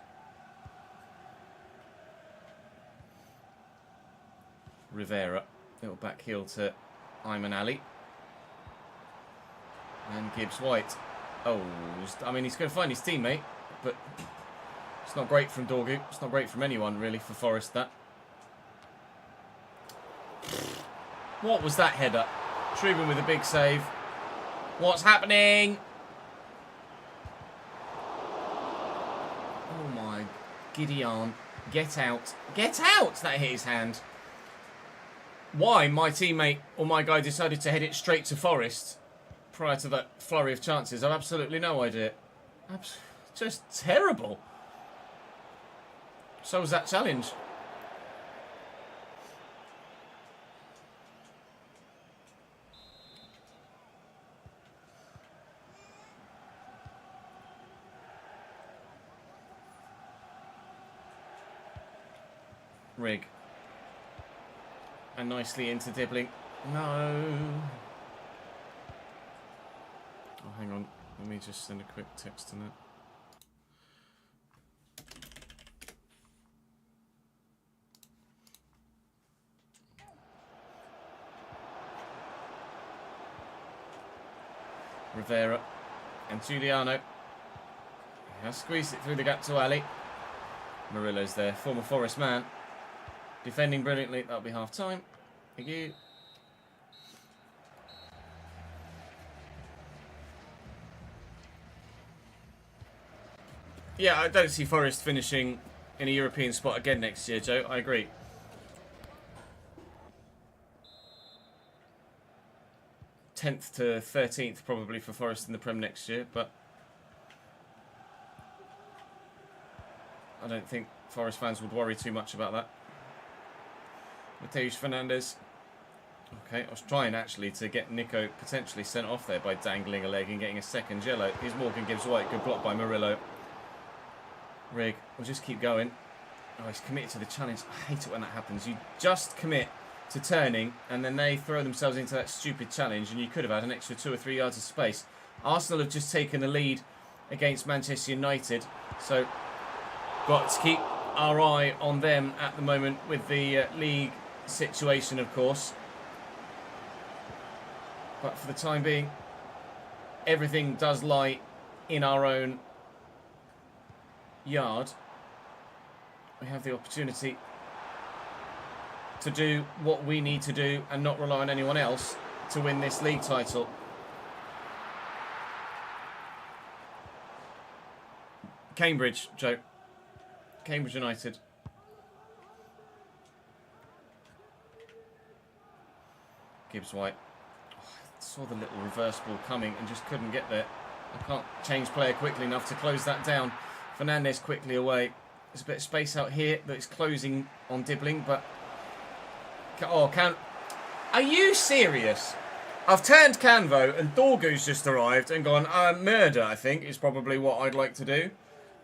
Rivera. Little back heel to Ayman Ali. And Gibbs White. Oh, I mean, he's going to find his teammate, but it's not great from Dorgu. It's not great from anyone, really, for Forest, that. What was that header? Trubin with a big save. What's happening? Oh, my Gideon. Get out. Get out! That hit his hand. Why my teammate or my guy decided to head it straight to Forest prior to that flurry of chances, I've absolutely no idea. Just terrible. So was that challenge. Rigg. And nicely into Dibbling. No. Oh, hang on. Let me just send a quick text to that. Rivera and Giuliano. He has squeezed it through the gap to Ali. Murillo's there, former Forest man. Defending brilliantly, that'll be half time. Thank you. Yeah, I don't see Forest finishing in a European spot again next year, Joe. I agree. Tenth to 13th probably for Forest in the Prem next year, but I don't think Forest fans would worry too much about that. Mateus Fernandes. Okay, I was trying actually to get Nico potentially sent off there by dangling a leg and getting a second yellow. Here's Morgan Gibbs White, good block by Murillo. Rigg will just keep going. Oh, he's committed to the challenge. I hate it when that happens. You just commit to turning and then they throw themselves into that stupid challenge and you could have had an extra 2 or 3 yards of space. Arsenal have just taken the lead against Manchester United, so got to keep our eye on them at the moment with the league situation, of course. But for the time being, everything does lie in our own yard. We have the opportunity to do what we need to do and not rely on anyone else to win this league title. Cambridge, Joe. Cambridge United. Gibbs White. Oh, I saw the little reverse ball coming and just couldn't get there. I can't change player quickly enough to close that down. Fernandes quickly away. There's a bit of space out here that is closing on Dibbling, but... Oh, are you serious? I've turned Canvo and Dorgu's just arrived and gone, murder, I think, is probably what I'd like to do.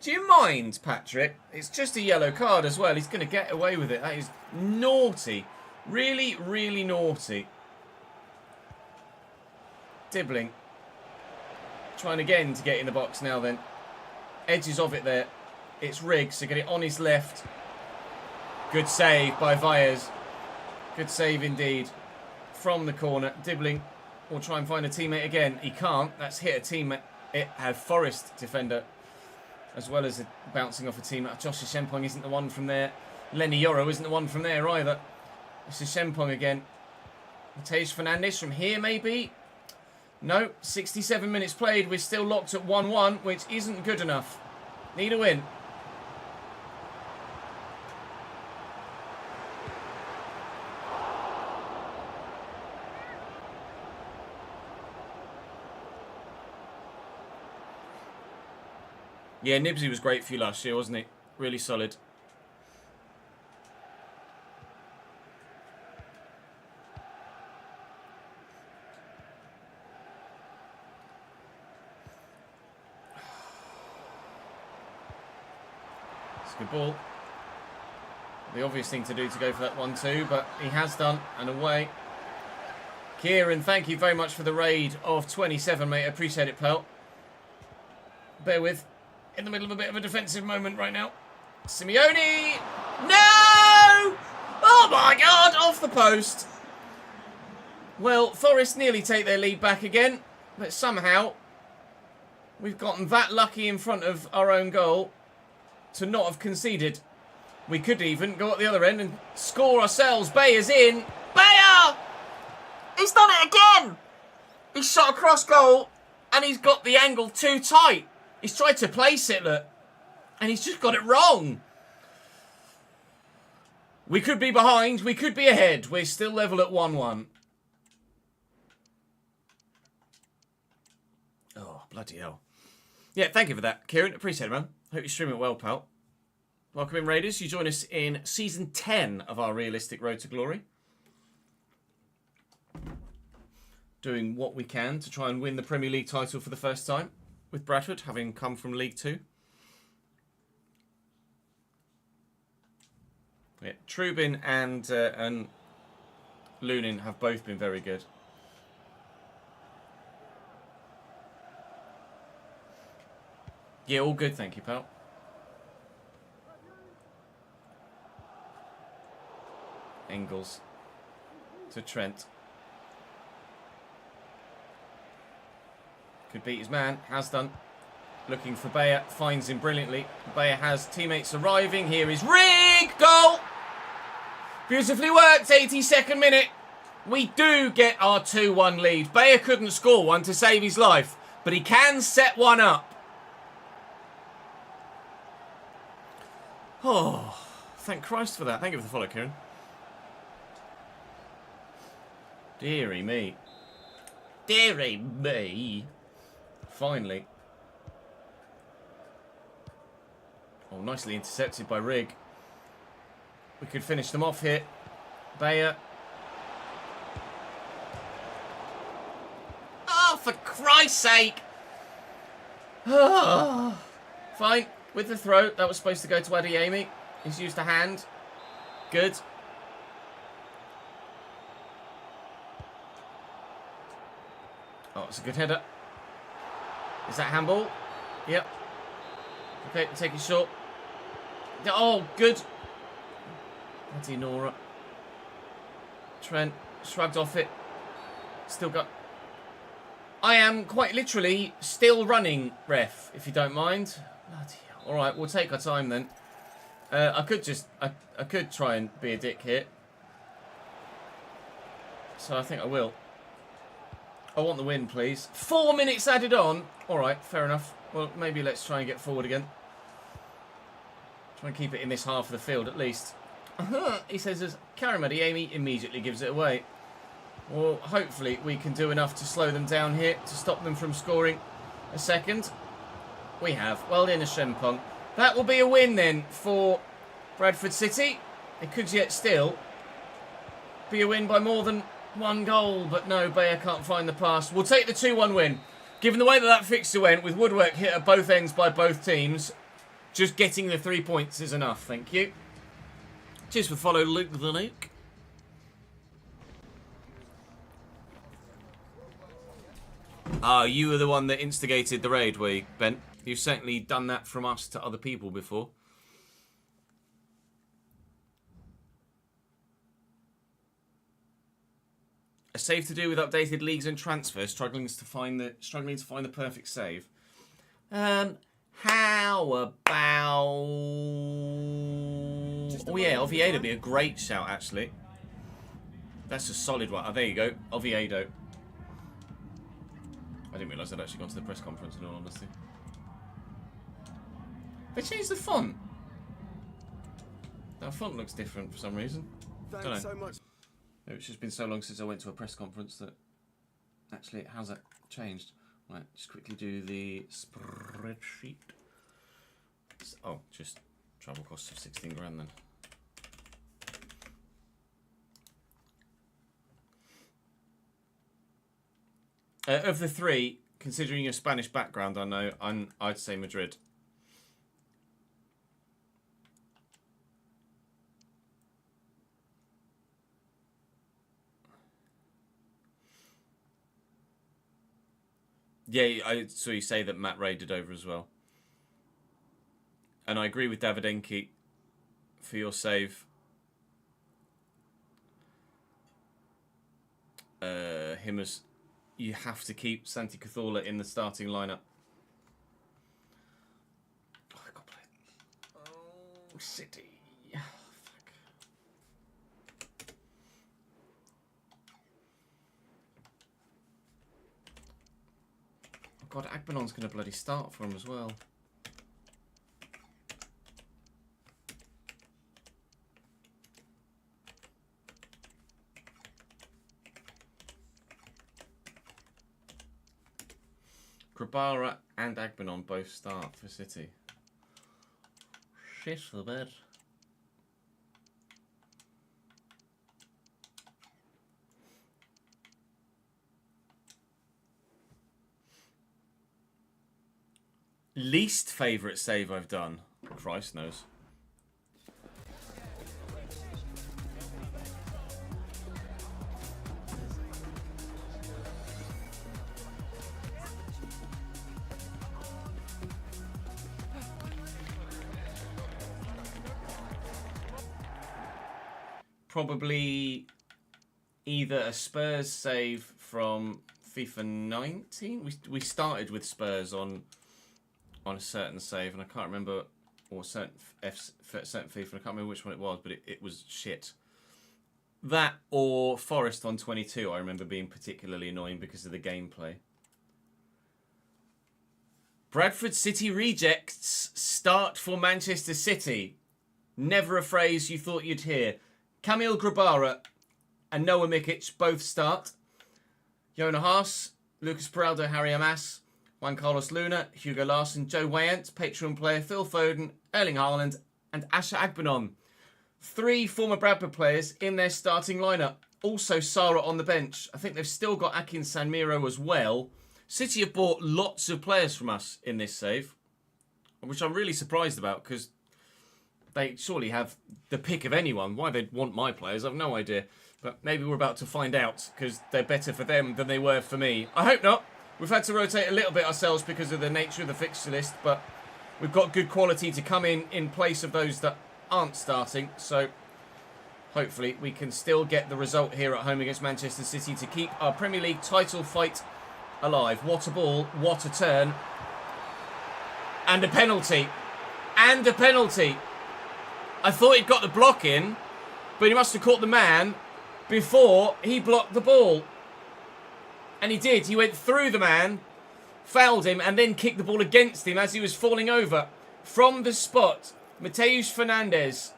Do you mind, Patrick? It's just a yellow card as well. He's going to get away with it. That is naughty. Really, really naughty. Dibbling. Trying again to get in the box now then. Edges of it there. It's Riggs to get it on his left. Good save by Vyers. Good save indeed. From the corner. Dibbling will try and find a teammate again. He can't. That's hit a teammate it had Forest defender, as well as bouncing off a team. Josh Shempong isn't the one from there. Lenny Yoro isn't the one from there either. This is Shempong again. Matej Fernandes from here, maybe? No, 67 minutes played. We're still locked at 1-1, which isn't good enough. Need a win. Yeah, Nibsy was great for you last year, wasn't he? Really solid. It's a good ball. The obvious thing to do to go for that 1-2, but he has done, and away. Kieran, thank you very much for the raid of 27, mate. I appreciate it, pal. Bear with. In the middle of a bit of a defensive moment right now. Simeone! No! Oh my God! Off the post. Well, Forest nearly take their lead back again. But somehow, we've gotten that lucky in front of our own goal to not have conceded. We could even go at the other end and score ourselves. Bayer's in. Bayer! He's done it again! He's shot across goal and he's got the angle too tight. He's tried to place it, look. And he's just got it wrong. We could be behind. We could be ahead. We're still level at 1-1. Oh, bloody hell. Yeah, thank you for that, Kieran. Appreciate it, man. Hope you're streaming well, pal. Welcome in, Raiders. You join us in Season 10 of our Realistic Road to Glory. Doing what we can to try and win the Premier League title for the first time. With Bradford, having come from League 2. Yeah, Trubin and Lunin have both been very good. Yeah, all good, thank you, pal. Engels to Trent. Could beat his man, has done. Looking for Bayer, finds him brilliantly. Bayer has teammates arriving. Here is Rig! Goal! Beautifully worked, 82nd minute. We do get our 2-1 lead. Bayer couldn't score one to save his life, but he can set one up. Oh, thank Christ for that. Thank you for the follow, Kieran. Deary me. Deary me. Finally. Oh, nicely intercepted by Rig. We could finish them off here. Bayer. Oh, for Christ's sake! Oh. Fine. With the throw, that was supposed to go to Adeyemi. He's used a hand. Good. Oh, it's a good header. Is that handball? Yep. Okay, take it short. Oh, good. Bloody Nora. Trent shrugged off it. Still got... I am quite literally still running, ref, if you don't mind. Bloody hell. All right, we'll take our time then. I could just... I could try and be a dick here. So I think I will. I want the win, please. 4 minutes added on. All right, fair enough. Well, maybe let's try and get forward again. Try and keep it in this half of the field at least. He says as Karim Adeyemi immediately gives it away. Well, hopefully we can do enough to slow them down here, to stop them from scoring a second. We have. Well done, Shempong. That will be a win then for Bradford City. It could yet still be a win by more than one goal, but no, Bayer can't find the pass. We'll take the 2-1 win. Given the way that fixture went, with woodwork hit at both ends by both teams, just getting the 3 points is enough, thank you. Cheers for the follow, Luke the Nuke. Ah, you were the one that instigated the raid, were you, Ben? You've certainly done that from us to other people before. A save to do with updated leagues and transfers, struggling to find the perfect save. How about... Oh yeah, Oviedo would be a great shout, actually. That's a solid one. Oh, there you go. Oviedo. I didn't realise I'd actually gone to the press conference, in all honesty. They changed the font. That font looks different for some reason. Thanks so much. Maybe it's just been so long since I went to a press conference that... Actually, how's that changed? Right, just quickly do the spreadsheet. Oh, just travel costs of 16 grand then. Of the three, considering your Spanish background, I know, I'd say Madrid. Yeah, I saw you say that Matt Ray did over as well. And I agree with Davidenki for your save. Him as... You have to keep Santi Cazorla in the starting lineup. Oh, I got play. Oh, City. Fuck. Oh, God, Agbenon's going to bloody start for him as well. Grabara and Agbenon both start for City. Shit the bed. Least favourite save I've done? Christ knows. Probably either a Spurs save from FIFA 19. We started with Spurs on a certain save, and I can't remember, or certain FIFA, and I can't remember which one it was, but it was shit. That or Forest on 22, I remember being particularly annoying because of the gameplay. Bradford City rejects start for Manchester City. Never a phrase you thought you'd hear. Kamil Grabara and Noah Mikic both start. Jonah Haas, Lucas Peraldo, Harry Amas, Juan Carlos Luna, Hugo Larsson, Joe Wayant, Patreon player Phil Foden, Erling Haaland and Asher Agbenon. 3 former Bradford players in their starting lineup. Also Sara on the bench. I think they've still got Akin Sanmiro as well. City have bought lots of players from us in this save, which I'm really surprised about because they surely have the pick of anyone. Why they'd want my players, I've no idea. But maybe we're about to find out because they're better for them than they were for me. I hope not. We've had to rotate a little bit ourselves because of the nature of the fixture list, but we've got good quality to come in place of those that aren't starting. So hopefully we can still get the result here at home against Manchester City to keep our Premier League title fight alive. What a ball, what a turn. And a penalty. And a penalty. I thought he'd got the block in, but he must have caught the man before he blocked the ball. And he did. He went through the man, fouled him, and then kicked the ball against him as he was falling over. From the spot, Mateus Fernandes.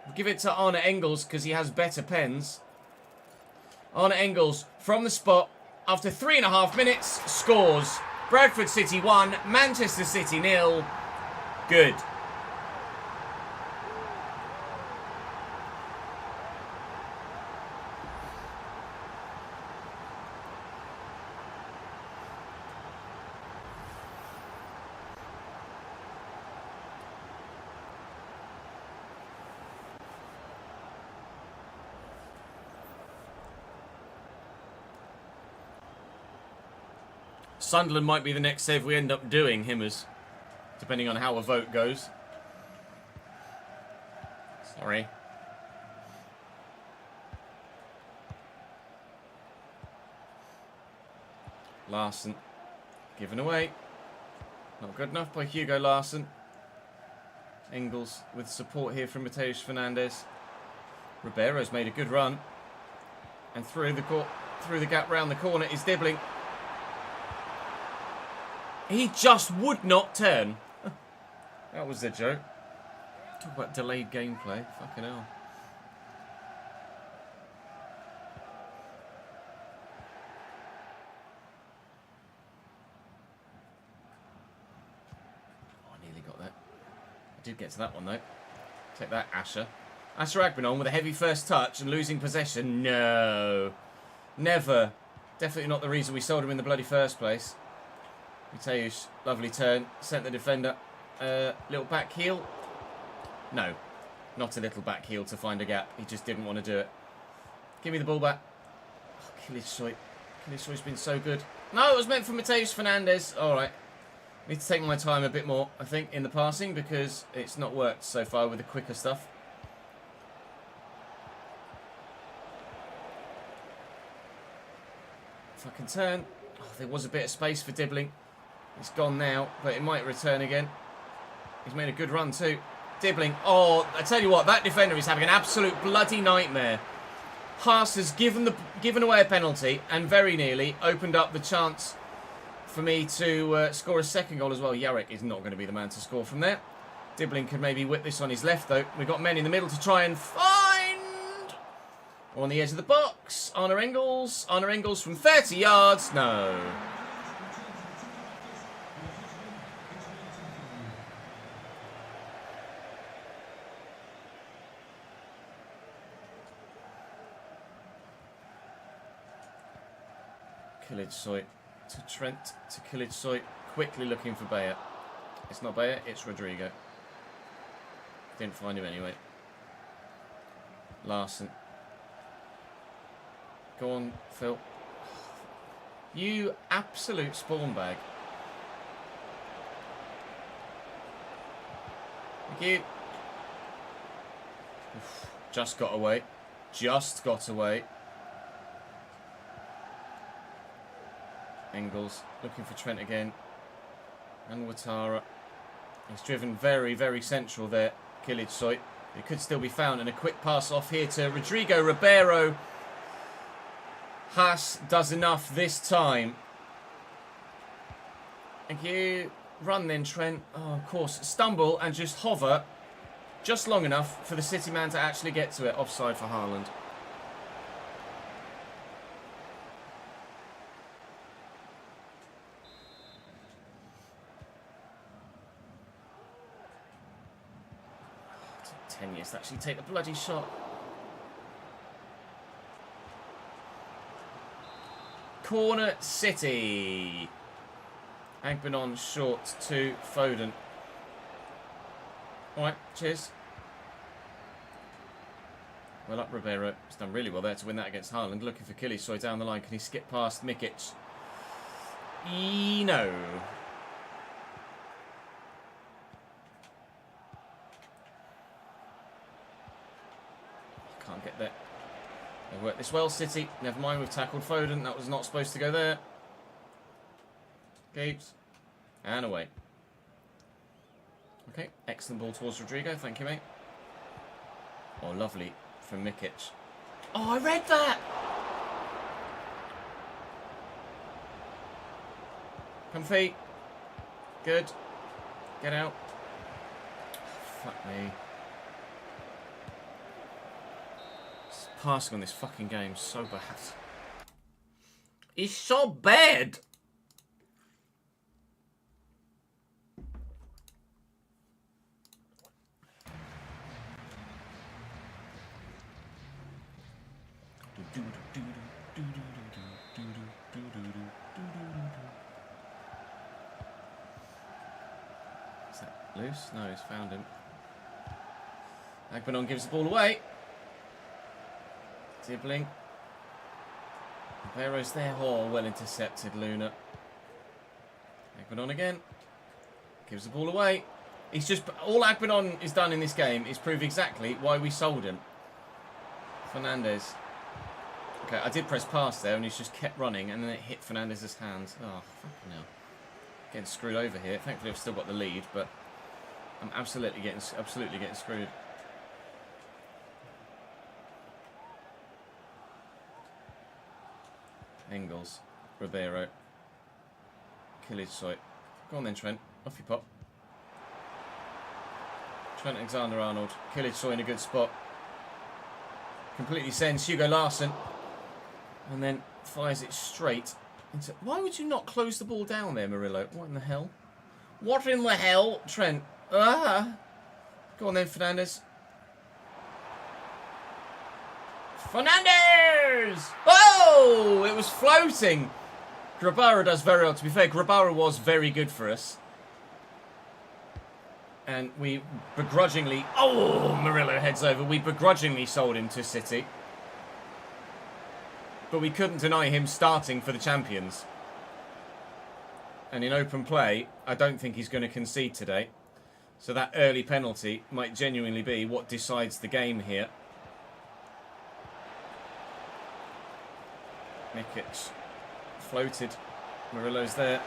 We'll give it to Arne Engels because he has better pens. Arne Engels, from the spot, after 3.5 minutes, scores. Bradford City 1, Manchester City 0. Good. Sunderland might be the next save we end up doing, Himmers. Depending on how a vote goes. Sorry. Larsson. Given away. Not good enough by Hugo Larsson. Engels with support here from Mateus Fernandes. Ribeiro's made a good run. And through the gap round the corner is Dibbling. He just would not turn. That was the joke. Talk about delayed gameplay. Fucking hell. Oh, I nearly got that. I did get to that one though. Take that, Asher. Asher Agbenon with a heavy first touch and losing possession. No. Never. Definitely not the reason we sold him in the bloody first place. Mateus, lovely turn. Sent the defender. Little back heel. No. Not a little back heel to find a gap. He just didn't want to do it. Give me the ball back. Oh, Kılıçsoy. Kılıçsoy's been so good. No, it was meant for Mateus Fernandes. Alright. Need to take my time a bit more, I think, in the passing because it's not worked so far with the quicker stuff. If I can turn. Oh, there was a bit of space for Dibbling. It's gone now, but it might return again. He's made a good run too. Dibbling. Oh, I tell you what, that defender is having an absolute bloody nightmare. Haas has given away a penalty and very nearly opened up the chance for me to score a second goal as well. Jarek is not going to be the man to score from there. Dibbling could maybe whip this on his left though. We've got men in the middle to try and find. On the edge of the box. Arne Engels. Arne Engels from 30 yards. No. Kılıçsoy to Trent to Kılıçsoy, quickly looking for Bayer. It's not Bayer, it's Rodrigo. Didn't find him anyway. Larsson. Go on, Phil. You absolute spawn bag. Thank you. Oof, just got away. Just got away. Engels looking for Trent again. And Ouattara. He's driven very, very central there. Kılıçsoy. It could still be found. And a quick pass off here to Rodrigo Ribeiro. Haas does enough this time. Thank you. Run then, Trent. Oh, of course. Stumble and just hover just long enough for the City man to actually get to it. Offside for Haaland. To actually take the bloody shot. Corner City. Agbenon short to Foden. Alright, cheers. Well up Ribeiro. He's done really well there to win that against Haaland. Looking for Kılıçsoy down the line. Can he skip past Mikic? No. Can't get there. They work this well, City. Never mind, we've tackled Foden. That was not supposed to go there. Keeps. And away. Okay, excellent ball towards Rodrigo. Thank you, mate. Oh, lovely from Mikic. Oh, I read that! Comfy. Good. Get out. Oh, fuck me. Passing on this fucking game is so bad. It's so bad. Is that loose? No, he's found him. Agbenon gives the ball away. Dibbling. Ribeiro's there. Oh, well intercepted, Luna. Agbenon again. Gives the ball away. He's just... All Agbenon has done in this game is prove exactly why we sold him. Fernandes. Okay, I did press pass there and he's just kept running and then it hit Fernandes' hands. Oh, fucking hell. getting screwed over here. Thankfully, I've still got the lead, but I'm absolutely getting screwed. Engels, Ribeiro, Kilic. Go on then, Trent. Off you pop. Trent Alexander-Arnold. Kilic in a good spot. Completely sends Hugo Larsson. And then fires it straight into... Why would you not close the ball down there, Murillo? What in the hell? What in the hell, Trent? Ah! Go on then, Fernandez. Fernandez! Oh! It was floating. Grabara does very well. To be fair, Grabara was very good for us. And we begrudgingly... Oh! Murillo heads over. We begrudgingly sold him to City. But we couldn't deny him starting for the champions. And in open play, I don't think he's going to concede today. So that early penalty might genuinely be what decides the game here. Mikic floated. Murillo's there.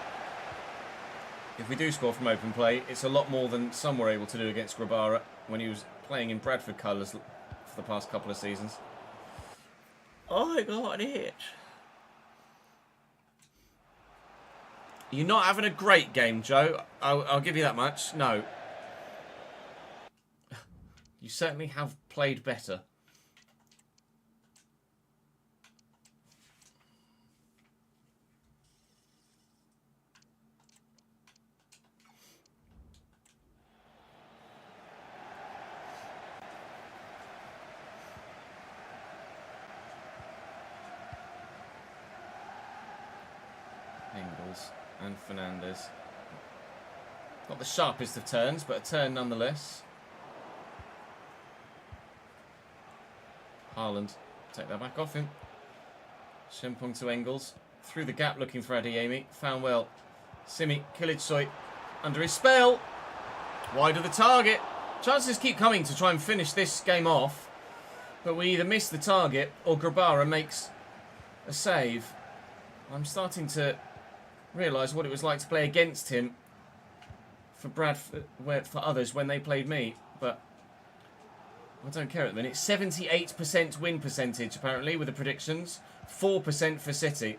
If we do score from open play, it's a lot more than some were able to do against Grabara when he was playing in Bradford colours for the past couple of seasons. Oh, I got an itch. You're not having a great game, Joe. I'll give you that much. No. You certainly have played better. Engels and Fernandez. Not the sharpest of turns, but a turn nonetheless. Haaland, take that back off him. Shempong to Engels. Through the gap looking for Adeyemi. Found well. Simi, Kilic under his spell. Wide of the target. Chances keep coming to try and finish this game off. But we either miss the target or Grabara makes a save. I'm starting to realise what it was like to play against him for Bradford, for others when they played me, but I don't care at the minute. 78% win percentage apparently with the predictions, 4% for City.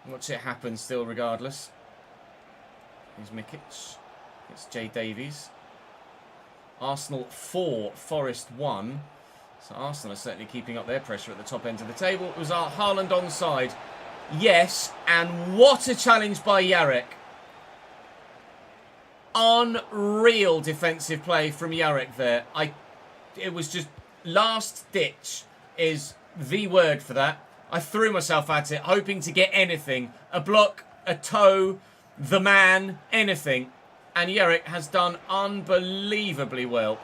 Watch it happen still regardless. Here's Mikic, it's Jay Davies. Arsenal 4, Forest 1. So Arsenal are certainly keeping up their pressure at the top end of the table. It was our Haaland onside. Yes, and what a challenge by Jarek. Unreal defensive play from Jarek there. It was just last ditch is the word for that. I threw myself at it, hoping to get anything. A block, a toe, the man, anything. And Jarek has done unbelievably well.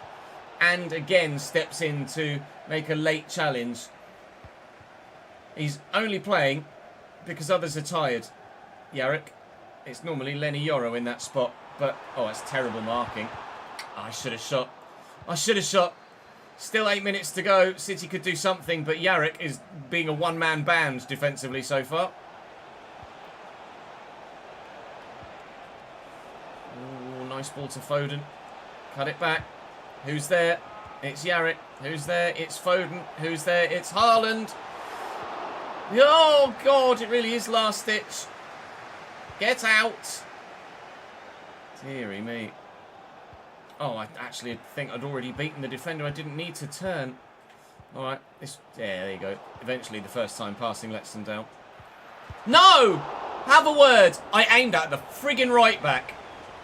And again steps in to make a late challenge. He's only playing because others are tired. Jarek. It's normally Lenny Yoro in that spot. But, oh, that's terrible marking. I should have shot. I should have shot. Still 8 minutes to go. City could do something, but Jarek is being a one-man band defensively so far. Ooh, nice ball to Foden. Cut it back. Who's there? It's Jarek. Who's there? It's Foden. Who's there? It's Haaland. Oh, God, it really is last ditch. Get out. Deary me. Oh, I actually think I'd already beaten the defender. I didn't need to turn. All right. Yeah, there you go. Eventually, the first time passing lets them down. No! Have a word. I aimed at the friggin' right back.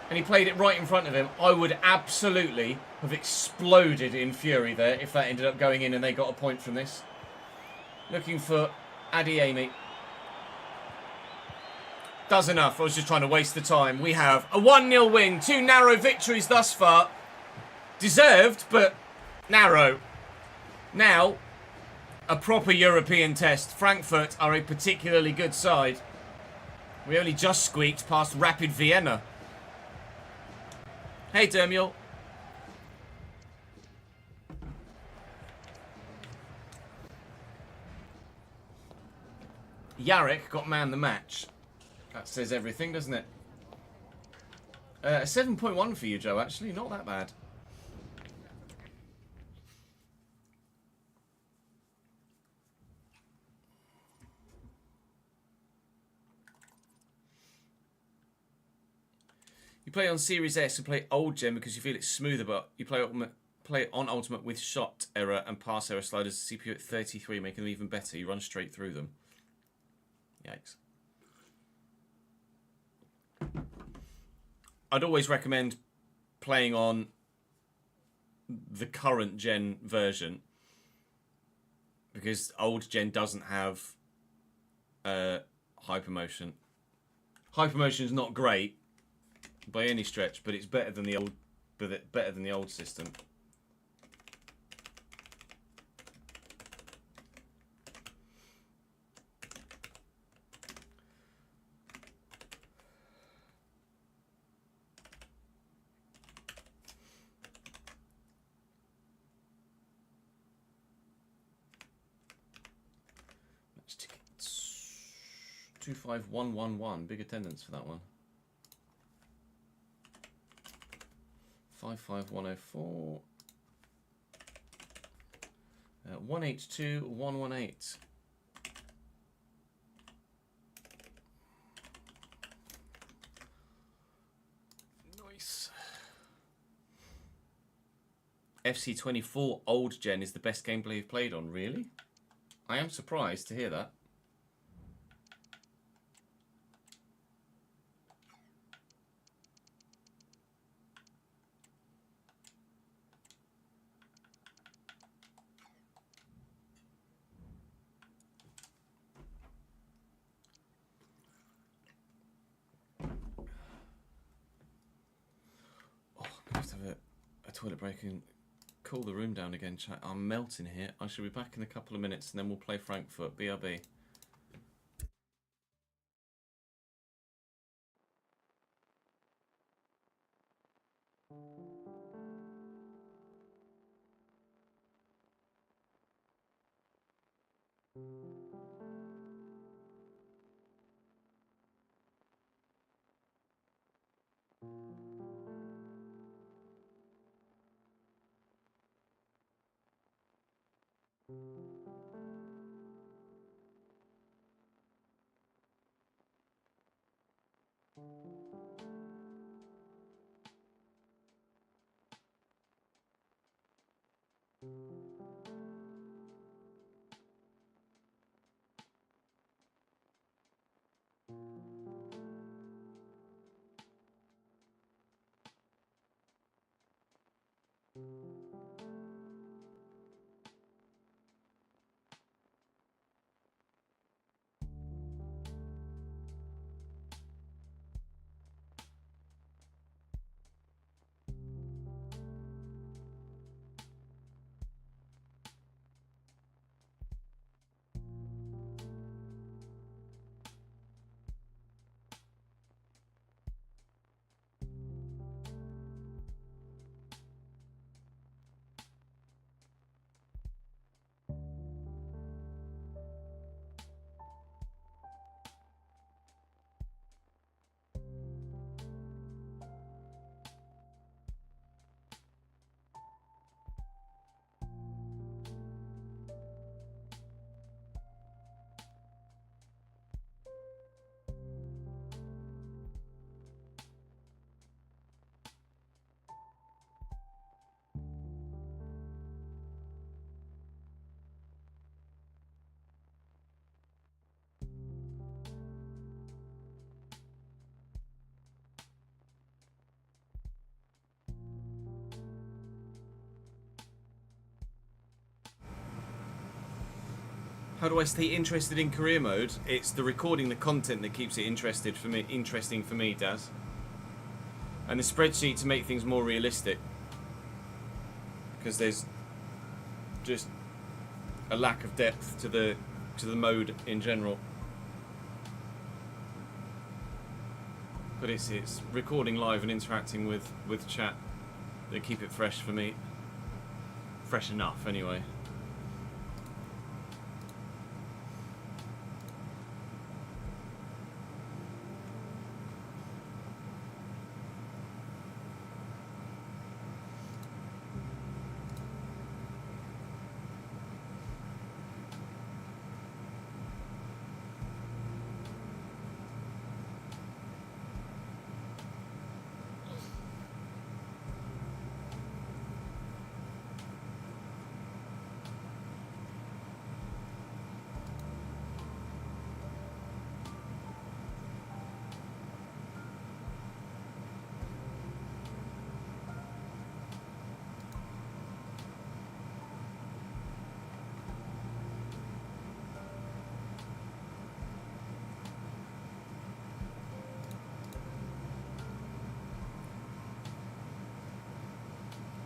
And he played it right in front of him. I would absolutely have exploded in fury there if that ended up going in and they got a point from this. Looking for Adeyemi. Does enough. I was just trying to waste the time. We have a 1-0 win. 2 narrow victories thus far. Deserved, but narrow. Now, a proper European test. Frankfurt are a particularly good side. We only just squeaked past Rapid Vienna. Hey, Dermiel. Jarek got man the match. That says everything, doesn't it? A 7.1 for you, Joe, actually. Not that bad. You play on Series S and play old gen because you feel it's smoother, but you play it on Ultimate with shot error and pass error sliders, CPU at 33, making them even better. You run straight through them. Yikes. I'd always recommend playing on the current gen version because old gen doesn't have hypermotion. Hypermotion's not great by any stretch, but it's better than the old system. Match tickets 25111, big attendance for that one. 55104 182118. Nice. FC24 old gen is the best gameplay you've played on, really? I am surprised to hear that. Have to have a toilet break and cool the room down again, chat. I'm melting here. I shall be back in a couple of minutes and then we'll play Frankfurt. BRB. How do I stay interested in career mode? It's the recording the content that keeps it interesting for me, Daz. And the spreadsheet to make things more realistic. Because there's just a lack of depth to the mode in general. But it's recording live and interacting with chat that keep it fresh for me. Fresh enough anyway.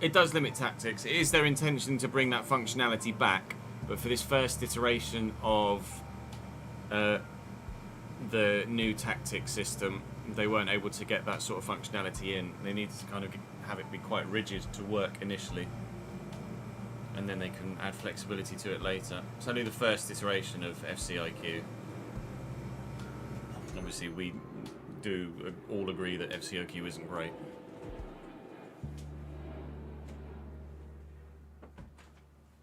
It does limit tactics. It is their intention to bring that functionality back, but for this first iteration of the new tactics system, they weren't able to get that sort of functionality in. They needed to kind of have it be quite rigid to work initially, and then they can add flexibility to it later. It's only the first iteration of FCIQ. Obviously, we do all agree that FCIQ isn't great.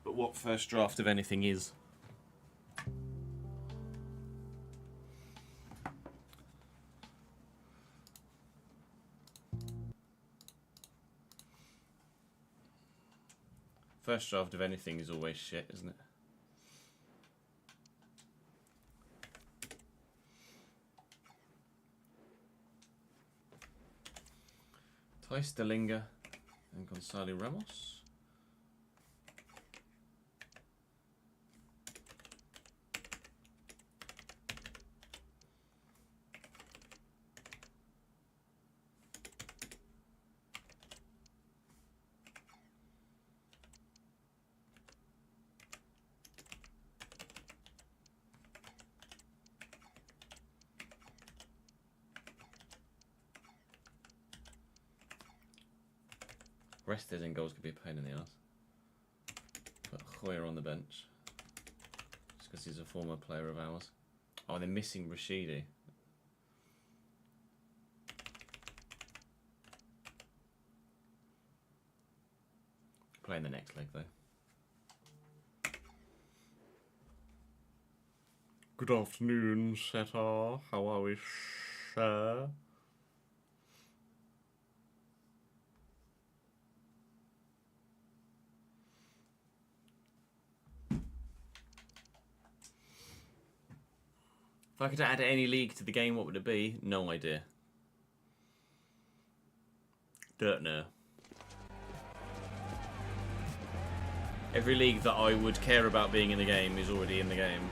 But what first draft of anything is? First draft of anything is always shit, isn't it? Thijs de Linge and Gonzalo Ramos. Rested in goals could be a pain in the ass. Put Hoyer on the bench. Just because he's a former player of ours. Oh, they're missing Rashidi. Playing the next leg though. Good afternoon, Setter. How are we, sir? If I could add any league to the game, what would it be? No idea. Dirt no. Every league that I would care about being in the game is already in the game.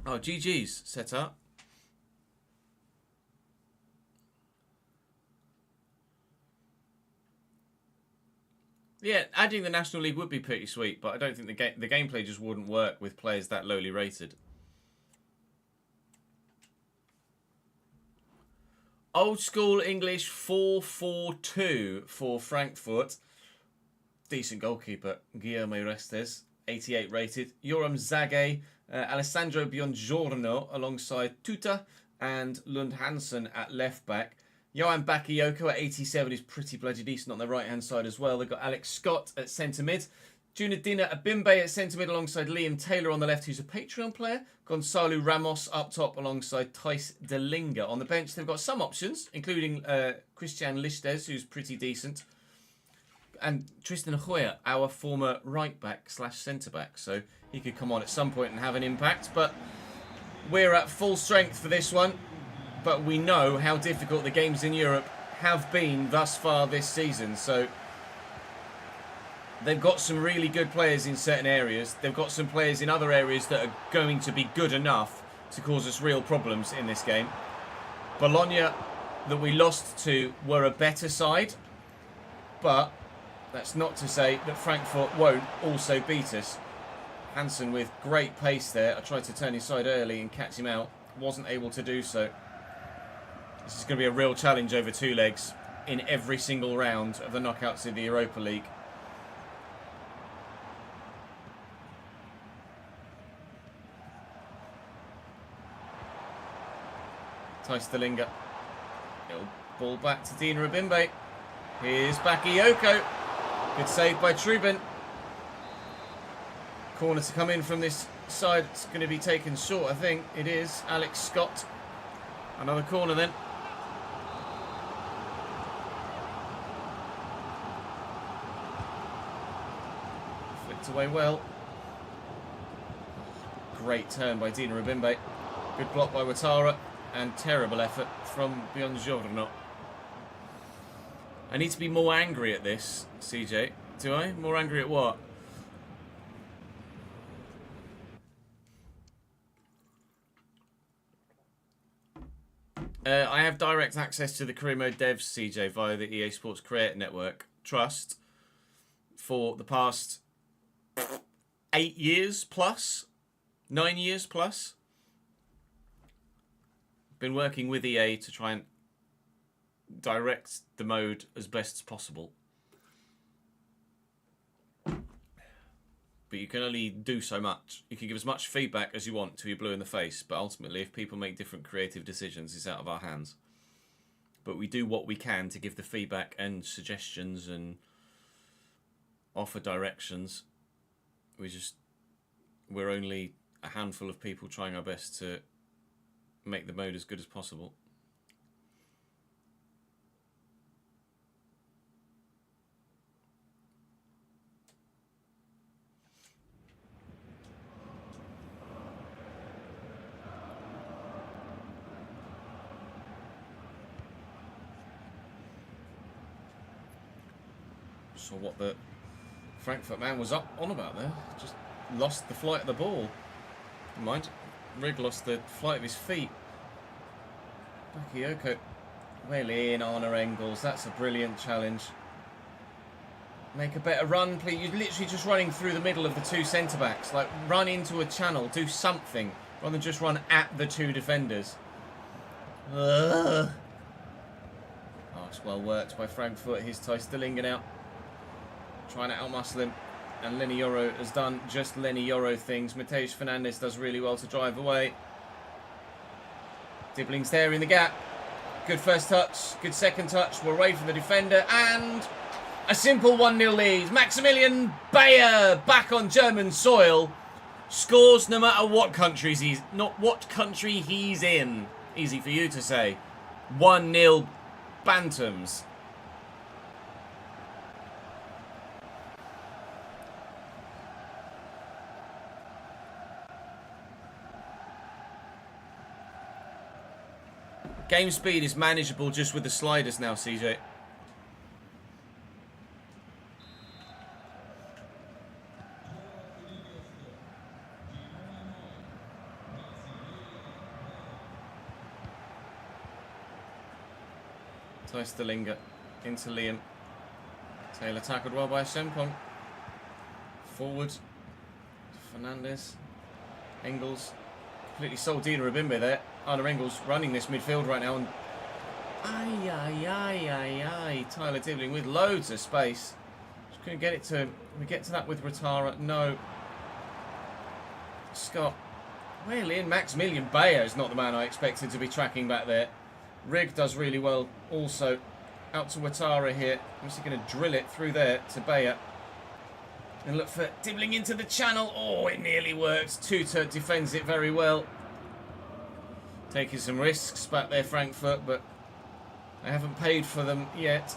Oh, GG's set up. Yeah, adding the National League would be pretty sweet, but I don't think the gameplay just wouldn't work with players that lowly rated. Old school English 4-4-2 for Frankfurt. Decent goalkeeper, Guillermo Restes, 88 rated. Joram Zage, Alessandro Buongiorno alongside Tuta and Lund Hansen at left back. Johan Bakayoko at 87 is pretty bloody decent on the right hand side as well. They've got Alex Scott at centre mid. Junadina Abimbe at centre mid alongside Liam Taylor on the left, who's a Patreon player. Gonzalo Ramos up top alongside Thijs de Linge. On the bench, they've got some options, including Christian Lichtes, who's pretty decent. And Tristan Hoyer, our former right back / centre back. So he could come on at some point and have an impact. But we're at full strength for this one. But we know how difficult the games in Europe have been thus far this season. So they've got some really good players in certain areas. They've got some players in other areas that are going to be good enough to cause us real problems in this game. Bologna, that we lost to, were a better side. But that's not to say that Frankfurt won't also beat us. Hansen with great pace there. I tried to turn his side early and catch him out. Wasn't able to do so. This is going to be a real challenge over two legs in every single round of the knockouts of the Europa League. Thijs de Linge. Ball back to Dina Abimbe. Here's Bakayoko. Good save by Trubin. Corner to come in from this side. It's going to be taken short, I think. It is. Alex Scott. Another corner then. Flicked away well. Great turn by Dina Rabimbe. Good block by Ouattara. And terrible effort from Buongiorno. I need to be more angry at this, CJ. Do I? More angry at what? I have direct access to the Career Mode devs, CJ, via the EA Sports Creator Network Trust for the past 8 years plus, 9 years plus. Been working with EA to try and direct the mode as best as possible. But you can only do so much. You can give as much feedback as you want till you're blue in the face, but ultimately if people make different creative decisions, it's out of our hands. But we do what we can to give the feedback and suggestions and offer directions. We're only a handful of people trying our best to make the mode as good as possible. So what the Frankfurt man was on about there. Just lost the flight of the ball. Never mind. Rig lost the flight of his feet. Bakayoko. Well in, Arna Engels. That's a brilliant challenge. Make a better run, please. You're literally just running through the middle of the two centre-backs. Like, run into a channel. Do something. Rather than just run at the two defenders. Ugh. Oh, it's well worked by Frankfurt. Here's Ty Stillingen out. Trying to outmuscle him. And Lenny Yoro has done just Lenny Yoro things. Mateusz Fernandes does really well to drive away. Dibbling's there in the gap. Good first touch. Good second touch. We're away from the defender. And a simple 1-0 lead. Maximilian Bayer back on German soil. Scores no matter what country he's in. Easy for you to say. 1-0 Bantams. Game speed is manageable just with the sliders now, CJ. Ty Stillinger into Liam. Taylor tackled well by Sempong. Forward. Fernandes. Engels. Completely sold Dina Rabimbe there. Arna Engels running this midfield right now. And Tyler Dibling with loads of space. Just couldn't get it to him. We get to that with Ouattara. No. Scott. Well in. Maximilian Bayer is not the man I expected to be tracking back there. Rig does really well also. Out to Ouattara here. I'm just going to drill it through there to Bayer. And look for Dibling into the channel. Oh, it nearly works. Tuta defends it very well. Taking some risks back there, Frankfurt, but they haven't paid for them yet.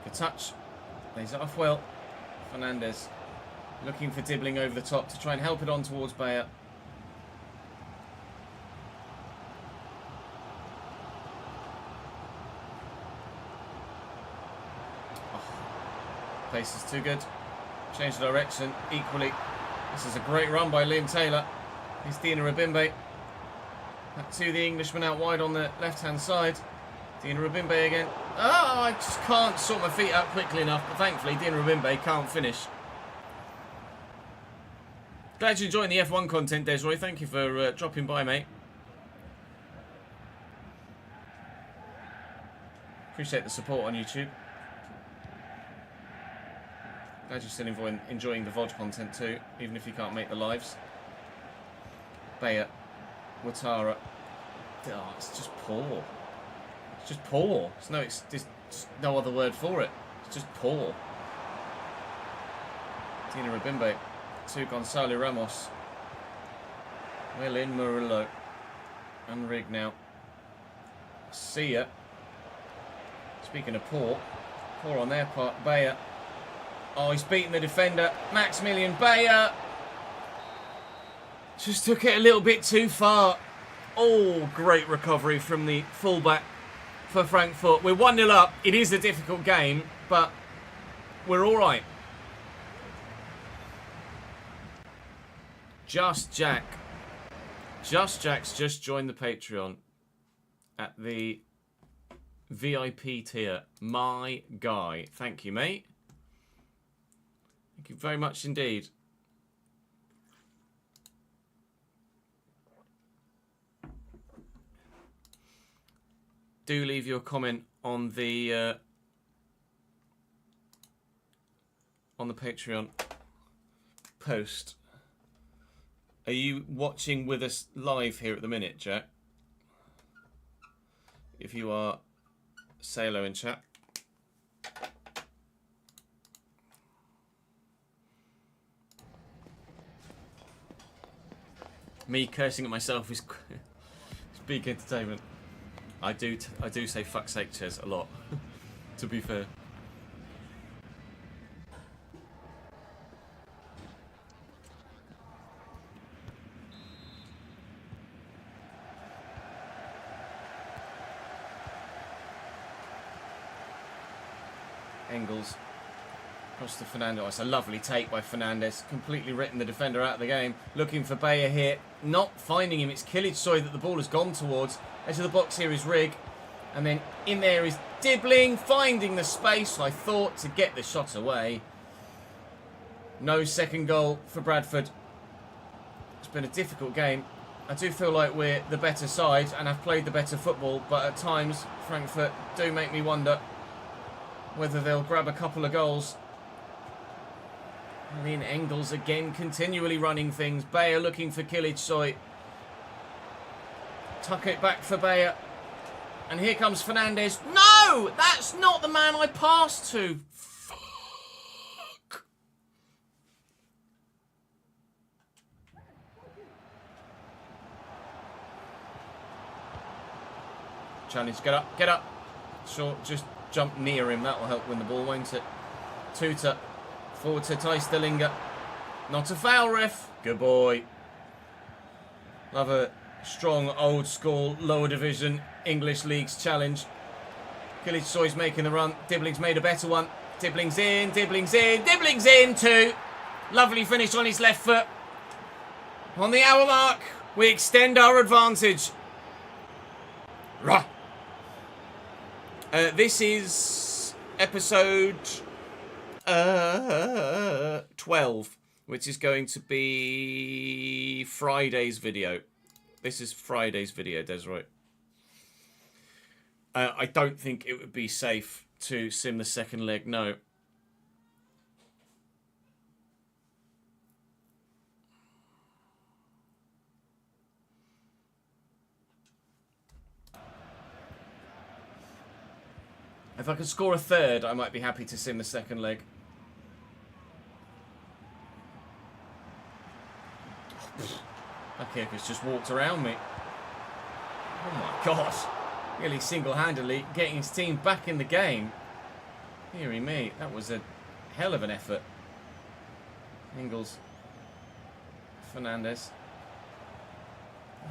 Good touch. Lays it off well. Fernandes looking for Dibling over the top to try and help it on towards Bayer. Pace is too good. Change the direction equally. This is a great run by Liam Taylor. Here's Dina Rabimbe. Back to the Englishman out wide on the left-hand side. Dina Rabimbe again. Oh, I just can't sort my feet out quickly enough. But thankfully, Dina Rabimbe can't finish. Glad you're enjoying the F1 content, Desroy. Thank you for dropping by, mate. Appreciate the support on YouTube. Glad you're still enjoying the VOD content too, even if you can't make the lives. Bayer. Ouattara. Oh, it's just poor. It's just poor. It's just no other word for it. It's just poor. Tina Rabimbe to Gonzalo Ramos. Well in Murillo. Unrigged now. See ya. Speaking of poor on their part, Bayer. Oh, he's beaten the defender. Maximilian Bayer. Just took it a little bit too far. Oh, great recovery from the fullback for Frankfurt. We're 1-0 up. It is a difficult game, but we're all right. Just Jack's just joined the Patreon at the VIP tier. My guy. Thank you, mate. Thank you very much indeed. Do leave your comment on the Patreon post. Are you watching with us live here at the minute, Jack? If you are, say hello in chat. Me cursing at myself is big entertainment. I do say fuck's sake, Ches, a lot. To be fair. Engels across to Fernando. It's a lovely take by Fernandes. Completely written the defender out of the game. Looking for Bayer here. Not finding him. It's Kilic that the ball has gone towards. Edge of the box here is Rigg. And then in there is Dibbling. Finding the space, I thought, to get the shot away. No second goal for Bradford. It's been a difficult game. I do feel like we're the better side and have played the better football. But at times, Frankfurt do make me wonder whether they'll grab a couple of goals. And then Engels again continually running things. Bayer looking for Kilic. Tuck it back for Bayer. And here comes Fernandes. No! That's not the man I passed to. Fuck. Challenge, get up, get up. Short, just jump near him. That will help win the ball, won't it? Tuta. Forward to Thijs de Linge. Not a foul, ref. Good boy. Love a strong, old school, lower division English leagues challenge. Kilic making the run. Dibbling's made a better one. Dibbling's in, Dibbling's in, Dibbling's in too. Lovely finish on his left foot. On the hour mark, we extend our advantage. Rah. This is episode 12, which is going to be Friday's video. This is Friday's video, Desroy. I don't think it would be safe to sim the second leg, no. If I could score a third, I might be happy to sim the second leg. That kick has just walked around me. Oh my gosh. Really single-handedly getting his team back in the game. Hearing me, that was a hell of an effort. Engels. Fernandes.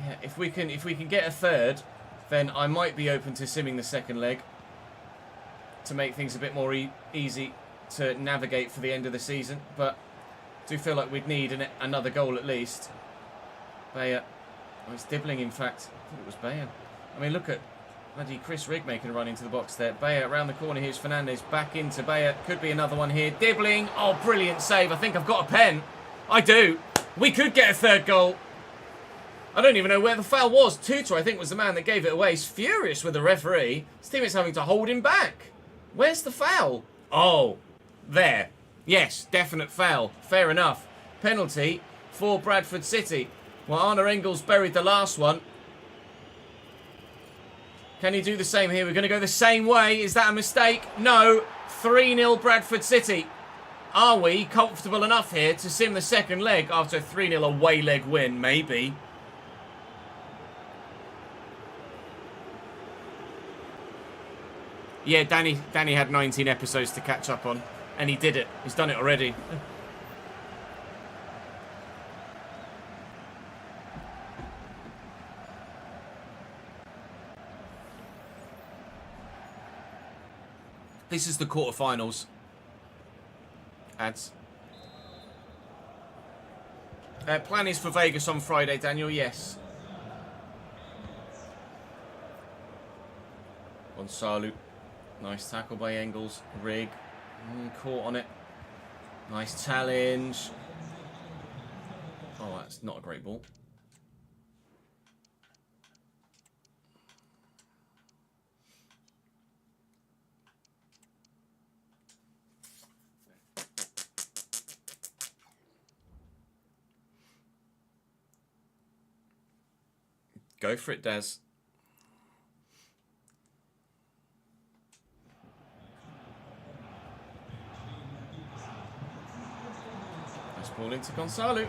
Yeah, if we can get a third, then I might be open to simming the second leg to make things a bit more easy to navigate for the end of the season. But I do feel like we'd need another goal at least. Bayer. Oh, it's Dibbling, in fact. I thought it was Bayer. I mean, look at bloody Chris Rigg making a run into the box there. Bayer around the corner. Here's Fernandes. Back into Bayer. Could be another one here. Dibbling. Oh, brilliant save. I think I've got a pen. I do. We could get a third goal. I don't even know where the foul was. Tutor, I think, was the man that gave it away. He's furious with the referee. His teammate's having to hold him back. Where's the foul? Oh, there. Yes, definite foul. Fair enough. Penalty for Bradford City. Well, Arne Engels buried the last one. Can he do the same here? We're going to go the same way. Is that a mistake? No. 3-0 Bradford City. Are we comfortable enough here to sim the second leg after a 3-0 away leg win? Maybe. Yeah, Danny had 19 episodes to catch up on. And he did it. He's done it already. This is the quarterfinals. Ads. Plan is for Vegas on Friday, Daniel. Yes. Gonzalo. Nice tackle by Engels. Rig. Caught on it. Nice challenge. Oh, that's not a great ball. Go for it, Des. Nice ball into Gonzalo.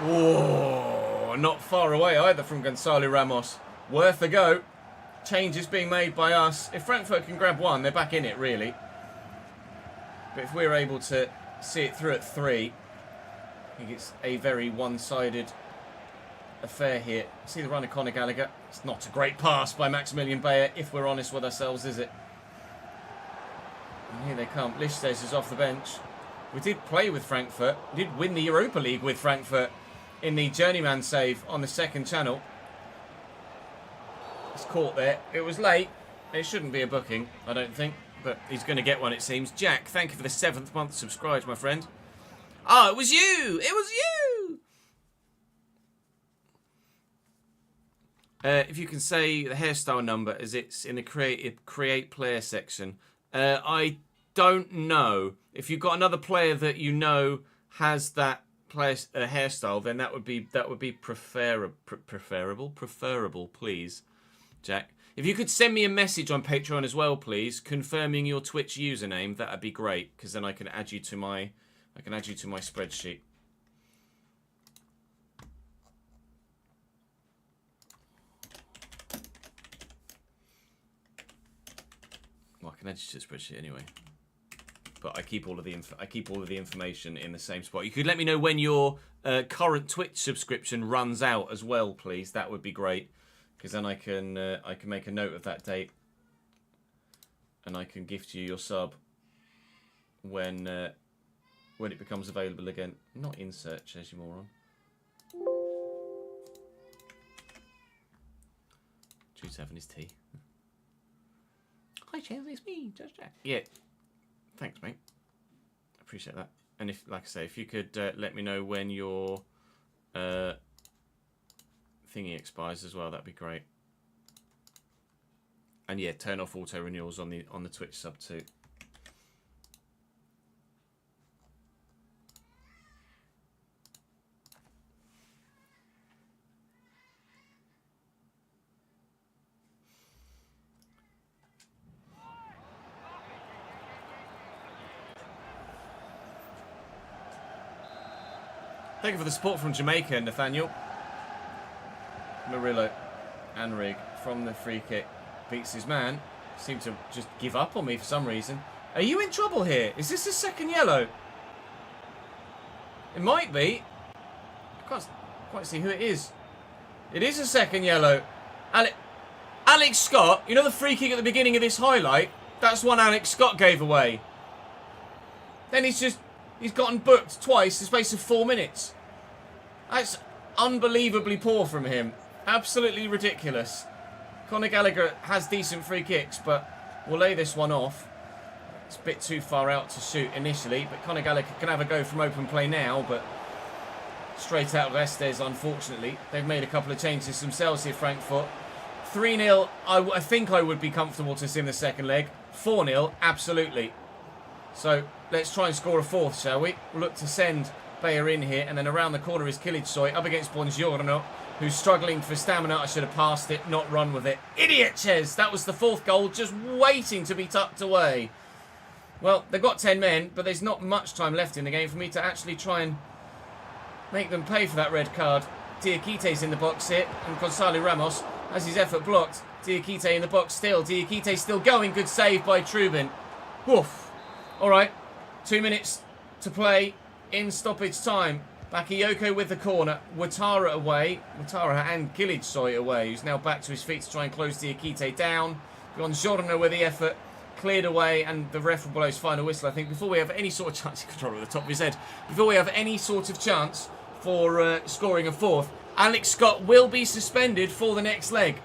Whoa, not far away either from Gonzalo Ramos. Worth a go. Changes being made by us. If Frankfurt can grab one, they're back in it, really. But if we're able to see it through at 3, I think it's a very one-sided affair here. See the run of Conor Gallagher. It's not a great pass by Maximilian Bayer, if we're honest with ourselves, is it? And here they come. Lichtes is off the bench. We did play with Frankfurt. We did win the Europa League with Frankfurt in the journeyman save on the second channel. It's caught there. It was late. It shouldn't be a booking, I don't think. But he's going to get one, it seems. Jack, thank you for the 7th month subscribed, my friend. Oh, it was you! It was you! If you can say the hairstyle number as it's in the create player section. I don't know. If you've got another player that you know has that player hairstyle, then that would be preferable, please, Jack. If you could send me a message on Patreon as well, please, confirming your Twitch username, that'd be great, because then I can add you to my spreadsheet. Well, I can add you to the spreadsheet anyway. But I keep all of the information in the same spot. You could let me know when your current Twitch subscription runs out as well, please. That would be great, because then I can make a note of that date, and I can gift you your sub when it becomes available again. Not in search, as you moron. 27 is T. Hi, Chelsea, it's me, Just Jack. Yeah. Thanks, mate. Appreciate that. And if, like I say, if you could let me know when your thingy expires as well, that'd be great. And yeah, turn off auto renewals on the Twitch sub too. Thank you for the support from Jamaica, Nathaniel. Murillo and Rig from the free kick beats his man. Seemed to just give up on me for some reason. Are you in trouble here? Is this a second yellow? It might be. I can't quite see who it is. It is a second yellow. Alex Scott, you know the free kick at the beginning of this highlight? That's one Alex Scott gave away. Then he's gotten booked twice in the space of 4 minutes. That's unbelievably poor from him. Absolutely ridiculous. Conor Gallagher has decent free kicks, but we'll lay this one off. It's a bit too far out to shoot initially, but Conor Gallagher can have a go from open play now, but straight out of Estes, unfortunately. They've made a couple of changes themselves here, Frankfurt. 3-0, I think I would be comfortable to sim the second leg. 4-0, absolutely. So let's try and score a fourth, shall we? We'll look to send player in here. And then around the corner is Kilic up against Buongiorno, who's struggling for stamina. I should have passed it, not run with it. Idiot, Ches! That was the 4th goal, just waiting to be tucked away. Well, they've got 10 men, but there's not much time left in the game for me to actually try and make them pay for that red card. Diakite's in the box here, and Gonzalo Ramos has his effort blocked. Diakite in the box still. Diakite still going. Good save by Trubin. Woof. All right. 2 minutes to play in stoppage time. Bakayoko with the corner. Ouattara away. Ouattara and Kilic away, who's now back to his feet to try and close Diakite down. Buongiorno with the effort. Cleared away, and the ref will blow his final whistle, I think, before we have any sort of chance. Controller at the top of his head. Before we have any sort of chance for scoring a 4th, Alex Scott will be suspended for the next leg.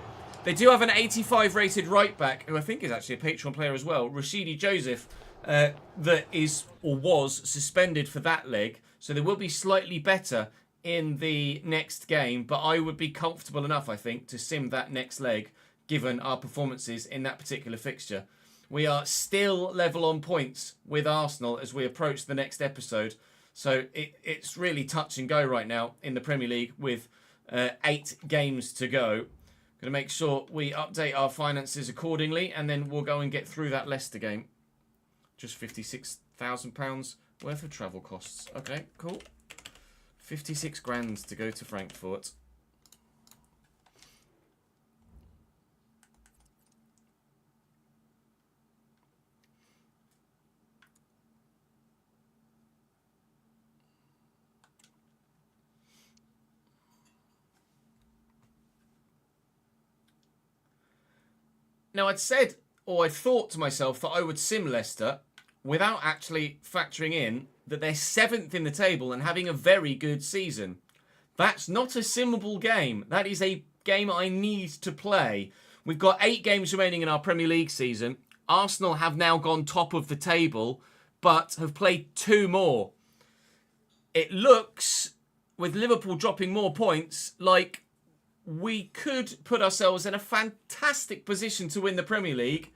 They do have an 85 rated right back, who I think is actually a Patreon player as well, Rashidi Joseph, that is or was suspended for that leg. So they will be slightly better in the next game, but I would be comfortable enough, I think, to sim that next leg, given our performances in that particular fixture. We are still level on points with Arsenal as we approach the next episode. So it's really touch and go right now in the Premier League with 8 games to go. Going to make sure we update our finances accordingly, and then we'll go and get through that Leicester game. Just £56,000 worth of travel costs. Okay, cool. 56 grand to go to Frankfurt. Now, I'd said, or I'd thought to myself that I would sim Leicester without actually factoring in that they're 7th in the table and having a very good season. That's not a simmable game. That is a game I need to play. We've got 8 games remaining in our Premier League season. Arsenal have now gone top of the table, but have played 2 more. It looks, with Liverpool dropping more points, like we could put ourselves in a fantastic position to win the Premier League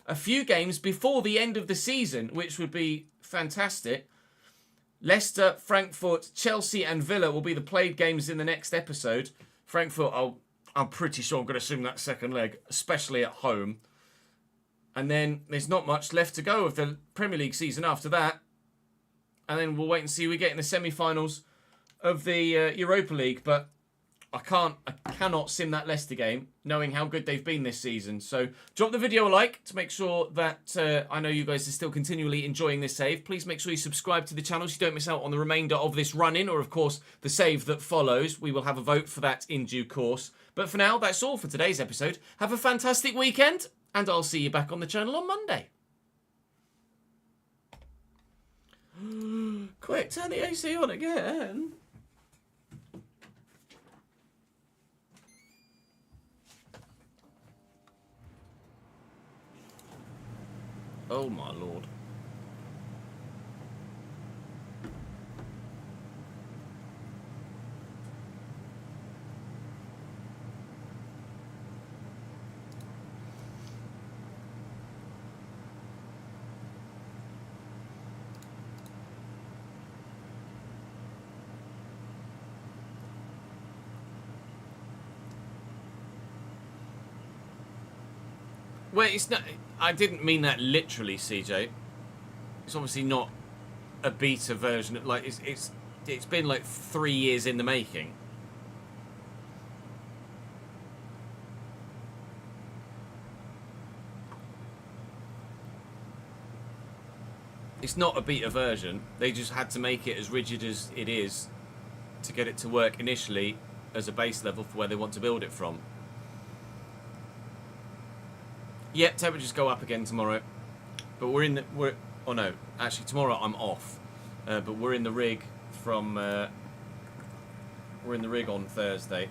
a few games before the end of the season, which would be fantastic. Leicester, Frankfurt, Chelsea and Villa will be the played games in the next episode. Frankfurt, I'm pretty sure I'm going to assume that second leg, especially at home. And then there's not much left to go of the Premier League season after that. And then we'll wait and see who we get in the semi-finals of the Europa League. But I cannot sim that Leicester game, knowing how good they've been this season. So drop the video a like to make sure that I know you guys are still continually enjoying this save. Please make sure you subscribe to the channel so you don't miss out on the remainder of this run-in, or of course the save that follows. We will have a vote for that in due course. But for now, that's all for today's episode. Have a fantastic weekend, and I'll see you back on the channel on Monday. Quick, turn the AC on again. Oh my lord. Well, it's not. I didn't mean that literally, CJ. It's obviously not a beta version. Like it's been like 3 years in the making. It's not a beta version. They just had to make it as rigid as it is to get it to work initially as a base level for where they want to build it from. Yeah, temperatures go up again tomorrow, but oh no, actually tomorrow I'm off, but we're in the rig from we're in the rig on Thursday,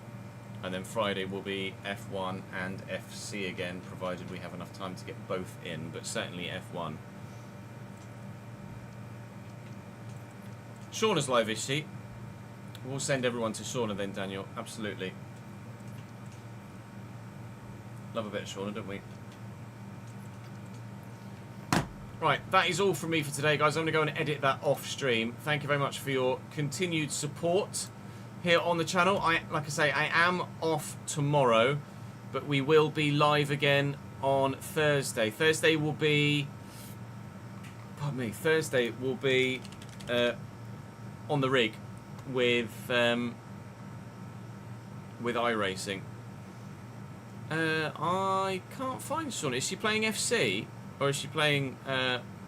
and then Friday will be F1 and FC again, provided we have enough time to get both in, but certainly F1. Shauna's live, is she? We'll send everyone to Shauna then, Daniel. Absolutely. Love a bit of Shauna, don't we? Right, that is all from me for today, guys. I'm going to go and edit that off stream. Thank you very much for your continued support here on the channel. Like I say, I am off tomorrow, but we will be live again on Thursday. Thursday will be on the rig with iRacing. I can't find Shauna. Is she playing FC? Or is she playing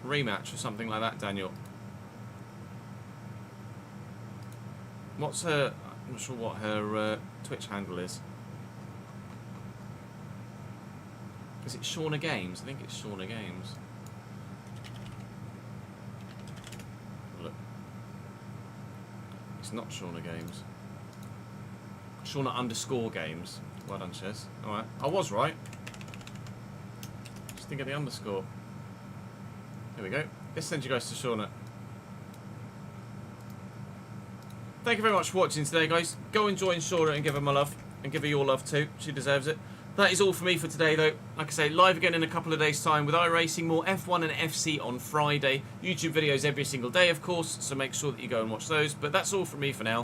rematch or something like that, Daniel? What's her... I'm not sure what her Twitch handle is. Is it Shauna Games? I think it's Shauna Games. Look. It's not Shauna Games. Shauna_Games. Well done, Chess. Alright. I was right. Just think of the underscore. There we go. This sends you guys to Shauna. Thank you very much for watching today, guys. Go and join Shauna and give her my love. And give her your love too. She deserves it. That is all for me for today, though. Like I say, live again in a couple of days' time with iRacing. More F1 and FC on Friday. YouTube videos every single day, of course. So make sure that you go and watch those. But that's all from me for now.